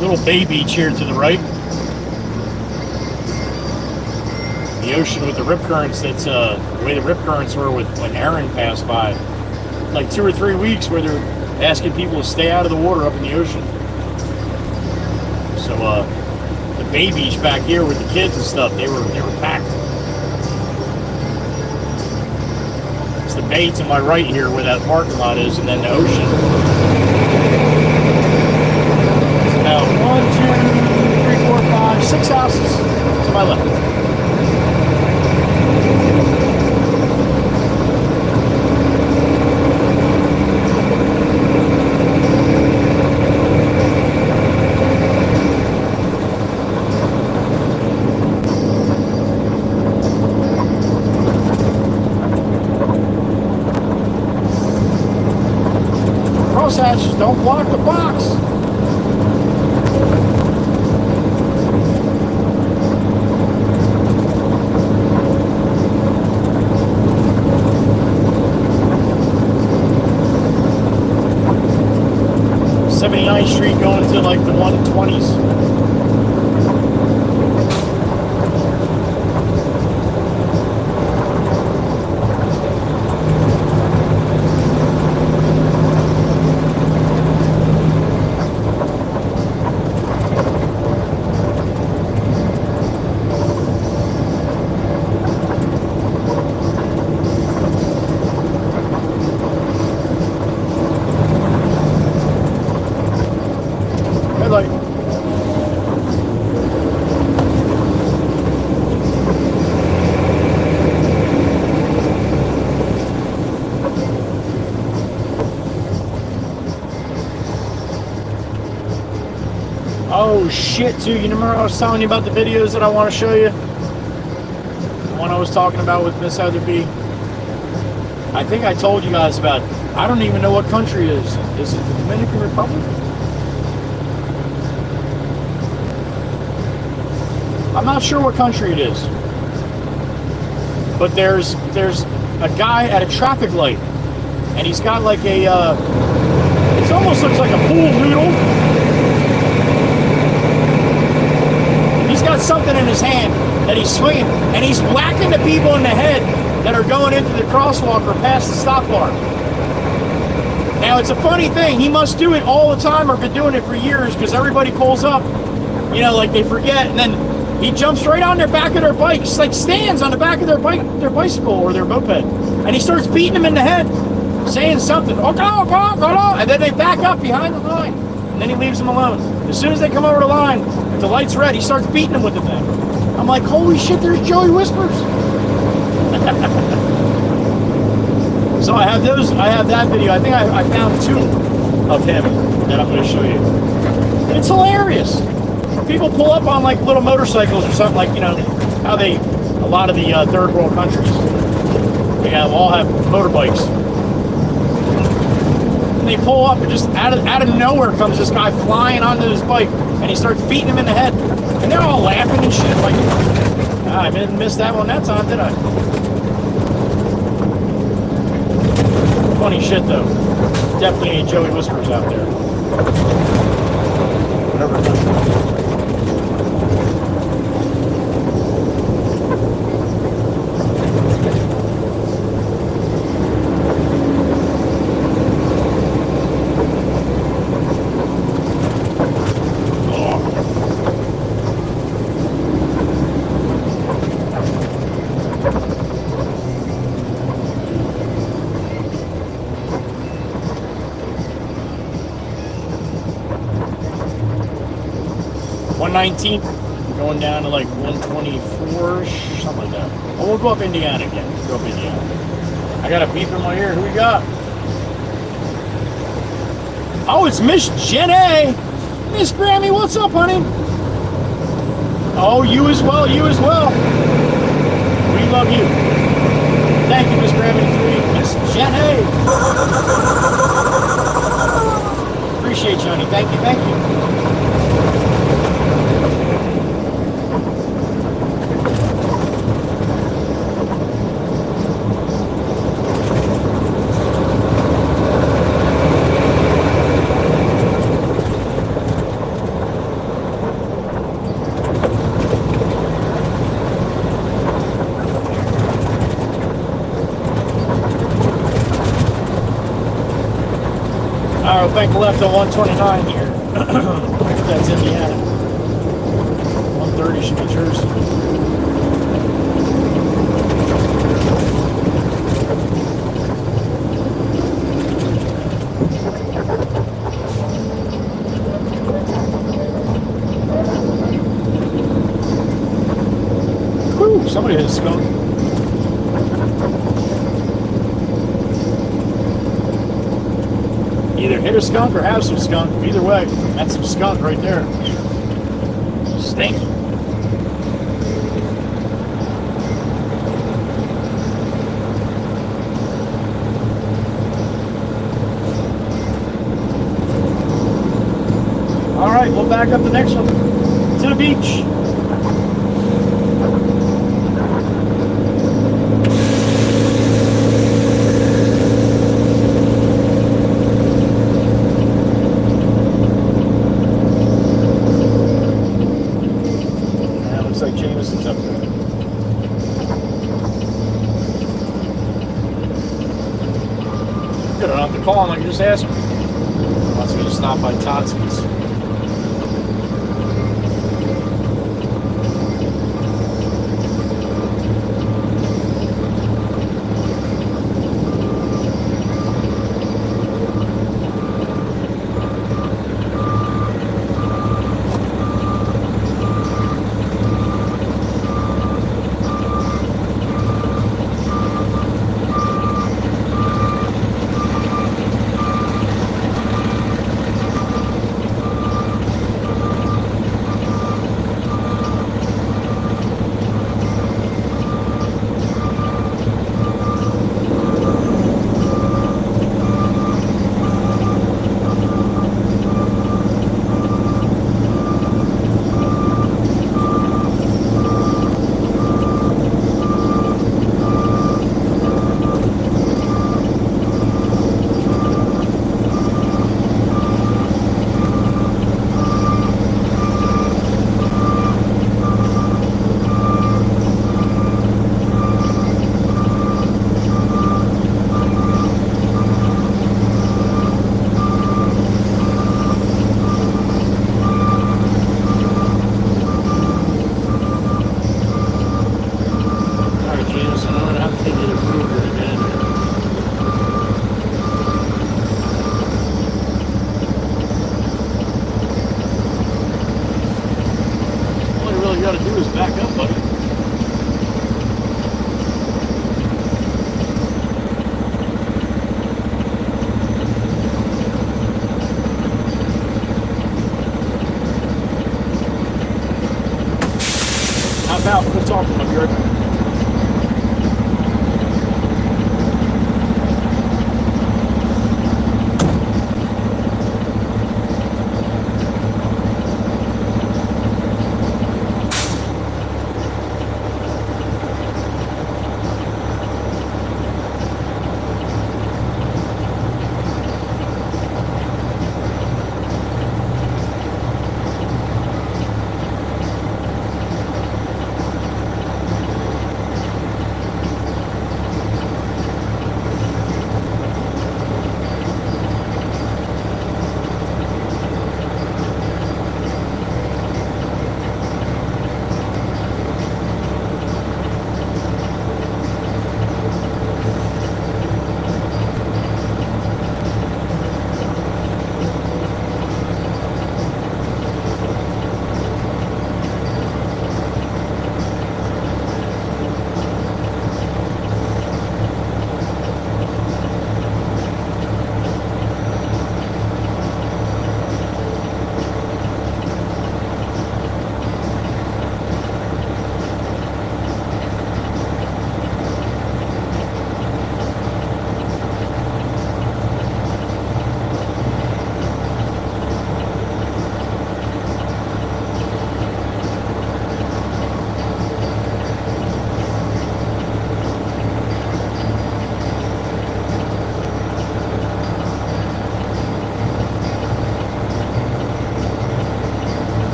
Little bay beach here to the right. The ocean with the rip currents, that's the way the rip currents were with when Aaron passed by. Like 2 or 3 weeks where they're asking people to stay out of the water up in the ocean. So the bay beach back here with the kids and stuff, they were packed. It's the bay to my right here where that parking lot is, and then the ocean. It's about 1, 2, 3, 4, 5, 6 houses to my left. Crosshatches, don't block the box. Street going to like the 120s. Oh shit, too. You remember I was telling you about the videos that I want to show you? The one I was talking about with Miss Heather B. I think I told you guys about, I don't even know what country it is. Is it the Dominican Republic? I'm not sure what country it is. But there's a guy at a traffic light. And he's got like a, it almost looks like a pool noodle. He's got something in his hand that he's swinging, and he's whacking the people in the head that are going into the crosswalk or past the stop bar. Now, it's a funny thing. He must do it all the time or been doing it for years because everybody pulls up, you know, like they forget, and then he jumps right on their back of their bike, just like stands on the back of their bicycle or their moped, and he starts beating them in the head, saying something, oh, go, go, go, go, and then they back up behind the line, and then he leaves them alone. As soon as they come over the line, if the light's red, he starts beating them with the thing. I'm like, holy shit, there's Joey Whispers. So I have that video. I think I found 2 of him that I'm going to show you. And it's hilarious. People pull up on like little motorcycles or something, like, you know, how a lot of the third world countries, they all have motorbikes. And they pull up and just out of nowhere comes this guy flying onto his bike and he starts beating him in the head. And they're all laughing and shit. Like, I didn't miss that one that time, did I? Funny shit though. Definitely ain't Joey Whispers out there. Whatever. $119, going down to like 124-ish, something like that. Oh, we'll go up Indiana again. Go up Indiana. I got a beep in my ear. Who we got? Oh, it's Miss Jenny. Miss Grammy, what's up, honey? Oh, you as well. You as well. We love you. Thank you, Miss Grammy 3. Miss Jenny. Appreciate you, honey. Thank you. Thank you. bank left on 129 here. That's Indiana. 130 should be Jersey. Whew, somebody hit a skunk. Either hit a skunk or have some skunk. Either way, that's some skunk right there. Stinky. All right, we'll back up the next one to the beach. Like Jameson's up there. Good, I don't have to call him, I can just ask him. He wants me to stop by Totski's. Out, we'll talk to him. I'll be right back.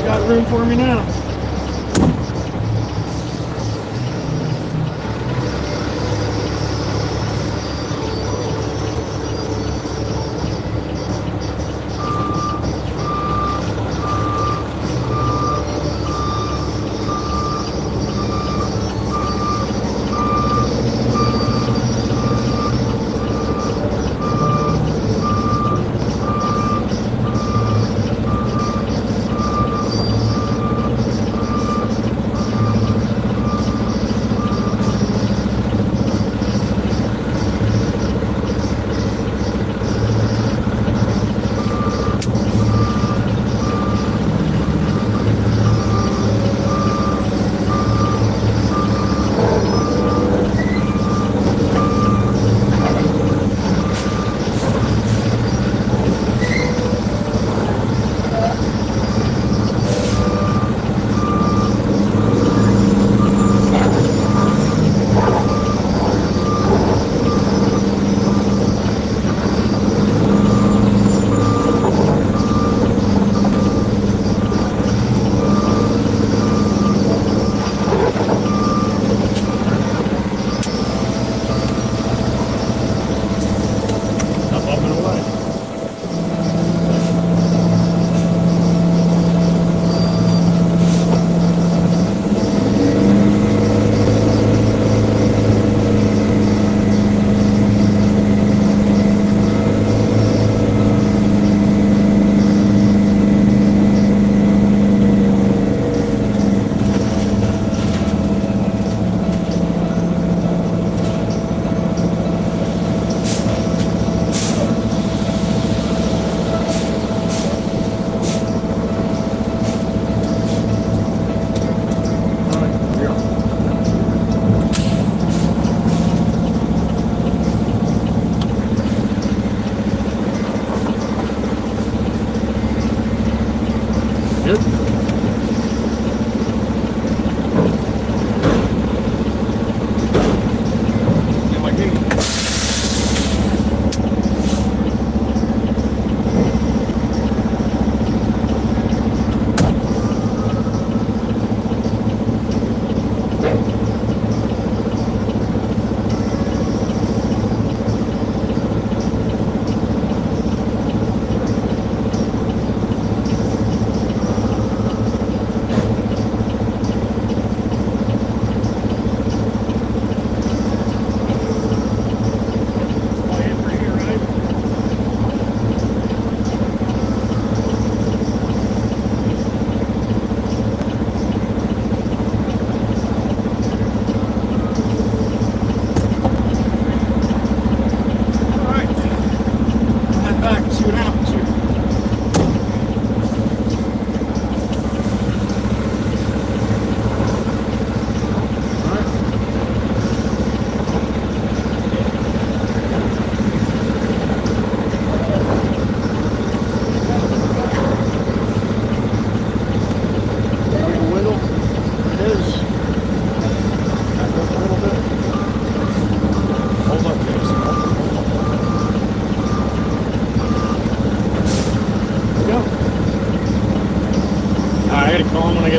got room for me now.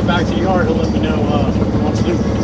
Back to the yard, he'll let me know what he wants to do.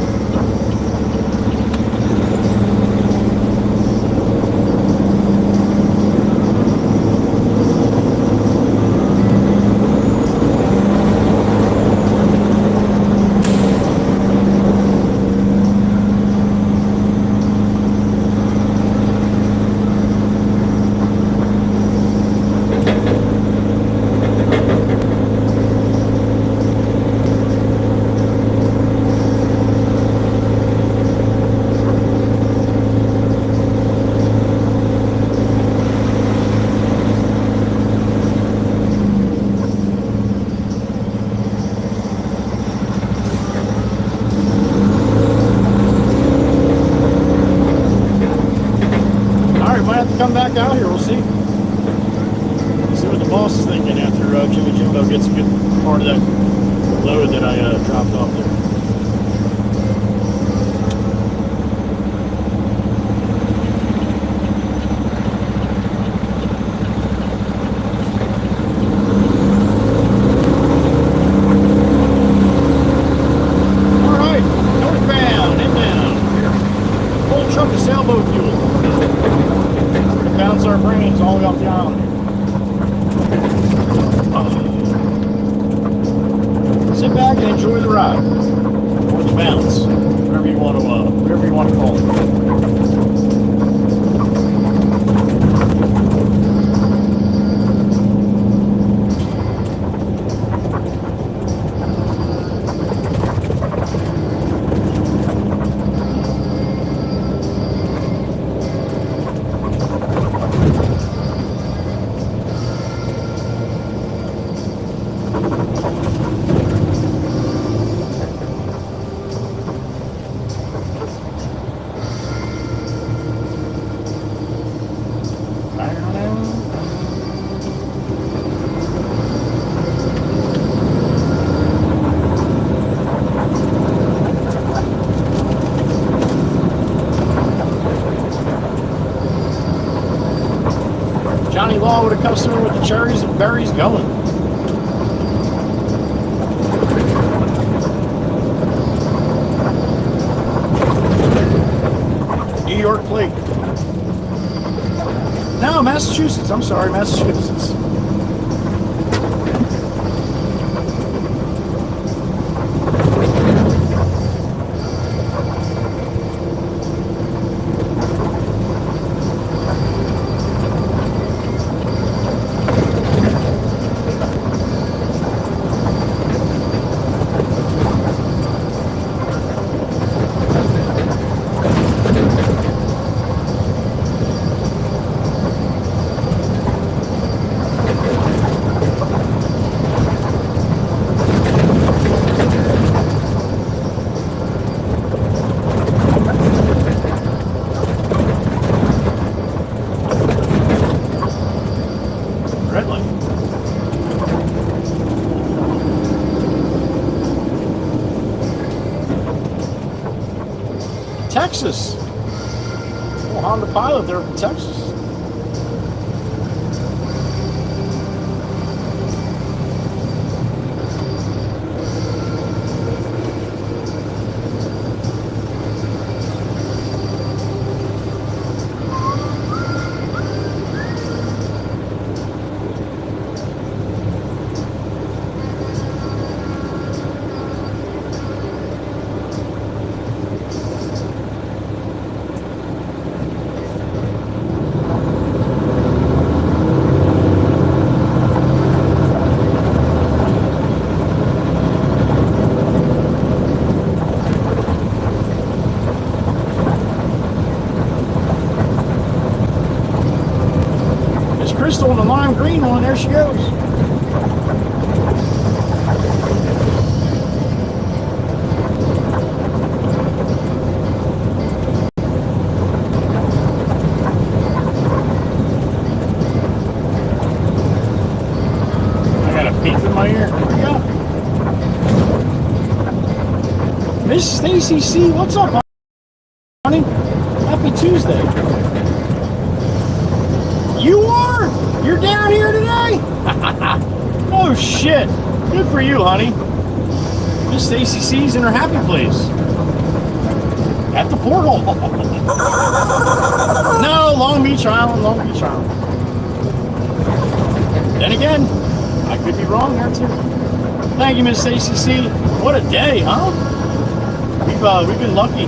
Come back out here, we'll see. See what the boss is thinking after Jimmy Jimbo gets a good part of that load that I dropped off there. runs our brains all the way up the island. Sit back and enjoy the ride, or the bounce, whatever you want to call it. Johnny Law with a customer with the cherries and berries going. New York plate. No, Massachusetts. I'm sorry, Massachusetts. Texas. Well, Honda Pilot there from Texas. Crystal and the lime green one, there she goes. I got a beep in my ear. Here we go. Miss Stacy C, what's up, honey? Happy Tuesday. You are? You're down here today? Oh shit. Good for you, honey. Miss Stacy C's in her happy place. At the porthole. No, Long Beach Island, Long Beach Island. Then again, I could be wrong there too. Thank you, Miss Stacy C. What a day, huh? We've been lucky.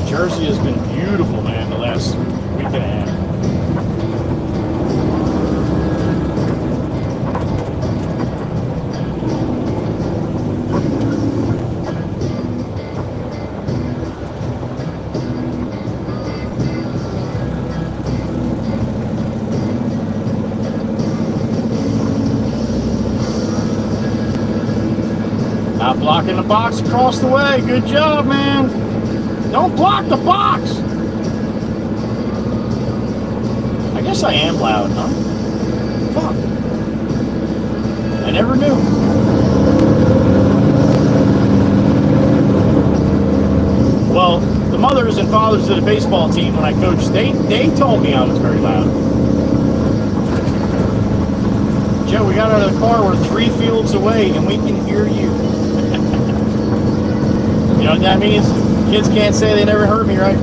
Jersey has been beautiful, man, the last week and a half. Not blocking the box across the way. Good job, man. Don't block the box! I guess I am loud, huh? Fuck. I never knew. Well, the mothers and fathers of the baseball team when I coached, they told me I was very loud. Joe, we got out of the car. We're 3 fields away, and we can hear you. You know what that means? Kids can't say they never heard me, right?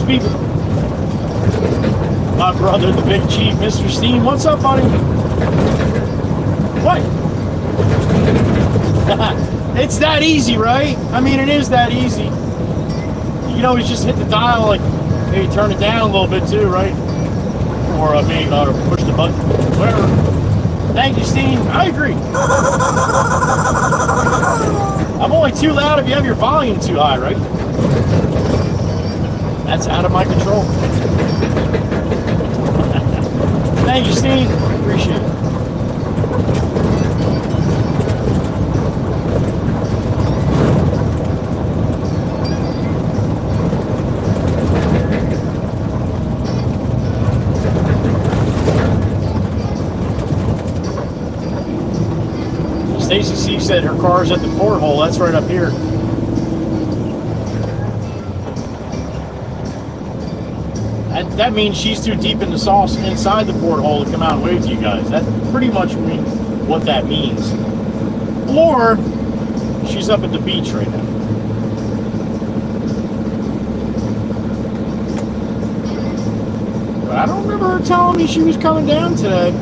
People. My brother, the big chief, Mr. Steen. What's up, buddy? What? It's that easy, right? I mean, it is that easy. You can always just hit the dial, like, maybe turn it down a little bit too, right? Or maybe push the button, whatever. Thank you, Steen. I agree. I'm only too loud if you have your volume too high, right? That's out of my control. Thank you, Steve. Appreciate it. Stacy C said her car's at the porthole. That's right up here. That means she's too deep in the sauce inside the porthole to come out and wave to you guys. That pretty much means what that means. Or she's up at the beach right now. But I don't remember her telling me she was coming down today.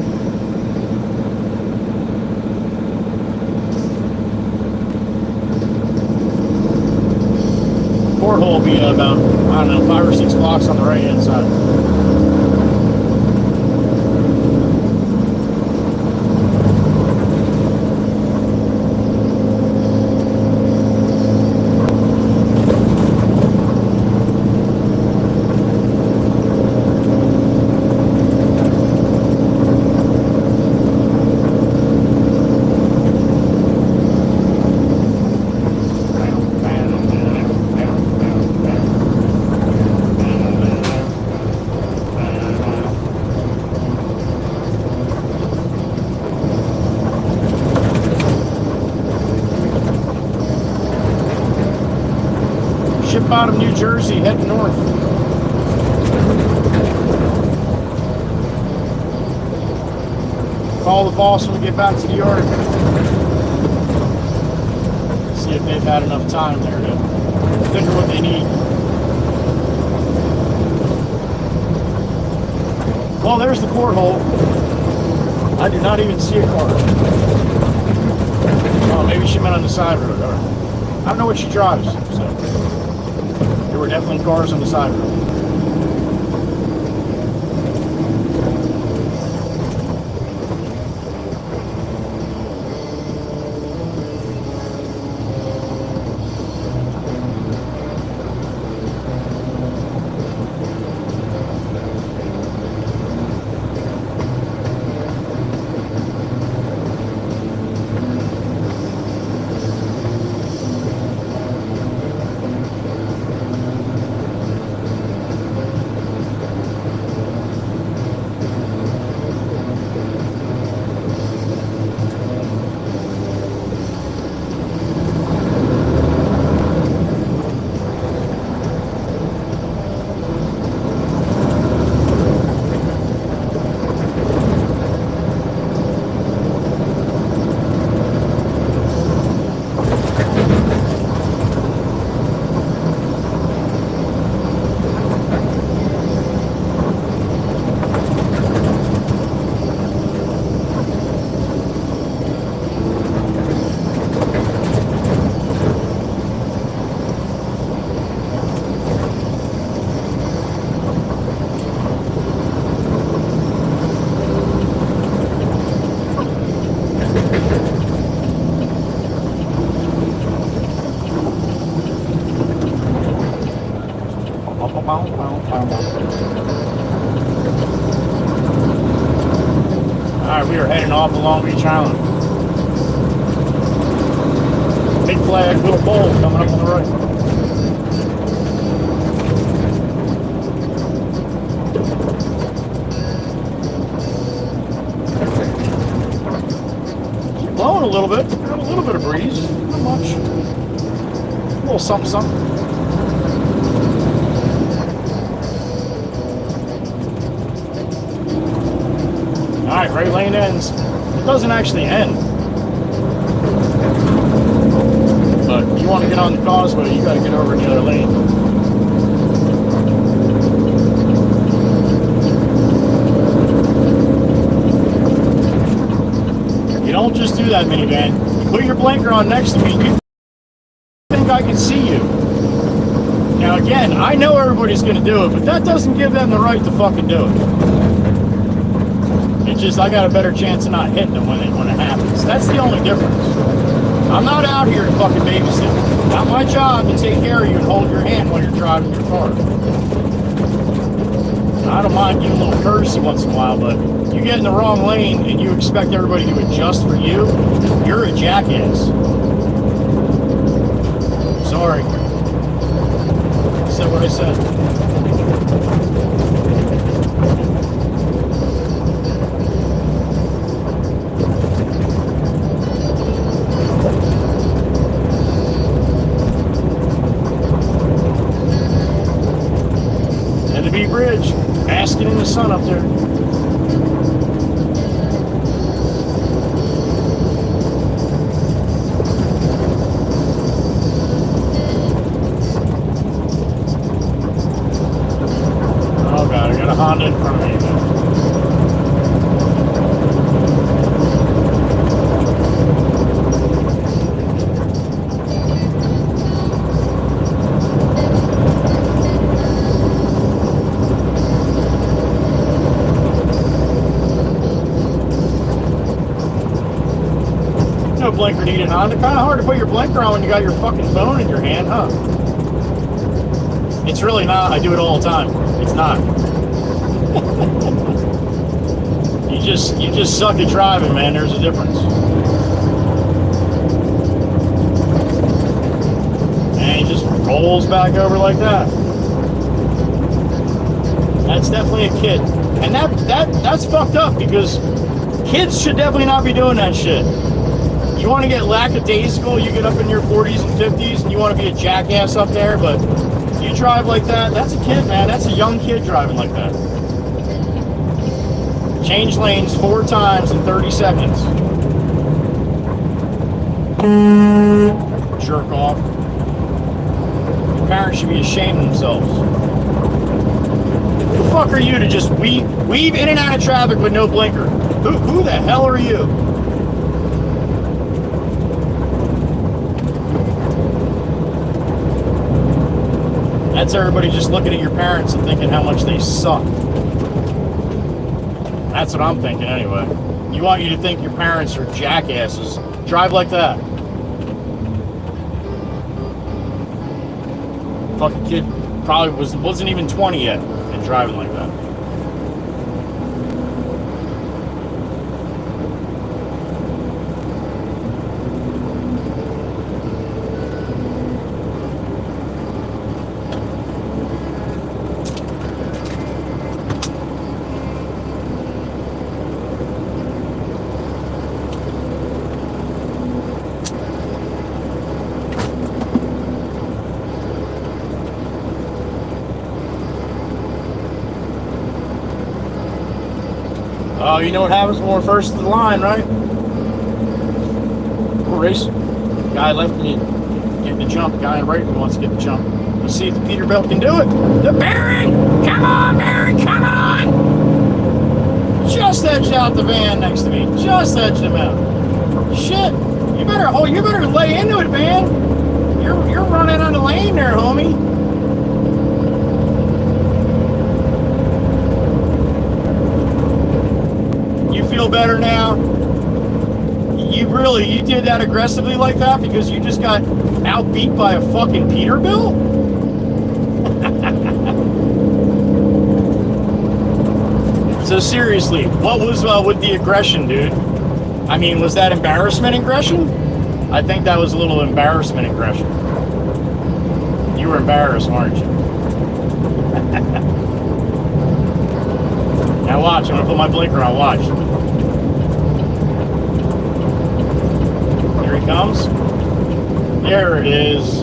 Porthole will be about, I don't know, 5 or 6 blocks on the right hand side. Bottom, New Jersey, heading north. Call the boss when we get back to the yard. See if they've had enough time there to figure what they need. Well, there's the porthole. I do not even see a car. Oh, maybe she meant on the side road. All right. I don't know what she drives, so there were definitely cars on the side road. Alright, we are heading off of Long Beach Island. Big flag, little bowl coming up on the right. Blowing a little bit. Got a little bit of breeze. Not much. A little something, something. Alright, right lane ends. It doesn't actually end. But you want to get on the causeway, you got to get over in the other lane. You don't just do that, minivan. You put your blinker on next to me, you think I can see you. Now again, I know everybody's going to do it, but that doesn't give them the right to fucking do it. It's just I got a better chance of not hitting them when it happens. That's the only difference. I'm not out here to fucking babysit. Not my job to take care of you and hold your hand while you're driving your car. I don't mind giving a little courtesy once in a while, but you get in the wrong lane and you expect everybody to adjust for you, you're a jackass. Sorry. I said what I said. Bridge, basking in the sun up there. Oh god, I got a Honda in front of me. No blinker needed on. It's kind of hard to put your blinker on when you got your fucking phone in your hand, huh? It's really not. I do it all the time. It's not. You just suck at driving, man. There's a difference. And he just rolls back over like that. That's definitely a kid. And that's fucked up because kids should definitely not be doing that shit. You want to get lackadaisical, you get up in your 40s and 50s and you want to be a jackass up there, but you drive like that, that's a kid, man. That's a young kid driving like that. Change lanes 4 times in 30 seconds. Jerk off. Your parents should be ashamed of themselves. Who the fuck are you to just weave in and out of traffic with no blinker? Who the hell are you? That's everybody just looking at your parents and thinking how much they suck. That's what I'm thinking anyway. You want you to think your parents are jackasses. Drive like that. Fucking kid probably wasn't even 20 yet and driving like that. Oh, you know what happens when we're first to the line, right? We're racing. Guy left me getting the jump. Guy right me wants to get the jump. Let's see if the Peterbilt can do it. The Baron! Come on, Baron! Come on! Just edged out the van next to me. Just edged him out. Shit! You better lay into it, van. You're running on the lane there, homie. Feel better now? You did that aggressively like that because you just got outbeat by a fucking Peterbilt? So seriously, what was with the aggression, dude? I mean, was that embarrassment aggression? I think that was a little embarrassment aggression. You were embarrassed, weren't you? Now watch, I'm gonna put my blinker on, watch. Here he comes. There it is.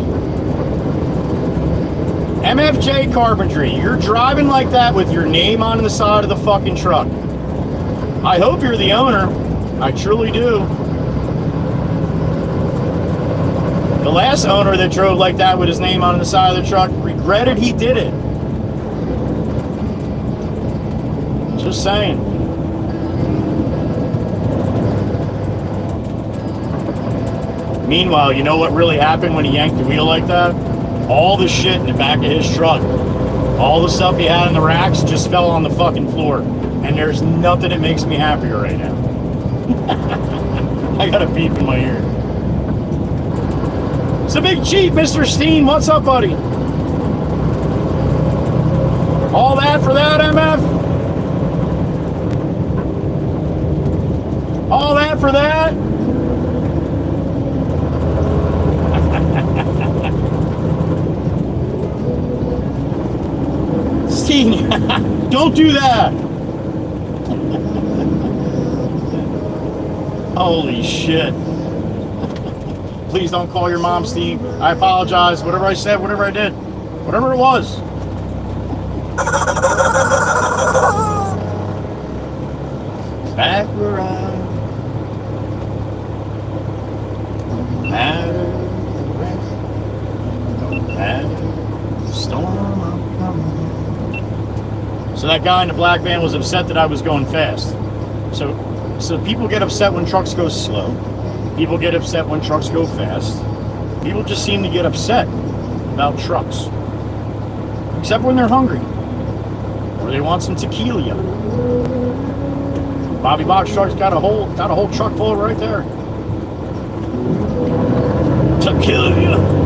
MFJ Carpentry, you're driving like that with your name on the side of the fucking truck. I hope you're the owner. I truly do. The last owner that drove like that with his name on the side of the truck regretted he did it. Just saying. Meanwhile, you know what really happened when he yanked the wheel like that? All the shit in the back of his truck, all the stuff he had in the racks just fell on the fucking floor. And there's nothing that makes me happier right now. I got a beep in my ear. It's a big Jeep, Mr. Steen. What's up, buddy? All that for that, MF? All that for that? Steen, don't do that. Holy shit. Please don't call your mom, Steve. I apologize. Whatever I said, whatever I did, whatever it was. Back where I matter, no matter the storm I'm coming. So that guy in the black van was upset that I was going fast. So people get upset when trucks go slow. People get upset when trucks go fast. People just seem to get upset about trucks. Except when they're hungry. Or they want some tequila. Bobby Box Truck's got a whole truck full right there. Tequila.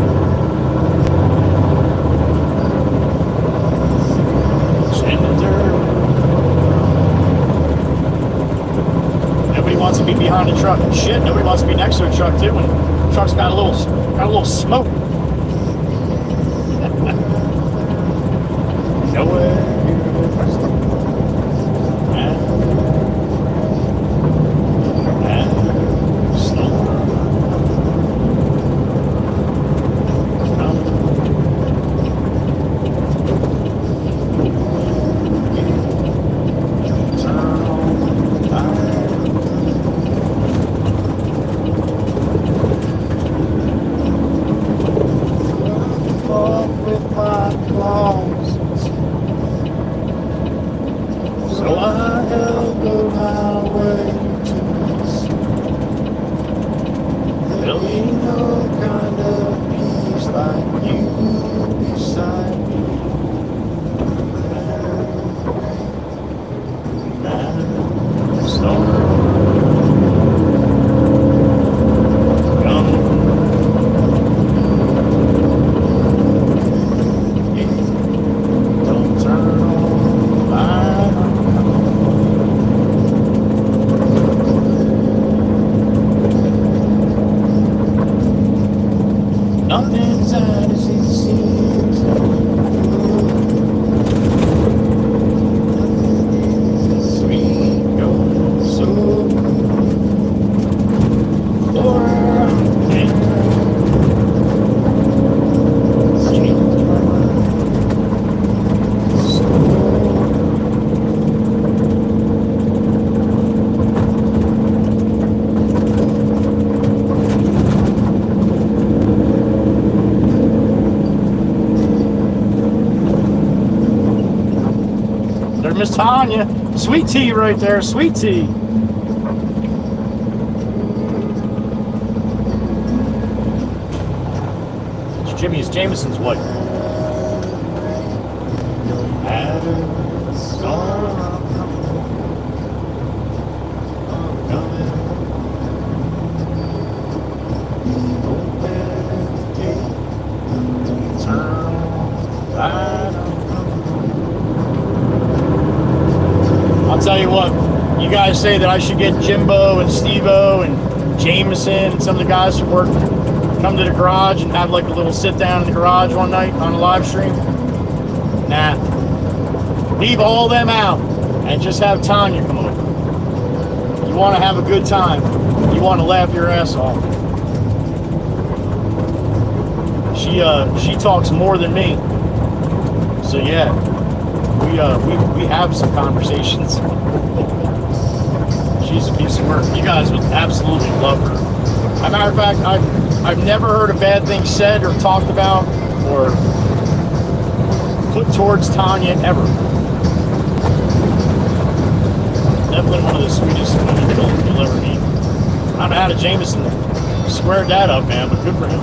Nobody wants to be behind a truck. Shit, nobody wants to be next to a truck too when the truck's got a little smoke. Nowhere. Ain't no kind of peace like you beside me. Storm come. Don't turn on the light. Nothing's as it seems. Sweet goes so or change my mind. There's Miss Tanya. Sweet tea right there. Sweet tea. It's Jimmy's Jameson's wife. I'll tell you what, you guys say that I should get Jimbo and Steve-O and Jameson and some of the guys from work come to the garage and have like a little sit down in the garage one night on a live stream. Nah. Leave all them out and just have Tanya come over. You want to have a good time. You want to laugh your ass off. She talks more than me. So yeah. We have some conversations. She's a piece of work. You guys would absolutely love her. As a matter of fact, I've never heard a bad thing said or talked about or put towards Tanya ever. Definitely one of the sweetest women you'll ever meet. I don't know how to Jameson squared that up, man, but good for him.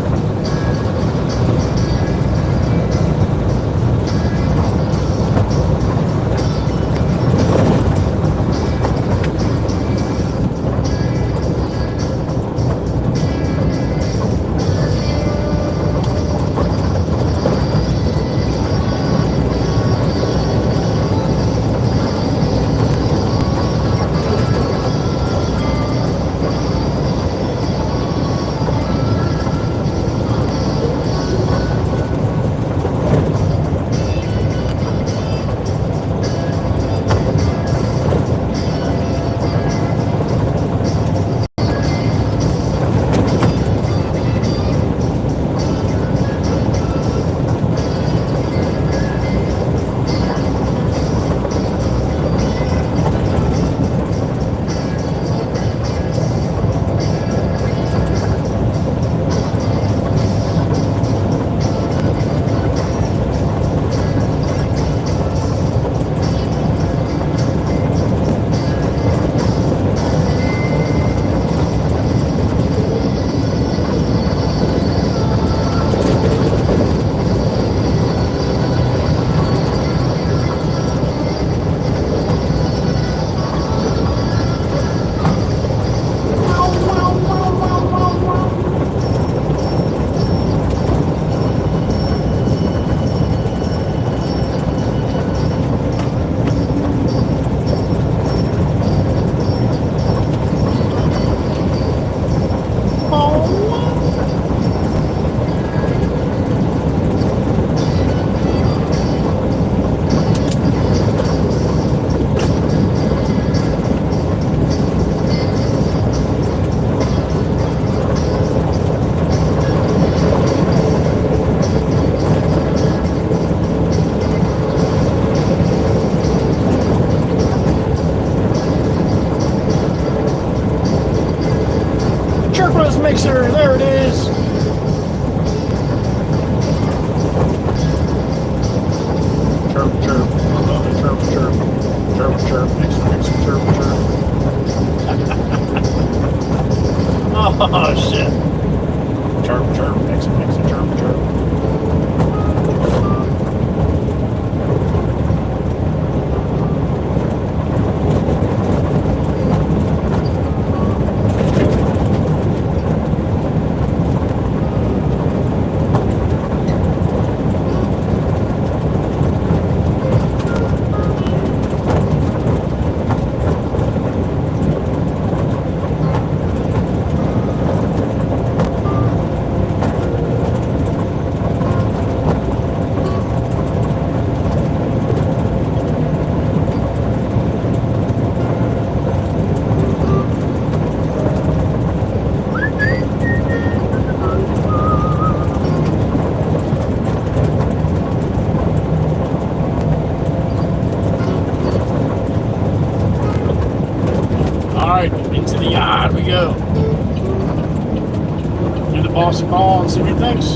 the boss a call and see what he thinks.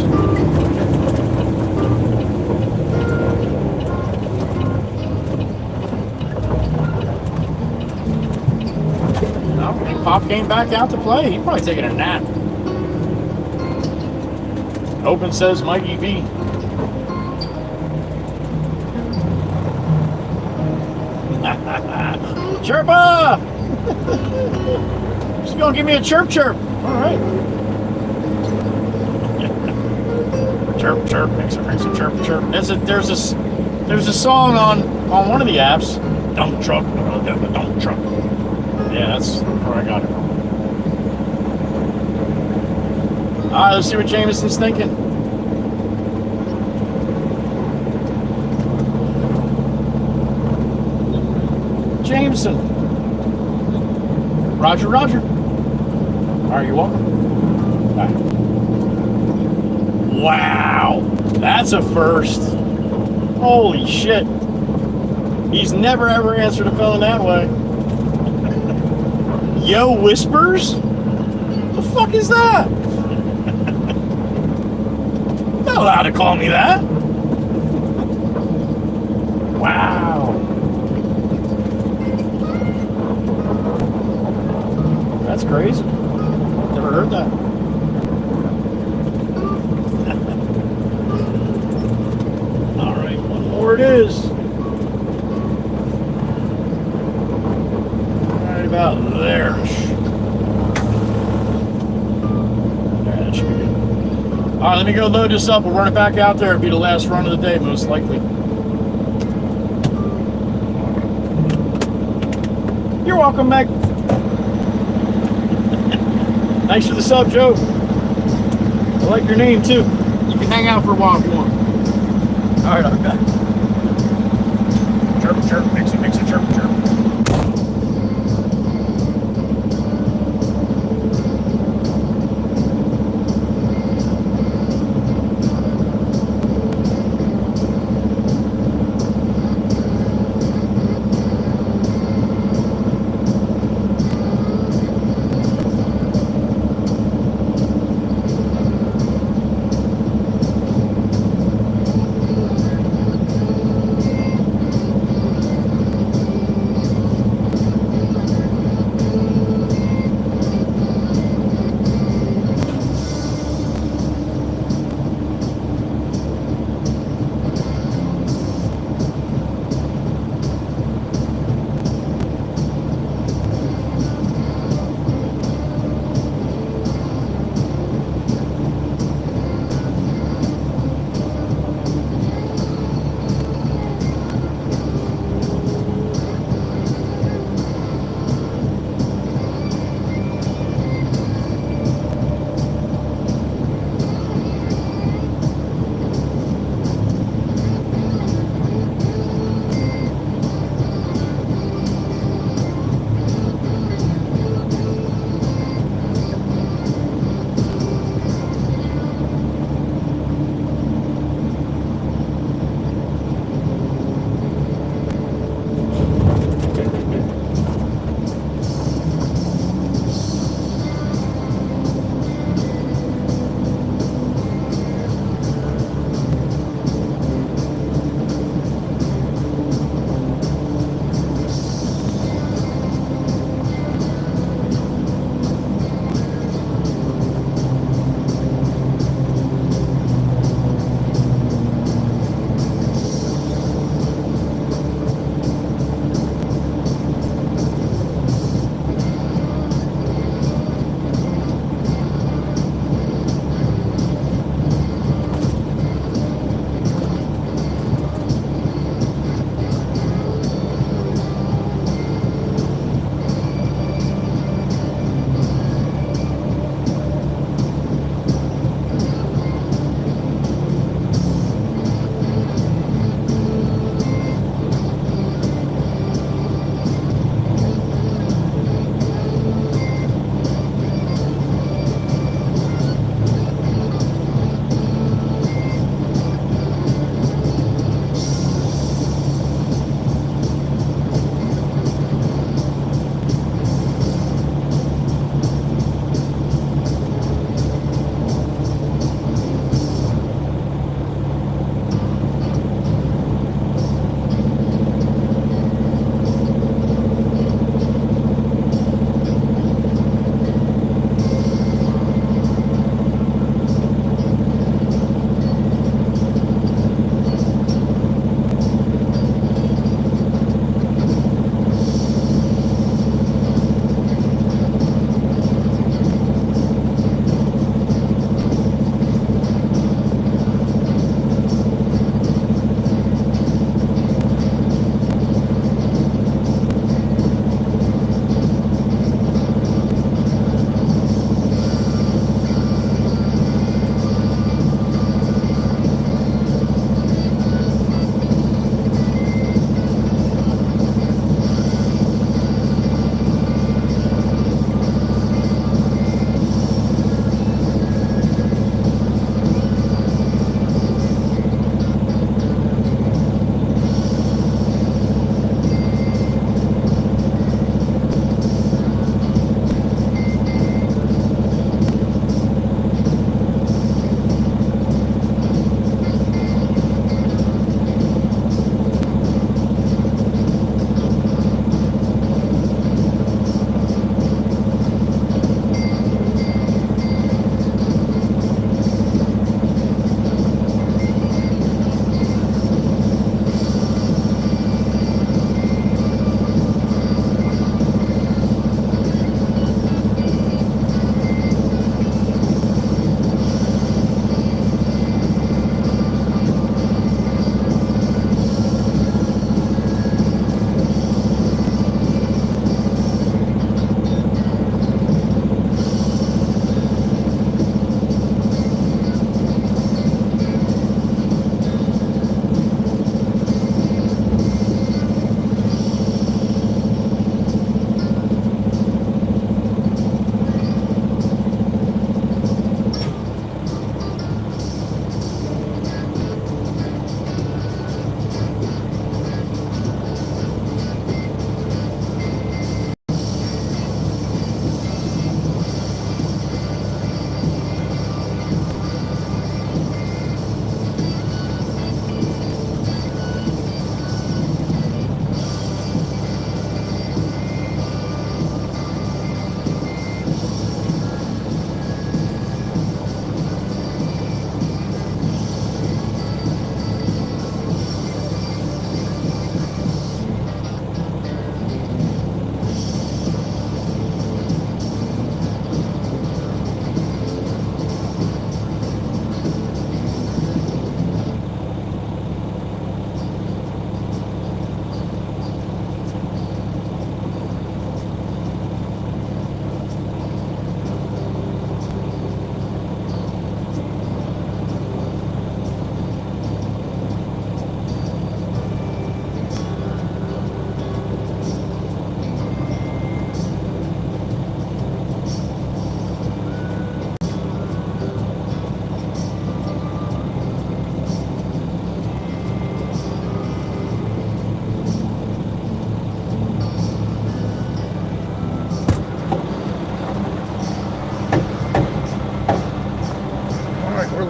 No, Pop came back out to play. He's probably taking a nap. Open says Mikey V. Chirpa! She's gonna give me a chirp chirp. All right. Chirp chirp, makes a chirp chirp. There's a song on one of the apps. Dump truck, dump truck. Yeah, that's where I got it from. All right, let's see what Jameson's thinking. Jameson. Roger, roger. All right, you're welcome. Bye. Wow, that's a first. Holy shit. He's never ever answered a phone that way. Yo, Whispers? The fuck is that? Not allowed to call me that. Wow. That's crazy. Never heard that. All right, one more it is. Right about there. That should be good. All right, let me go load this up. We'll run it back out there. It'll be the last run of the day, most likely. You're welcome, Meg. Thanks for the sub, Joe. I like your name, too. You can hang out for a while if you want. All right, I'm back. Chirp, chirp, mix it, chirp, chirp.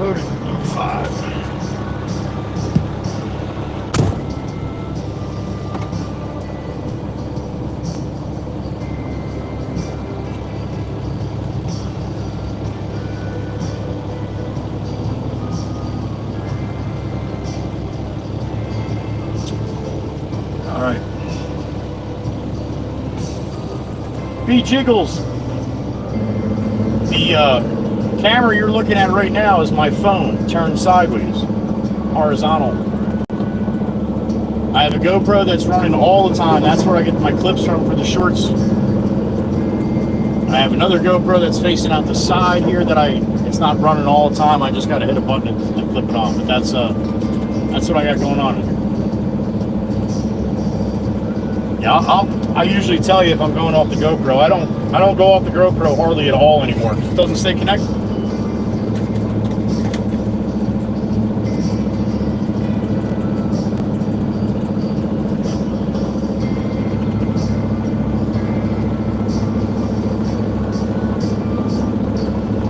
Loaded E5. All right. B Jiggles. The camera you're looking at right now is my phone turned sideways, horizontal. I have a GoPro that's running all the time. That's where I get my clips from for the shorts. I have another GoPro that's facing out the side here that it's not running all the time. I just got to hit a button and flip it on. But that's what I got going on here. Yeah, I usually tell you if I'm going off the GoPro. I don't go off the GoPro hardly at all anymore. It doesn't stay connected.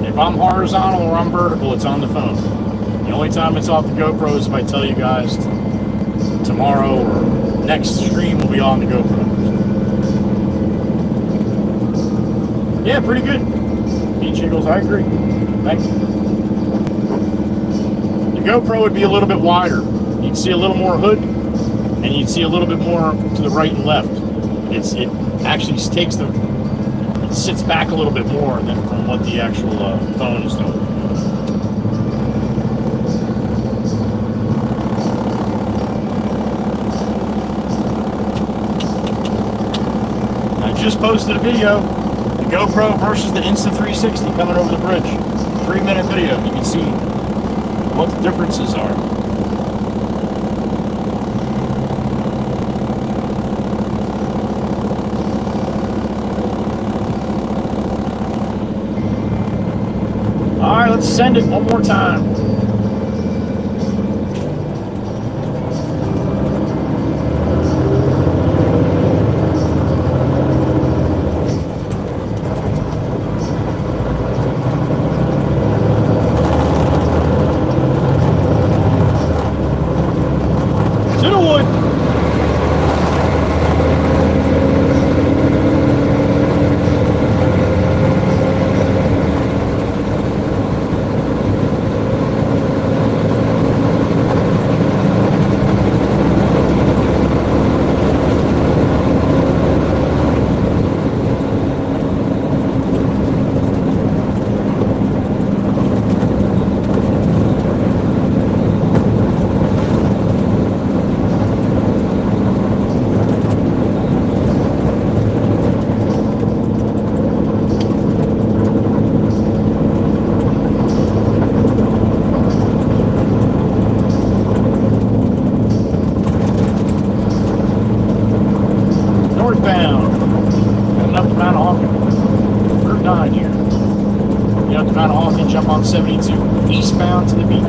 If I'm horizontal or I'm vertical, it's on the phone. The only time it's off the GoPro is if I tell you guys tomorrow or next stream will be on the GoPro. Yeah, pretty good. Beach Eagles, I agree. Thank you. The GoPro would be a little bit wider. You'd see a little more hood, and you'd see a little bit more to the right and left. It actually it sits back a little bit more than from what the actual phone is doing. Just posted a video, the GoPro versus the Insta360 coming over the bridge. 3-minute video. You can see what the differences are. All right, let's send it one more time. Jump on 72 eastbound to the beach.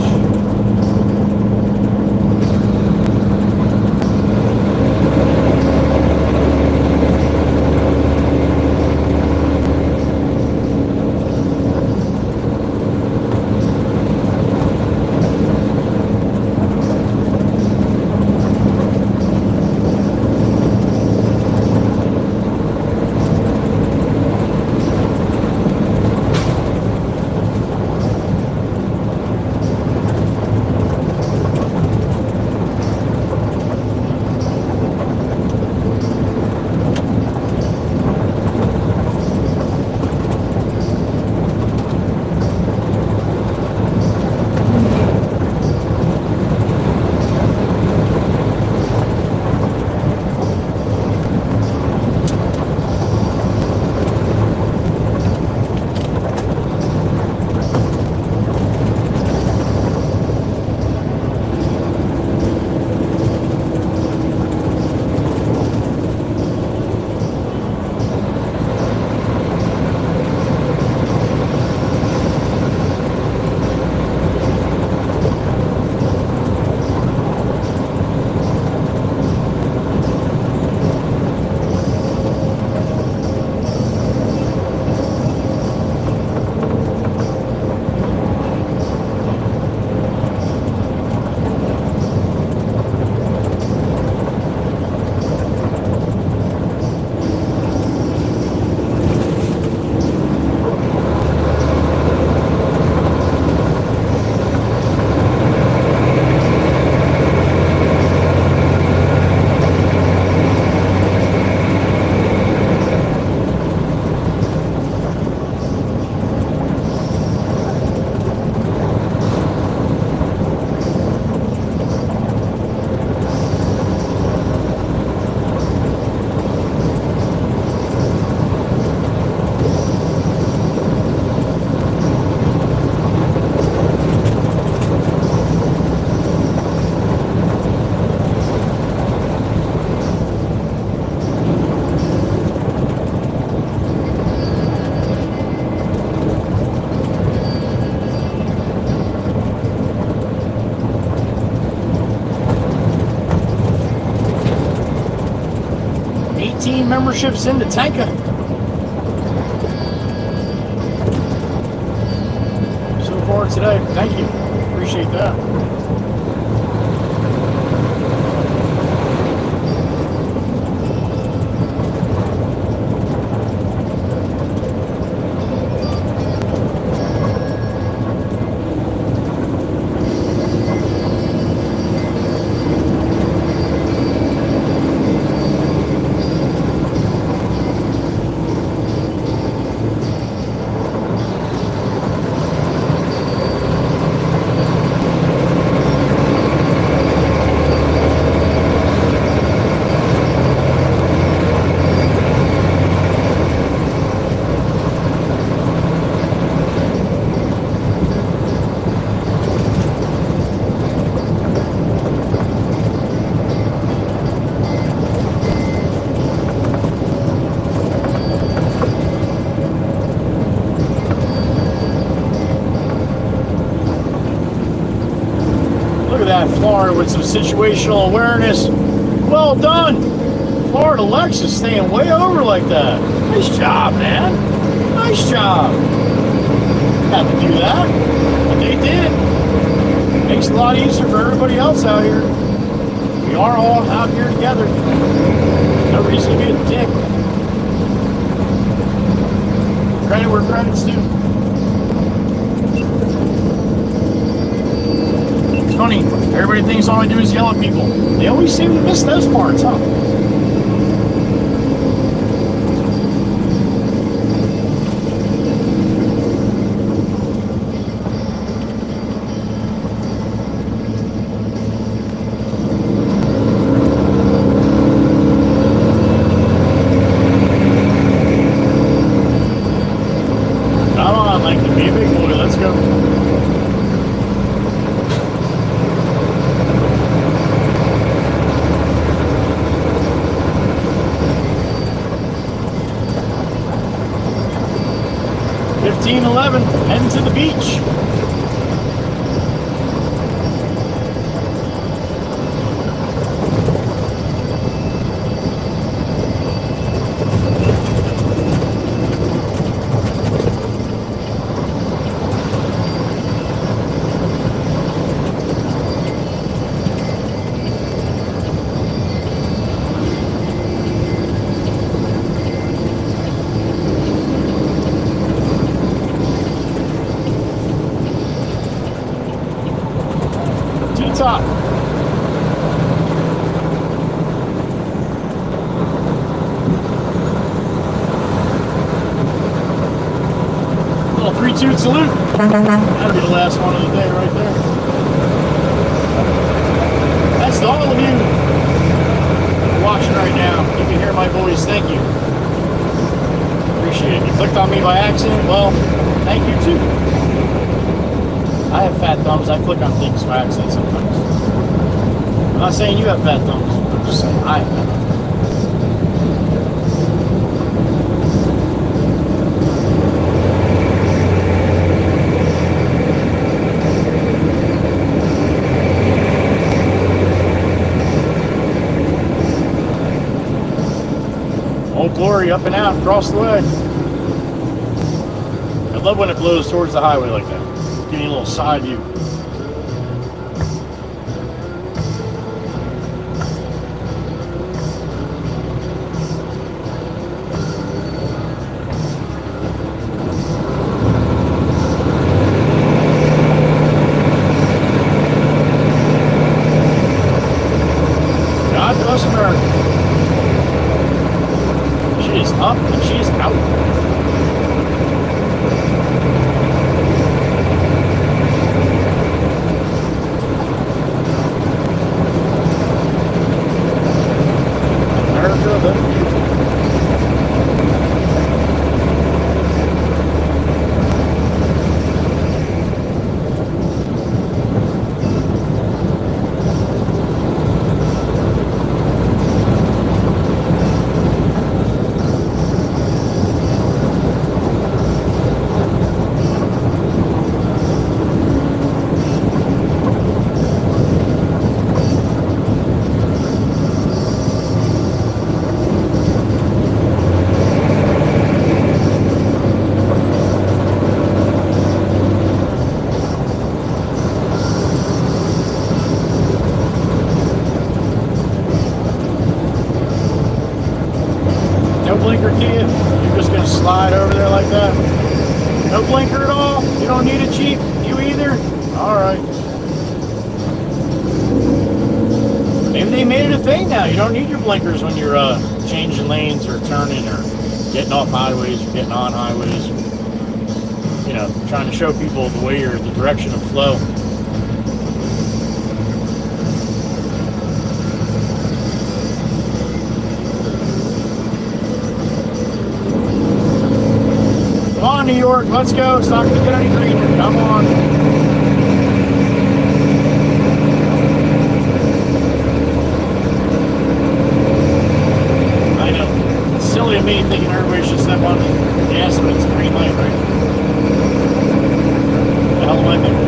15 memberships into Tanka. So far today. Thank you. Appreciate that. Florida with some situational awareness. Well done. Florida Lexus staying way over like that. Nice job, man. Nice job. Had to do that, but they did. Makes it a lot easier for everybody else out here. We are all out here together. No reason to be a dick. Credit where credit's due. Funny, everybody thinks all I do is yell at people. They always seem to miss those parts, huh? Come on, like to be a big boy, let's go. Heading to the beach. Top. Little 3-2 salute. That'll be the last one of the day right there. That's to all of you watching right now. You can hear my voice. Thank you. Appreciate it. You clicked on me by accident. Well, thank you too. I have fat thumbs. I click on things by accident sometimes. I'm not saying you have fat thumbs. I'm just saying I have fat thumbs. Old Glory up and out across the way. I love when it blows towards the highway like that. Give you a little side view. God bless America. She is up and she is out. to you? You're just gonna slide over there like that? No blinker at all? You don't need a Jeep? You either? Alright. Maybe they made it a thing now. You don't need your blinkers when you're changing lanes or turning or getting off highways or getting on highways. You know, trying to show people the way the direction of flow. Come on, New York, let's go. It's not going to get any greener. Come on. I know. It's silly of me thinking everybody should step on the gas when it's a green light, right? What the hell am I thinking?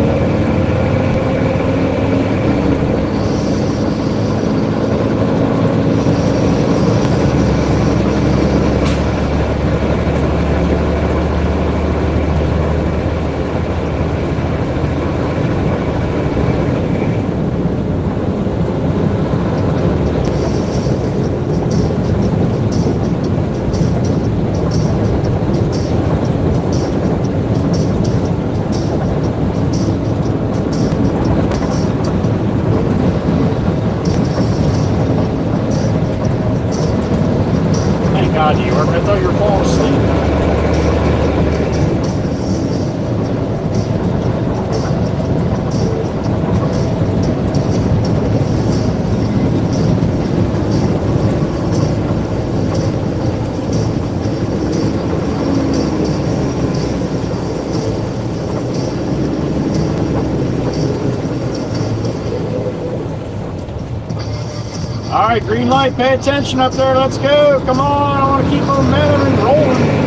God, New York, I thought you were falling asleep. All right, green light, pay attention up there. Let's go. Come on. I want to keep momentum and rolling.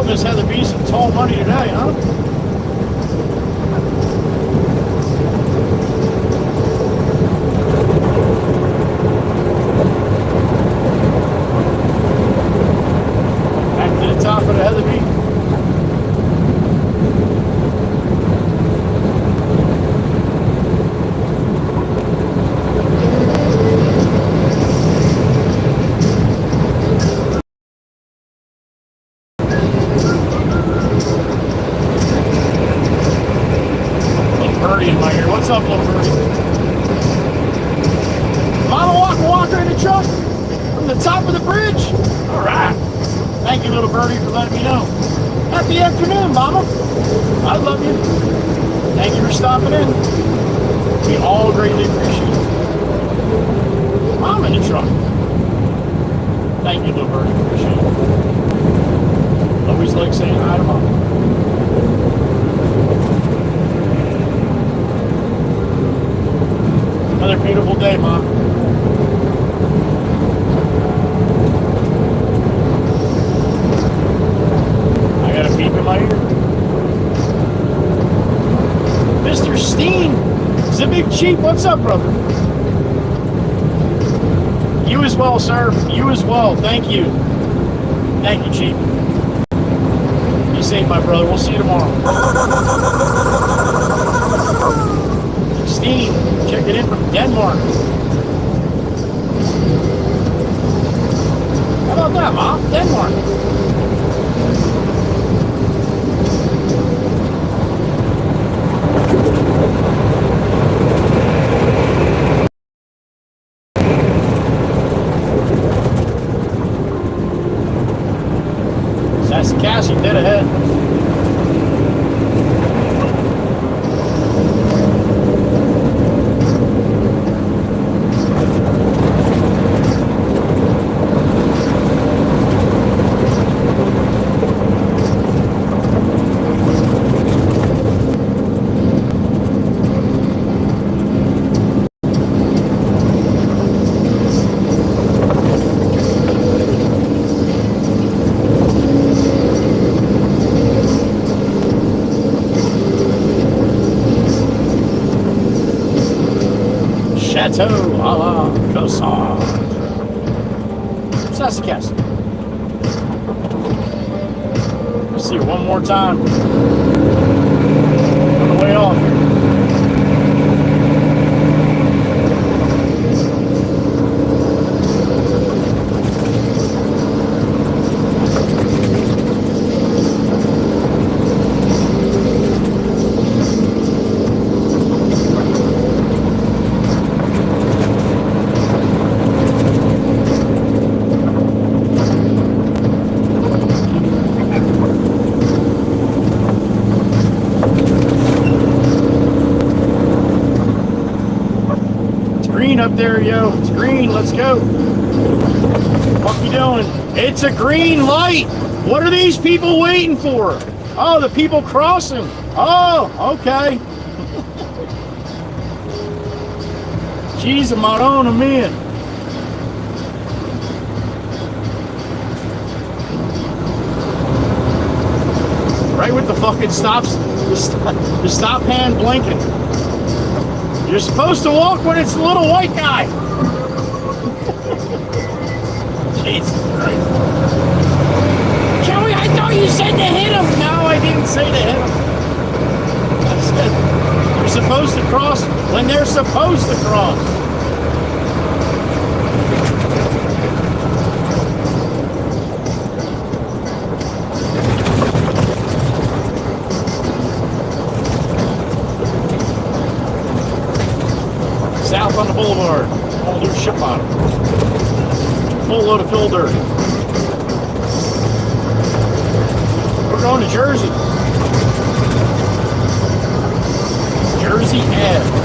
Just had to be some tall money today, huh? Back to the top of the Heatherby. In my ear. What's up, little birdie? Mama Walker in the truck from the top of the bridge. All right. Thank you, little birdie, for letting me know. Happy afternoon, Mama. I love you. Thank you for stopping in. We all greatly appreciate it. Mom in the truck. Thank you, little birdie. Appreciate it. Always like saying hi to Mom. Another beautiful day, Mom. I got a beep in my ear. Mr. Steen, it's a big Chief. What's up, brother? You as well, sir. You as well. Thank you. Thank you, Chief. Be safe, my brother. We'll see you tomorrow. Steen, checking in from Denmark. How about that, Mom? Denmark. Sassy Cassie dead ahead. Chateau a la Cosson. Sassacast. Let's see it one more time. On the way off. Up there, yo. It's green. Let's go. What you doing? It's a green light. What are these people waiting for? Oh, the people crossing. Oh, okay. Jeez, I'm out on them in. Right with the fucking stops. The stop hand blinking. You're supposed to walk when it's the little white guy. Jesus Christ. Joey, I thought you said to hit him. No, I didn't say to hit him. I said you're supposed to cross when they're supposed to cross. South on the boulevard. All new ship on it. Full load of fill dirt. We're going to Jersey. Jersey Ave.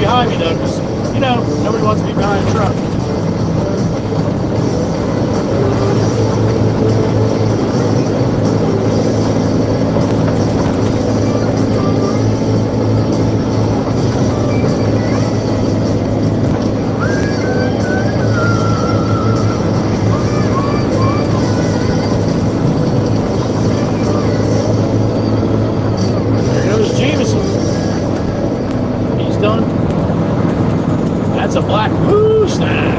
behind me though, because, you know, nobody wants to be behind a truck. That's a black Mustang.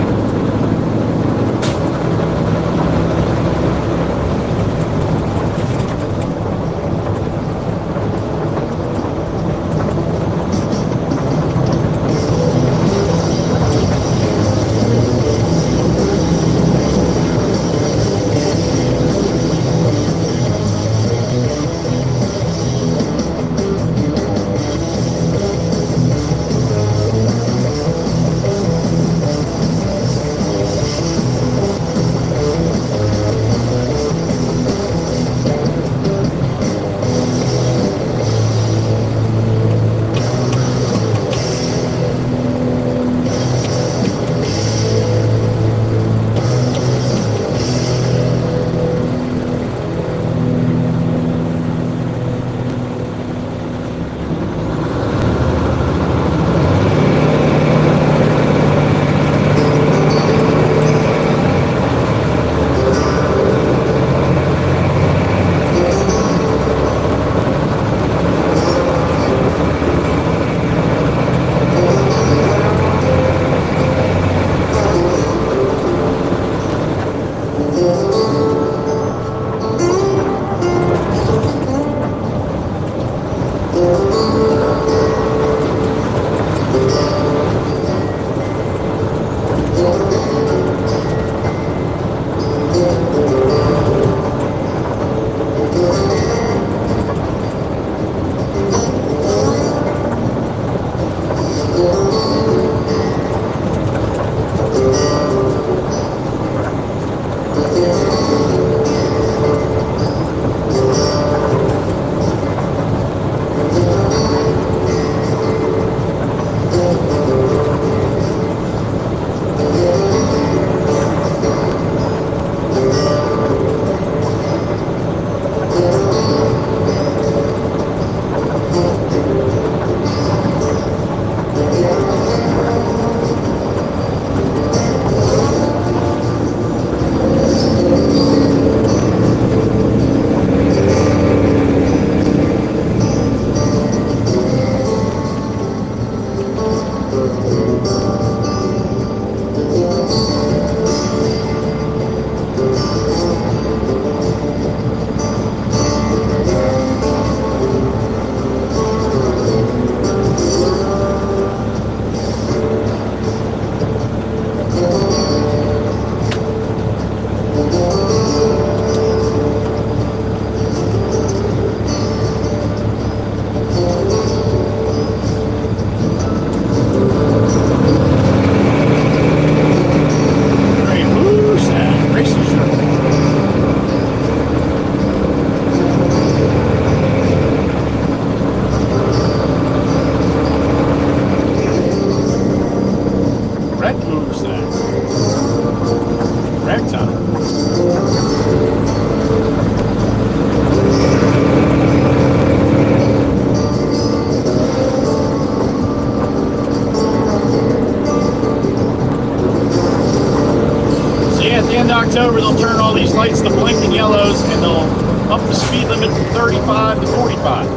October, they'll turn all these lights to blinking yellows and they'll up the speed limit from 35 to 45.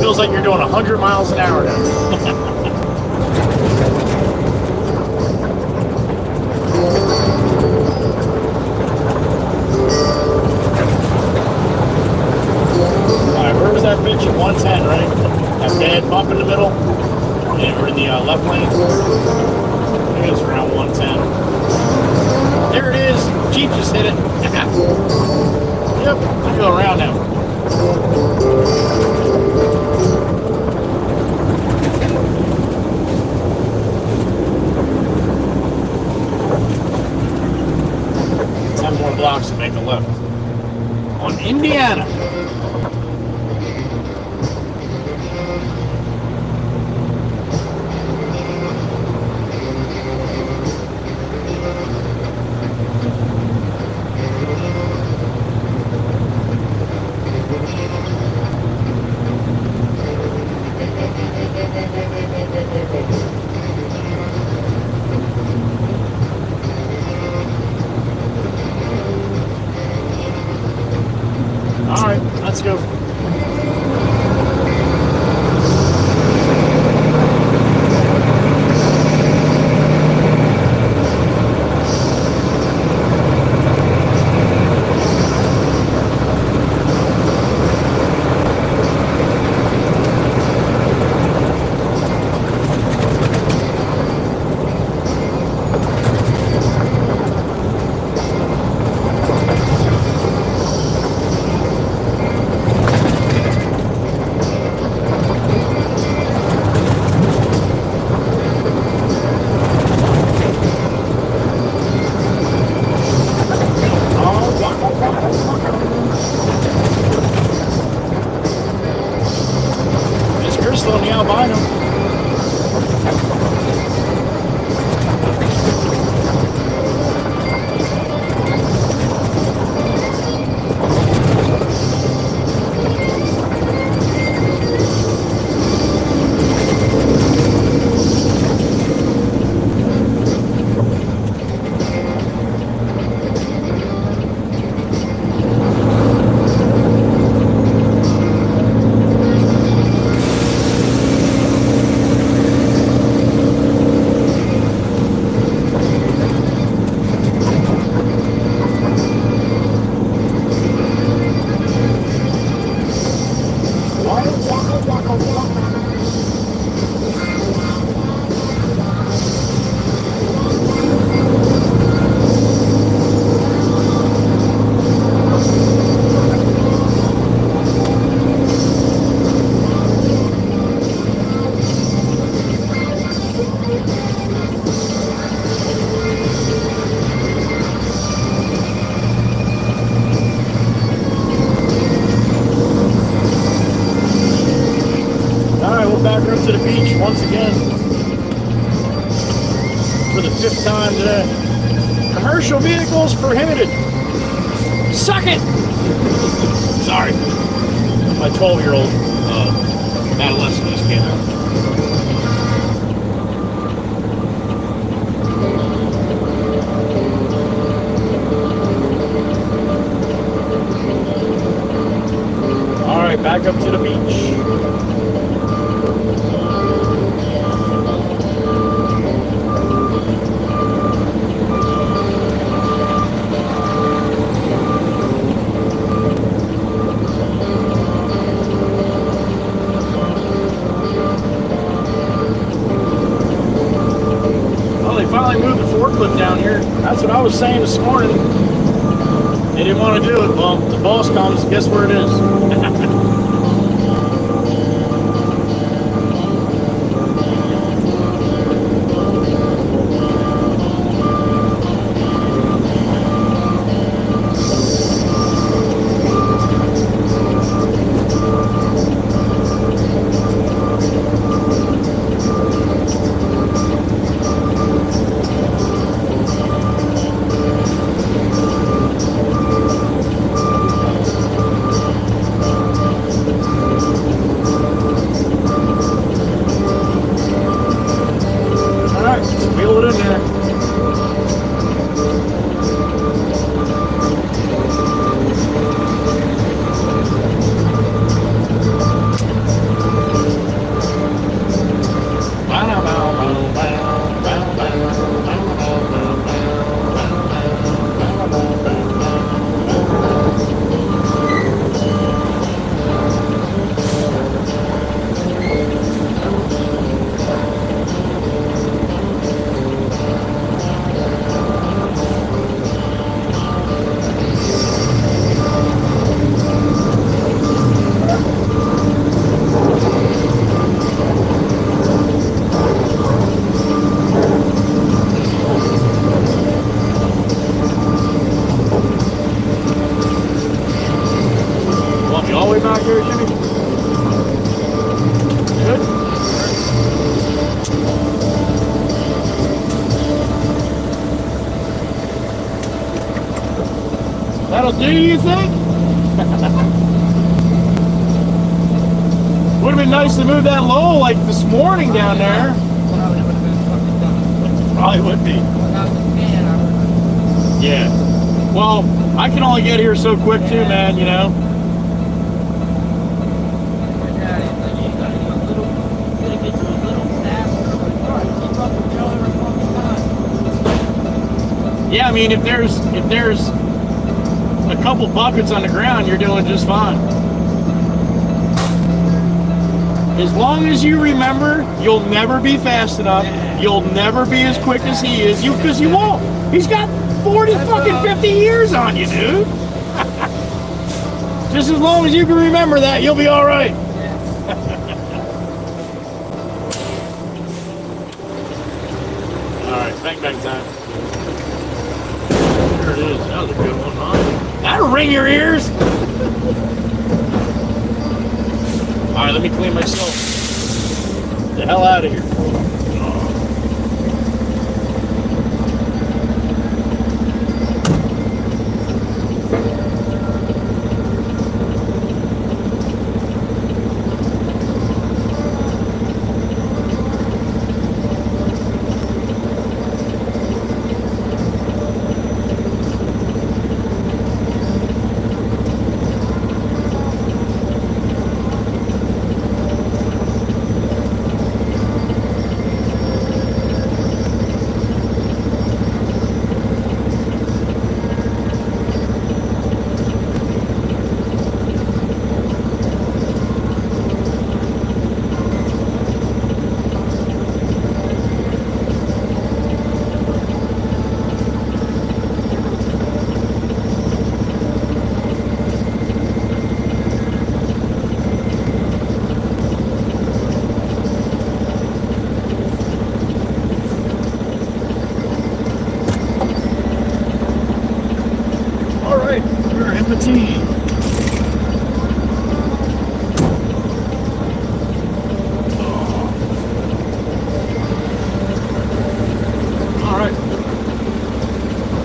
Feels like you're doing 100 miles an hour now. Alright, where was that bitch at 110, right? That bad bump in the middle? And we're in the left lane. It was around 110. There it is. Jeep just hit it. Yep, I go around now. Ten more blocks to make a left on Indiana. All right, let's go. Miss Crystal and the albino. Back up to the beach once again for the 5th time today. Commercial vehicles prohibited. Suck it! Sorry. My 12-year-old adolescent just came out. All right, back up to the beach. Finally moved the forklift down here. That's what I was saying this morning. They didn't want to do it. Well, the boss comes. Guess where it is? That'll do, you think? Would have been nice to move that low like this morning down there. Probably would have been fucking done. Probably would be. Without the fan, I would have. Yeah. Well, I can only get here so quick too, man, you know. My daddy, like, you gotta do a little, you gotta get you a little faster. I'm like, all right, keep up with Joe every fucking time. Yeah, I mean, if there's a couple buckets on the ground, you're doing just fine. As long as you remember, you'll never be fast enough. You'll never be as quick as he is. Because you won't. He's got 40 fucking 50 years on you, dude. Just as long as you can remember that, you'll be all right. All right, bang time. There it is. That was a good one, huh? That'll ring your ears. All right, let me clean myself. Get the hell out of here.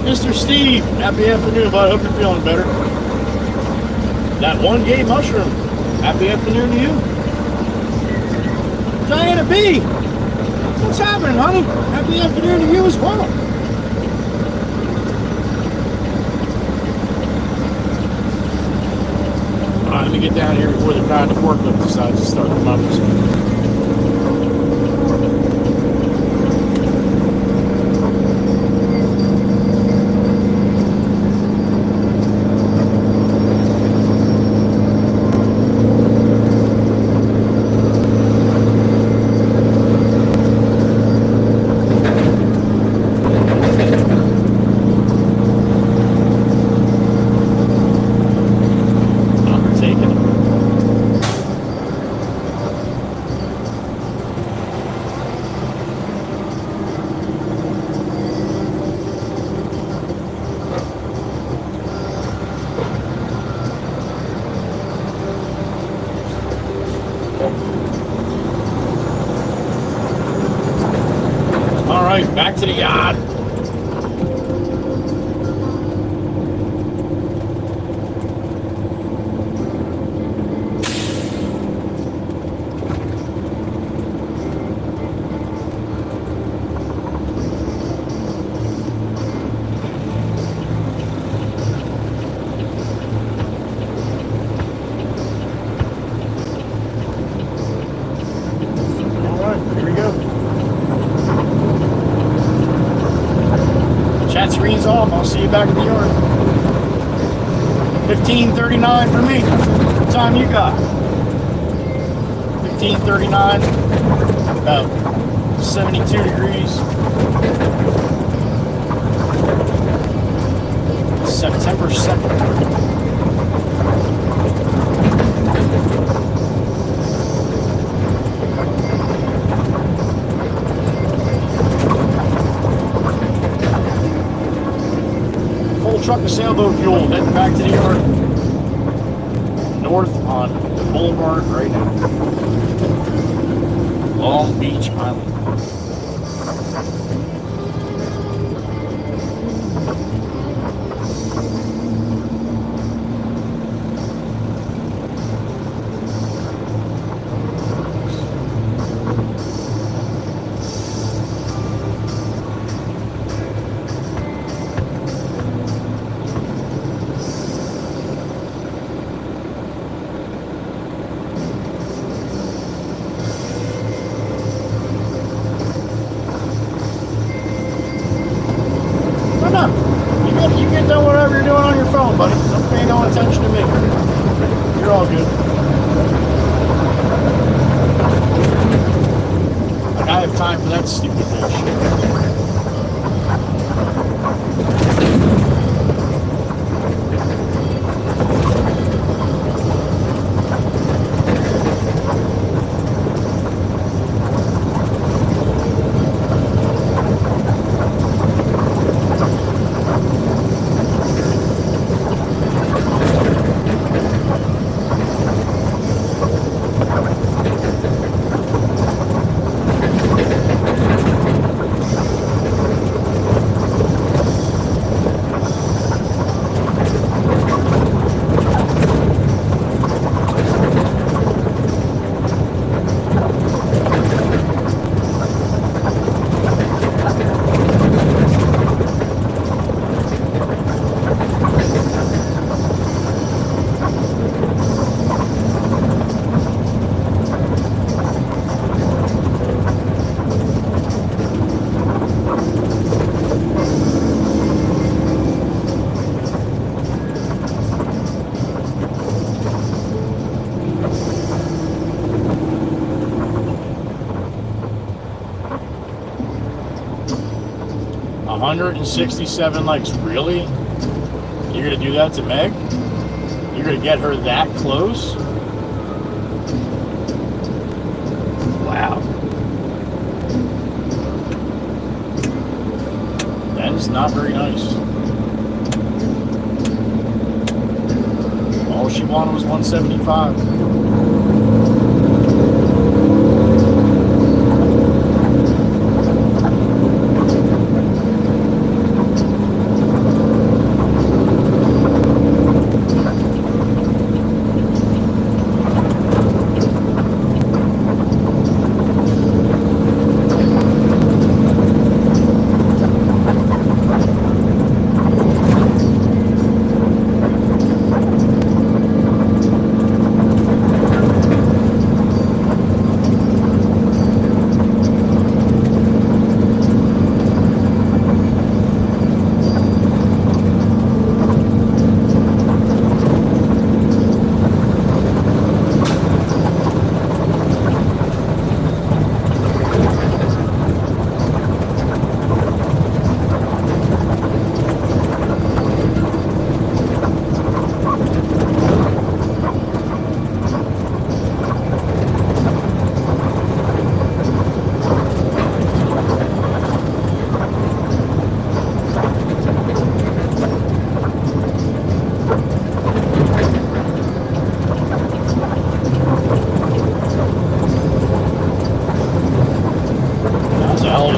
Mr. Steve, happy afternoon, bud. Hope you're feeling better. That one gay mushroom. Happy afternoon to you. Diana B, what's happening, honey? Happy afternoon to you as well. All right, let me get down here before the guy in the forklift decides to start the motors. Back to the yard. All right, here we go. Chat screen's off. I'll see you back in the yard. 15:39 for me. What time you got? 15:39. About 72 degrees. September 2nd. Truck of sailboat fuel, heading back to the yard. North on the boulevard right now. Long Beach Island. attention to me. You're all good. Like, I have time for that stupid bullshit. $167 likes, really? You're gonna do that to Meg? You're gonna get her that close? Wow. That is not very nice. All she wanted was 175.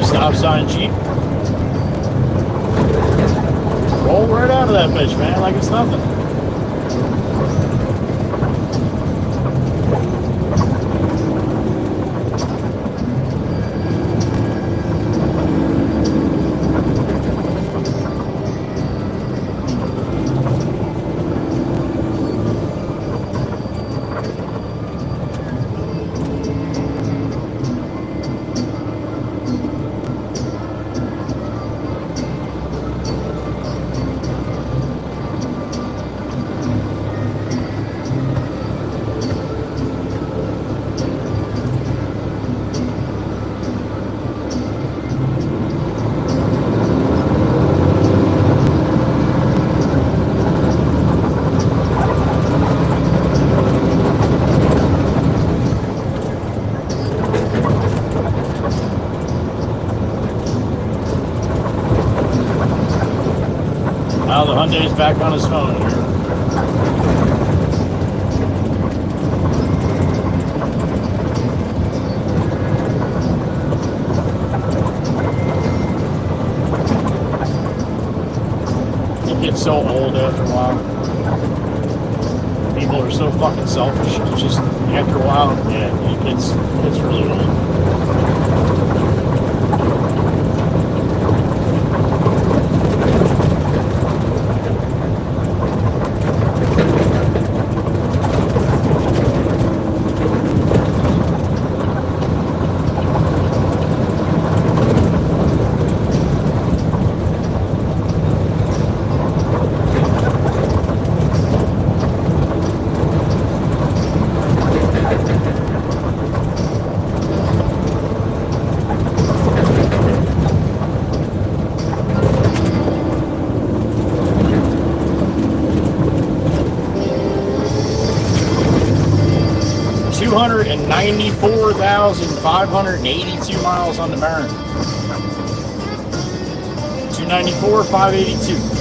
Stop sign Jeep. Roll right out of that bitch, man, like it's nothing. Now the Hyundai's back on his phone here. It gets so old after a while. People are so fucking selfish. It's just after a while, yeah, it's really old. 94,582 miles on the burn. 294, 582.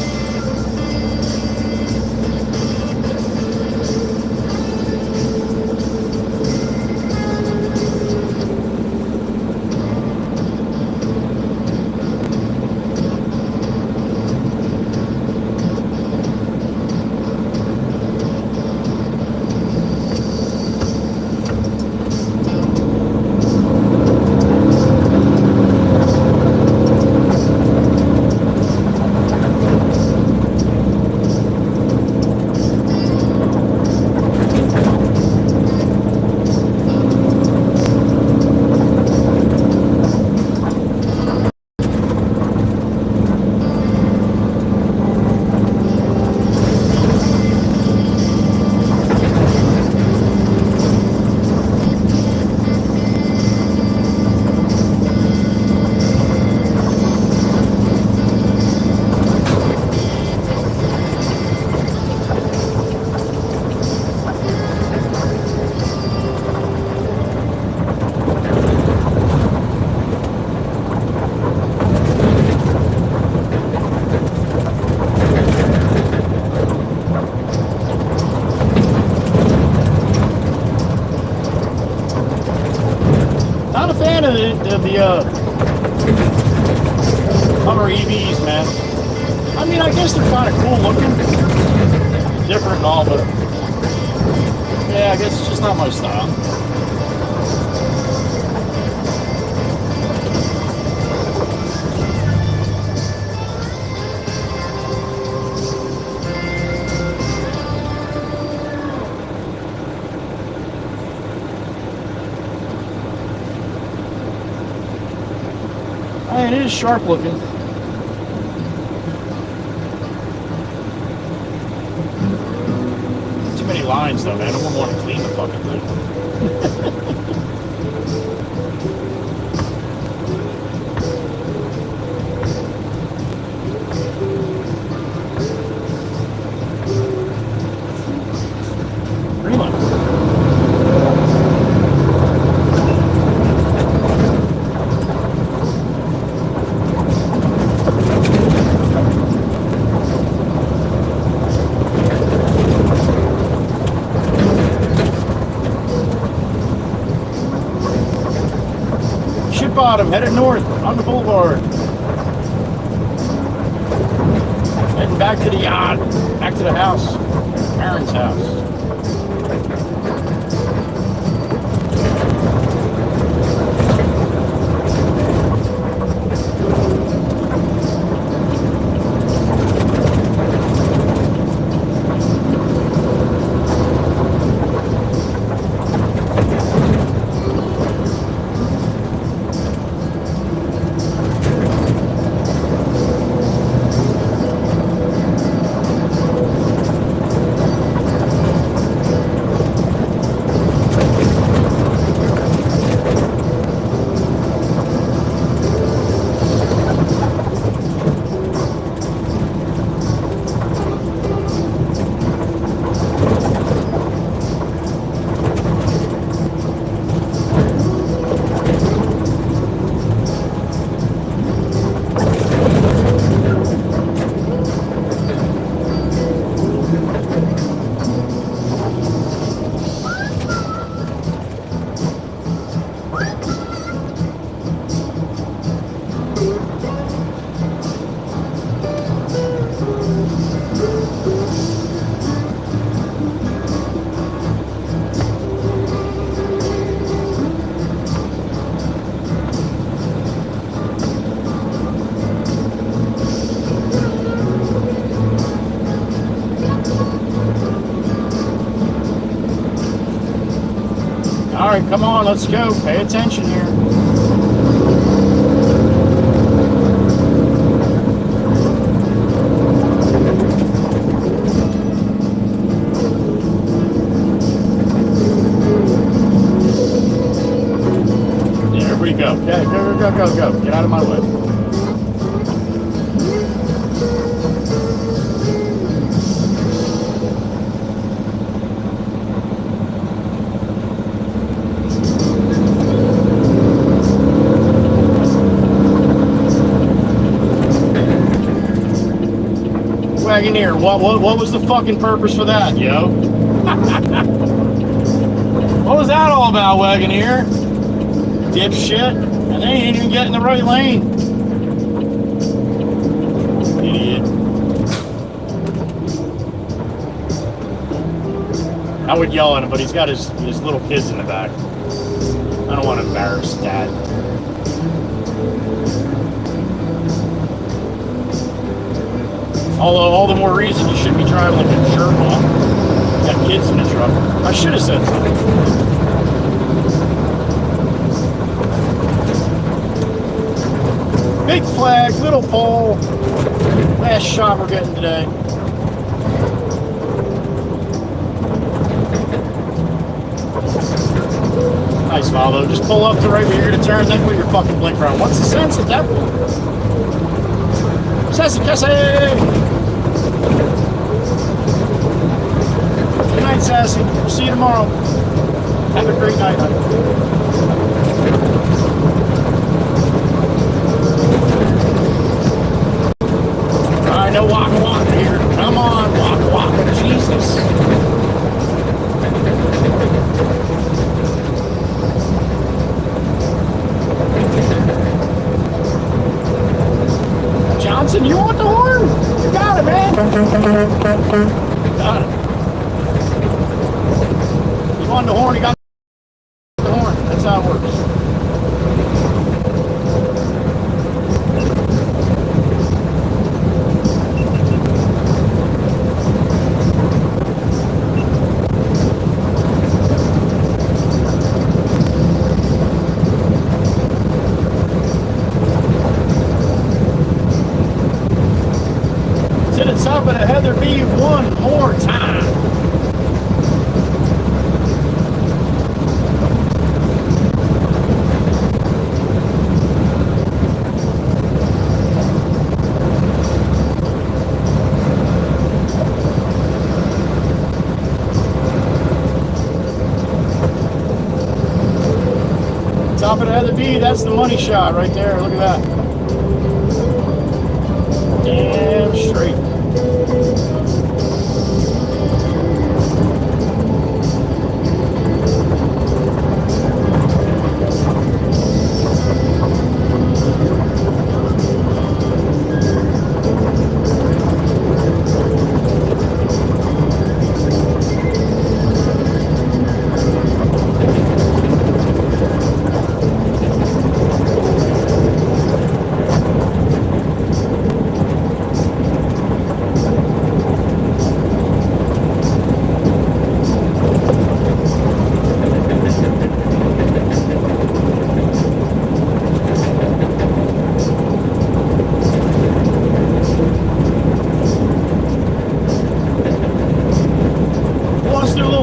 Not a fan of the Hummer EVs, man. I mean, I guess they're kind of cool looking, different and all, but yeah, I guess it's just not my style. And it is sharp looking. Too many lines though, man. I don't want to clean the fucking thing. Greenland. Bottom, headed north on the boulevard. Heading back to the yacht, back to the house, Aaron's house. All right, come on, let's go. Pay attention here. Yeah, everybody go. Okay, go. Get out of my way. Wagoneer. What was the fucking purpose for that, yo? What was that all about, Wagoneer? Dipshit. And they ain't even getting the right lane. Idiot. I would yell at him, but he's got his little kids in the back. I don't want to embarrass Dad. Although, all the more reason you shouldn't be driving like a jerk off. You got kids in the truck. I should have said something. Big flag, little pole. Last shot we're getting today. Nice, Valdo. Just pull up to right where you're going to turn, then put your fucking blinker on. What's the sense at that point? Sassy Cassie! Good night, Sassy. We'll see you tomorrow. Have a great night, honey. Alright, no waka here. Come on, waka. Jesus. Johnson, you want the horn? You got it, man. Got it. You want the horn, you got the horn. That's how it works. To the top of the Heather B one more time. Top of the Heather B, that's the money shot right there. Look at that. Damn straight.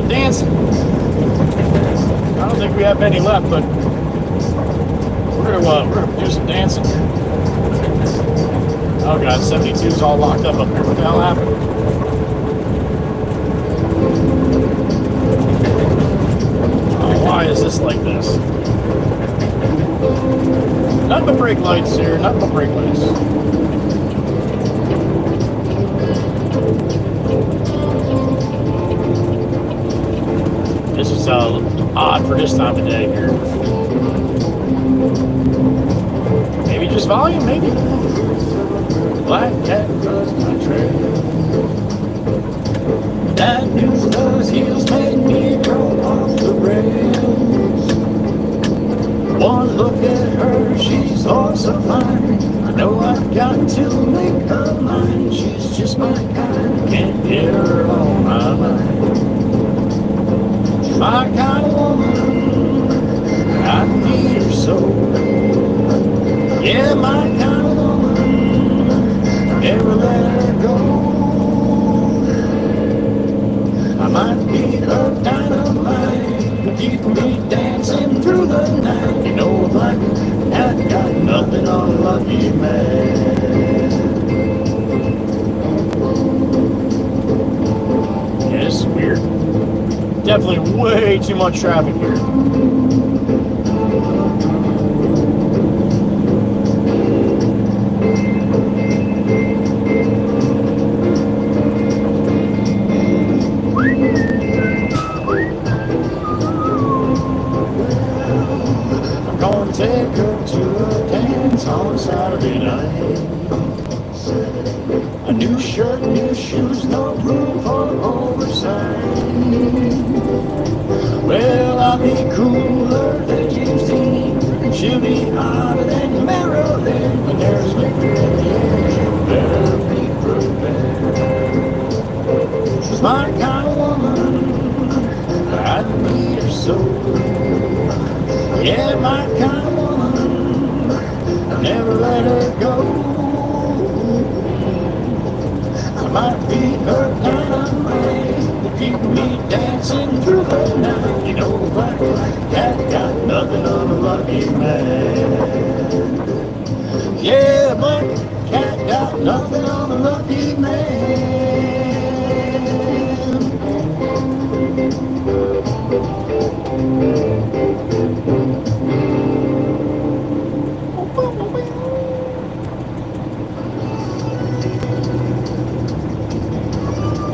Dancing. I don't think we have many left, but we're gonna do some dancing here. Oh god, 72's all locked up here. What the hell happened? Oh, why is this like this? Nothing but brake lights here. Nothing but brake lights. This is odd for this time of day here. Maybe just volume, maybe. Black cat does my trail. That news those heels made me go off the rails. One look at her, she's all so fine. I know I've got to make her mine. She's just my kind, can't get her on my mind. My kind of woman, I need her so. Yeah, my kind of woman, never let her go. I might be her dynamite, but keep me dancing through the night. You know, like I got nothing on Lucky Man. Yeah, this is weird. Definitely way too much traffic here. to a dance on Saturday night. A new shirt, new shoes, no room for oversight. Well, I'll be cooler than Tuesday, and she'll be hotter than Maryland. When there's liquor in the air, you better be prepared. She's my kind of woman, I need her so. Yeah, my kind of woman, never let her go. I might be her kind of man, keep me dancing through the night. You know, black cat got nothing on a lucky man. Yeah, black cat got nothing on a lucky man.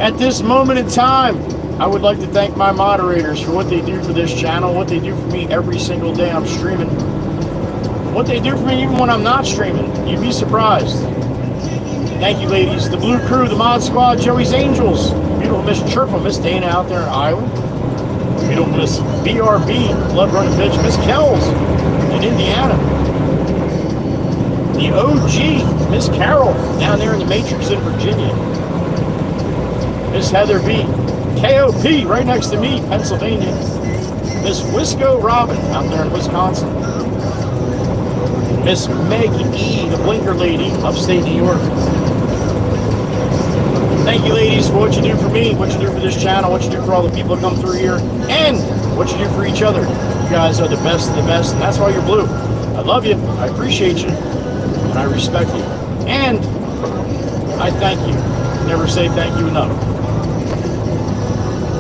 At this moment in time, I would like to thank my moderators for what they do for this channel, what they do for me every single day I'm streaming, what they do for me even when I'm not streaming. You'd be surprised. Thank you, ladies. The Blue Crew, the Mod Squad, Joey's Angels, beautiful Miss Chirpa, Miss Dana out there in Iowa, beautiful Miss BRB, Blood Running Bitch, Miss Kells in Indiana, the OG, Miss Carol, down there in the Matrix in Virginia, Miss Heather B, KOP, right next to me, Pennsylvania, Miss Wisco Robin, out there in Wisconsin, Miss Meg E, the Blinker Lady, upstate New York. Thank you, ladies, for what you do for me, what you do for this channel, what you do for all the people that come through here, and what you do for each other. You guys are the best of the best, and that's why you're blue. I love you, I appreciate you, and I respect you. And I thank you. Never say thank you enough.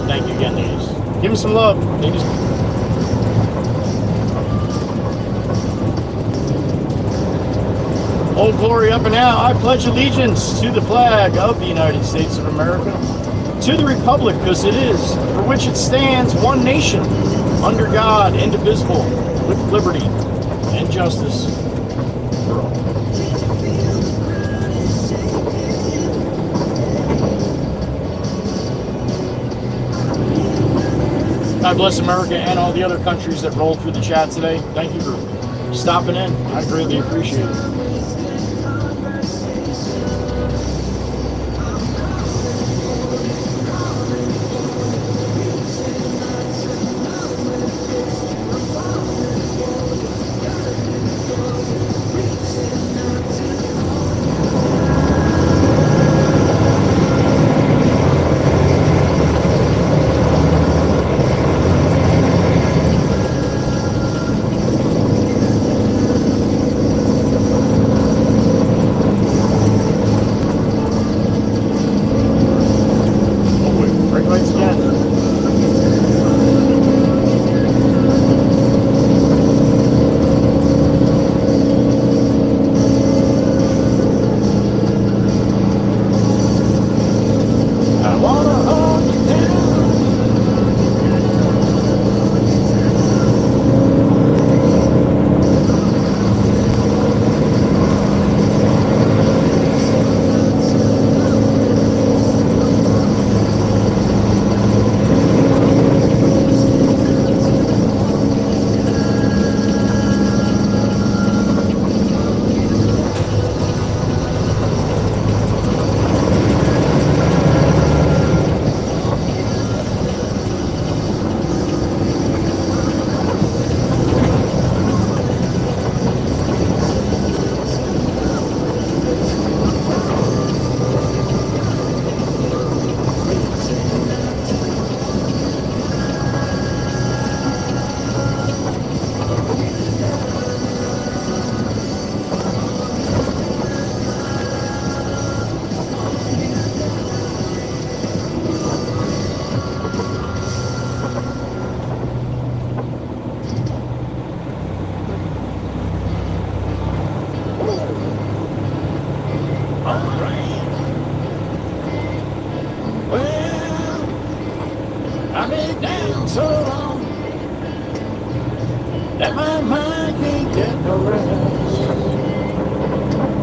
Thank you again, ladies. Give them some love, ladies. Old Glory up and out. I pledge allegiance to the flag of the United States of America, to the republic, because it is, for which it stands, one nation, under God, indivisible, with liberty and justice for all. God bless America and all the other countries that rolled through the chat today. Thank you for stopping in. I greatly appreciate it.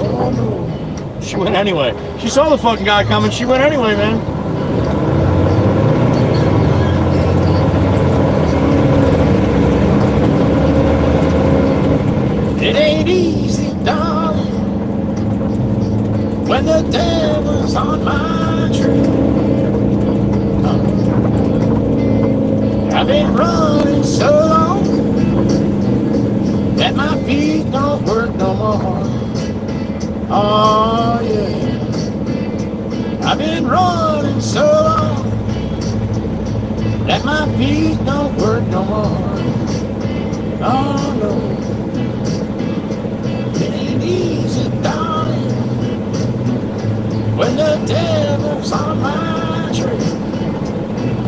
Oh no. She went anyway. She saw the fucking guy coming. She went anyway, man. It ain't easy, darling, when the devil's on my trail. I've been running so long that my feet don't work no more. Oh yeah, I've been running so long that my feet don't work no more. Oh no. Easy, darling, when the devil's on my trail.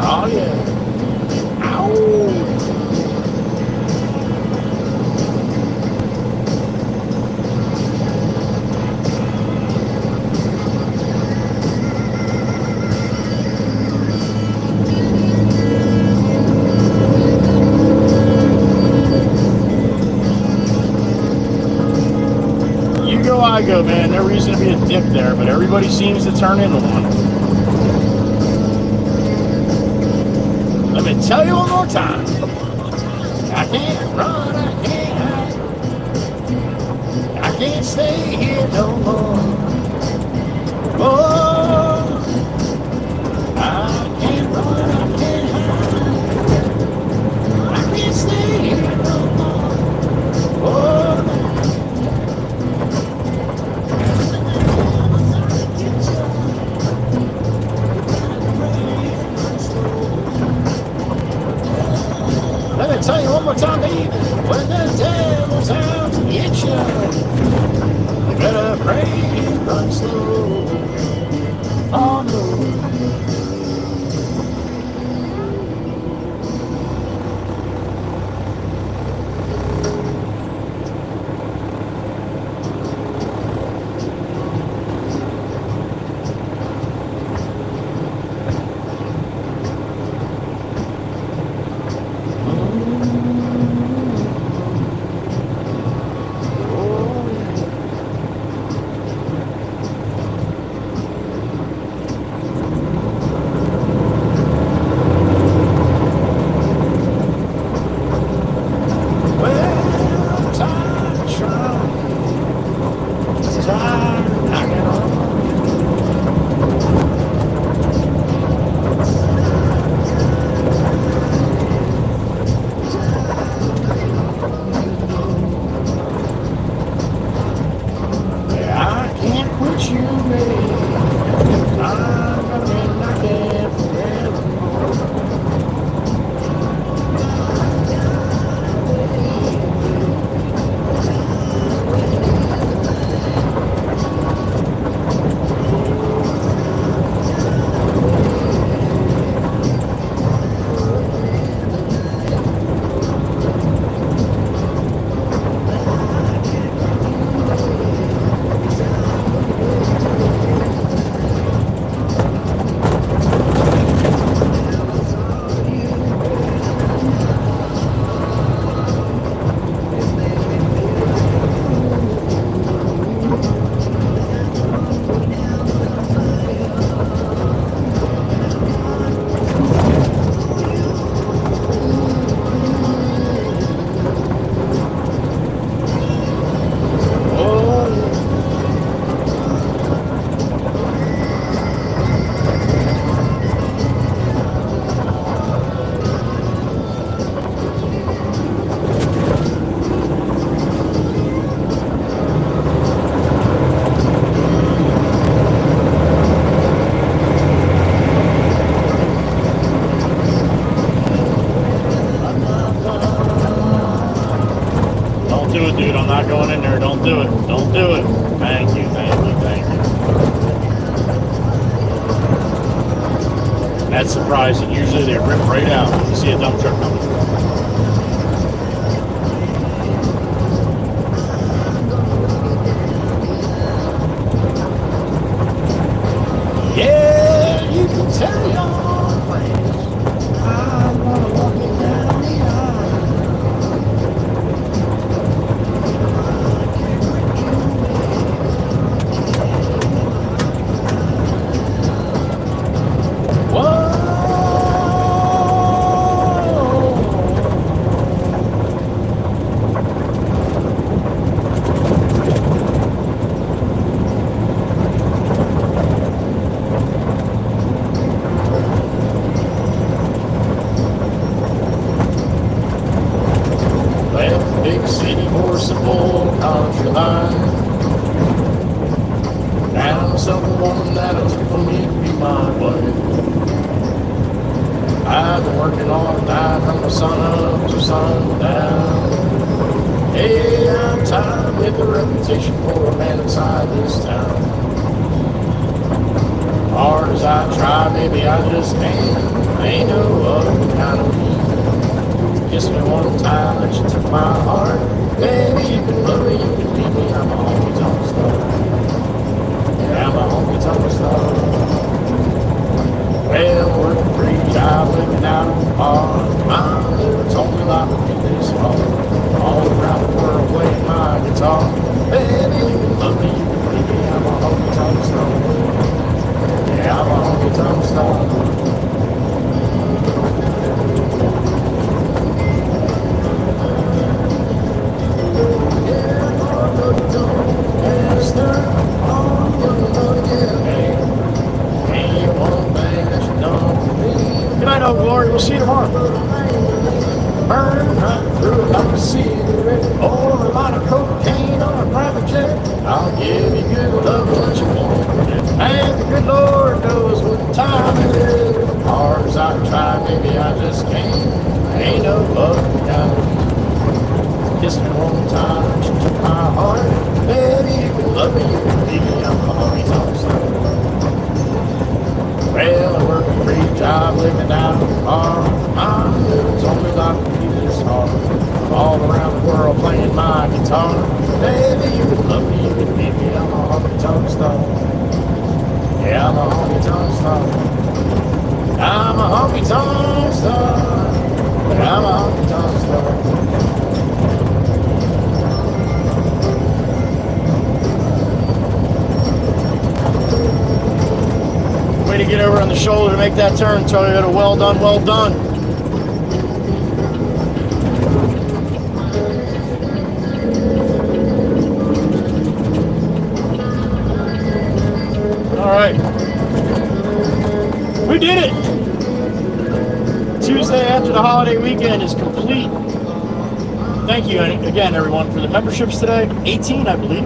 Oh yeah. Ow. I go, man. No reason to be a dick there, but everybody seems to turn into one. Let me tell you one more time. I can't run, I can't hide. I can't stay here no more. Oh, I can't run, I can't hide. I can't stay here no more. Oh, let me tell you one more time, baby. When the devil's out to get you, you better pray and run slow. Oh no. not going in there. Don't do it. Don't do it. Thank you, thank you, thank you. That's surprising. Usually they rip right out when you see a dump truck coming. Yeah, you can tell your friends I'm gonna walk it down the aisle. old country line. Found myself a woman that'll for me to be my wife. I've been working all night from the sun up to sundown. Hey, I'm tired with the reputation for a man inside this town. Hard as I try, baby, I just ain't no other kind of me. Kiss me one time that you took my heart. Baby, you can love me, you can beat me, I'm a honky-tonk star. Yeah, I'm a honky-tonk star. Well, working free job, living out on the bar. Mom never told me life would be this hard. All around the world playing my guitar. Baby, you can love me, you can beat me, I'm a honky-tonk star. Yeah, I'm a honky-tonk star. Good night, Old Glory. We'll see you tomorrow. Burn right through it like a cigarette or a lot of cocaine on a private jet. I'll give you good love what you won't forget. And the good Lord knows what time it is. Hard as I try, baby, I just can't. Ain't no love kind of me. Kiss me one time, you took my heart. Baby, you can love me, you can leave me, I'm a honky-tonk star. Well, I work a free job, living out of the bar. I'm it's only like to be this hard. All around the world playing my guitar. Baby, you can love me, you can leave me, I'm a honky-tonk star. Yeah, I'm a honky-tonk star. I'm a honky-tonk star. I'm a honky-tonk star. Way to get over on the shoulder to make that turn, Toyota. Well done, well done. All right. We did it. Tuesday after the holiday weekend is complete. Thank you again, everyone, for the memberships today. 18, I believe.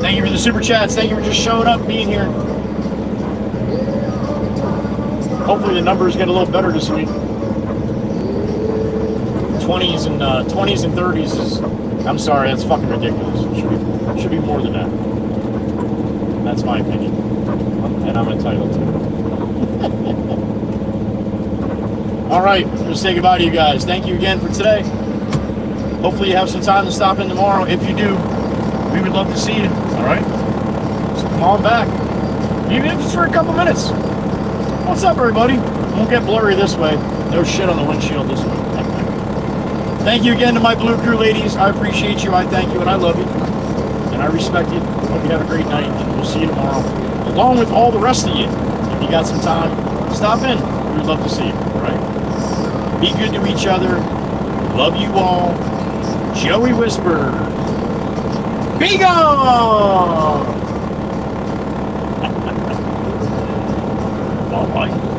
Thank you for the super chats. Thank you for just showing up, being here. Hopefully the numbers get a little better this week. 20s and 30s is, I'm sorry, that's fucking ridiculous. It should be more than that. That's my opinion, and I'm entitled to it. All right, I'm gonna say goodbye to you guys. Thank you again for today. Hopefully you have some time to stop in tomorrow. If you do, we would love to see you. All right, so come on back, even if it's for a couple minutes. What's up, everybody? Won't get blurry this way. No shit on the windshield this way. Thank you again to my Blue Crew ladies. I appreciate you. I thank you, and I love you, and I respect you. Hope you have a great night, and we'll see you tomorrow, along with all the rest of you. If you got some time, stop in. We would love to see you. All right. Be good to each other. Love you all. Joey Whisper. Be gone! All right.